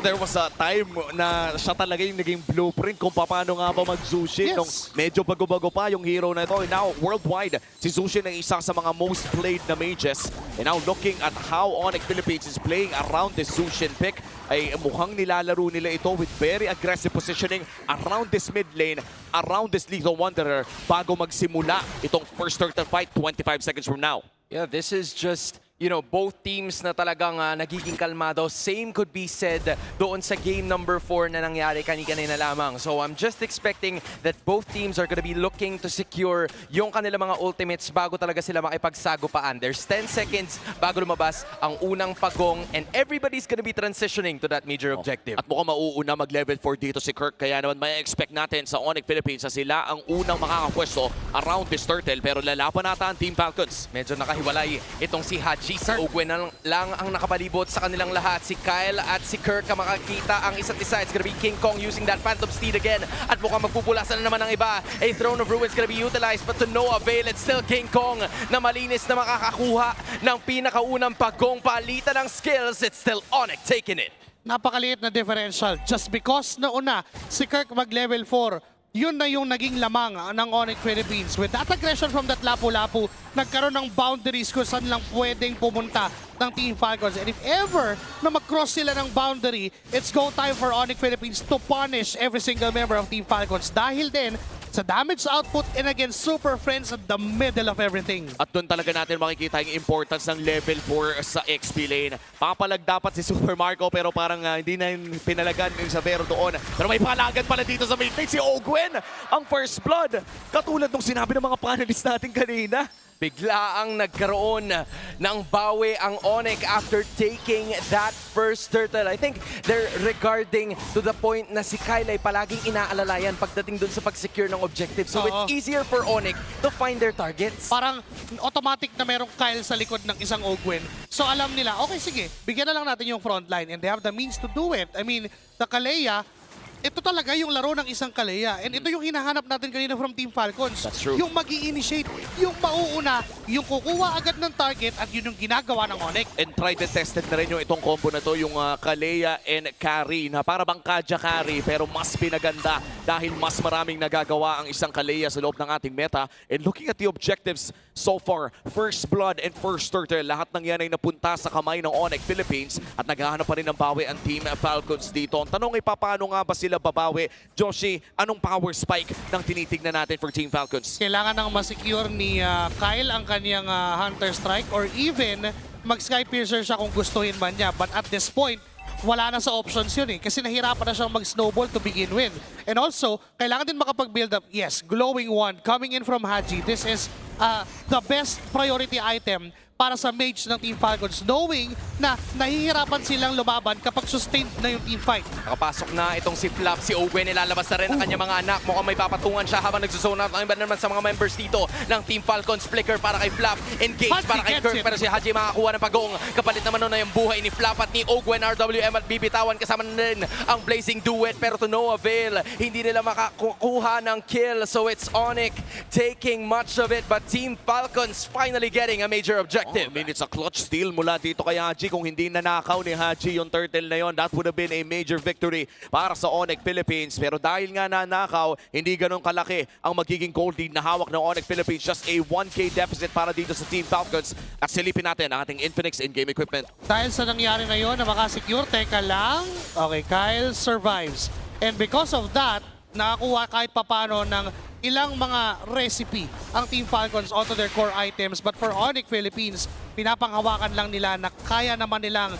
There was a time na siya talaga yung naging blueprint kung paano nga ba mag-Zushin nung medyo bago-bago pa yung hero na ito. And now, worldwide, si Zushin ay isa sa mga most played na mages. And now, looking at how ONIC Philippines is playing around this Zushin pick, ay mukhang nilalaro nila ito with very aggressive positioning around this mid lane, around this Lethal Wanderer, bago magsimula itong first turtle fight 25 seconds from now. Yeah, this is just, you know, both teams na talagang nagiging kalmado. Same could be said doon sa game number 4 na nangyari kanina lamang. So I'm just expecting that both teams are gonna be looking to secure yung kanilang mga ultimates bago talaga sila makipagsagupaan. There's 10 seconds bago lumabas ang unang pagong and everybody's gonna be transitioning to that major objective. At mukhang mauuna mag-level 4 dito si Kirk. Kaya naman may expect natin sa ONIC Philippines na sila ang unang makakapwesto around this turtle. Pero lalaban nata ang Team Falcons. Medyo nakahiwalay itong si Haji. Si Ogwen lang ang nakapalibot sa kanilang lahat. Si Kyle at si Kirk ang makakita ang isa't isa. It's gonna be King Kong using that Phantom Steed again. At mukhang magpupulasan na naman ang iba. A Throne of Ruins gonna be utilized but to no avail. It's still King Kong na malinis na makakakuha ng pinakaunang pagong palitan ng skills. It's still ONIC taking it. Napakaliit na differential. Just because nauna si Kirk mag-level 4, yun na yung naging lamang ng ONIC Philippines. With that aggression from that Lapu-Lapu, nagkaroon ng boundaries kung saan lang pwedeng pumunta. ng Team Falcons. And if ever na mag-cross sila ng boundary, it's go time for ONIC Philippines to punish every single member of Team Falcons. Dahil din sa damage output and against Super Friends at the middle of everything. At doon talaga natin makikita yung importance ng level 4 sa XP lane. Papalag dapat si Super Marco pero parang hindi na pinalagan yung Savero doon. Pero may palagan pala dito sa mid lane si Ogwen. Ang first blood. Katulad nung sinabi ng mga panelists natin kanina. Biglaang nagkaroon ng bawi ang ONIC after taking that first turtle. I think they're regarding to the point na si Kyle ay palaging inaalalayan pagdating dun sa pag-secure ng objective. So it's easier for ONIC to find their targets. Parang automatic na merong Kyle sa likod ng isang Ogwen. So alam nila, okay sige, bigyan na lang natin yung front line and they have the means to do it. I mean, the Kalea, ito talaga yung laro ng isang Kalea. And ito yung hinahanap natin kanina from Team Falcons. That's true. Yung mag-i-initiate, yung mauuna, yung kukuha agad ng target at yun yung ginagawa ng ONIC. And tried and tested na rin yung itong combo na to, yung Kalea and Carry na para bang Kaja Carry pero mas pinaganda dahil mas maraming nagagawa ang isang Kalea sa loob ng ating meta. And looking at the objectives so far, first blood and first turtle, lahat ng yan ay napunta sa kamay ng ONIC Philippines at naghahanap pa rin ng bawi ang Team Falcons dito. Ang tanong ay paano nga ba sila babawi? Joshi, anong power spike ng tinitignan natin for Team Falcons? Kailangan nang masecure ni Kyle ang kanyang Hunter Strike or even mag-Sky Piercer siya kung gustuhin man niya. But at this point, wala na sa options yun kasi nahirapan na siyang mag-snowball to begin with. And also, kailangan din makapag-build up. Yes, glowing one coming in from Haji. This is the best priority item para sa mage ng Team Falcons, knowing na nahihirapan silang lumaban kapag sustained na yung team fight. Nakapasok na itong si Flap, si Ogwen, nilalabas na rin ang kanyang mga anak. Mukhang may papatungan siya habang nagsusone out. Ang iba naman sa mga members dito ng Team Falcons. Flicker para kay Flap, engage para kay Kirk, pero si Haji makakuha ng pagong. Kapalit naman nun na yung buhay ni Flap at ni Ogwen. RWM at bibitawan kasama na rin ang Blazing Duet, pero to no avail. Hindi nila makakuha ng kill, so it's ONIC taking much of it, but Team Falcons finally getting a major objective. I mean, it's a clutch steal mula dito kay Haji. Kung hindi nanakaw ni Haji yung turtle na yon, that would have been a major victory para sa ONIC Philippines. Pero dahil nga nanakaw, hindi ganun kalaki ang magiging gold lead na hawak ng ONIC Philippines. Just a 1K deficit para dito sa Team Falcons. At silipin natin ang ating Infinix in-game equipment. Dahil sa nangyari na yun na makasecure, teka lang. Okay, Kyle survives. And because of that, nakakuha kahit papano ng ilang mga recipe ang Team Falcons onto their core items. But for ONIC Philippines, pinapanghawakan lang nila na kaya naman nilang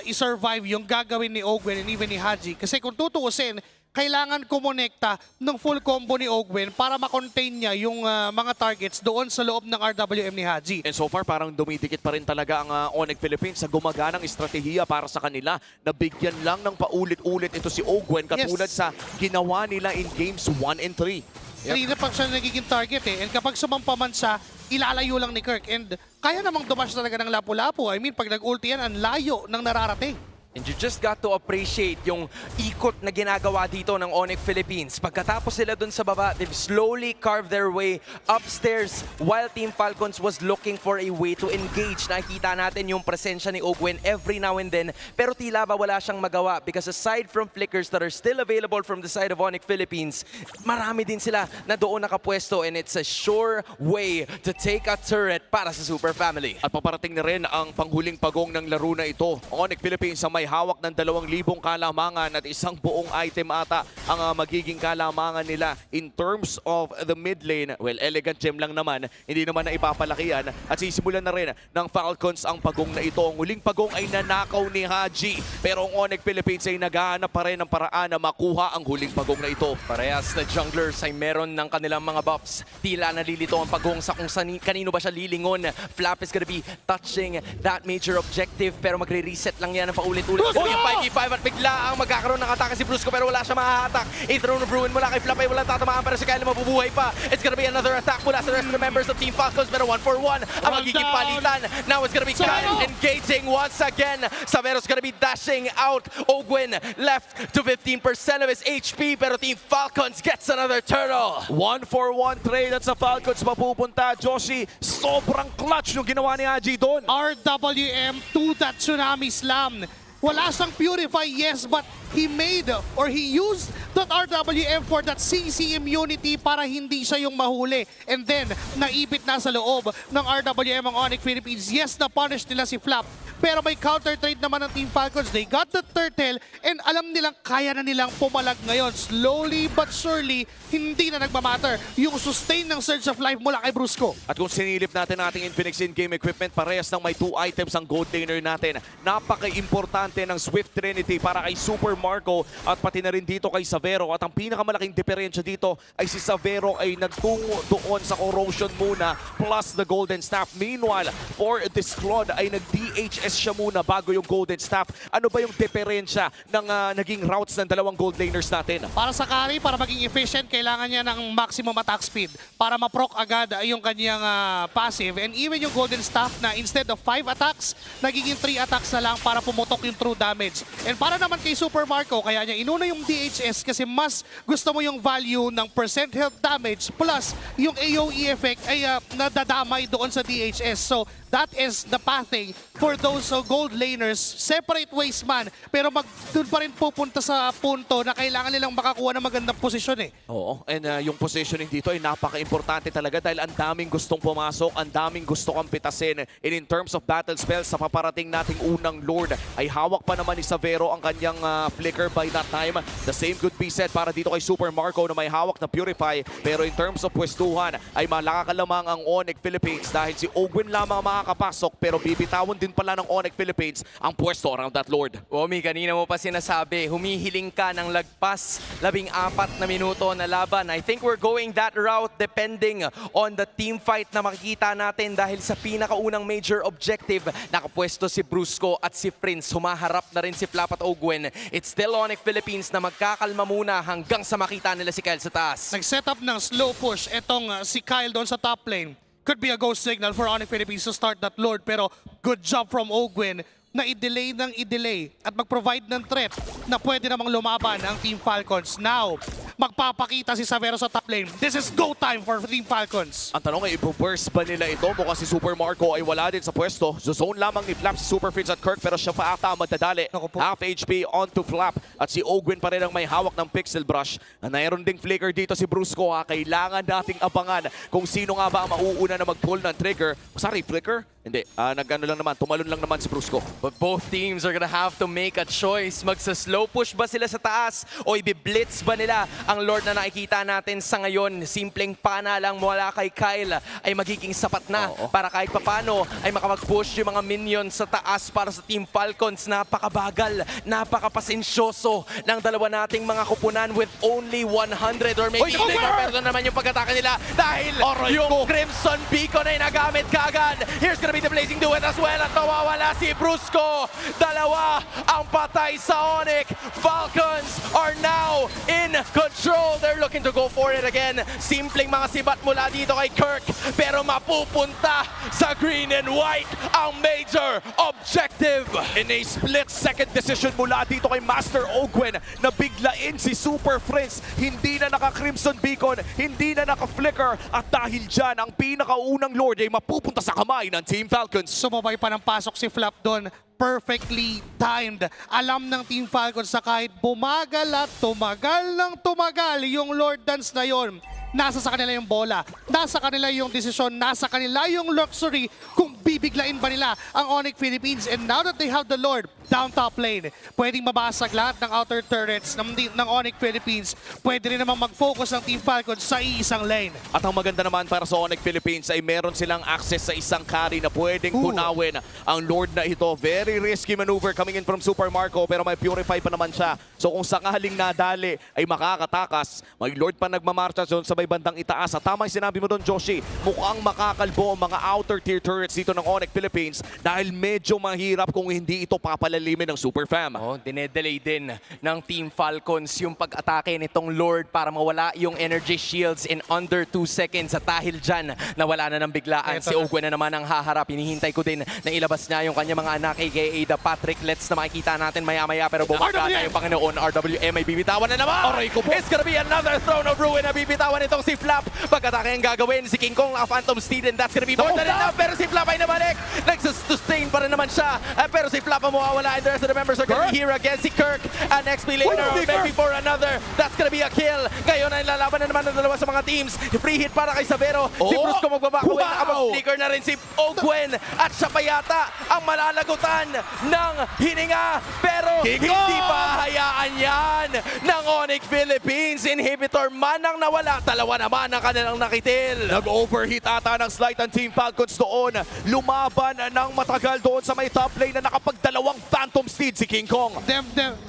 i-survive yung gagawin ni Ogwen and even ni Haji. Kasi kung tutuusin, kailangan kumonekta ng full combo ni Ogwen para makontain niya yung mga targets doon sa loob ng RWM ni Haji. And so far, parang dumidikit pa rin talaga ang ONIC Philippines sa gumaganang estratehiya para sa kanila. Nabigyan lang ng paulit-ulit ito si Ogwen katulad sa ginawa nila in games 1 and 3. Kanina pa siya nagiging target And kapag sumampa man siya, ilalayo lang ni Kirk. And kaya namang dumash talaga ng lapu-lapu. I mean, pag nag-ulti yan, ang layo ng nararating. And you just got to appreciate yung ikot na ginagawa dito ng ONIC Philippines. Pagkatapos sila dun sa baba, they've slowly carved their way upstairs while Team Falcons was looking for a way to engage. Nakikita natin yung presensya ni Ogwen every now and then, pero tila ba wala siyang magawa because aside from flickers that are still available from the side of ONIC Philippines, marami din sila na doon nakapwesto and it's a sure way to take a turret para sa Super Family. At paparating na rin ang panghuling pagong ng laro na ito. ONIC Philippines ang may hawak ng 2,000 kalamangan at isang buong item ata ang magiging kalamangan nila in terms of the mid lane. Well, elegant gem lang naman, hindi naman na ipapalaki yan at sisimulan na rin ng Falcons ang pagong na ito. Ang huling pagong ay nanakaw ni Haji, pero ang ONIC Philippines ay naghahanap pa rin ng paraan na makuha ang huling pagong na ito. Parehas na junglers ay meron ng kanilang mga buffs. Tila nalilito ang pagong sa kung kanino ba siya lilingon. Flap is gonna be touching that major objective, pero magre-reset lang yan ng paulit-ulit. Oh, yung 5v5 at bigla ang magkakaroon ng atake si Brusco pero wala siya mahahatak. A-throne of ruin mula kay Flap ay walang tatamaan pero si Kyle mabubuhay pa. It's gonna be another attack mula sa rest of the members of Team Falcons pero 1-for-1 ang magiging palitan. Now it's gonna be Kyle engaging once again. Savero's gonna be dashing out. Ogwen left to 15% of his HP pero Team Falcons gets another turtle. 1-for-1 trade at sa Falcons mapupunta. Joshi, sobrang clutch yung ginawa ni Haji doon. RWM to that tsunami slam. Wala siyang purify, yes, but he made or he used that RWM for that CC immunity para hindi siya yung mahuli. And then, naipit na sa loob ng RWM ang ONIC Philippines. Yes, na-punish nila si Flap. Pero may counter trade naman ng Team Falcons. They got the turtle and alam nilang kaya na nilang pumalag ngayon. Slowly but surely, hindi na nagmamatter yung sustain ng Surge of Life mula kay Brusco. At kung sinilip natin ating Infinix in-game equipment, parehas ng may 2 items ang gold laner natin. Napaka-importante ng Swift Trinity para kay Super Marco at pati na rin dito kay Savero. At ang pinakamalaking diferensya dito ay si Savero ay nagtungo doon sa corrosion muna plus the golden staff. Meanwhile, for this Claude ay nag-DHS siya muna bago yung golden staff. Ano ba yung diferensya ng naging routes ng dalawang gold laners natin? Para sa carry, para maging efficient, kailangan niya ng maximum attack speed para ma-proc agad yung kanyang passive. And even yung golden staff na instead of 5 attacks, nagiging 3 attacks na lang para pumutok yung true damage. And para naman kay Super Marco, kaya niya inuna yung DHS kasi mas gusto mo yung value ng percent health damage plus yung AoE effect ay nadadamay doon sa DHS. So that is the pathing for those gold laners. Separate ways man, pero doon pa rin pupunta sa punto na kailangan nilang makakuha ng magandang posisyon eh. Oo, and yung positioning dito ay napaka-importante talaga dahil ang daming gustong pumasok, ang daming gusto kang pitasin. And in terms of battle spells, sa paparating nating unang Lord, ay hawak pa naman ni Savero ang kanyang flicker by that time. The same could be said para dito kay Super Marco na may hawak na Purify. Pero in terms of pwestuhan, ay malakalamang ang ONIC Philippines dahil si Ogwin lamang makakapasok pero bibitawan din pala ng ONIC Philippines ang pwesto around that Lord. Omi, kanina mo pa sinasabi, humihiling ka ng lagpas 14 na minuto na laban. I think we're going that route depending on the team fight na makikita natin dahil sa pinakaunang major objective, nakapwesto si Brusco at si Prince. Humaharap na rin si Flap at Ogwen. It's still ONIC Philippines na magkakalma muna hanggang sa makita nila si Kyle sa taas. Nag-set up ng slow push etong si Kyle doon sa top lane. Could be a ghost signal for ONIC Philippines to start that Lord, pero good job from Ogwen na i-delay ng i-delay at mag-provide ng threat na pwede namang lumaban ang Team Falcons. Now, magpapakita si Savero sa top lane. This is go time for Team Falcons. Ang tanong ay ipo-burst ba nila ito? Mukhang si Super Marco ay wala din sa pwesto. Zone lamang ni Flap si Super Prince at Kirk pero siya pa ata magdadali. Half HP onto Flap at si Ogwin pa rin ang may hawak ng Pixel Brush. Na mayroon ding flicker dito si Brusco. Kailangan nating abangan kung sino nga ba ang mauuna na mag-pull ng trigger. Sorry, flicker? Hindi, nag-ano lang naman, tumalon lang naman si Brusco. But both teams are gonna have to make a choice. Magsa-slow push ba sila sa taas o i-blitz ba nila ang Lord na nakikita natin sa ngayon? Simpleng pana lang mula kay Kyle ay magiging sapat na para kahit papano ay makapag-push yung mga minions sa taas para sa Team Falcons. Napakabagal, napakapasensyoso ng dalawa nating mga kupunan with only 100 or maybe even more. Pero naman yung pag-atake nila dahil yung Crimson Beacon ay nagamit kaagad. Here's gonna be the Blazing Duet as well at nawawala si Brusco. Dalawa ang patay sa ONIC. Falcons are now in control. They're looking to go for it again. Simpleng mga sibat mula dito kay Kirk pero mapupunta sa green and white ang major objective. In a split-second decision mula dito kay Master Ogwen na biglain si Super Prince. Hindi na naka-Crimson Beacon, hindi na naka-Flicker at dahil dyan ang pinakaunang Lord ay mapupunta sa kamay ng Team Falcons. Sumabay pa ng pasok si Flap doon. Perfectly timed. Alam ng Team Falcons na kahit bumagal at tumagal ng tumagal yung Lord Dance na yon, nasa sa kanila yung bola, nasa kanila yung desisyon, nasa kanila yung luxury kung bibiglain ba nila ang ONIC Philippines. And now that they have the Lord down top lane, pwedeng mabasag lahat ng outer turrets ng ONIC Philippines. Pwede rin naman mag-focus ng Team Falcons sa iisang lane. At ang maganda naman para sa ONIC Philippines ay meron silang access sa isang carry na pwedeng tunawin ang Lord na ito. Very risky maneuver coming in from Super Marco pero may Purify pa naman siya. So kung sakaling nadali ay makakatakas, may Lord pa nagmamarcha doon sa may bandang itaas. At tama yung sinabi mo doon, Joshi, mukhang makakalbo ang mga outer tier turrets dito ng ONIC Philippines dahil medyo mahirap kung hindi ito papalalimin ng Super Fam. Dinedelay din ng Team Falcons yung pag-atake nitong Lord para mawala yung energy shields in under 2 seconds. At dahil dyan, nawala na ng biglaan. Si Ogwen na naman ang haharap. Hinihintay ko din na ilabas niya yung kanyang mga anak, aka the Patrick Let's na makikita natin maya-maya. Pero bumaga na yung Panginoon. RWM ay bibitawan na naman. It's gonna be another Throne of Ruin na bibitawan itong si Flap. Pag-atake ang gagawin, si King Kong, Phantom Steed, and that's gonna be more than enough. Pero si Flap ay nabalik. Nagsustain lane pa rin naman siya. Pero si Flap ang mawawala and the rest of the members are gonna be here against si Kirk. An XP laner or maybe for another. That's gonna be a kill. Ngayon ay lalaban na naman ng dalawa sa mga teams. Free hit para kay Savero. Si Brusco magbabakawin. Nakapag-flicker na rin si Ogwen. At siya pa yata ang malalagutan ng hininga. Pero hindi pa hayaan yan ng ONIC Philippines. Inhibitor man ang nawala. Dalawa naman ang kanilang nakitil. Nag-overheat ata ng slight ang Team Falcons doon. Lumaban ng matagal doon sa may top lane na nakapagdalawang Phantom Steed si King Kong.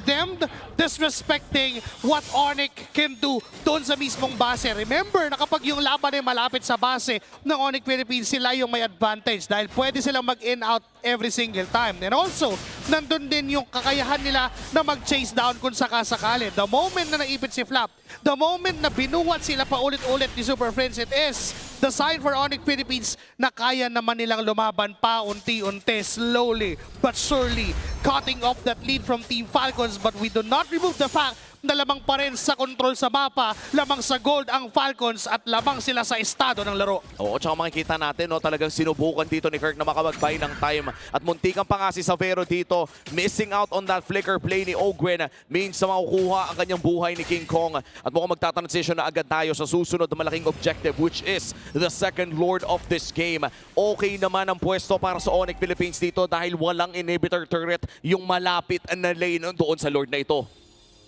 Them disrespecting what ONIC can do doon sa mismong base. Remember na kapag yung laban ay malapit sa base ng ONIC Philippines, sila yung may advantage dahil pwede silang mag-in-out every single time. And also, nandun din yung kakayahan nila na mag-chase down kung sakasakali. The moment na naipit si Flap, the moment na binuwat sila pa ulit-ulit ni Super Friends, it is the sign for ONIC Philippines na kaya naman nilang lumaban pa unti-unti, slowly but surely, cutting off that lead from Team Falcons. But we do not remove the fact na lamang pa rin sa control sa mapa, lamang sa gold ang Falcons at lamang sila sa estado ng laro. Oo, tsaka makikita natin, no, talagang sinubukan dito ni Kirk na makapagbay ng time. At muntikan pa nga si Savero dito, missing out on that flicker play ni Ogwen. Means na makukuha ang kanyang buhay ni King Kong. At mukhang magta-transition na agad tayo sa susunod na malaking objective, which is the second lord of this game. Okay naman ang pwesto para sa ONIC Philippines dito dahil walang inhibitor turret yung malapit na lane doon sa lord na ito.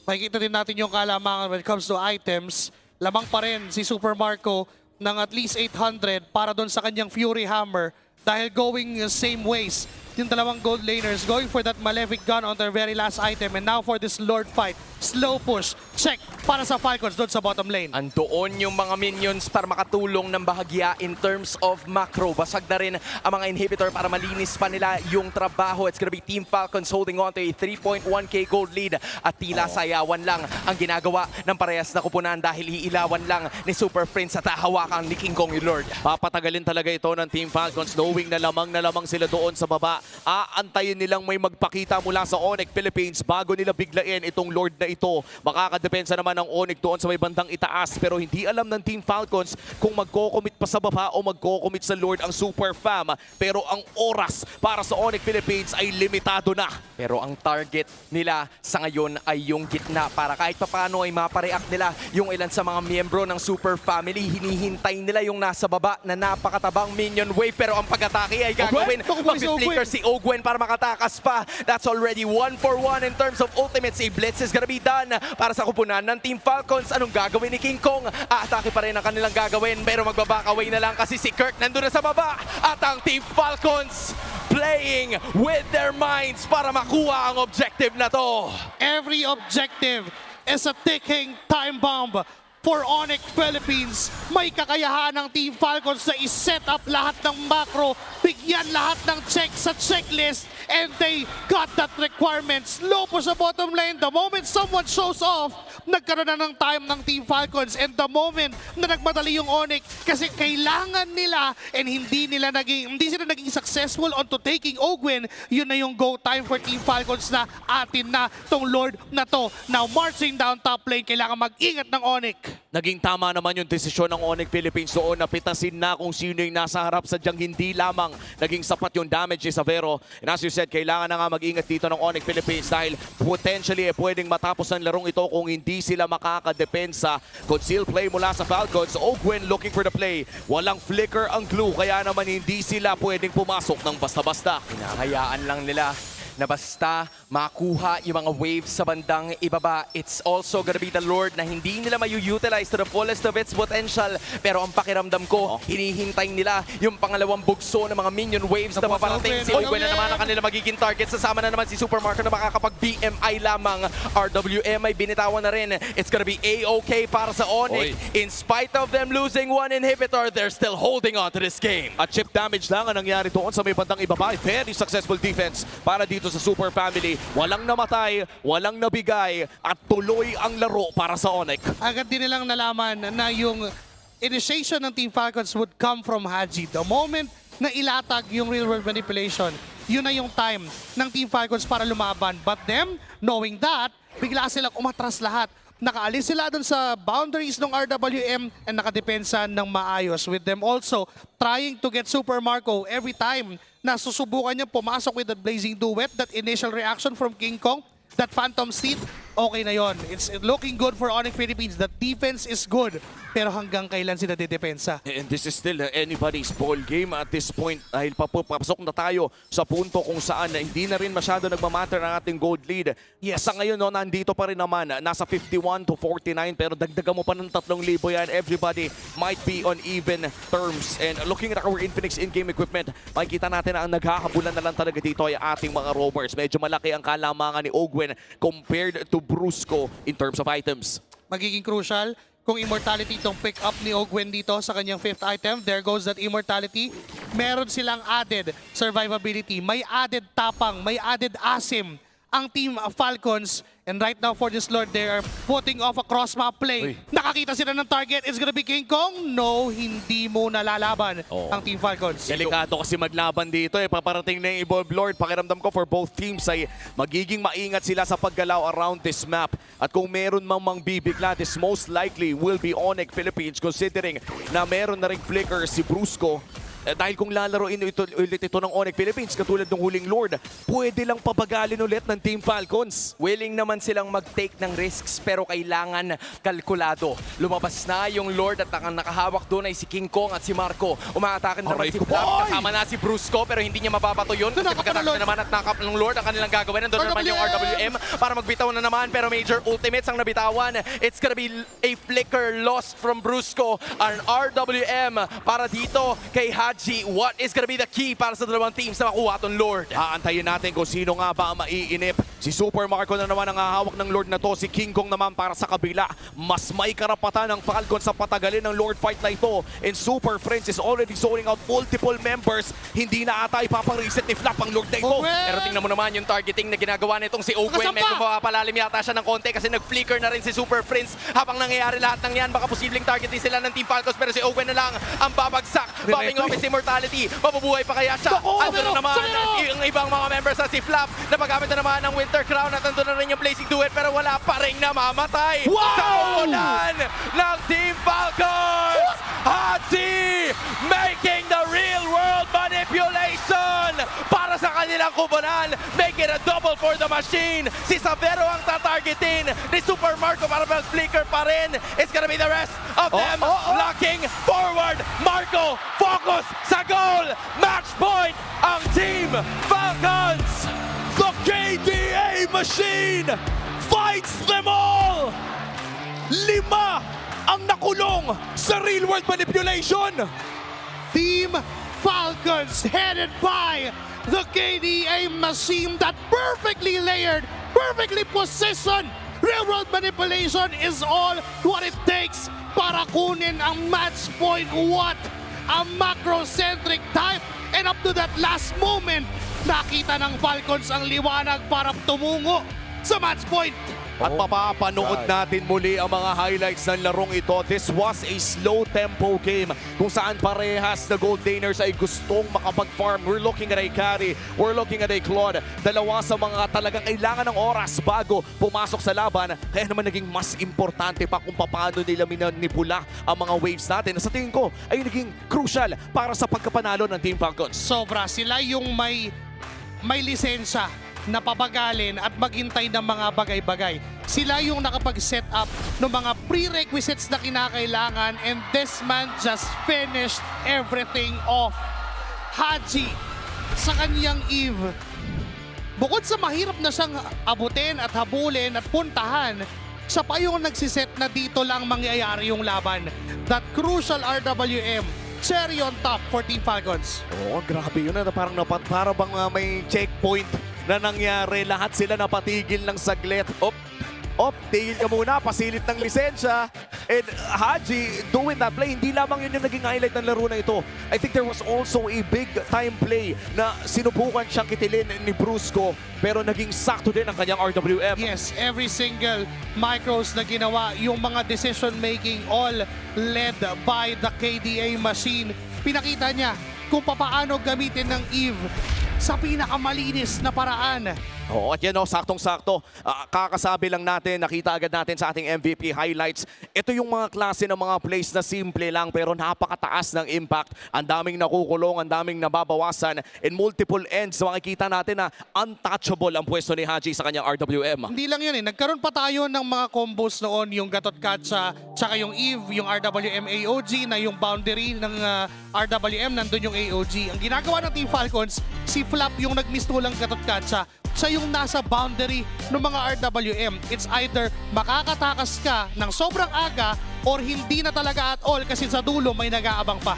Makikita din natin yung kalamangan when it comes to items. Lamang pa rin si Super Marco ng at least 800 para doon sa kanyang Fury Hammer dahil going same ways. Yung dalawang gold laners going for that Malefic Gun on their very last item, and now for this Lord fight. Slow push, check para sa Falcons doon sa bottom lane. Andoon yung mga minions para makatulong ng bahagya in terms of macro. Basag na rin ang mga inhibitor para malinis pa nila yung trabaho. It's gonna be Team Falcons holding on to a 3.1k gold lead at tila sayawan lang ang ginagawa ng parehas na kupunan dahil iilawan lang ni Super Prince at hahawakan ni King Kong yung Lord. Papatagalin talaga ito ng Team Falcons knowing na lamang sila doon sa baba. Aantayin nilang may magpakita mula sa ONIC Philippines bago nila biglain itong Lord na ito. Makakadepensa naman ang ONIC doon sa may bandang itaas pero hindi alam ng Team Falcons kung magko-commit pa sa baba o magko-commit sa Lord ang Super Fam. Pero ang oras para sa ONIC Philippines ay limitado na. Pero ang target nila sa ngayon ay yung gitna para kahit paano ay mapareact nila yung ilan sa mga miyembro ng Super Family. Hinihintay nila yung nasa baba na napakatabang minion wave pero ang pag-atake ay gagawin. Mag-flicker si Ogwen para makatakas pa. That's already 1 for 1 in terms of ultimates. A blitz is gonna be done para sa kupunan ng Team Falcons. Anong gagawin ni King Kong? Atake pa rin ang kanilang gagawin pero magbabakaway na lang kasi si Kirk nandun na sa baba. At ang Team Falcons playing with their minds para makuha ang objective na to. Every objective is a ticking time bomb for ONIC Philippines. May kakayahan ng Team Falcons na i-set up lahat ng macro, bigyan lahat ng check sa checklist, and they got that requirement. Slow po sa bottom lane. The moment someone shows off, nagkaroon na ng time ng Team Falcons, and the moment na nagmadali yung ONIC kasi kailangan nila and hindi sila naging successful onto taking Ogwen, yun na yung go time for Team Falcons na atin na tong Lord na to. Now marching down top lane, kailangan mag-ingat ng ONIC. Naging tama naman yung desisyon ng ONIC Philippines doon na pitasin na kung sino yung nasa harap, sadyang hindi lamang naging sapat yung damage ni Savero. And as you said, kailangan na nga mag-ingat dito ng ONIC Philippines dahil potentially pwedeng matapos ang larong ito kung hindi sila makakadepensa. Conceal play mula sa Falcons. Ogwen looking for the play. Walang flicker ang glue kaya naman hindi sila pwedeng pumasok ng basta-basta. Hinahayaan lang nila na basta makuha yung mga waves sa bandang ibaba. It's also gonna be the Lord na hindi nila mayu-utilize to the fullest of its potential. Pero ang pakiramdam ko, hinihintay nila yung pangalawang bugso ng mga minion waves na paparating. Si Ogwen na naman ang kanila magiging target. Sasama na naman si Super Marco na makakapag-BMI lamang. RWM ay binitawan na rin. It's gonna be A-OK para sa ONIC. In spite of them losing one inhibitor, they're still holding on to this game. At chip damage lang ang nangyari doon sa may bandang ibaba. Very successful defense para dito sa Super Family. Walang namatay, walang nabigay, at tuloy ang laro para sa ONIC. Agad din nilang nalaman na yung initiation ng Team Falcons would come from Haji. The moment na ilatag yung real world manipulation, yun na yung time ng Team Falcons para lumaban. But them, knowing that, bigla silang umatras lahat. nakaalis sila dun sa boundaries ng RWM and nakadepensa ng maayos. With them also trying to get Super Marco every time na susubukan niya pumasok with that Blazing Duet, that initial reaction from King Kong, that Phantom Seed, okay na yon. It's looking good for ONIC Philippines. The defense is good. Pero hanggang kailan sila didepensa? And this is still anybody's ball game at this point dahil papasok na tayo sa punto kung saan hindi na rin masyado nagmamatter ang ating gold lead. Yes. Sa ngayon, no, nandito pa rin naman, nasa 51-49 pero dagdagan mo pa ng 3,000 yan. Everybody might be on even terms. And looking at our Infinix in-game equipment, makikita natin na ang naghahabulan na lang talaga dito ay ating mga roamers. Medyo malaki ang kalamangan ni Ogwen compared to Brusco in terms of items. Magiging crucial kung immortality itong pick up ni Ogwen dito sa kanyang 5th item. There goes that immortality. Meron silang added survivability, may added tapang, may added asim ang Team Falcons. And right now for this Lord, they are putting off a cross-map play. Nakakita sila ng target. It's gonna be King Kong. No, hindi mo nalalaban ang Team Falcons. Delikado kasi maglaban dito eh. Paparating na yung Evolve Lord. Pakiramdam ko for both teams ay magiging maingat sila sa paggalaw around this map. At kung meron mang bibigla, this most likely will be ONIC Philippines considering na meron na ring flicker si Brusco. Dahil kung lalaroin ulit ito ng ONIC Philippines, katulad ng huling Lord, pwede lang pabagalin ulit ng Team Falcons. Willing naman silang mag-take ng risks pero kailangan kalkulado. Lumabas na yung Lord at ang nakahawak doon ay si King Kong at si Marco. Umaatake na naman si Flap, kasama na si Brusco pero hindi niya mababato yun kasi pagkatapos na naman at nakap ng Lord ang kanilang gagawin. Nandun naman yung RWM para magbitaw na naman pero major ultimates ang nabitawan. It's gonna be a flicker lost from Brusco. Ang RWM para dito kay what is gonna be the key para sa dalawang teams na makuha itong Lord? Aantayin natin kung sino nga ba ang maiinip. Si Super Marco na naman ang hahawak ng Lord na to. Si King Kong naman para sa kabila. Mas may karapatan ng Falcon sa patagalin ng Lord fight na ito. And Super Friends is already zoning out multiple members. Hindi na ata ipapang-reset ni Flap ang Lord na ito. Pero tingnan mo naman yung targeting na ginagawa nitong si Ogwen. Medyo mapapalalim yata siya ng konti kasi nag-flicker na rin si Super Friends. Habang nangyayari lahat ng yan, baka posibleng targeting sila ng Team Falcons pero si Ogwen na lang ang babagsak. Bombing off immortality. Mabubuhay pa kaya siya? Ando na naman ang ibang mga members sa si Flap. Napagamit na naman ng Winter Crown at ando na rin yung Blazing Duet pero wala pa rin namamatay. Sa koponan ng Team Falcons! Hatsi making the real world manipulation para sa kanilang koponan. Make it a double for the machine. Si Savero ang tatargetin ni Super Marco para flicker pa rin. It's gonna be the rest of them locking forward. Marco focus sa goal. Match point ang Team Falcons. The KDA machine fights them all! 5 ang nakulong sa real-world manipulation! Team Falcons headed by the KDA machine that perfectly layered, perfectly positioned. Real-world manipulation is all what it takes para kunin ang match point. What a macrocentric type! And up to that last moment, nakita ng Falcons ang liwanag para tumungo sa match point. At mapapanood natin muli ang mga highlights ng larong ito. This was a slow tempo game kung saan parehas na gold laners ay gustong makapag-farm. We're looking at a carry, we're looking at a Claude. Dalawa sa mga talagang kailangan ng oras bago pumasok sa laban. Kaya naman naging mas importante pa kung paano nila minanipula ang mga waves natin. Sa tingin ko ay naging crucial para sa pagkapanalo ng Team Falcons. Sobra. Sila yung may lisensya na pabagalin at maghintay ng mga bagay-bagay. Sila yung nakapag-set up ng mga prerequisites na kinakailangan and this man just finished everything off. Haji sa kanyang Eve, bukod sa mahirap na siyang abutin at habulin at puntahan, siya pa yung nagsiset na dito lang mangyayari yung laban. That crucial RWM, cherry on top for Team Falcons. Oo, grabe yun. Para bang may checkpoint na nangyari. Lahat sila napatigil ng saglit. Tigil ka muna, pasilip ng lisensya. And Haji doing that play, hindi lamang yun yung naging highlight ng laro na ito. I think there was also a big time play na sinubukan siyang kitilin ni Brusco pero naging sakto din ang kanyang RWM. Yes, every single micros na ginawa, yung mga decision making all led by the KDA machine. Pinakita niya kung paano gamitin ng Eve sa pinakamalinis na paraan. Oo, at yan o, saktong-sakto. Kakasabi lang natin, nakita agad natin sa ating MVP highlights. Ito yung mga klase ng mga plays na simple lang pero napakataas ng impact. Ang daming nakukulong, ang daming nababawasan. In multiple ends, makikita natin na untouchable ang pwesto ni Haji sa kanyang RWM. Hindi lang yun eh. Nagkaroon pa tayo ng mga combos noon, yung Gatot Katsa, tsaka yung Eve, yung RWM AOG, na yung boundary ng RWM, nandun yung AOG. Ang ginagawa ng Team Falcons, si Flap yung nagmistulang Gatot Katsa, siya yung nasa boundary ng mga RWM. It's either makakatakas ka ng sobrang aga or hindi na talaga at all kasi sa dulo may nag-aabang pa.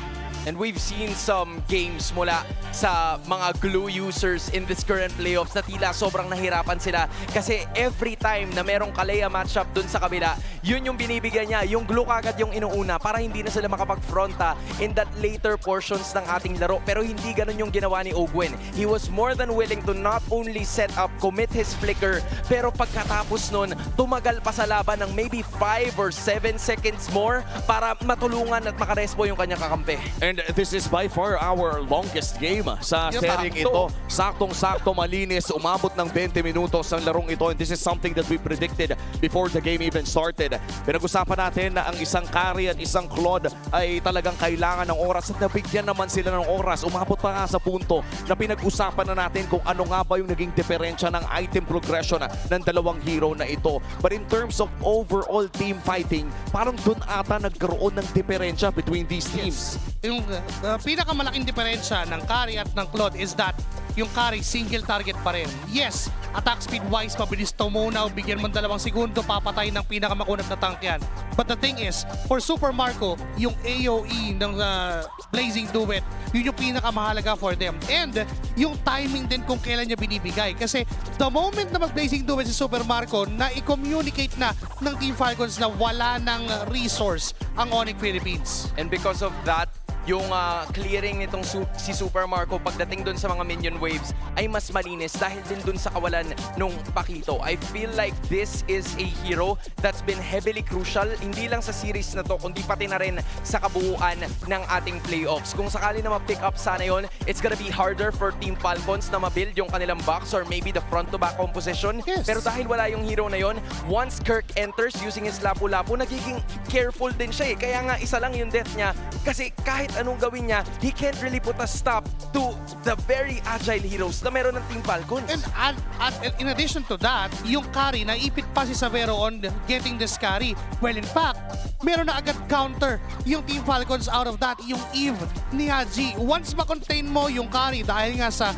And we've seen some games mula sa mga glue users in this current playoffs na tila sobrang nahirapan sila kasi every time na merong Kalea matchup dun sa kabila, yun yung binibigyan niya, yung glue kagad yung inuuna para hindi na sila makapag-fronta in that later portions ng ating laro. Pero hindi ganun yung ginawa ni Ogwen. He was more than willing to not only set up, commit his flicker, pero pagkatapos nun, tumagal pa sa laban ng maybe 5 or 7 seconds more para matulungan at makarespo yung kanyang kakampi. And this is by far our longest game sa seryeng ito. Saktong-sakto, malinis, umabot ng 20 minutos ang larong ito. And this is something that we predicted before the game even started. Pinag-usapan natin na ang isang carry at isang Claude ay talagang kailangan ng oras at nabigyan naman sila ng oras. Umabot pa nga sa punto na pinag-usapan na natin kung ano nga ba yung naging diferensya ng item progression ng dalawang hero na ito. But in terms of overall team fighting, parang dun ata nagkaroon ng diferensya between these teams. Yung pinakamalaking diferensya ng carry at ng Claude is that yung carry single target pa rin. Yes, attack speed wise, mabilis tumunaw, bigyan mo 2 segundo, papatay ng pinakamakunat na tank yan. But the thing is, for Super Marco, yung AOE ng Blazing Duet, yun yung pinakamahalaga for them. And yung timing din kung kailan niya binibigay. Kasi the moment na mag-Blazing Duet si Super Marco, na i-communicate na ng Team Falcons na wala ng resource ang ONIC Philippines. And because of that, yung clearing nitong si Super Marco pagdating dun sa mga minion waves ay mas malinis dahil din dun sa kawalan nung Pakito. I feel like this is a hero that's been heavily crucial, hindi lang sa series na to, kundi pati na rin sa kabuuan ng ating playoffs. Kung sakali na ma-pick up sana yon, it's gonna be harder for Team Falcons na ma-build yung kanilang box or maybe the front-to-back composition. Yes. Pero dahil wala yung hero na yon, once Kirk enters using his lapu-lapu, nagiging careful din siya eh. Kaya nga isa lang yung death niya kasi kahit anong gawin niya, he can't really put a stop to the very agile heroes na meron ng Team Falcons. And in addition to that, yung carry, naipit pa si Savero on getting this carry. Well, in fact, meron na agad counter yung Team Falcons out of that, yung Eve ni Haji. Once ma-contain mo yung carry dahil nga sa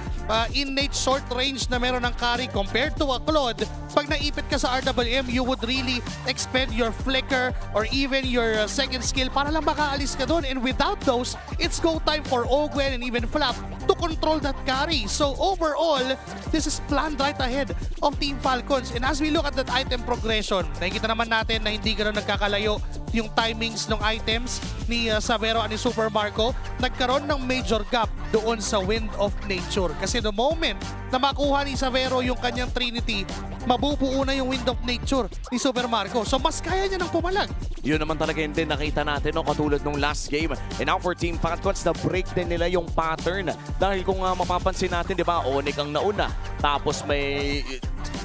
innate short range na meron ng carry compared to a Claude, pag naipit ka sa RWM, you would really expend your flicker or even your second skill para lang makaalis ka doon. And without those, it's go time for Ogwen and even Flap to control that carry. So overall, this is planned right ahead of Team Falcons. And as we look at that item progression, nakikita naman natin na hindi ganoon nagkakalayo yung timings ng items ni Savero at ni Super Marco. Nagkaroon ng major gap doon sa Wind of Nature. Kasi the moment na makuha ni Savero yung kanyang Trinity, mabubuo na yung Wind of Nature ni Super Marco. So mas kaya niya ng pumalag. Yun naman talaga yung din nakita natin no, katulad nung last game. And now for Team Falcons, na-break din nila yung pattern. Dahil kung mapapansin natin, di ba, ONIC ang nauna. Tapos may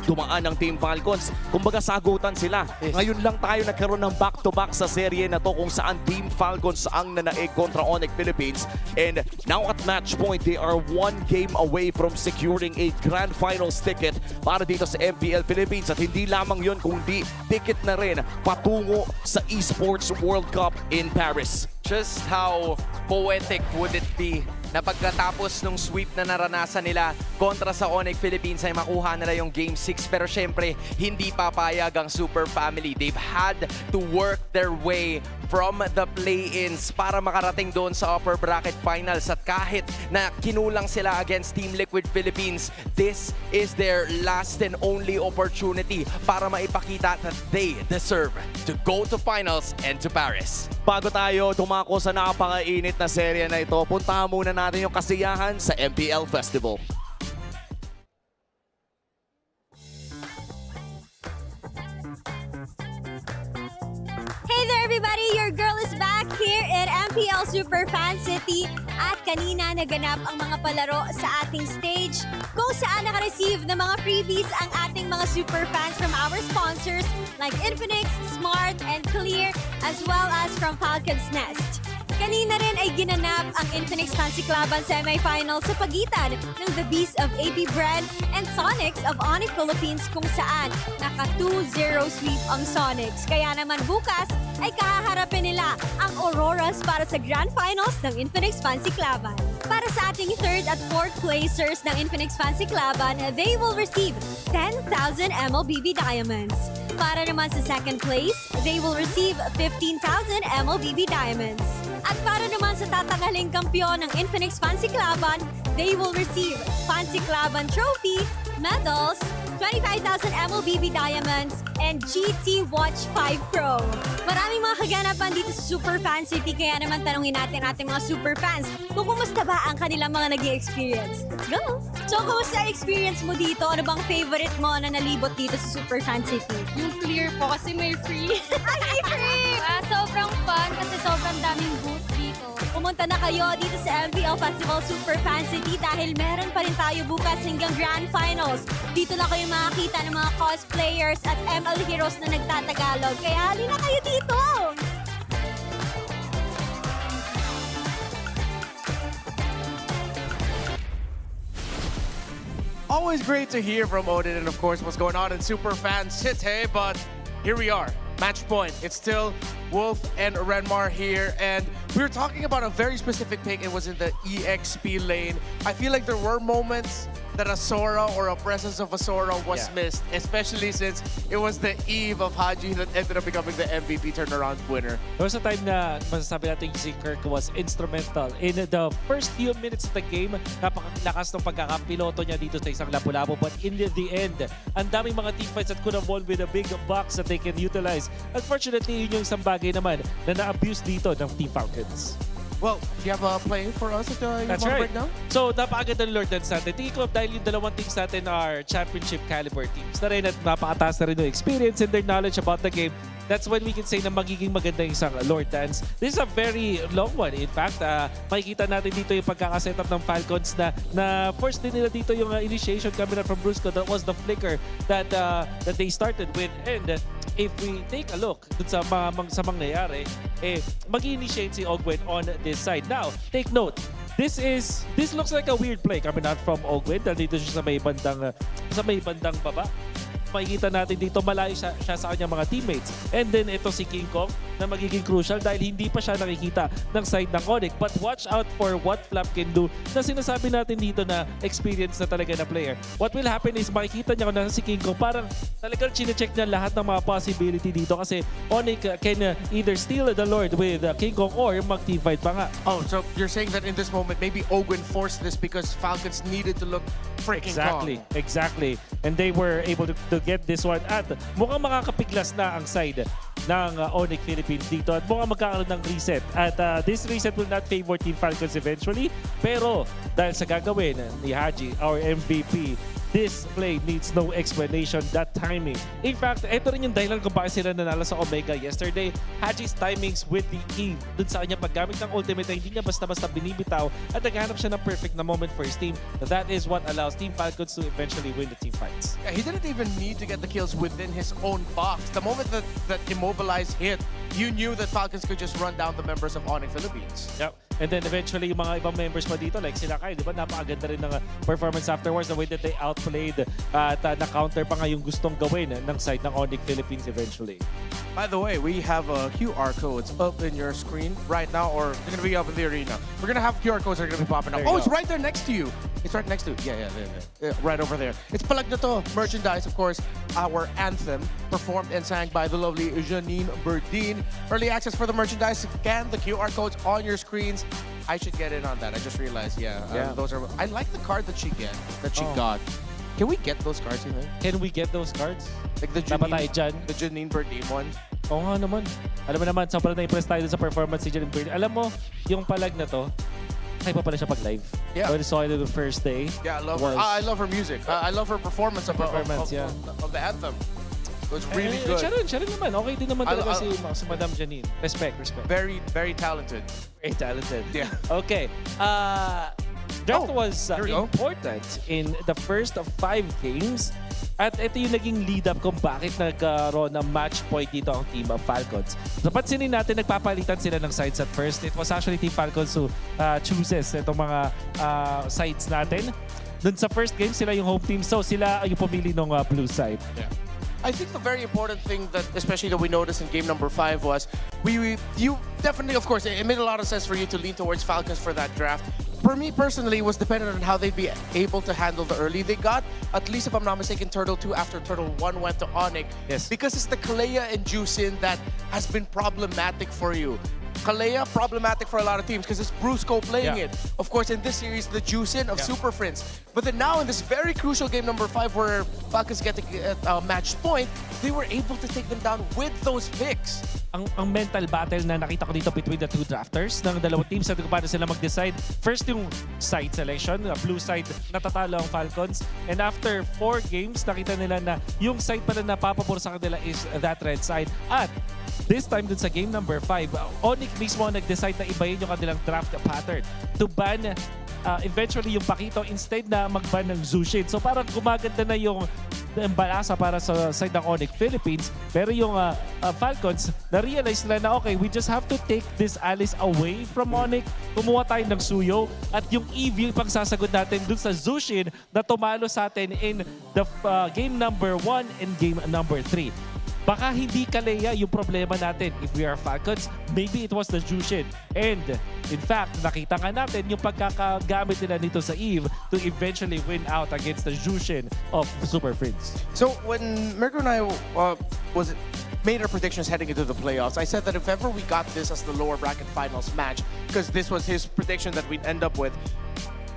dumaan ng Team Falcons. Kumbaga sagutan sila. Yes. Ngayon lang tayo nagkaroon ng back-to-back sa serye na to kung saan Team Falcons ang nanaig kontra ONIC Philippines. And now at match point, they are 1 game away from securing a Grand Finals ticket para dito sa MPL Philippines. At hindi lamang yun, kundi ticket na rin patungo sa Esports World Cup in Paris. Just how poetic would it be na pagkatapos nung sweep na naranasan nila kontra sa ONIC Philippines ay makuha nila yung Game 6. Pero syempre, hindi papayag ang Super Family. They've had to work their way from the play-ins para makarating doon sa upper bracket finals. At kahit na kinulang sila against Team Liquid Philippines, this is their last and only opportunity para maipakita that they deserve to go to finals and to Paris. Bago tayo tumako sa napakainit na serye na ito, puntahan muna natin yung kasiyahan sa MPL Festival. Hey there, everybody! Your girl is back here at MPL's Super Fan City at kanina naganap ang mga palaro sa ating stage kung saan naka-receive ng mga freebies ang ating mga super fans from our sponsors like Infinix, Smart, and Clear as well as from Falcon's Nest. Kanina rin ay ginanap ang Infinix Fancy Cluban semifinal sa pagitan ng The Beast of AB Brand and Sonics of ONIC Philippines kung saan naka 2-0 sweep ang Sonics. Kaya naman bukas ay kaharapin nila ang Auroras para sa Grand Finals ng Infinix Fancy Cluban. Para sa ating 3rd at 4th placers ng Infinix Fancy Cluban, they will receive 10,000 MLBB Diamonds. Para naman sa 2nd place, they will receive 15,000 MLBB Diamonds. At para naman sa tatanghaling kampyon ng Infinix Fancy Cluban, they will receive Fancy Cluban Trophy, medals, 25,000 MLBB Diamonds, and GT Watch 5 Pro. Maraming mga kaganapan dito sa Super Fan City, kaya naman tanungin natin ating mga super fans kung kumusta ba ang kanilang mga naging experience. Let's go! So, kumusta ang experience mo dito? Ano bang favorite mo na nalibot dito sa Super Fan City? Yung clear po kasi may free. Ay, may free! Sobrang fun kasi sobrang daming booth dito. Pumunta na kayo dito sa MPL Festival Super Fan City dahil meron pa rin tayo bukas hanggang Grand Finals. Dito na kayo makakita ng mga cosplayers at ML heroes na nagtatagalog. Kaya halina kayo dito! Always great to hear from Odin and of course what's going on in Super Fan City, but here we are. Match point. It's still Wolf and Renmar here, and we were talking about a very specific pick. It was in the EXP lane. I feel like there were moments that a Sora or a presence of a Sora was missed, especially since it was the eve of Haji that ended up becoming the MVP turnaround winner. There was a time na masasabi natin si Kirk was instrumental in the first few minutes of the game. Napakalakas ng pagkakapiloto niya dito sa isang lapu-lapu, but in the end, ang daming mga teamfights that could have won with a big box that they can utilize. Unfortunately, yun yung isang bagay naman na na-abuse dito ng Team Falcons. Well, do you have a play for us at the That's right. right now? So, napakaganda ng Lord Dance natin. Tingin ko dahil yung dalawang teams natin are championship caliber teams na rin at napakataas na rin yung experience and their knowledge about the game. That's when we can say na magiging maganda yung isang Lord Dance. This is a very long one. In fact, makikita natin dito yung pagkakasetup ng Falcons na first din nila dito yung initiation coming from Brusco. That was the flicker that they started with. And if we take a look dun sa mga mangyayari, mag-initiate si Ogwen on this side. Now, take note. This looks like a weird play coming out from Ogwen. Dito siya sa may bandang baba. Makikita natin dito malayo siya sa kanyang mga teammates. And then ito si King Kong na magiging crucial dahil hindi pa siya nakikita ng side ng ONIC. But watch out for what Flap can do na sinasabi natin dito na experience na talaga na player. What will happen is makikita niya kung nasa si King Kong. Parang talagang chinecheck niya lahat ng mga possibility dito kasi ONIC can either steal the Lord with King Kong or mag-teamfight pa nga. Oh, so you're saying that in this moment, maybe Ogwen forced this because Falcons needed to look freaking calm. Exactly. And they were able to get this one at mukhang makakapiglas na ang side ng ONIC Philippines dito at mukhang magkakaroon ng reset. At this reset will not favor Team Falcons eventually, pero dahil sa gagawin ni Haji, our MVP, this play needs no explanation, that timing. In fact, ito rin yung dahilan kung bakit sila nanalo sa Omega yesterday. Haji's timings with the Eve. Dun sa kanya paggamit ng ultimate na hindi niya basta-basta binibitaw at naghanap siya ng perfect na moment for his team. That is what allows Team Falcons to eventually win the team fights. Yeah, he didn't even need to get the kills within his own box. The moment that Immobilize hit, you knew that Falcons could just run down the members of ONIC Philippines. Yep. And then eventually, yung mga ibang members pa dito, like sila Kai, di ba? Napakaganda rin ng performance afterwards, the way that they outplayed at na-counter pa nga yung gustong gawin ng side ng ONIC Philippines eventually. By the way, we have QR codes up in your screen right now, or they're going to be up in the arena. We're going to have QR codes that are going to be popping up. Oh, it's right there next to you. It's right next to you. Yeah, right over there. It's Palag Na To merchandise, of course, our anthem, performed and sang by the lovely Janine Berdine. Early access for the merchandise. Scan the QR codes on your screens. I should get in on that. I just realized, those are. I like the card that she got. Can we get those cards, you think? Can we get those cards? Like the Janine Berdine one? Oo nga naman. Alam mo naman, sobrang na-impress tayo sa performance si Janine Berdine. Alam mo, yung Palag Na To, kaya pa pala siya pag-live. Yeah. When I saw it the first day. Yeah, I love her music. I love her performance of the anthem. was really good. Siya rin naman. Okay din naman talaga si Madam Janine. Respect. Very, very talented. Very talented. Yeah. Okay. Draft was important in the first of 5 games. At ito yung naging lead-up kung bakit nagkaroon ng match point dito ang Team of Falcons. So pansinin natin, nagpapalitan sila ng sides at first. It was actually Team Falcons who chooses itong mga sides natin. Dun sa first game, sila yung home team. So sila yung pumili ng blue side. Yeah. I think the very important thing that, especially that we noticed in game number 5 was, you definitely, of course, it made a lot of sense for you to lean towards Falcons for that draft. For me personally, it was dependent on how they'd be able to handle the early. They got, at least if I'm not mistaken, Turtle 2 after Turtle 1 went to ONIC. Yes. Because it's the Kalea and Juicin that has been problematic for you. Kalea, problematic for a lot of teams because it's Brusco playing it. Of course, in this series, the Juicin of Super Friends. But then now in this very crucial game number 5 where Falcons get a match point, they were able to take them down with those picks. Ang mental battle na nakita ko dito between the two drafters ng dalawang teams at kung paano sila mag-decide. First yung side selection, blue side natatalo ang Falcons. And after 4 games, nakita nila na yung side pala na papapor sa kanila is that red side. At this time dun sa game number 5, ONIC mismo nag-decide na ibayin yung kanilang draft pattern to ban eventually yung Pakito instead na mag-ban ng Zushin. So parang gumaganda na yung balasa para sa side ng ONIC Philippines. Pero yung Falcons, na-realize nila na okay, we just have to take this Alice away from ONIC. Kumuha tayo ng Suyo at yung EV pang sasagot natin dun sa Zushin na tumalo sa atin in the game number 1 and game number 3. Baka hindi Kalea yung problema natin. If we are Falcons, maybe it was the Jushin. And in fact, nakita nga natin yung pagkakagamit nila nito sa Eve to eventually win out against the Jushin of Super Friends. So when Mirko and I made our predictions heading into the playoffs, I said that if ever we got this as the lower bracket finals match, because this was his prediction that we'd end up with,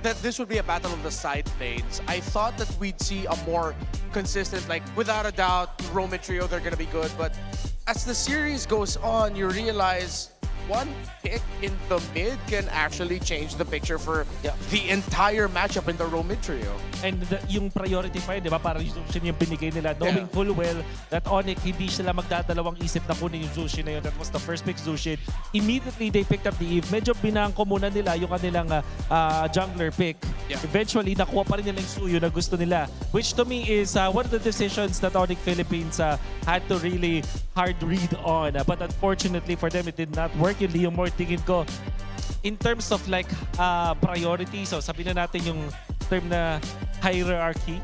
that this would be a battle of the side lanes. I thought that we'd see a more consistent, like without a doubt, Roman trio, they're gonna be good. But as the series goes on, you realize one pick in the mid can actually change the picture for the entire matchup in the Roman trio. And yung priority pa yun, di ba? Parang yung Zushin yung binigay nila, knowing full well that ONIC hindi sila magdadalawang isip na kunin yung Zushin na yun. That was the first pick Zushin. Immediately, they picked up the Eve. Medyo binangko muna nila yung kanilang jungler pick. Eventually, nakuha pa rin nila yung Suyo na gusto nila. Which to me is one of the decisions that ONIC Philippines had to really hard read on. But unfortunately for them, it did not work. Yung Leo Moore, tingin ko, in terms of like priority, so sabihin na natin yung term na hierarchy,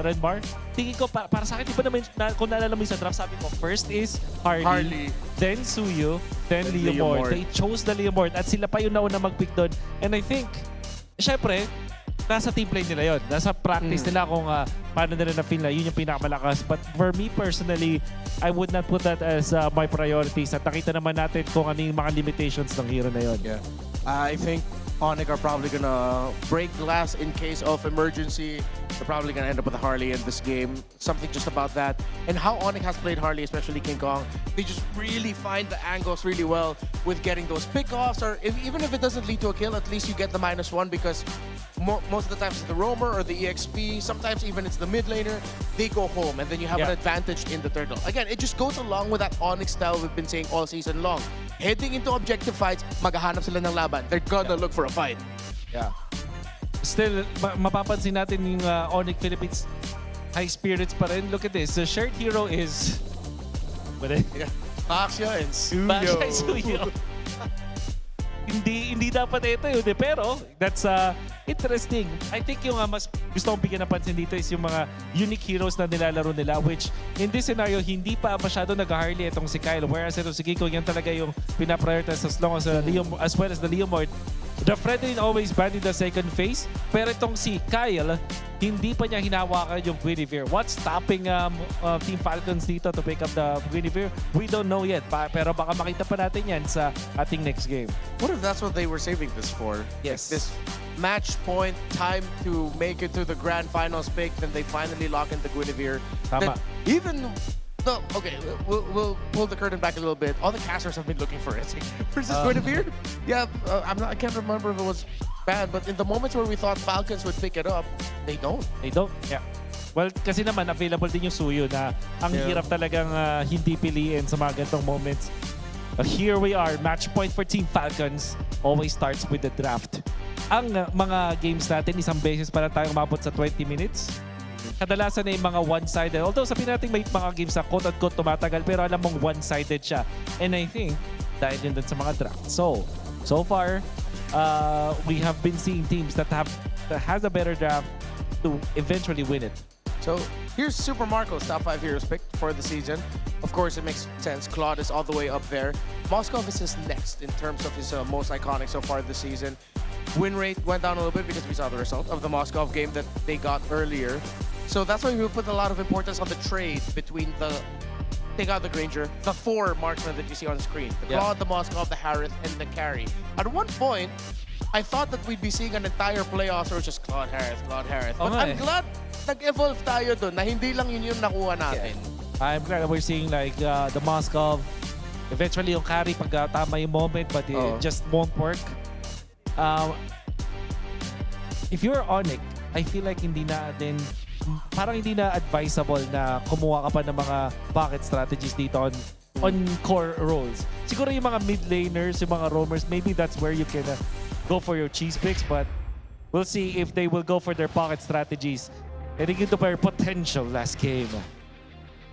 Renmar, tingin ko para sa akin, di ba naman, kung naalala mo yung sa draft, sabi ko, first is Harley. Then Suyo, then Leo Moore. They chose the Leo Moore at sila pa yung nauna mag-pick doon. And I think, syempre, nasa team play nila yon, nasa practice nila kung paano nila na-feel na yun yung pinakamalakas. But for me personally, I would not put that as my priorities. At nakita naman natin kung ano yung mga limitations ng hero na yun. Yeah. I think ONIC are probably gonna break glass in case of emergency. They're probably gonna end up with a Harley in this game. Something just about that. And how ONIC has played Harley, especially King Kong, they just really find the angles really well with getting those pickoffs. Or even if it doesn't lead to a kill, at least you get the -1 because most of the times it's the roamer or the EXP. Sometimes even it's the mid laner. They go home and then you have an advantage in the turtle. Again, it just goes along with that ONIC style we've been saying all season long. Heading into objective fights, maghahanap sila ng laban. They're gonna look for a fight. Yeah. Still, mapapansin natin yung ONIC Philippines high spirits pa rin. Look at this. The shared hero is... Baxia and Suyo. Baxia and Suyo. hindi dapat ito yun. Pero, that's interesting. I think yung mas gusto kong bigyan ng pansin dito is yung mga unique heroes na nilalaro nila, which in this scenario, hindi pa masyado nag-Harley itong si Kyle. Whereas itong si Kiko, yan talaga yung pinaprioritize as long as as well as the Leomord. The Fredrin always banned in the second phase. Pero itong si Kyle, hindi pa niya hinawakan yung Guinevere. What's stopping Team Falcons dito to pick up the Guinevere? We don't know yet. Pero baka makita pa natin yan sa ating next game. What if that's what they were saving this for? Yes. This match point, time to make it to the grand finals pick, then they finally lock in the Guinevere. Tama. Even though, okay, we'll pull the curtain back a little bit. All the casters have been looking for it. Where's this Guinevere? Yeah, I can't remember if it was bad, but in the moments where we thought Falcons would pick it up, they don't. They don't, yeah. Well, kasi naman available din yung Suyo na ang hirap talagang hindi piliin sa mga ganitong moments. Here we are, match point for Team Falcons. Always starts with the draft. Ang mga games natin, isang beses para tayo umabot sa 20 minutes. Kadalasan ay mga one-sided. Although sabihin natin may mga games na quote-unquote tumatagal, pero alam mong one-sided siya. And I think, dahil yun dun sa mga draft. So far, we have been seeing teams that has a better draft to eventually win it. So here's Super Marco's top 5 heroes picked for the season. Of course, it makes sense. Claude is all the way up there. Moskov is his next in terms of his most iconic so far this season. Win rate went down a little bit because we saw the result of the Moskov game that they got earlier. So that's why we put a lot of importance on the trade between the, take out the Granger, the 4 marksmen that you see on the screen. The Claude, the Moskov, the Harith, and the carry. At one point, I thought that we'd be seeing an entire playoffs or just Claude Harith, Claude Harith. But I'm glad nag-evolve tayo dun na hindi lang yun yung nakuha natin. I'm glad that we're seeing like the Moskov. Eventually yung carry pag tama yung moment, but it just won't work. If you're ONIC, I feel like parang hindi na advisable na kumuha ka pa ng mga pocket strategies dito on core roles. Siguro yung mga mid laners, yung mga roamers, maybe that's where you can go for your cheese picks, but we'll see if they will go for their pocket strategies. Heading into their potential last game.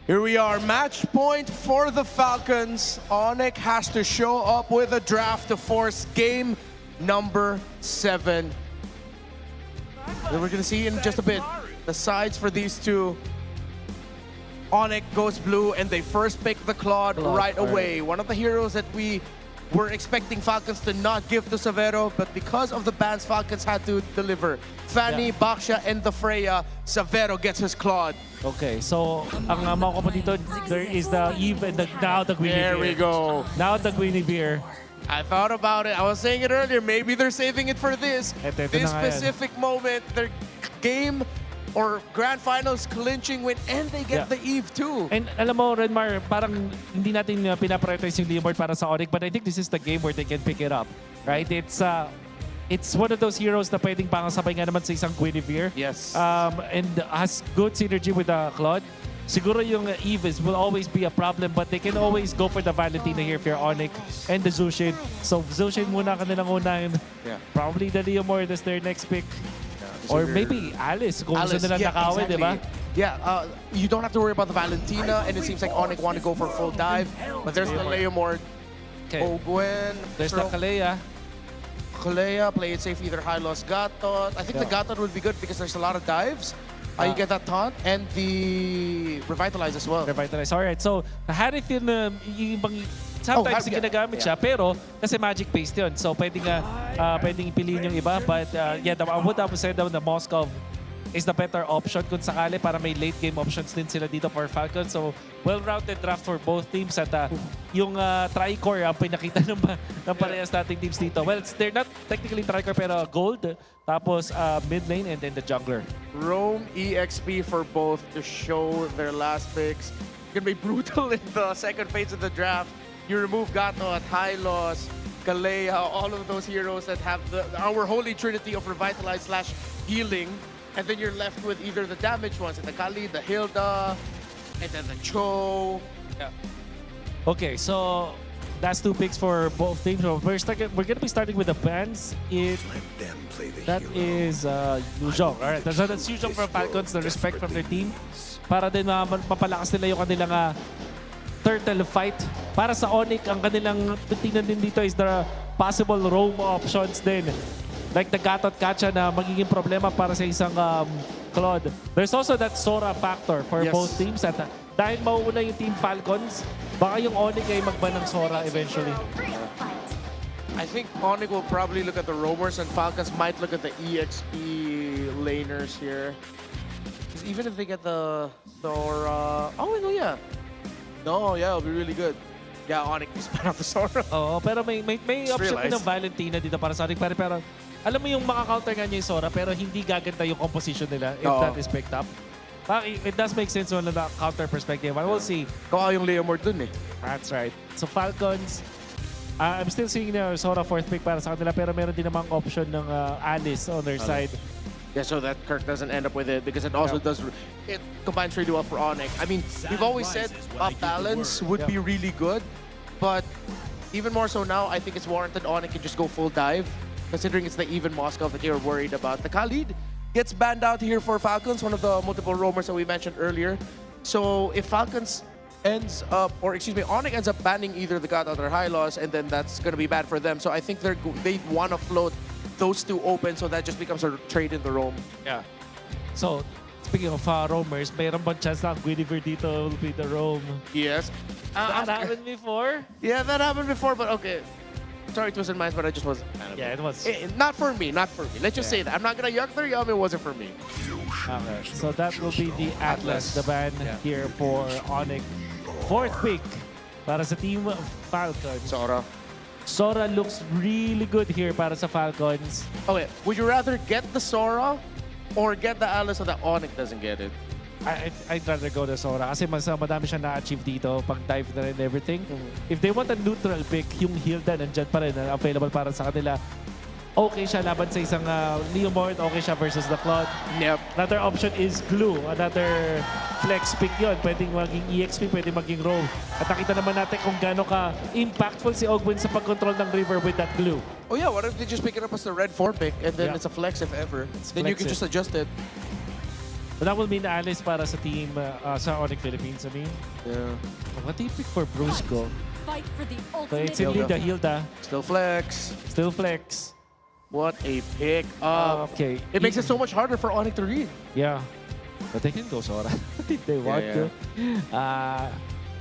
Here we are, match point for the Falcons. ONIC has to show up with a draft to force game number 7. Then we're gonna see in just a bit the sides for these two. ONIC goes blue and they first pick the Claude right away. One of the heroes that we were expecting Falcons to not give to Severo, but because of the bans, Falcons had to deliver. Fanny, Baksha, and the Freya, Severo gets his Claude. Okay, so ang mga ko dito, there is the Eve and now the Guinevere. There we go. Now the Guinevere. I thought about it. I was saying it earlier. Maybe they're saving it for this specific moment. Their game or grand finals clinching win, and they get the Eve too. And alam mo, Renmar, parang hindi natin pinaprioritize yung Leomord para sa ONIC, but I think this is the game where they can pick it up. Right? It's one of those heroes na pwedeng pangasabay nga naman sa isang Guinevere. Yes. And has good synergy with Claude. Siguro yung Eve will always be a problem, but they can always go for the Valentina here if you're ONIC and the Zushin. So Zushin muna kanilang unahin. Probably the Leomord as their next pick. Or maybe Alice, kung gusto nilang nakawin, di ba? Yeah, you don't have to worry about the Valentina, and it seems like ONIC want to go for full dive. But there's the Leomord. Ogwen. There's the Kalea. Kalea, play it safe, either high loss Gatot. I think the Gatot would be good because there's a lot of dives. You get that taunt and the Revitalize as well. Revitalize. Alright, so Harith yun, yung ibang sometimes ginagamit siya, pero kasi magic-based yun. So pwedeng piliin yung iba. But yeah, I would have said the Moskov is the better option kung sakali para may late game options din sila dito for Falcons. So well-rounded draft for both teams at yung Tricore ang pinakita ng parehas nating teams dito. Well, they're not technically Tricore pero gold. Tapos mid lane and then the jungler. Roam EXP for both to show their last picks. It's gonna be brutal in the second phase of the draft. You remove Gato at high loss, Kalea, all of those heroes that have our holy trinity of Revitalize / healing. And then you're left with either the damaged ones, the Kali, the Hilda, and then the Cho. Yeah. Okay, so that's 2 picks for both teams. So we're going to be starting with the bans. That is Yuzhong. All right, so that's Yuzhong from Falcons, the respect from their team. Para din mapalakas nila yung kanilang turtle fight. Para sa ONIC, ang kanilang tingnan din dito is the possible roam options din. Like the Gatot Kacha na magiging problema para sa isang Claude. There's also that Sora factor for both teams. At dahil mauuna yung Team Falcons, baka yung ONIC ay magban ng Sora eventually. I think ONIC will probably look at the roamers and Falcons might look at the EXP laners here. Because even if they get the Sora... Oh, no, yeah. No, yeah, it'll be really good. Yeah, ONIC is part of the Sora. Oo, pero may option din ng Valentina dito para sa ONIC. Pero alam mo yung maka-counter nga niya yung Sora, pero hindi gaganda yung composition nila if that is picked up. It does make sense on the counter perspective. I will see. Kawa yung Leomord dun eh. That's right. So Falcons, I'm still seeing the Sora 4th pick para sa kanila, pero meron din namang option ng Alice on their side. Yeah, so that Kirk doesn't end up with it because it also it combines really well for ONIC. I mean, we've always said a balance would be really good, but even more so now, I think it's warranted ONIC can just go full dive, considering it's the even Moscow that you're worried about. The Khalid gets banned out here for Falcons, one of the multiple roamers that we mentioned earlier. So if Falcons ends up, or excuse me, ONIC ends up banning either the Gatot or High Loss, and then that's going to be bad for them. So I think they want to float those two open, so that just becomes a trade in the roam. Yeah. So, speaking of roamers, mayroon bang chance na ang Guinevere dito will be the roam? Yes. That happened before? Yeah, that happened before, but okay. Sorry, Twisted Minds, but I just wasn't a fan of it. Yeah, it was. Not for me, not for me. Let's just say that. I'm not going to yuck their yum, it wasn't for me. Okay, so that will be the Atlas, the ban here for ONIC. Fourth pick para sa Team Falcons. Sora looks really good here para sa Falcons. Okay, would you rather get the Sora or get the Atlas so that ONIC doesn't get it? I'd rather go to Sora kasi madami siya na-achieve dito, pang-dive na rin everything. If they want a neutral pick, yung Hilda nandyan pa rin, available para sa kanila. Okay siya laban sa isang Leomord, okay siya versus the Claude. Yep. Another option is Glue, another flex pick yun. Pwedeng maging EXP, pwedeng maging Roam. At nakita naman natin kung gaano ka-impactful si Ogwin sa pag-control ng River with that Glue. Oh yeah, what if they just pick it up as the red 4 pick and then it's a flex if ever? Then you can just adjust it. So that will mean Alice para sa team, sa ONIC Philippines, I mean. Yeah. What do you pick for Brusco? Fight for the So it's in Hilda. Still flex. Still flex. What a pick up. Okay. It makes it so much harder for ONIC to read. Yeah. But they can go Sora if they want to.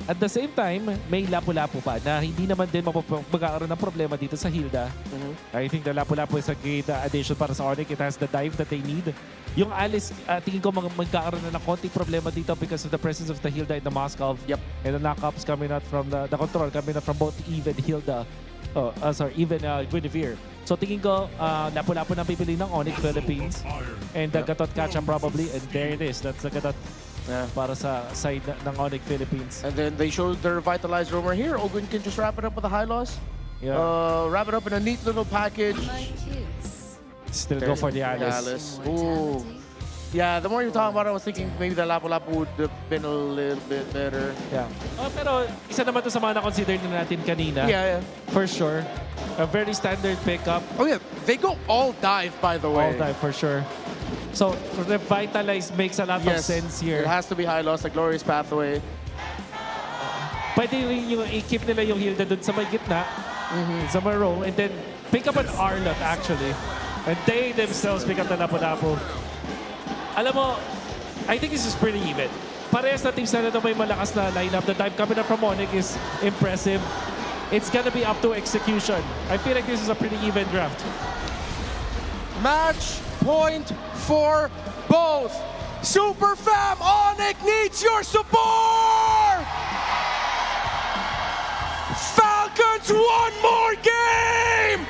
At the same time, may Lapu-Lapu pa na hindi naman din magkakaroon ng problema dito sa Hilda. I think the Lapu-Lapu is a great addition para sa ONIC. It has the dive that they need. Yung Alice, tingin ko magkakaroon na ng konting problema dito because of the presence of the Hilda in the Moscow. Yep. And the knockups coming out from the control coming out from both Eve and Hilda. Even Guinevere. So tingin ko, Lapu-Lapu na pipili ng ONIC Philippines. And the Gatot Kacha probably. And there it is. That's the Gatot para sa side ng ONIC Philippines. And then they showed the revitalized roamer here. Ogwin can just wrap it up with a high loss. Yeah. Wrap it up in a neat little package. Still go for the Alice. Ooh. Yeah, the more you talk about it, I was thinking maybe the Lapu-Lapu would have been a little bit better. Yeah. Pero isa naman to sa mga na-consider na natin kanina. Yeah. For sure. A very standard pickup. Oh yeah, they go all dive, by the way. All dive, for sure. So, revitalize makes a lot of sense here. It has to be high loss, the glorious pathway. Pwede yung i-keep nila yung Hilda dun sa may gitna, sa may row, and then pick up an Arlot actually. And they themselves pick up the Lapu-Lapu. Alam mo, I think this is pretty even. Parehas na teams na ito may malakas na lineup. The dive coming up from ONIC is impressive. It's gonna be up to execution. I feel like this is a pretty even draft. Match point for both. Super Fam, ONIC needs your support! Falcons, one more game!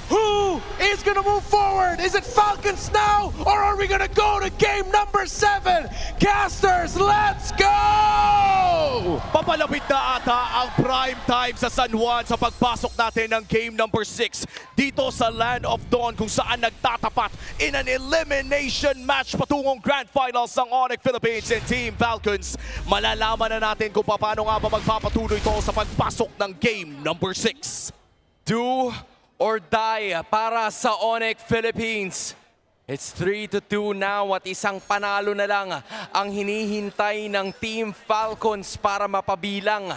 Who is going to move forward? Is it Falcons now, or are we going to go to game number 7? Casters, let's go! Papalapit na ata ang prime time sa San Juan sa pagpasok natin ng game number 6 dito sa Land of Dawn kung saan nagtatapat in an elimination match patungong Grand Finals ng ONIC Philippines and Team Falcons. Malalaman na natin kung paano nga ba magpapatuloy ito sa pagpasok ng game number 6. Do or die para sa ONIC Philippines. It's 3-2 now at isang panalo na lang ang hinihintay ng Team Falcons para mapabilang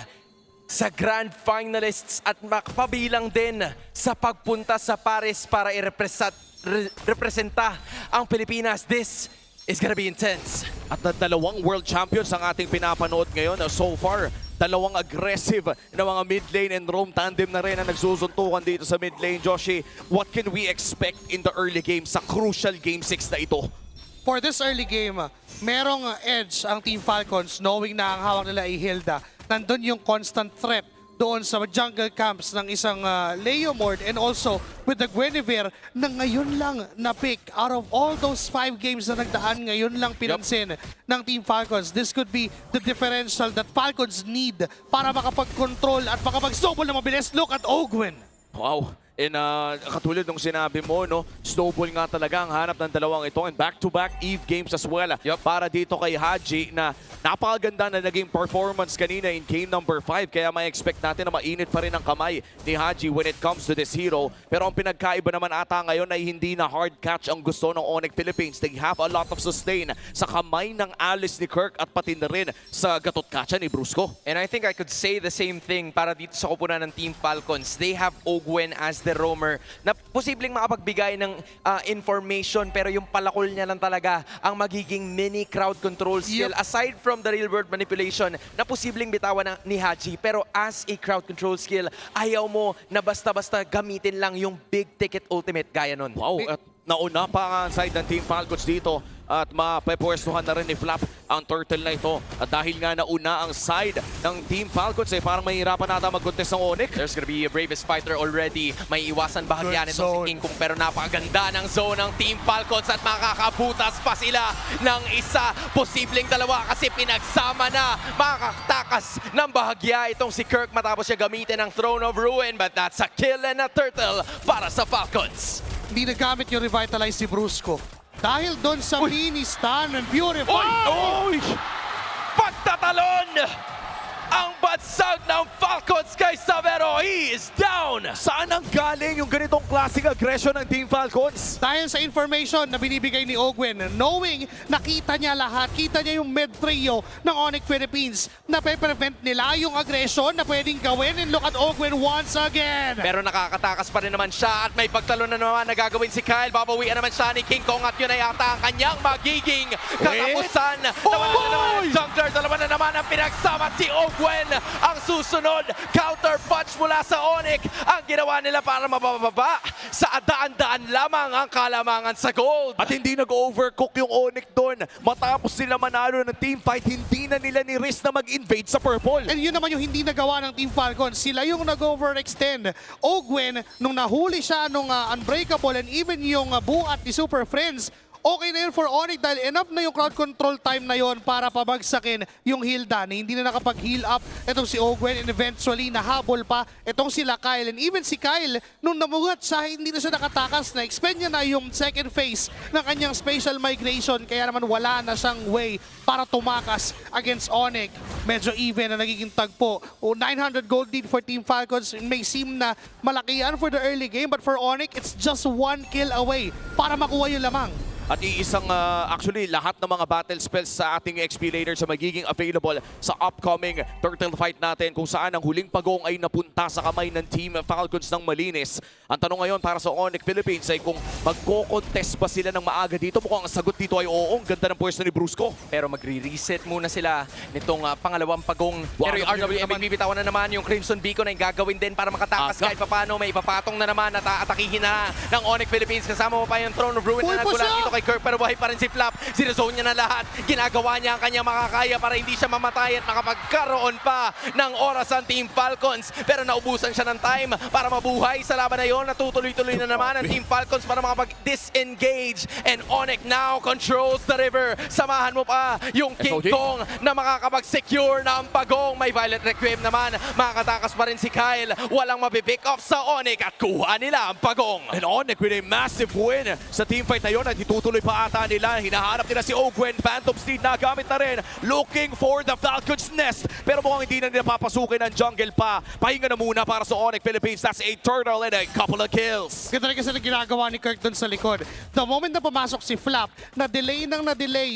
sa Grand Finalists at makapabilang din sa pagpunta sa Paris para i-representa ang Pilipinas. This is gonna be intense. At na dalawang world champions ang ating pinapanood ngayon so far. Dalawang aggressive na mga mid lane and roam tandem na rin ang nagsusuntukan dito sa mid lane. Joshi, what can we expect in the early game sa crucial game 6 na ito? For this early game, merong edge ang Team Falcons knowing na ang hawak nila ay Hilda. Nandun yung constant threat doon sa jungle camps ng isang Leomord and also with the Guinevere na ngayon lang na-pick. Out of all those 5 games na nagdaan, ngayon lang pinansin ng Team Falcons. This could be the differential that Falcons need para makapag-control at makapag-snowball na mabilis. Look at Ogwin. Wow. And katulad nung sinabi mo, no, snowball nga talaga ang hanap ng dalawang ito. And back-to-back Eve games as well para dito kay Haji na napakaganda na naging performance kanina in game number 5. Kaya may expect natin na mainit pa rin ang kamay ni Haji when it comes to this hero. Pero ang pinagkaiba naman ata ngayon ay hindi na hard catch ang gusto ng ONIC Philippines. They have a lot of sustain sa kamay ng Alice ni Kirk at pati na rin sa gatot kacha ni Brusco. And I think I could say the same thing para dito sa koponan ng Team Falcons. They have Ogwen as the roamer na posibleng makapagbigay ng information pero yung palakol niya lang talaga ang magiging mini crowd control skill aside from the real world manipulation na posibleng bitawan ni Haji. Pero as a crowd control skill, ayaw mo na basta-basta gamitin lang yung big ticket ultimate gaya nun. Wow, at nauna pa ang side ng Team Falcons dito at mapepwestuhan na rin ni Flap ang turtle na ito. At dahil nga nauna ang side ng Team Falcons, parang mahirapan nata mag-contest ng ONIC. There's gonna be a bravest fighter already. May iwasan bahagyan itong si King Kong pero napakaganda ng zone ng Team Falcons at makakabutas pa sila ng isa. Posibleng dalawa kasi pinagsama na. Makakatakas ng bahagya itong si Kirk matapos siya gamitin ang Throne of Ruin. But that's a kill and a turtle para sa Falcons. Hindi nagamit yung revitalize si Brusco. Dahil doon sa mini stun and purify. Oy! Pagtatalon! Ang bansag ng Falcons kay Savero. He is down! Saan ang galing yung ganitong klaseng aggression ng Team Falcons? Dahil sa information na binibigay ni Ogwen, knowing nakita niya lahat, kita niya yung mid trio ng ONIC Philippines na pe-prevent nila yung aggression na pwedeng gawin, and look at Ogwen once again. Pero nakakatakas pa rin naman siya at may pagtalo na naman na gagawin si Kyle. Babawian naman siya ni King Kong at yun ay ata ang kanyang magiging katapusan. Dalawa na naman ang jungler, dalawa na naman ang pinagsama si Ogwen. Ang susunod, counter punch mula sa ONIC. Ang ginawa nila para mabababa sa daan-daan lamang ang kalamangan sa gold. At hindi nag-overcook yung ONIC doon. Matapos sila manalo ng team fight, hindi na nila ni-risk na mag-invade sa purple. And yun naman yung hindi nagawa ng Team Falcons. Sila yung nag-overextend. Ogwen, nung nahuli siya nung Unbreakable and even yung buat ni Super Friends, okay na yun for ONIC dahil enough na yung crowd control time na yon para pabagsakin yung Hilda na hindi na nakapag-heal up itong si Ogwen, and eventually nahabol pa itong sila Kyle. And even si Kyle, nung namugat siya, hindi na siya nakatakas. Na-expend niya na yung second phase ng kanyang spatial migration kaya naman wala na siyang way para tumakas against ONIC. Medyo even na nagiging tagpo. 900 gold lead for Team Falcons may seem na malaki yan for the early game, but for ONIC, it's just 1 kill away para makuha yung lamang. At iisang, actually, lahat ng mga battle spells sa ating XP laner sa magiging available sa upcoming turtle fight natin kung saan ang huling pagong ay napunta sa kamay ng Team Falcons ng malinis. Ang tanong ngayon para sa ONIC Philippines ay kung magko-contest ba sila ng maaga dito. Mukhang ang sagot dito ay oo. Ang ganda ng pwesto ni Brusco. Pero magre-reset muna sila nitong pangalawang pagong. Pero yung RWM bibitawan na naman yung Crimson Beacon ay gagawin din para makatakas kahit papano. May ipapatong na naman at atakihin na ng ONIC Philippines. Kasama mo pa yung Throne of Ruin na nagmula dito kay Kirk, pero buhay pa rin si Flap. Sinazone niya na lahat. Ginagawa niya ang kanyang makakaya para hindi siya mamatay at makapagkaroon pa ng oras ang Team Falcons. Pero naubusan siya ng time para mabuhay sa laban na yun. Natutuloy-tuloy na naman ang Team Falcons para makapag-disengage. And ONIC now controls the river. Samahan mo pa yung King Kong na makakapag-secure ng pagong. May Violet Requiem naman. Makakatakas pa rin si Kyle. Walang mapipick off sa ONIC at kuha nila ang pagong. And ONIC with a massive win sa team fight na yun at itutuloy pa ata nila. Hinahanap nila si Ogwen. Phantom Steed na gamit na rin. Looking for the Falcons nest. Pero mukhang hindi na nila papasukin ang jungle pa. Pahinga na muna para sa ONIC Philippines. That's a turtle and a couple of kills. Ganda rin kasi na ginagawa ni Kirk dun sa likod. The moment na pumasok si Flap, na-delay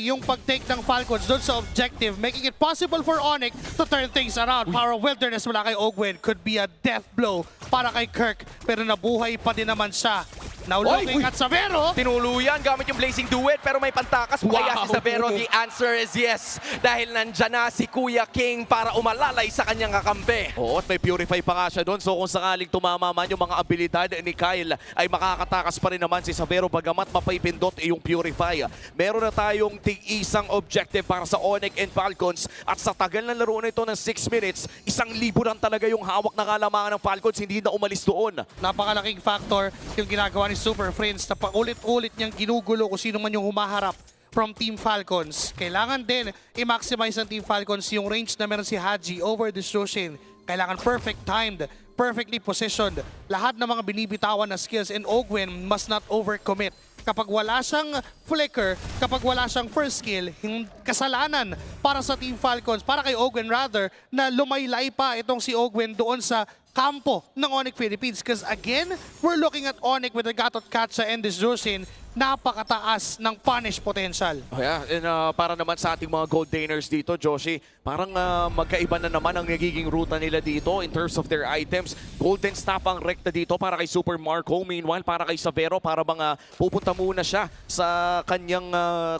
yung pag-take ng Falcons dun sa objective, making it possible for ONIC to turn things around. Power of Wilderness wala kay Ogwen could be a death blow para kay Kirk. Pero nabuhay pa din naman siya. Now looking at Savero. Tinuluyan gamit yung Blazing Duet pero may pantakas pa kaya si Savero. The answer is yes. Dahil nandyan na si Kuya King para umalalay sa kanyang kakampi. Oo, at may Purify pa nga siya doon. So kung sakaling tumama man yung mga abilidad ni Kyle, ay makakatakas pa rin naman si Savero bagamat mapipindot yung Purify. Meron na tayong tig-isang objective para sa ONIC and Falcons. At sa tagal ng laro na ito ng 6 minutes, 1,000 lang talaga yung hawak na kalamangan ng Falcons. Hindi na umalis doon. Napakalaking factor yung ginagawa ni Super Friends na paulit-ulit niyang ginugulo kung sino man yung humaharap from Team Falcons. Kailangan din i-maximize ng Team Falcons yung range na meron si Haji over this Roshin. Kailangan perfect timed perfectly positioned. Lahat ng mga binibitawan na skills in Ogwen must not overcommit. Kapag wala siyang flicker, kapag wala siyang first skill, kasalanan para sa Team Falcons, para kay Ogwen rather, na lumaylay pa itong si Ogwen doon sa kampo ng ONIC Philippines. Because again, we're looking at ONIC with the Gatot Katsa and this Jushin, napakataas ng punish potential. Oh yeah, and para naman sa ating mga gold laner's dito, Joshi, parang magkaiba na naman ang nagiging ruta nila dito in terms of their items. Golden Snap ang rekta dito para kay Super Marco. Meanwhile, para kay Savero, para bang pupunta muna siya sa kanyang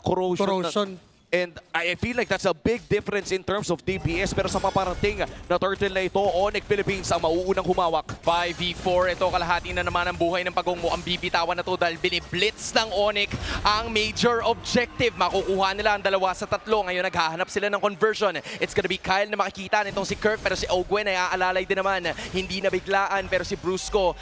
corrosion. And I feel like that's a big difference in terms of DPS. Pero sa paparating na turtle na ito, ONIC Philippines ang mauunang humawak. 5v4, ito kalahati na naman ang buhay ng Pagongmo. Ang bibitawan na to dahil biniblitz ng ONIC ang major objective. Makukuha nila ang 2-3. Ngayon naghahanap sila ng conversion. It's gonna be Kyle na makikita nitong si Kirk, pero si Ogwen ay aalalay din naman. Hindi na biglaan, pero si Brusco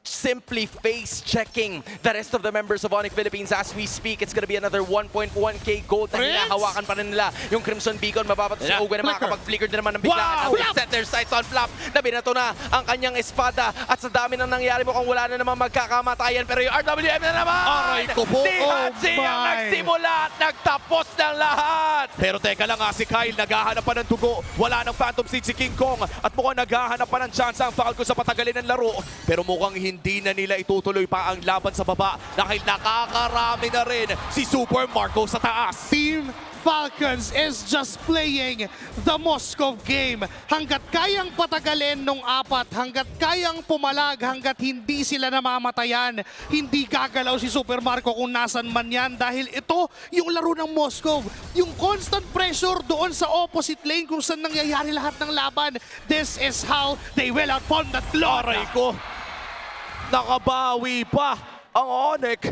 simply face-checking the rest of the members of ONIC Philippines as we speak. It's gonna be another 1.1k gold na hinahawakan pa rin nila. Yung Crimson Beacon, mababato si Ogwen na makakapag-flicker din naman ng biglaan. Wow! Set their sights on Flap. Nabinato na ang kanyang espada. At sa dami na nangyari mukhang wala na naman magkakamatayan. Pero yung RWM na naman! Aray ko po! Si Hatsi ang nagsimula at nagtapos ng lahat! Pero teka lang si Kyle, naghahanap pa ng dugo. Wala ng Phantom Seed si King Kong. At mukhang naghahanap pa ng chance ang Falcons sa patagalin ng laro. Pero mukhang hindi na nila itutuloy pa ang laban sa baba dahil nakakarami na rin si Super Marco sa taas. Team Falcons is just playing the Moscow game. Hanggat kayang patagalin nung 4, hanggat kayang pumalag, hanggat hindi sila namamatayan, hindi gagalaw si Super Marco kung nasan man yan dahil ito yung laro ng Moscow. Yung constant pressure doon sa opposite lane kung saan nangyayari lahat ng laban. This is how they will outpawn the Lord. Aray ko! Nakabawi pa ang ONIC,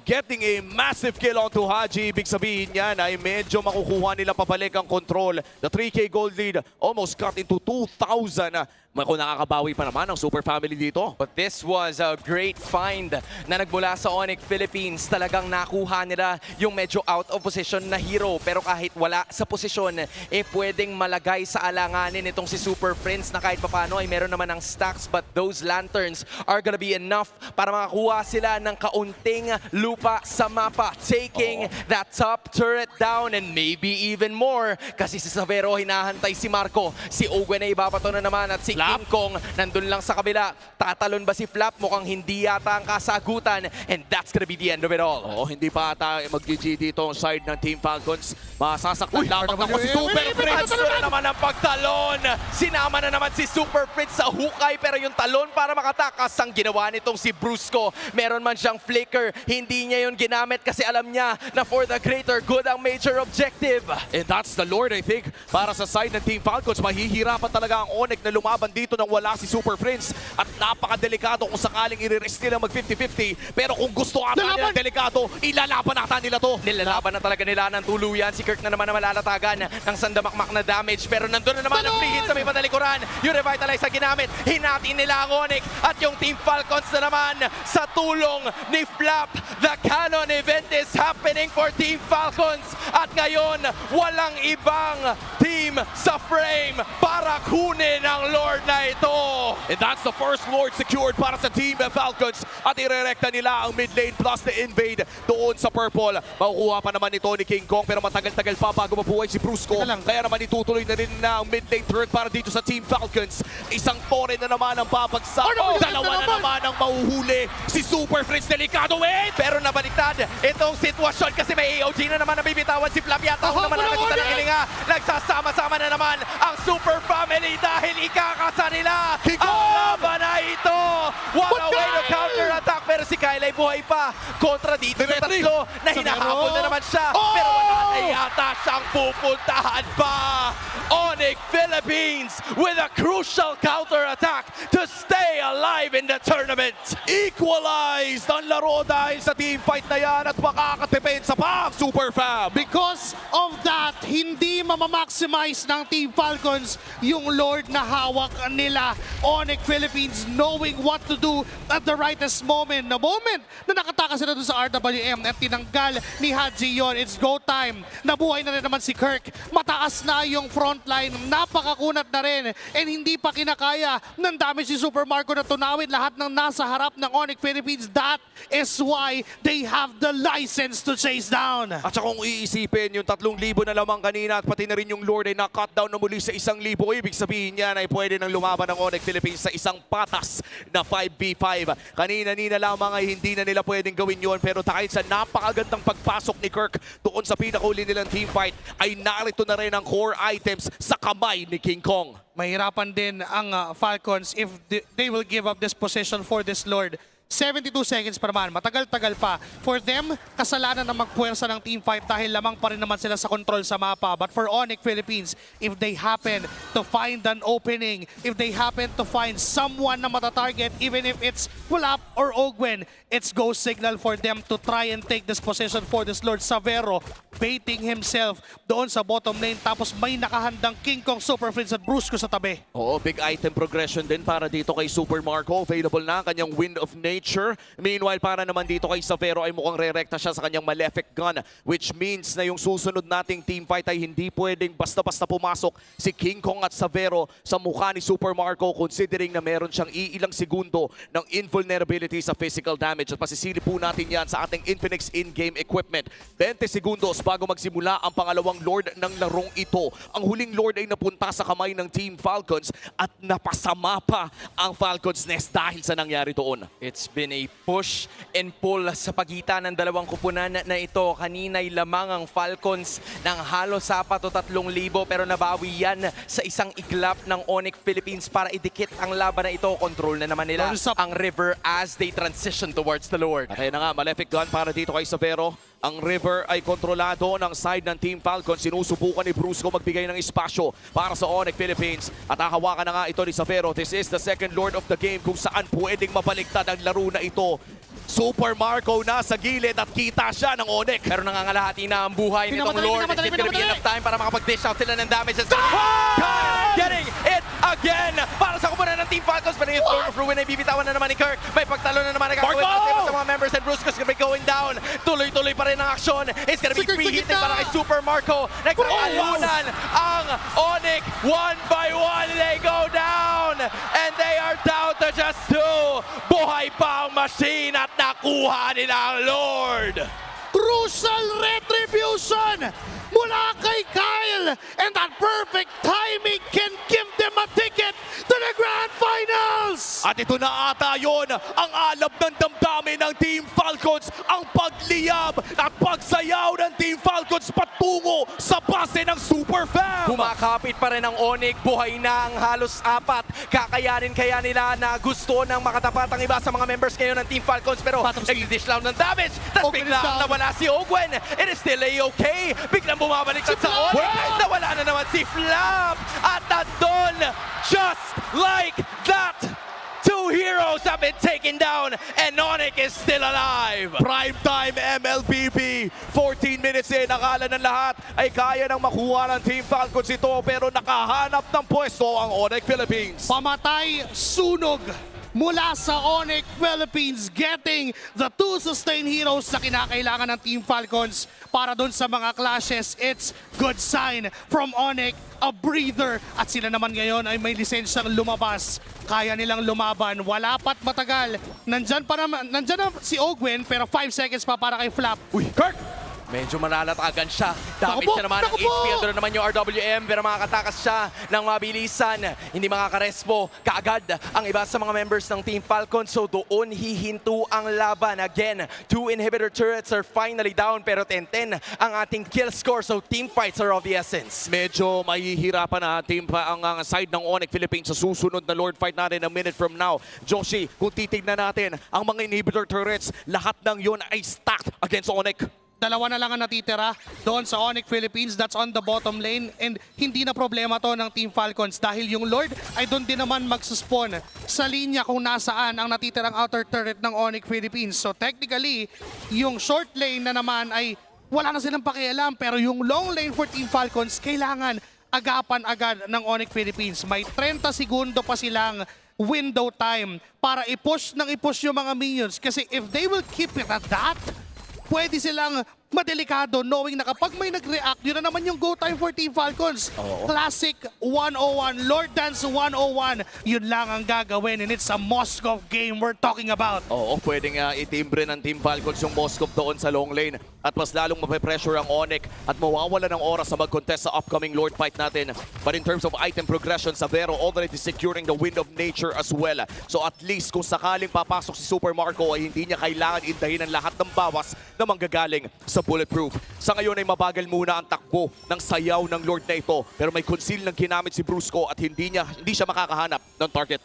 getting a massive kill onto Haji. Ibig sabihin yan ay medyo makukuha nila pabalik ang control. The 3k gold lead almost cut into 2,000. Kung nakakabawi pa naman ang Super Family dito. But this was a great find na nagmula sa ONIC Philippines. Talagang nakuha nila yung medyo out of position na hero. Pero kahit wala sa posisyon, pwedeng malagay sa alanganin itong si Super Prince na kahit papano ay meron naman ng stacks. But those lanterns are gonna be enough para makakuha sila ng kaunting lupa sa mapa. Taking that top turret down and maybe even more. Kasi si Savero hinahantay si Marco. Si Ogwen ay ibabato na naman at si King Kong nandun lang sa kabila. Tatalon ba si Flap? Mukhang hindi yata ang kasagutan. And that's gonna be the end of it all. Oo, hindi pa ata mag-GG dito ang side ng Team Falcons. Masasaktan lamang ako si Super Prince. Na naman ang pagtalon. Sinama na naman si Super Prince sa hukay. Pero yung talon para makatakas ang ginawa nitong si Brusco. Meron man siyang flicker. Hindi niya yun ginamit kasi alam niya na for the greater good ang major objective. And that's the Lord, I think. Para sa side ng Team Falcons, mahihirapan talaga ang ONIC na lumaban dito nang wala si Super Prince. At napakadelikado kung sakaling i-risk nila mag 50-50. Pero kung gusto ata nila delikado, ilalaban ata nila to. Nilalaban na talaga nila ng tuluyan. Si Kirk na naman na malalatagan ng sandamakmak na damage. Pero nandun na naman ang free hit sa may padalikuran. Yung revitalize na ginamit. Hinati nila ang ONIC. At yung Team Falcons na naman sa tulong ni Flap. The Cannon event is happening for Team Falcons. At ngayon, walang ibang team sa frame para kunin ang Lord na ito. And that's the first Lord secured para sa Team Falcons. At irerekta nila ang mid lane plus the invade doon sa purple. Makukuha pa naman ito ni King Kong pero matagal-tagal pa bago mabuhay si Brusco. Kaya naman itutuloy na rin na ang mid lane turret para dito sa Team Falcons. Isang tore na naman ang babagsak. Dalawa na naman ang mahuhuli. Si Super Prince, delikado, wait! Pero nabaliktad itong sitwasyon kasi may AOG na naman na bibitawan si Flap. Yata ako naman ang nagutan ng hilinga. Nagsasama-sama na naman ang Super Family dahil ikakasa nila ang laban na ito. What a way to counter-attack. Pero si Kyle ay buhay pa kontra dito sa tatlo na hinahabol na naman siya. Pero wala na yata siyang pupuntahan pa. ONIC Philippines with a crucial counter-attack to stay alive in the tournament. Equalized ang laro dahil sa team fight na yan at makakatipensa pa ang Super Fam. Because of that, hindi mamamaximize ng Team Falcons yung Lord na hawak nila. ONIC Philippines knowing what to do at the rightest moment. Na moment na nakatakas sila doon sa RWM at tinanggal ni Haji yon. It's go time. Nabuhay na rin naman si Kirk. Mataas na yung frontline. Napakakunat na rin. And hindi pa kinakaya ng dami si Super Marco na tunawin lahat ng nasa harap ng ONIC Philippines. That is why they have the license to chase down. At saka kung iisipin, yung 3,000 na lamang kanina at pati na rin yung Lord ay na-cut down na muli sa 1,000. Ibig sabihin yan ay pwede nang lumaban ng ONIC Philippines sa isang patas na 5v5. Kanina-nina lamang ay hindi na nila pwedeng gawin yon, pero dahil sa napakagandang pagpasok ni Kirk doon sa pinakauli nilang teamfight, ay narito na rin ang core items sa kamay ni King Kong. Mahirapan din ang Falcons if they will give up this position for this Lord. 72 seconds pa naman, matagal-tagal pa. For them, kasalanan na magpuwersa ng teamfight dahil lamang pa rin naman sila sa control sa mapa. But for ONIC Philippines, if they happen to find an opening, if they happen to find someone na matatarget, even if it's Wulap or Ogwen, it's go signal for them to try and take this position for this Lord. Savero baiting himself doon sa bottom lane, tapos may nakahandang King Kong Super Friends at Brusco sa tabi. Oo, big item progression din para dito kay Super Marco. Available na ang kanyang Wind of Nature. Meanwhile, para naman dito kay Savero ay mukhang re-recta siya sa kanyang Malefic Gun, which means na yung susunod nating teamfight ay hindi pwedeng basta-basta pumasok si King Kong at Savero sa mukha ni Super Marco, considering na meron siyang iilang segundo ng invulnerability sa physical damage. At pasisilip po natin yan sa ating Infinix in-game equipment. 20 segundos bago magsimula ang pangalawang Lord ng larong ito. Ang huling Lord ay napunta sa kamay ng Team Falcons at napasama pa ang Falcons Nest dahil sa nangyari doon. It's been a push and pull sa pagitan ng dalawang koponan na ito. Kanina'y lamang ang Falcons ng halos sapat o 3,000 pero nabawi yan sa isang iglap ng ONIC Philippines para idikit ang laban na ito. Control na naman nila ang river as they transition towards the Lord. Kaya na nga, Malefic Gun para dito kay Savero. Ang river ay kontrolado ng side ng Team Falcon. Sinusubukan ni Brusco magbigay ng espasyo para sa ONIC Philippines. At hahawakan na nga ito ni Savero. This is the second Lord of the game kung saan pwedeng mabaliktad ang laro na ito. Super Marco na sa gilid at kita siya ng ONIC. Pero nangangalahati na ang buhay nitong Lord. Is it gonna be enough time para makapag-dish out sila ng damage? Getting it again para sa koponan ng Team Falcons. Pero yung Thorn of Ruin ay bibitawan na naman ni Kirk. May pagtalo na naman nagkakawin sa mga members and Brusco's gonna be going down. Tuloy-tuloy pa rin ang aksyon. It's gonna be free hitting para kay Super Marco. Nagkakalunan ang ONIC. One by one they go down. And they are down to just 2. Buhay pa ang machine at nakuha nila ang Lord. Crucial retribution mula kay Kyle, and that perfect timing can give them a ticket to the Grand Finals! At ito na ata yun, ang alab ng damdamin ng Team Falcons, ang pagliyab at pagsayaw ng Team Falcons patungo sa base ng Super Fam! Kumakapit pa rin ang ONIC, buhay na ang halos 4. Kakayanin kaya nila na gusto ng makatapat ang iba sa mga members ngayon ng Team Falcons, pero nag-dish lang ng damage. Tapos biglang nawala si Ogwen. It is still a-okay. Biglang bumabalik sa ONIC. Nawala na naman si Flap. At nandun, just like that, 2 heroes have been taken down and ONIC is still alive. Primetime MLBB, 14 minutes in, akala ng lahat ay kaya nang makuha ng Team Falcons ito, pero nakahanap ng pwesto ang ONIC Philippines. Pamatay, sunog mula sa ONIC Philippines, getting the 2 sustain heroes na kinakailangan ng Team Falcons para dun sa mga clashes. It's good sign from ONIC, a breather. At sila naman ngayon ay may lisensyang lumabas. Kaya nilang lumaban. Wala pat matagal. Nandyan na si Ogwen, pero 5 seconds pa para kay Flap. Uy, Kirk! Medyo malalatagan siya. Damage siya naman ng HP. Doon naman yung RWM, pero makakatakas siya ng mabilisan. Hindi makakarespo kaagad ang iba sa mga members ng Team Falcon. So doon hihinto ang laban. Again, 2 inhibitor turrets are finally down, pero 10-10 ang ating kill score. So team fights are of the essence. Medyo mahihirapan na team pa ang side ng ONIC Philippines sa susunod na Lord fight natin a minute from now. Joshi, kung titignan natin ang mga inhibitor turrets, lahat ng yun ay stacked against ONIC. 2 na lang ang natitira doon sa ONIC Philippines. That's on the bottom lane. And hindi na problema to ng Team Falcons dahil yung Lord ay doon din naman magsuspawn sa linya kung nasaan ang natitirang outer turret ng ONIC Philippines. So technically, yung short lane na naman ay wala na silang pakialam. Pero yung long lane for Team Falcons, kailangan agapan agad ng ONIC Philippines. May 30 segundo pa silang window time para i-push yung mga minions. Kasi if they will keep it at that, pwede silang madelikado knowing na kapag may nag-react, yun na naman yung go time for Team Falcons. Classic 101, Lord Dance 101, yun lang ang gagawin and it's a Moskov game we're talking about. Oo, pwedeng itimbre ng Team Falcons yung Moskov doon sa long lane at mas lalong mape-pressure ang ONIC at mawawala ng oras sa mag-contest sa upcoming Lord fight natin. But in terms of item progression, Savero already securing the Wind of Nature as well. So at least kung sakaling papasok si Super Marco ay hindi niya kailangan intahin ang lahat ng bawas na manggagaling sa bulletproof. Sa ngayon ay mabagal muna ang takbo ng sayaw ng Lord na ito. Pero may conceal ng ginamit si Brusco at hindi siya makakahanap ng target.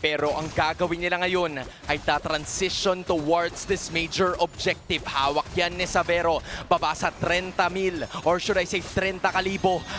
Pero ang gagawin nila ngayon ay transition towards this major objective. Hawak yan ni Savero. Baba sa 30,000 or should I say 30,000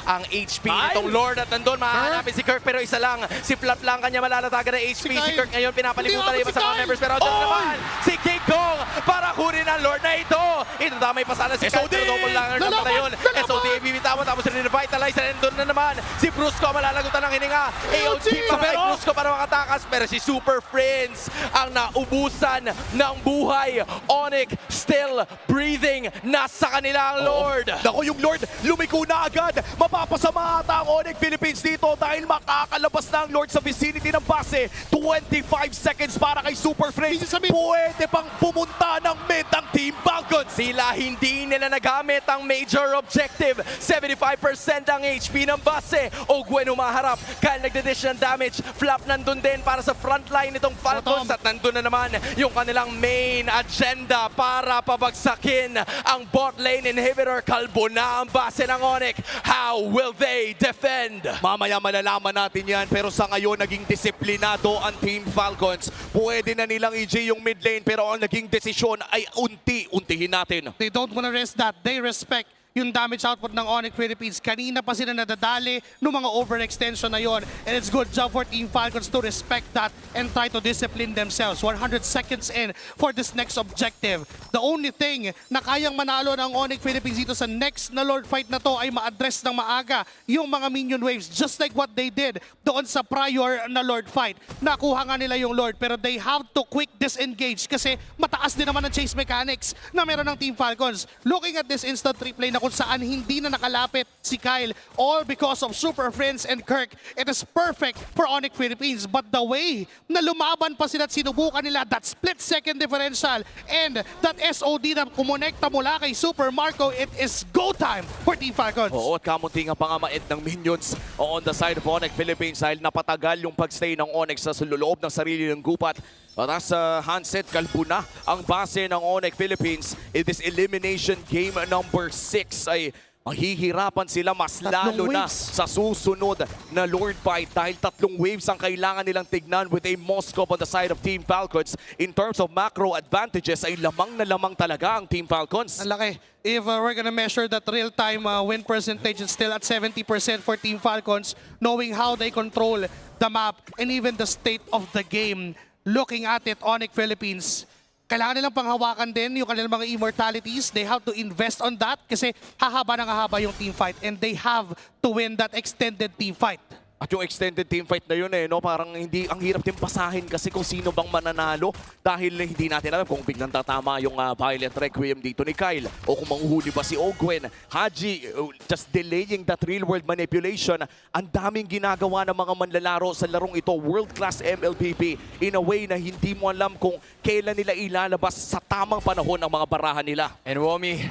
ang HP nitong Lord at nandun mahanapin si Kirk pero isa lang. Si Flap lang kanya malalatagan ng HP. Si Kirk ngayon pinapalimutan na iba sa mga members pero doon naman si King Kong para kunin ang Lord na ito. Itadamay pa sana si Kyle pero double lang ang patayon. SOD bibitawan tapos rin-revitalize na doon na naman. Si Brusco malalagutan ng hininga. AOG para kay Brusco para makatakas. Pero si Super Friends ang naubusan ng buhay. ONIC still breathing. Nasa kanila ang Lord. Naku, yung Lord lumiko na agad. Mapapasama ata ang ONIC Philippines dito dahil makakalabas na ang Lord sa vicinity ng base. 25 seconds para kay Super Friends. Pwede pang pumunta ng mid ang Team Falcons. Sila hindi nila nagamit ang major objective. 75% ang HP ng base. Ogwen humaharap. Kyle nagde-dish ng damage. Flap nandun din para sa frontline nitong Falcons at nandun na naman yung kanilang main agenda para pabagsakin ang bot lane inhibitor. Kalbo na ang base ng ONIC. How will they defend? Mamaya malalaman natin yan pero sa ngayon naging disiplinado ang Team Falcons. Pwede na nilang i-J yung mid lane pero ang naging desisyon ay unti-untihin natin. They don't wanna risk that. They respect yung damage output ng ONIC Philippines. Kanina pa sila nadadali ng mga overextension na yon. And it's good job for Team Falcons to respect that and try to discipline themselves. 100 seconds in for this next objective. The only thing na kayang manalo ng ONIC Philippines dito sa next na Lord fight na to ay ma-address ng maaga yung mga minion waves just like what they did doon sa prior na Lord fight. Nakuha nga nila yung Lord pero they have to quick disengage kasi mataas din naman ang chase mechanics na meron ng Team Falcons. Looking at this instant replay na kung saan hindi na nakalapit si Kyle all because of Super Friends and Kirk. It is perfect for ONIC Philippines but the way na lumaban pa sila at sinubukan nila that split second differential and that SOD na kumonekta mula kay Super Marco, it is go time for Team Falcons. Oo, at kamunti nga pa nga mait ng minions on the side of ONIC Philippines dahil napatagal yung pagstay ng ONIC sa loob ng sarili ng gupat. Para sa handset, kalbo na ang base ng ONIC Philippines. In this elimination game number 6 ay mahihirapan sila mas lalo na sa susunod na Lord fight dahil 3 waves ang kailangan nilang tignan with a Moskov on the side of Team Falcons. In terms of macro advantages ay lamang na lamang talaga ang Team Falcons. Ang laki. If we're gonna measure that real-time win percentage, it's still at 70% for Team Falcons, knowing how they control the map and even the state of the game. Looking at it, ONIC Philippines, kailangan nilang panghawakan din yung kanilang mga immortalities. They have to invest on that kasi hahaba ng hahaba yung team fight and they have to win that extended team fight. At yung extended team fight na yun parang hindi, ang hirap din pasahin kasi kung sino bang mananalo dahil hindi natin alam kung biglang tatama yung Violent Requiem dito ni Kyle o kung manghuhuli ba si Ogwen. Haji, just delaying that real world manipulation. Ang daming ginagawa ng mga manlalaro sa larong ito, world-class MLPP, in a way na hindi mo alam kung kailan nila ilalabas sa tamang panahon ang mga barahan nila. And Womi,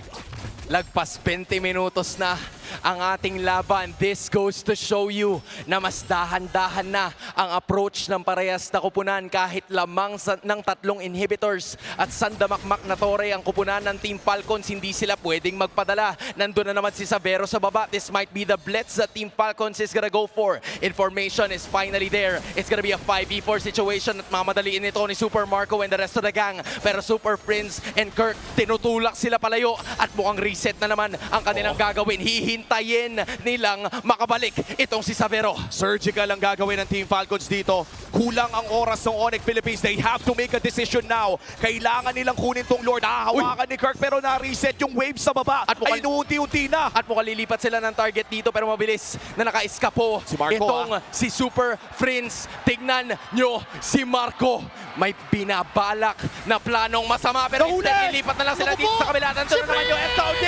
lagpas 20 minutos na ang ating laban. This goes to show you na mas dahan-dahan na ang approach ng parehas na kupunan kahit lamang ng 3 inhibitors at sandamakmak na tore ang kupunan ng Team Falcons. Hindi sila pwedeng magpadala. Nandun na naman si Savero sa baba. This might be the blitz that Team Falcons is gonna go for. Information is finally there. It's gonna be a 5v4 situation at mamadaliin ito ni Super Marco and the rest of the gang. Pero Super Prince and Kirk, tinutulak sila palayo at mukhang reset na naman ang kanilang gagawin. hintayin nilang makabalik itong si Savero. Surgical ang gagawin ng Team Falcons dito. Kulang ang oras ng ONIC Philippines. They have to make a decision now. Kailangan nilang kunin tong Lord. Hahawakan ni Kirk pero na-reset yung wave sa baba. At ay unti-unti na. At mukhang lilipat sila ng target dito pero mabilis na naka-eskapo. Si Marco, itong si Super Prince. Tignan nyo si Marco. May binabalak na planong masama pero instead lilipat na lang sila dito sa kabila. Nandun na naman yung SOD.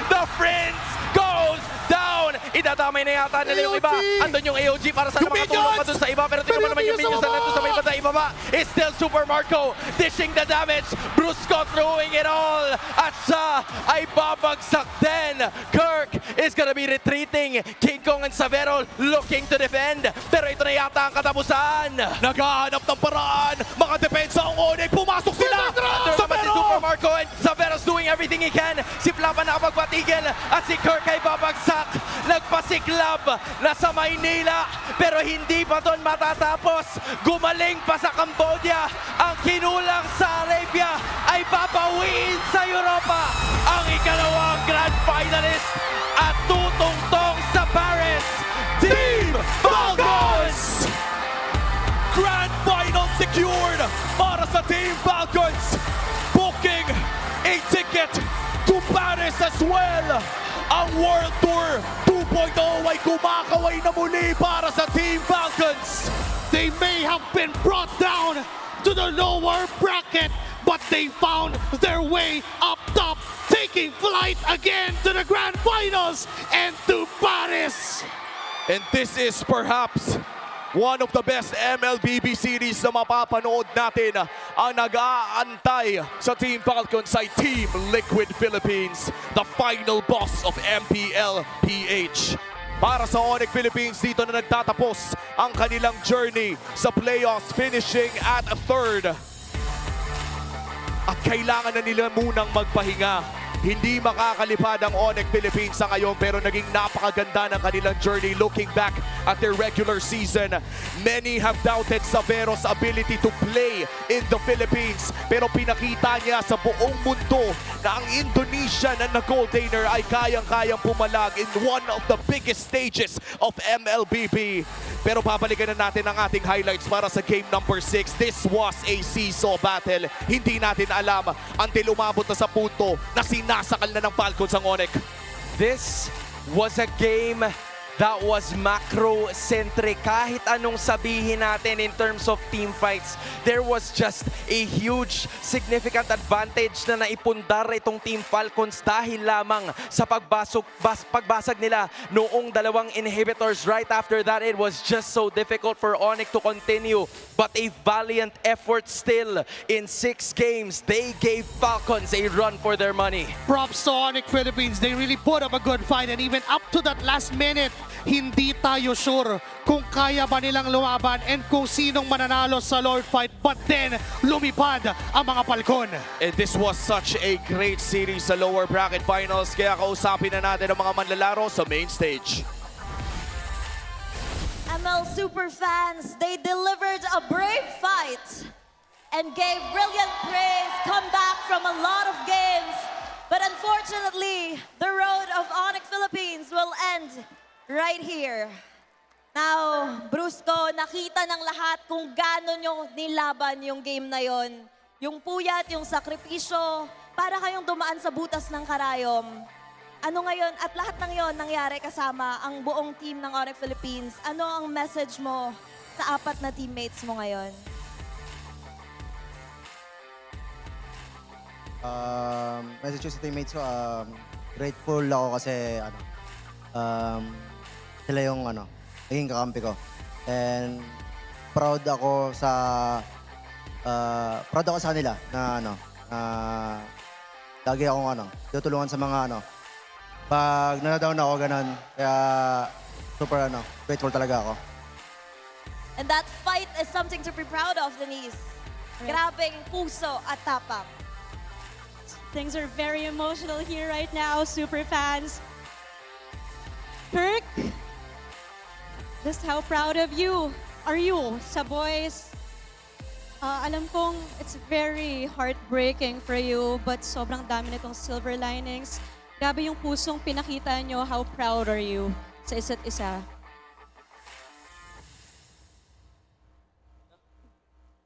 The Prince goes down. Idadamay na yata nila yung iba. Andun yung AOG para sana makatulong pa dun sa iba. Pero tingnan mo naman yung minions na nandun sa may banda ibaba. It's still Super Marco dishing the damage. Brusco throwing it all. At siya ay babagsak din. Kirk is gonna be retreating. King Kong and Savero looking to defend. Pero ito na yata ang katapusan. Naghahanap ng paraan. Mga depensa ang ONIC. Pumasok sila. Andun naman si Super Marco and Savero's doing everything he can. Si Flapa nakapagpatigil at si Kirk ay babagsak. Nagpasiklab na sa Maynila pero hindi pa doon matatapos. Gumaling pa sa Cambodia. Ang kinulang sa Arabia ay babawiin sa Europa. Ang ikalawang Grand Finalist at tutungtong sa Paris. Team Falcons! Grand Final secured para sa Team Falcons. Booking a ticket to Paris as well. Ang World Tour 2.0 ay kumakaway na muli para sa Team Falcons. They may have been brought down to the lower bracket, but they found their way up top, taking flight again to the Grand Finals and to Paris. And this is perhaps one of the best MLBB series na mapapanood natin. Ang nag-aantay sa Team Falcons ay Team Liquid Philippines, the final boss of MPL PH. Para sa ONIC Philippines, dito na nagtatapos ang kanilang journey sa playoffs, finishing at third. At kailangan na nila munang magpahinga. Hindi makakalipad ang ONIC Philippines sa ngayon pero naging napakaganda ng kanilang journey looking back at their regular season. Many have doubted Savero's ability to play in the Philippines pero pinakita niya sa buong mundo na ang Indonesian na goaltender ay kayang-kayang pumalag in one of the biggest stages of MLBB. Pero babalikan na natin ang ating highlights para sa game number 6. This was a seesaw battle. Hindi natin alam until umabot na sa punto na sinasakal na ng Falcons ang ONIC. This was a game that was macro-centric. Kahit anong sabihin natin in terms of team fights, there was just a huge, significant advantage na naipundar itong Team Falcons dahil lamang sa pagbasag nila noong dalawang inhibitors. Right after that, it was just so difficult for ONIC to continue. But a valiant effort still. In 6 games, they gave Falcons a run for their money. Props to ONIC Philippines. They really put up a good fight, and even up to that last minute, hindi tayo sure kung kaya ba nilang lumaban and kung sinong mananalo sa Lord fight. But then, lumipad ang mga Falcon. And this was such a great series sa lower bracket finals. Kaya kausapin na natin ang mga manlalaro sa main stage. ML super fans, they delivered a brave fight and gave brilliant praise, come back from a lot of games. But unfortunately, the road of ONIC Philippines will end right here. Now, Brusco, nakita ng lahat kung gaano nyo nilaban yung game na yon. Yung puyat, yung sakripisyo, para kayong dumaan sa butas ng karayom. Ano ngayon, at lahat ng yon nangyari kasama ang buong team ng ONIC Philippines. Ano ang message mo sa 4 na teammates mo ngayon? Message ko sa teammates ko, grateful ako kasi sila yung naging kakampi ko. And proud ako sa kanila na lagi akong tutulungan sa mga pag nanadown ako ganun. Kaya super grateful talaga ako. And that fight is something to be proud of, Denise. Grabing puso at tapang. Things are very emotional here right now, super fans. Kirk, just how proud of you are you sa boys? Alam kong it's very heartbreaking for you, but sobrang dami nitong silver linings. Grabe yung pusong pinakita nyo. How proud are you sa isa't isa?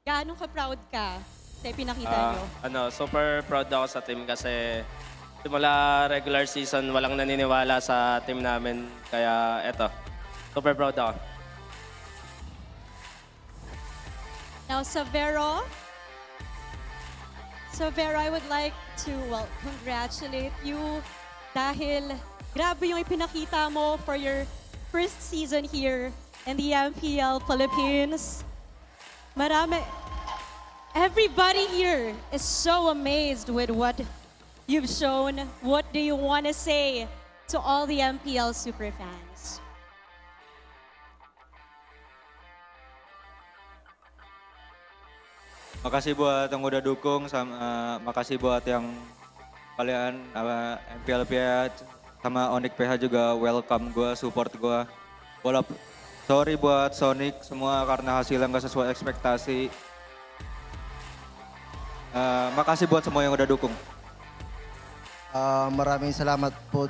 Gaano ka-proud ka sa pinakita nyo? Super proud ako sa team kasi simula regular season, walang naniniwala sa team namin. Kaya eto, super proud ako. Now, Savero, I would like to, congratulate you dahil grabe yung ipinakita mo for your first season here in the MPL Philippines. Everybody here is so amazed with what you've shown. What do you want to say to all the MPL superfans? Makasih buat yang udah dukung, makasih buat yang kalian MPL PH sama ONIC PH juga welcome gue, support gue. Sorry buat Sonic semua karena hasilnya nggak sesuai ekspektasi. Makasih buat semua yang udah dukung. Maraming salamat po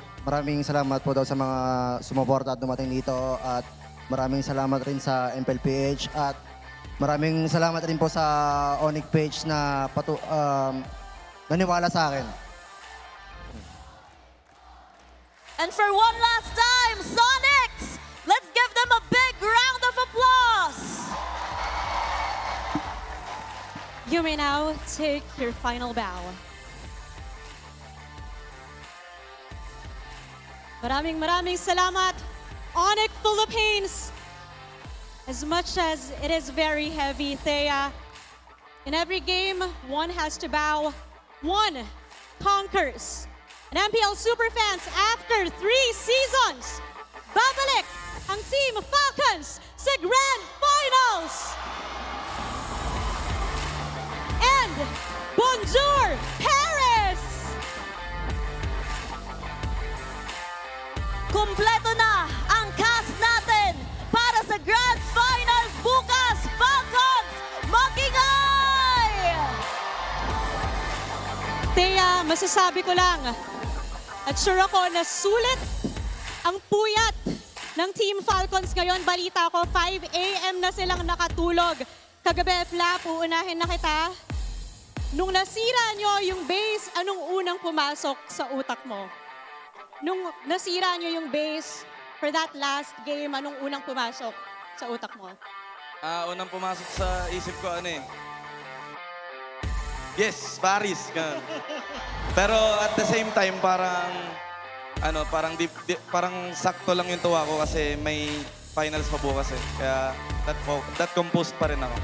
daw sa mga sumuporta at dumating dito at maraming salamat rin sa MPL PH at maraming salamat rin po sa ONIC page na naniwala sa akin. And for one last time, Sonics! Let's give them a big round of applause! You may now take your final bow. Maraming salamat, ONIC Philippines! As much as it is very heavy, Thea, in every game, one has to bow, one conquers. And MPL Superfans, after 3 seasons, babalik ang Team Falcons sa Grand Finals! And bonjour, Paris! Kumpleto na ang cast natin para sa Grand Finals bukas, Falcons! Makingay! Thea, masasabi ko lang, at sure ako na sulit ang puyat ng Team Falcons ngayon. Balita ko, 5 a.m. na silang nakatulog. Kagabi, Flap, uunahin na kita. Nung nasira nyo yung base, anong unang pumasok sa utak mo? Nung nasira nyo yung base for that last game, anong unang pumasok sa utak mo? Unang pumasok sa isip ko yes, Paris. Ganun. Pero at the same time, parang sakto lang yung tuwa ko kasi may finals pa bukas eh. Kaya that composed pa rin ako.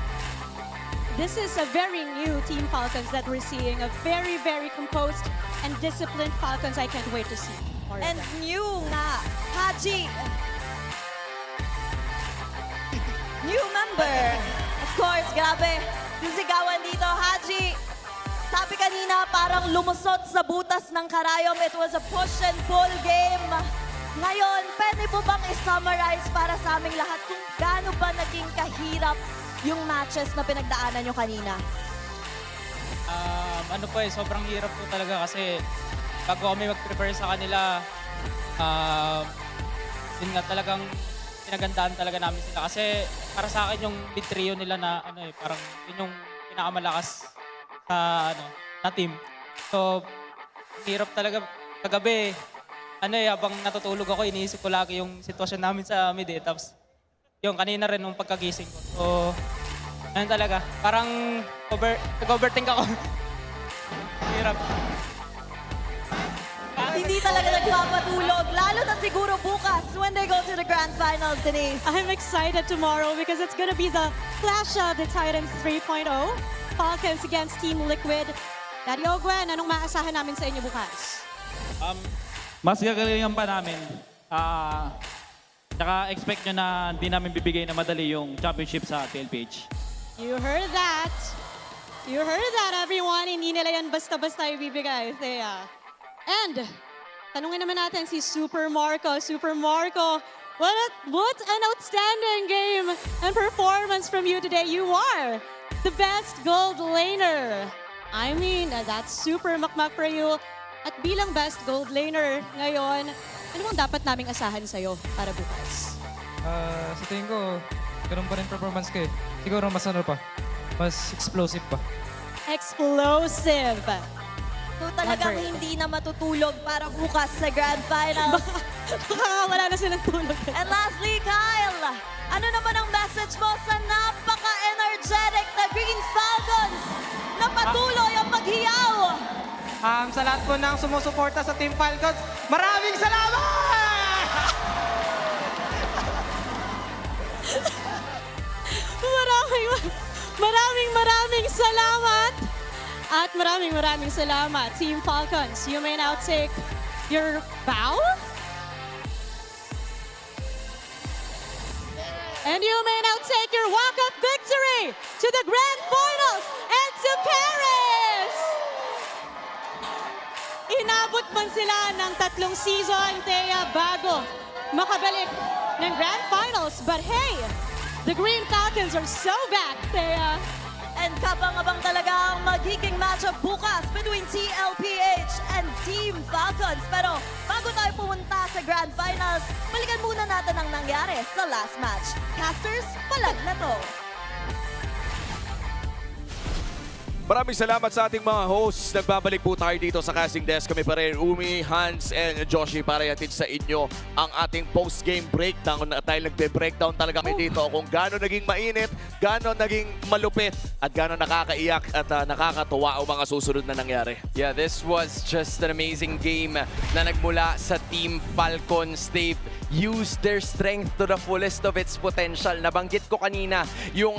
This is a very new Team Falcons that we're seeing. A very, very composed and disciplined Falcons. I can't wait to see more And of them. new nga, Haji. New member. Of course, grabe. Yung sigawan dito, Haji. Sabi kanina, parang lumusot sa butas ng karayom. It was a push and pull game. Ngayon, pwede po bang i-summarize para sa aming lahat kung gaano ba naging kahirap yung matches na pinagdaanan nyo kanina? Sobrang hirap po talaga kasi bago kami mag-prepare sa kanila, yun nga talagang pinagandaan talaga namin sila. Kasi para sa akin yung mid trio nila na parang yun yung pinakamalakas na team. So, hirap talaga kagabi. Habang natutulog ako, iniisip ko lagi yung sitwasyon namin sa mid eh. Tapos, yung kanina rin nung pagkagising ko. So, talaga. Parang nag-overthink ako. Hirap. Hindi talaga nagpapatulog, lalo na siguro bukas when they go to the Grand Finals, Denise. I'm excited tomorrow because it's gonna be the Clash of the Titans 3.0. Falcons against Team Liquid. Daddy Ogwen, anong maasahan namin sa inyo bukas? Mas gagalingan pa namin. Tsaka expect nyo na hindi namin bibigay na madali yung championship sa PLPH. You heard that. You heard that, everyone. Hindi nila yan basta-basta ibibigay, Thea. And, tanungin naman natin si Super Marco. Super Marco, what an outstanding game and performance from you today. You are the best gold laner. I mean, that's super makmak for you. At bilang best gold laner ngayon, ano bang dapat naming asahan sa'yo para bukas? Sa tingin ko, ganun pa rin performance ko eh. Siguro mas ano pa, mas explosive pa. Explosive! So talagang hindi na matutulog para bukas sa Grand Finals. Baka wala na silang tulog. And lastly, Kyle, ano naman ang message mo sa napaka-energetic na Green Falcons na patuloy ang maghiyaw? Sa lahat po ng sumusuporta sa Team Falcons, maraming salamat! maraming salamat! At maraming salamat, Team Falcons. You may now take your bow. And you may now take your walk-up victory to the Grand Finals and to Paris! Inabot man sila ng 3 season, Thea, bago makabalik ng Grand Finals. But hey, the Green Falcons are so back, Thea. And kabang-abang talaga ang magiging matchup bukas between TLPH and Team Falcons. Pero bago tayo pumunta sa Grand Finals, balikan muna natin ang nangyari sa last match. Casters, palag na to. Maraming salamat sa ating mga hosts. Nagbabalik po tayo dito sa casting desk. Kami pa rin, Umi, Hans, and Joshi para yatid sa inyo ang ating post-game breakdown. Dahil nagbe-breakdown talaga kami dito kung gaano naging mainit, gaano naging malupit, at gaano nakakaiyak at nakakatuwa ang mga susunod na nangyari. Yeah, this was just an amazing game na nagmula sa Team Falcons. They've used their strength to the fullest of its potential. Nabanggit ko kanina yung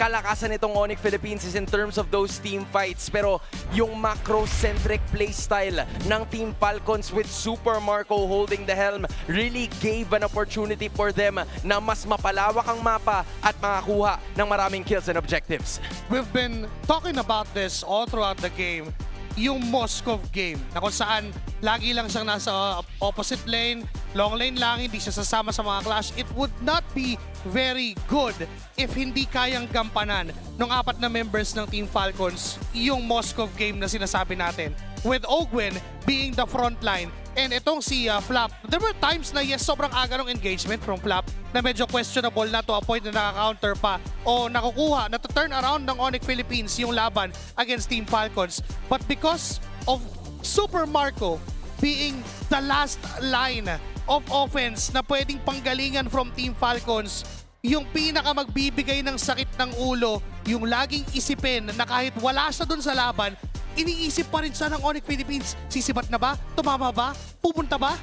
kalakasan nitong ONIC Philippines is in terms of those team fights. Pero yung macro-centric playstyle ng Team Falcons with Super Marco holding the helm really gave an opportunity for them na mas mapalawak ang mapa at makakuha ng maraming kills and objectives. We've been talking about this all throughout the game. Yung Moscow game na kung saan lagi lang siyang nasa opposite lane, long lane lang, hindi siya sasama sa mga clash. It would not be very good if hindi kayang gampanan ng 4 na members ng Team Falcons yung Moscow game na sinasabi natin. With Ogwen being the front line and itong si Flap, there were times na yes, sobrang aga ng engagement from Flap na medyo questionable na to a point na nakaka-counter pa o nakukuha, na to turn around ng ONIC Philippines yung laban against Team Falcons. But because of Super Marco being the last line of offense na pwedeng panggalingan from Team Falcons, yung pinaka magbibigay ng sakit ng ulo, yung laging isipin na kahit wala siya dun sa laban, iniisip pa rin siya ng ONIC Philippines. Sisibat na ba? Tumama ba? Pupunta ba?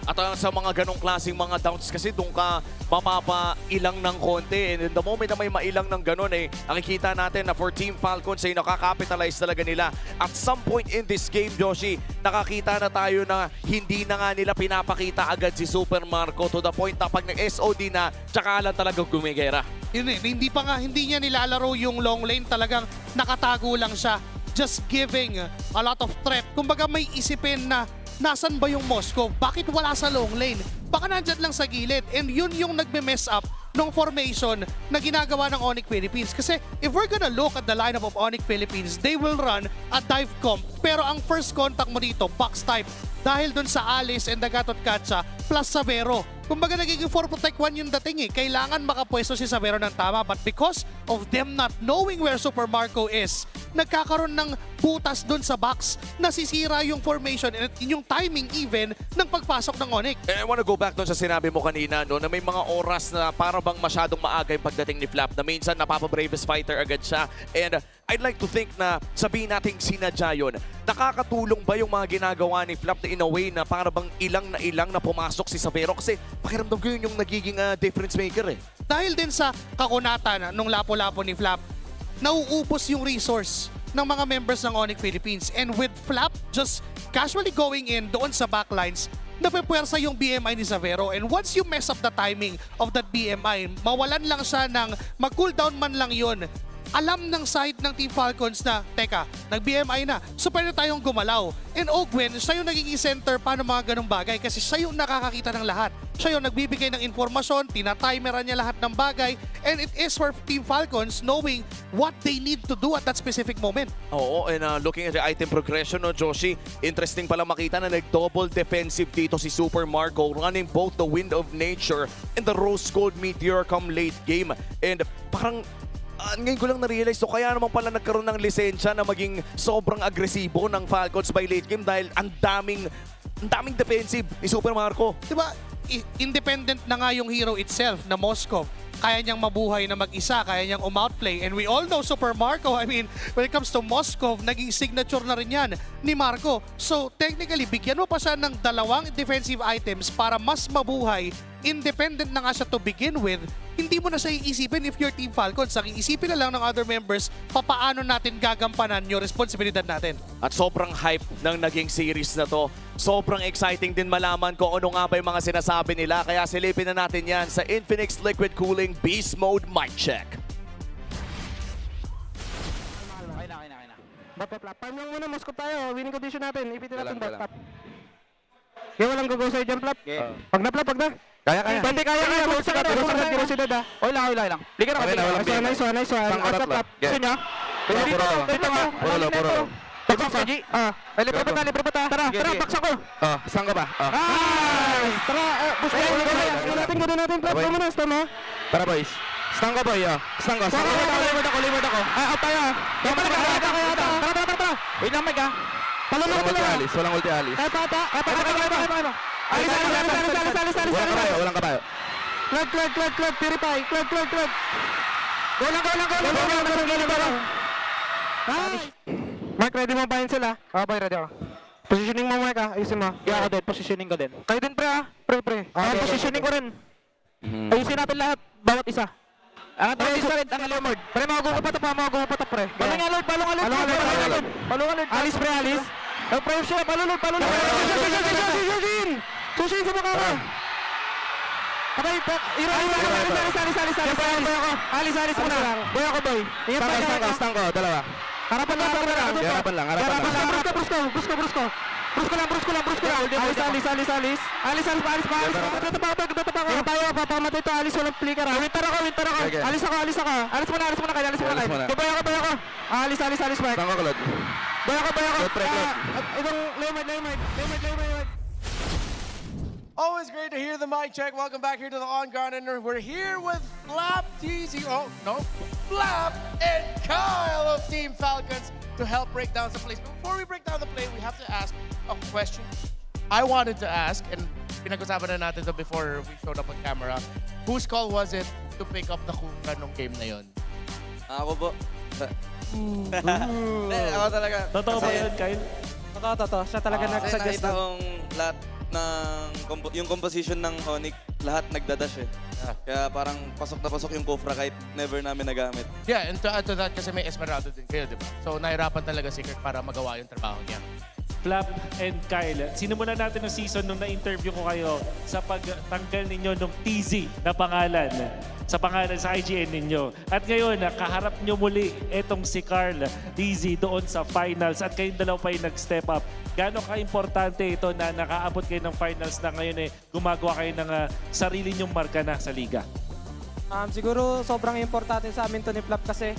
At sa mga ganong klaseng mga downs kasi doon ka mapapailang ng konti. And in the moment na may mailang ng ganon nakikita natin na for Team Falcons ay nakakapitalize talaga nila. At some point in this game, Joshi, nakakita na tayo na hindi na nga nila pinapakita agad si Super Marco to the point na pag nag-SOD na, tsaka lang talagang gumigera. Yun hindi niya nilalaro yung long lane, talagang nakatago lang siya. Just giving a lot of threat. Kumbaga may isipin na nasan ba yung Moscow? Bakit wala sa long lane? Baka nandyan lang sa gilid. And yun yung nagme-mess up ng formation na ginagawa ng ONIC Philippines. Kasi if we're gonna look at the lineup of ONIC Philippines, they will run a dive comp. Pero ang first contact mo dito, box type. Dahil dun sa Alice and Dagatot Katsa plus Savero. Kumbaga nagiging 4 protect 1 yung dating Kailangan makapwesto si Savero ng tama. But because of them not knowing where Super Marco is, nagkakaroon ng butas dun sa box. Nasisira yung formation at yung timing even ng pagpasok ng ONIC. And I wanna go back dun sa sinabi mo kanina, no, na may mga oras na para bang masyadong maaga yung pagdating ni Flap, na minsan napapa-bravest fighter agad siya. And I'd like to think na sabihin nating sinadya yun. Nakakatulong ba yung mga ginagawa ni Flap na in a way na para bang ilang na pumasok si Savero? Kasi pakiramdam ko yun yung nagiging difference maker Dahil din sa kakunatan nung lapo-lapo ni Flap, nauubos yung resource ng mga members ng ONIC Philippines. And with Flap just casually going in doon sa backlines, napepwersa yung BMI ni Savero. And once you mess up the timing of that BMI, mawalan lang siya ng mag-cooldown man lang yun. alam ng side ng Team Falcons na, teka, nag-BMI na, so pwede tayong gumalaw. And Ogwen, siya yung nagiging center paano mga ganong bagay kasi siya yung nakakakita ng lahat. Siya yung nagbibigay ng informasyon, tinatimeran niya lahat ng bagay, and it is for Team Falcons knowing what they need to do at that specific moment. Oo, and looking at the item progression, no, Joshi, interesting pala makita na nag-double defensive dito si Super Marco, running both the Wind of Nature and the Rose Gold Meteor come late game. And parang ngayon ko lang na-realize, so kaya naman pala nagkaroon ng lisensya na maging sobrang agresibo ng Falcons by late game dahil ang daming defensive ni Super Marco. Diba, independent na nga yung hero itself na Moskov. Kaya niyang mabuhay na mag-isa, kaya niyang umoutplay. And we all know Super Marco, I mean, when it comes to Moskov, naging signature na rin yan ni Marco. So technically, bigyan mo pa siya ng 2 defensive items para mas mabuhay. Independent na nga siya to begin with, hindi mo na siya iisipin if you're Team Falcons. Ang iisipin na lang ng other members, papaano natin gagampanan yung responsibilidad natin. At sobrang hype ng naging series na to. Sobrang exciting din malaman kung ano nga ba yung mga sinasabi nila. Kaya silipin na natin yan sa Infinix Liquid Cooling Beast Mode Mic Check. Farm lang muna, Moskov tayo. Winning condition natin. Ipitin natin bot. Kaya walang gugo sa'yo dyan, Flap. Pag na, Flap, pag na. Kaya. Pwede, kaya. Burusin na, ha. Okay lang. Liga na Nice one. Flap. Gusto niya? Dito nga. Puro. Libre pa ta. Tara, baksa ko. Saan ka ba? Nice! Tara, push ko natin, Flap. Muna, stun, ha. Tara, boys. Stang ka, boy. Stang ka. Limod ako. Out tayo. Tara. Wait lang, Mike, ha? Walang ulti alis. Walang kabayo. Cloud. Purify. Cloud. Go lang. Mark, ready mo ba yun sila? Boy, ready ako. Positioning mo, Mark, ha? Ayusin mo. Ako din, positioning ko din. Kayo din, pre, ha? Pre. Positioning ko rin. Ayusin natin lahat, bawat isa. Angat tayo isa rin, ang Lord. Pre, magugupatak, pre. Palong alert. Alis, pre, alis. Pre, siya, palulod. Sushin sa mukha ka. Okay, alis muna. Boy ako, boy. Stang ko, dalawa. Harapan lang. Brusko. Alis. Tayo, papamatay to. Alis, walang flicker, ha. Winter ako. Alis ako. Alis muna kayo. Boy ako. Alis, Mark. Stang ko, Claude. Boy ako. Claude. Ibang lemon. Always great to hear the mic check. Welcome back here to the On Ground, and we're here with Flap, TZ, Flap and Kyle of Team Falcons to help break down some plays. But before we break down the play, we have to ask a question. I wanted to ask, and pinag-usapan na natin to before we showed up on camera, whose call was it to pick up the Kura nung game na yun? Ako po. Ako talaga. Totoo ba yun, Kyle? Totoo. Siya talaga nag-suggest Nakita kong lahat yung composition ng ONIC, lahat nagdadash eh. Kaya parang pasok na pasok yung Kufra kahit never namin nagamit. Yeah, and to add to that, kasi may Esmeralda din kayo, di ba? So, nahirapan talaga Secret para magawa yung trabaho niya. Flap and Kyle, sinimulan natin ng season nung na-interview ko kayo sa pagtanggal ninyo ng TZ na pangalan sa IGN ninyo. At ngayon, kaharap nyo muli etong si Carl TZ doon sa finals at kayong dalaw pa yung nag-step up. Gaano ka-importante ito na nakaabot kayo ng finals na ngayon gumagawa kayo ng sarili nyong marka na sa liga? Siguro sobrang importante sa amin to ni Flap kasi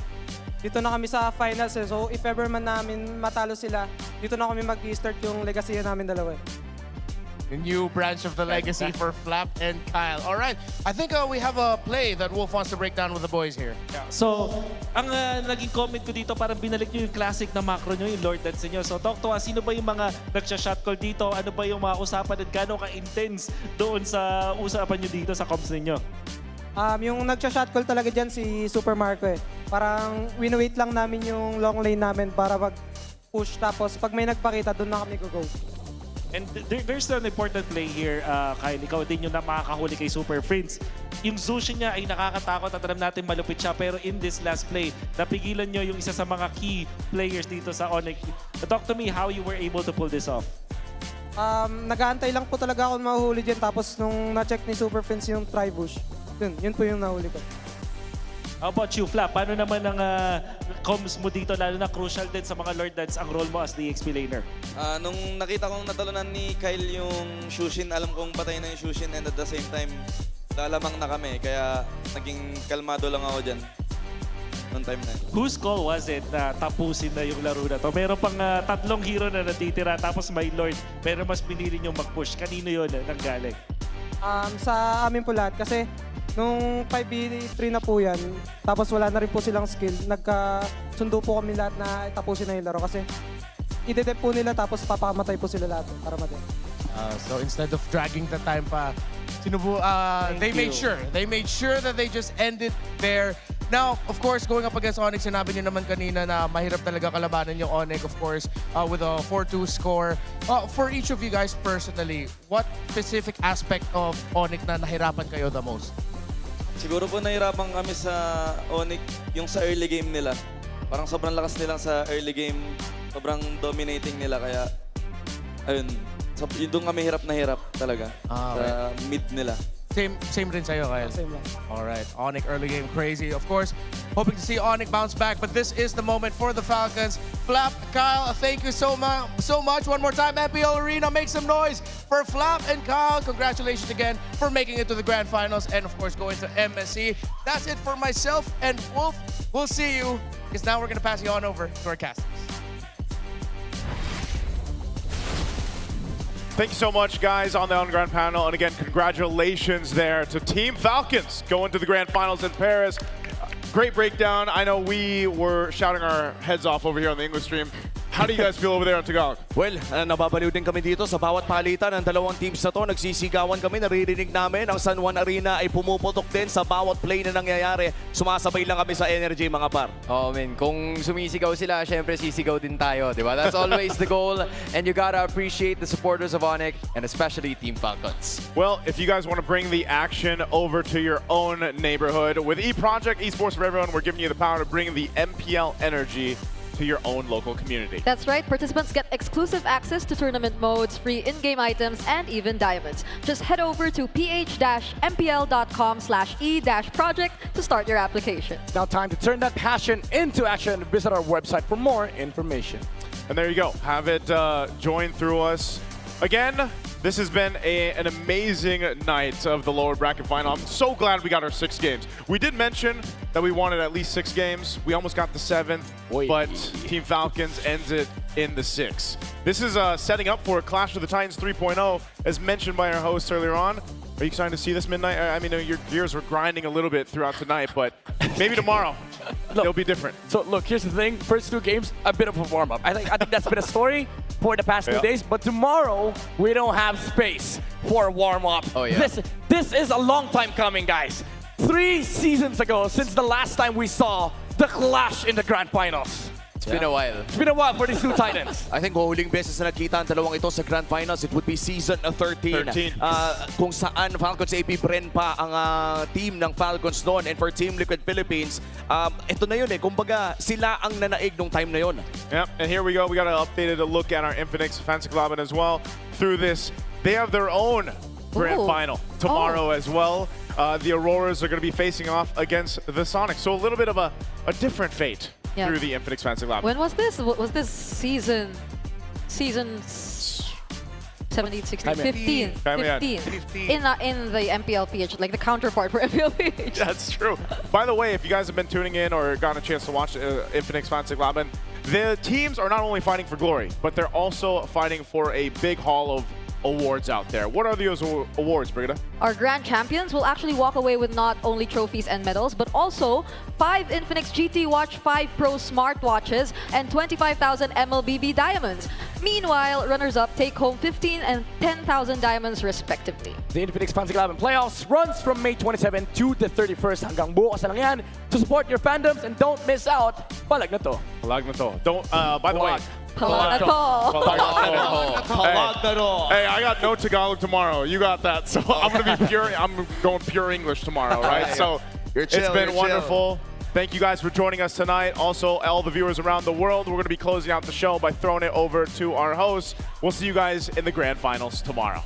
dito na kami sa finals eh. So if ever man namin matalo sila, dito na kami mag-start yung legacy namin dalawa. The new branch of the legacy for Flap and Kyle. All right, I think we have a play that Wolf wants to break down with the boys here. So, ang naging comment ko dito, parang binalik nyo yung classic na macro nyo, yung Lord Dance nyo. So, talk to us, sino ba yung mga nagsha-shot call dito? Ano ba yung mga usapan at gano'n ka-intense doon sa usapan nyo dito sa comms ninyo? Yung nagsha-shot call talaga dyan si Super Marco eh. Parang win-wait lang namin yung long lane namin para mag-push. Tapos pag may nagpakita, doon na kami go-go. And there's an important play here, Kyle. Ikaw din yung makakahuli kay Super Prince. Yung Zushi niya ay nakakatakot at alam natin malupit siya. Pero in this last play, napigilan nyo yung isa sa mga key players dito sa ONIC. Talk to me how you were able to pull this off. Nag-aantay lang po talaga ako mahuhuli dyan. Tapos nung na-check ni Super Prince yung try bush, yun po yung nahuli ko. How about you, Flap? Paano naman ang comms mo dito, lalo na crucial din sa mga Lord Dads ang role mo as the XP laner? Nung nakita kong natalunan ni Kyle yung Shushin, alam kong patay na yung Shushin and at the same time, lalamang na kami. Kaya naging kalmado lang ako dyan. Noong time na yun. Whose call was it na tapusin na yung laro na to? Meron pang 3 hero na natitira, tapos may Lord. Pero mas pinili nyo mag-push. Kanino yun nanggaling? Sa amin po lahat kasi nung 5v3 na po yan, tapos wala na rin po silang skill, nagkasundo po kami lahat na tapusin na yung laro kasi idedep po nila tapos papamatay po sila lahat para madep. So instead of dragging the time pa, they made sure that they just ended there. Now, of course, going up against ONIC, sinabi niyo naman kanina na mahirap talaga kalabanan yung ONIC, of course, with a 4-2 score. For each of you guys personally, what specific aspect of ONIC na nahirapan kayo the most? Siguro po nahirapan kami sa ONIC yung sa early game nila. Parang sobrang lakas nilang sa early game. Sobrang dominating nila. Kaya, ayun. So, doon kami hirap na hirap talaga sa mid nila. Same rin sa'yo, Kyle? Same lang. All right, ONIC early game crazy. Of course, hoping to see ONIC bounce back, but this is the moment for the Falcons. Flap, Kyle, thank you so much. One more time, MPL Arena, make some noise for Flap and Kyle. Congratulations again for making it to the grand finals and, of course, going to MSC. That's it for myself and Wolf. We'll see you, because now we're going to pass you on over to our casters. Thank you so much, guys, on the on-ground panel. And again, congratulations there to Team Falcons going to the grand finals in Paris. Great breakdown. I know we were shouting our heads off over here on the English stream. How do you guys feel over there on Tagalog? Well, nababaliw din kami dito sa bawat palitan ng dalawang teams na to. Nagsisigawan kami, naririnig namin. Ang San Juan Arena ay pumuputok din sa bawat play na nangyayari. Sumasabay lang kami sa energy, mga par. Oh, man. Kung sumisigaw sila, syempre sisigaw din tayo, di ba? That's always the goal. And you gotta appreciate the supporters of ONIC and especially Team Falcons. Well, if you guys want to bring the action over to your own neighborhood, with eProject, Esports for Everyone, we're giving you the power to bring the MPL energy to your own local community. That's right. Participants get exclusive access to tournament modes, free in-game items, and even diamonds. Just head over to ph-mpl.com/e-project to start your application. It's now time to turn that passion into action. Visit our website for more information. And there you go. Have it join through us. Again, this has been an amazing night of the lower bracket final. I'm so glad we got our 6 games. We did mention that we wanted at least 6 games. We almost got the 7th, but Team Falcons ends it in the 6th. This is setting up for Clash of the Titans 3.0, as mentioned by our hosts earlier on. Are you excited to see this, Midnight? I mean, your gears were grinding a little bit throughout tonight, but maybe tomorrow it'll be different. So look, here's the thing. First 2 games, a bit of a warm-up. I think that's been a story for the past 2 days, but tomorrow we don't have space for a warm-up. Oh, yeah. This is a long time coming, guys. 3 seasons ago, since the last time we saw the clash in the grand finals. It's been a while. It's been a while for these 2 Titans. I think huling beses na nagkita ang dalawang ito sa Grand Finals, it would be season 13. Kung saan Falcons AP Bren pa ang team ng Falcons noon. And for Team Liquid Philippines, ito na yun eh. Kumbaga, sila ang nanaig nung time na yun. Yep, and here we go. We got an updated look at our Infinix Fancy Club as well. Through this, they have their own grand final tomorrow as well. The Auroras are going to be facing off against the Sonics. So a little bit of a different fate. Yeah. Through the Infinix Fancy Lab. When was this? Was this season 17, 16, 15? 15. In the MPL PH, like the counterpart for MPL PH. That's true. By the way, if you guys have been tuning in or gotten a chance to watch Infinix Fancy Lab, the teams are not only fighting for glory, but they're also fighting for a big haul of awards out there. What are those awards, Brigida? Our grand champions will actually walk away with not only trophies and medals, but also 5 Infinix GT Watch 5 Pro smartwatches and 25,000 MLBB diamonds. Meanwhile, runners-up take home 15 and 10,000 diamonds respectively. The Infinix Fancy Club playoffs runs from May 27 to the 31st. Hanggang bukas na lang yan. To support your fandoms and don't miss out. Palag na to. Palag na to. Don't, by the way, Palag Na To. Hey, I got no Tagalog tomorrow. You got that. So I'm gonna be pure. I'm going pure English tomorrow, right? So it's been wonderful. Thank you guys for joining us tonight. Also, all the viewers around the world, we're gonna be closing out the show by throwing it over to our hosts. We'll see you guys in the grand finals tomorrow.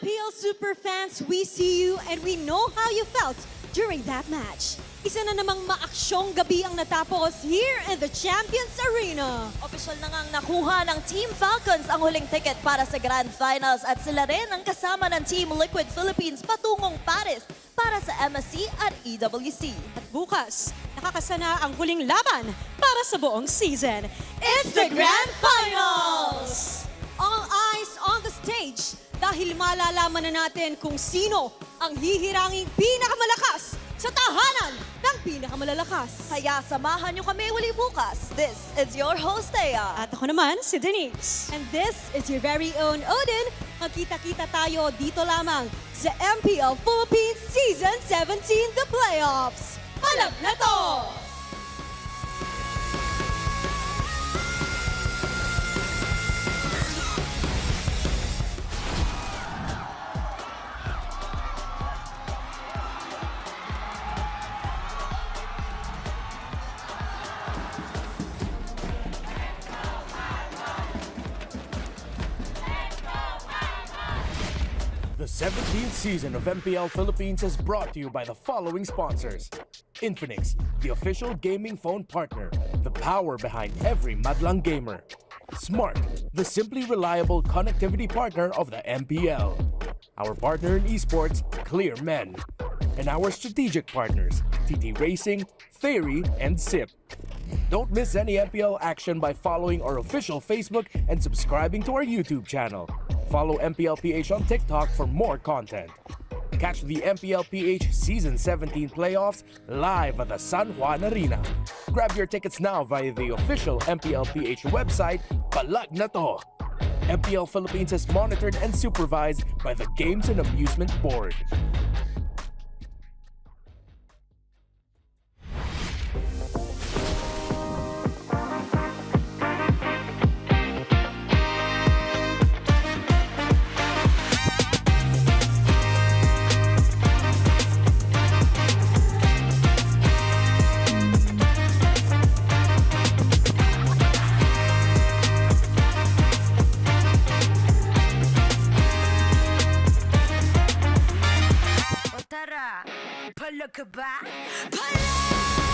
MPL Superfans, we see you and we know how you felt during that match. Isa na namang maaksyong gabi ang natapos here in the Champions Arena. Opisyal na ngang nakuha ng Team Falcons ang huling ticket para sa Grand Finals at sila rin ang kasama ng Team Liquid Philippines patungong Paris para sa MSC at EWC. At bukas, nakakasana ang huling laban para sa buong season. It's the Grand Finals! All eyes on the stage dahil malalaman na natin kung sino ang hihiranging pinakamalakas sa tahanan ng pinakamalalakas. Kaya samahan niyo kami uli bukas. This is your host, Thea. At ako naman, si Denise. And this is your very own Odin. Magkita-kita tayo dito lamang sa MPL Philippines Season 17 The Playoffs. Palag na to! The 17th season of MPL Philippines is brought to you by the following sponsors. Infinix, the official gaming phone partner, the power behind every madlang gamer. Smart, the simply reliable connectivity partner of the MPL. Our partner in esports, Clear Men. And our strategic partners, TT Racing, Fairy, and SIP. Don't miss any MPL action by following our official Facebook and subscribing to our YouTube channel. Follow MPL PH on TikTok for more content. Catch the MPL PH Season 17 playoffs live at the San Juan Arena. Grab your tickets now via the official MPL PH website, Palag Na To. MPL Philippines is monitored and supervised by the Games and Amusement Board. Palo ka ba? Palo!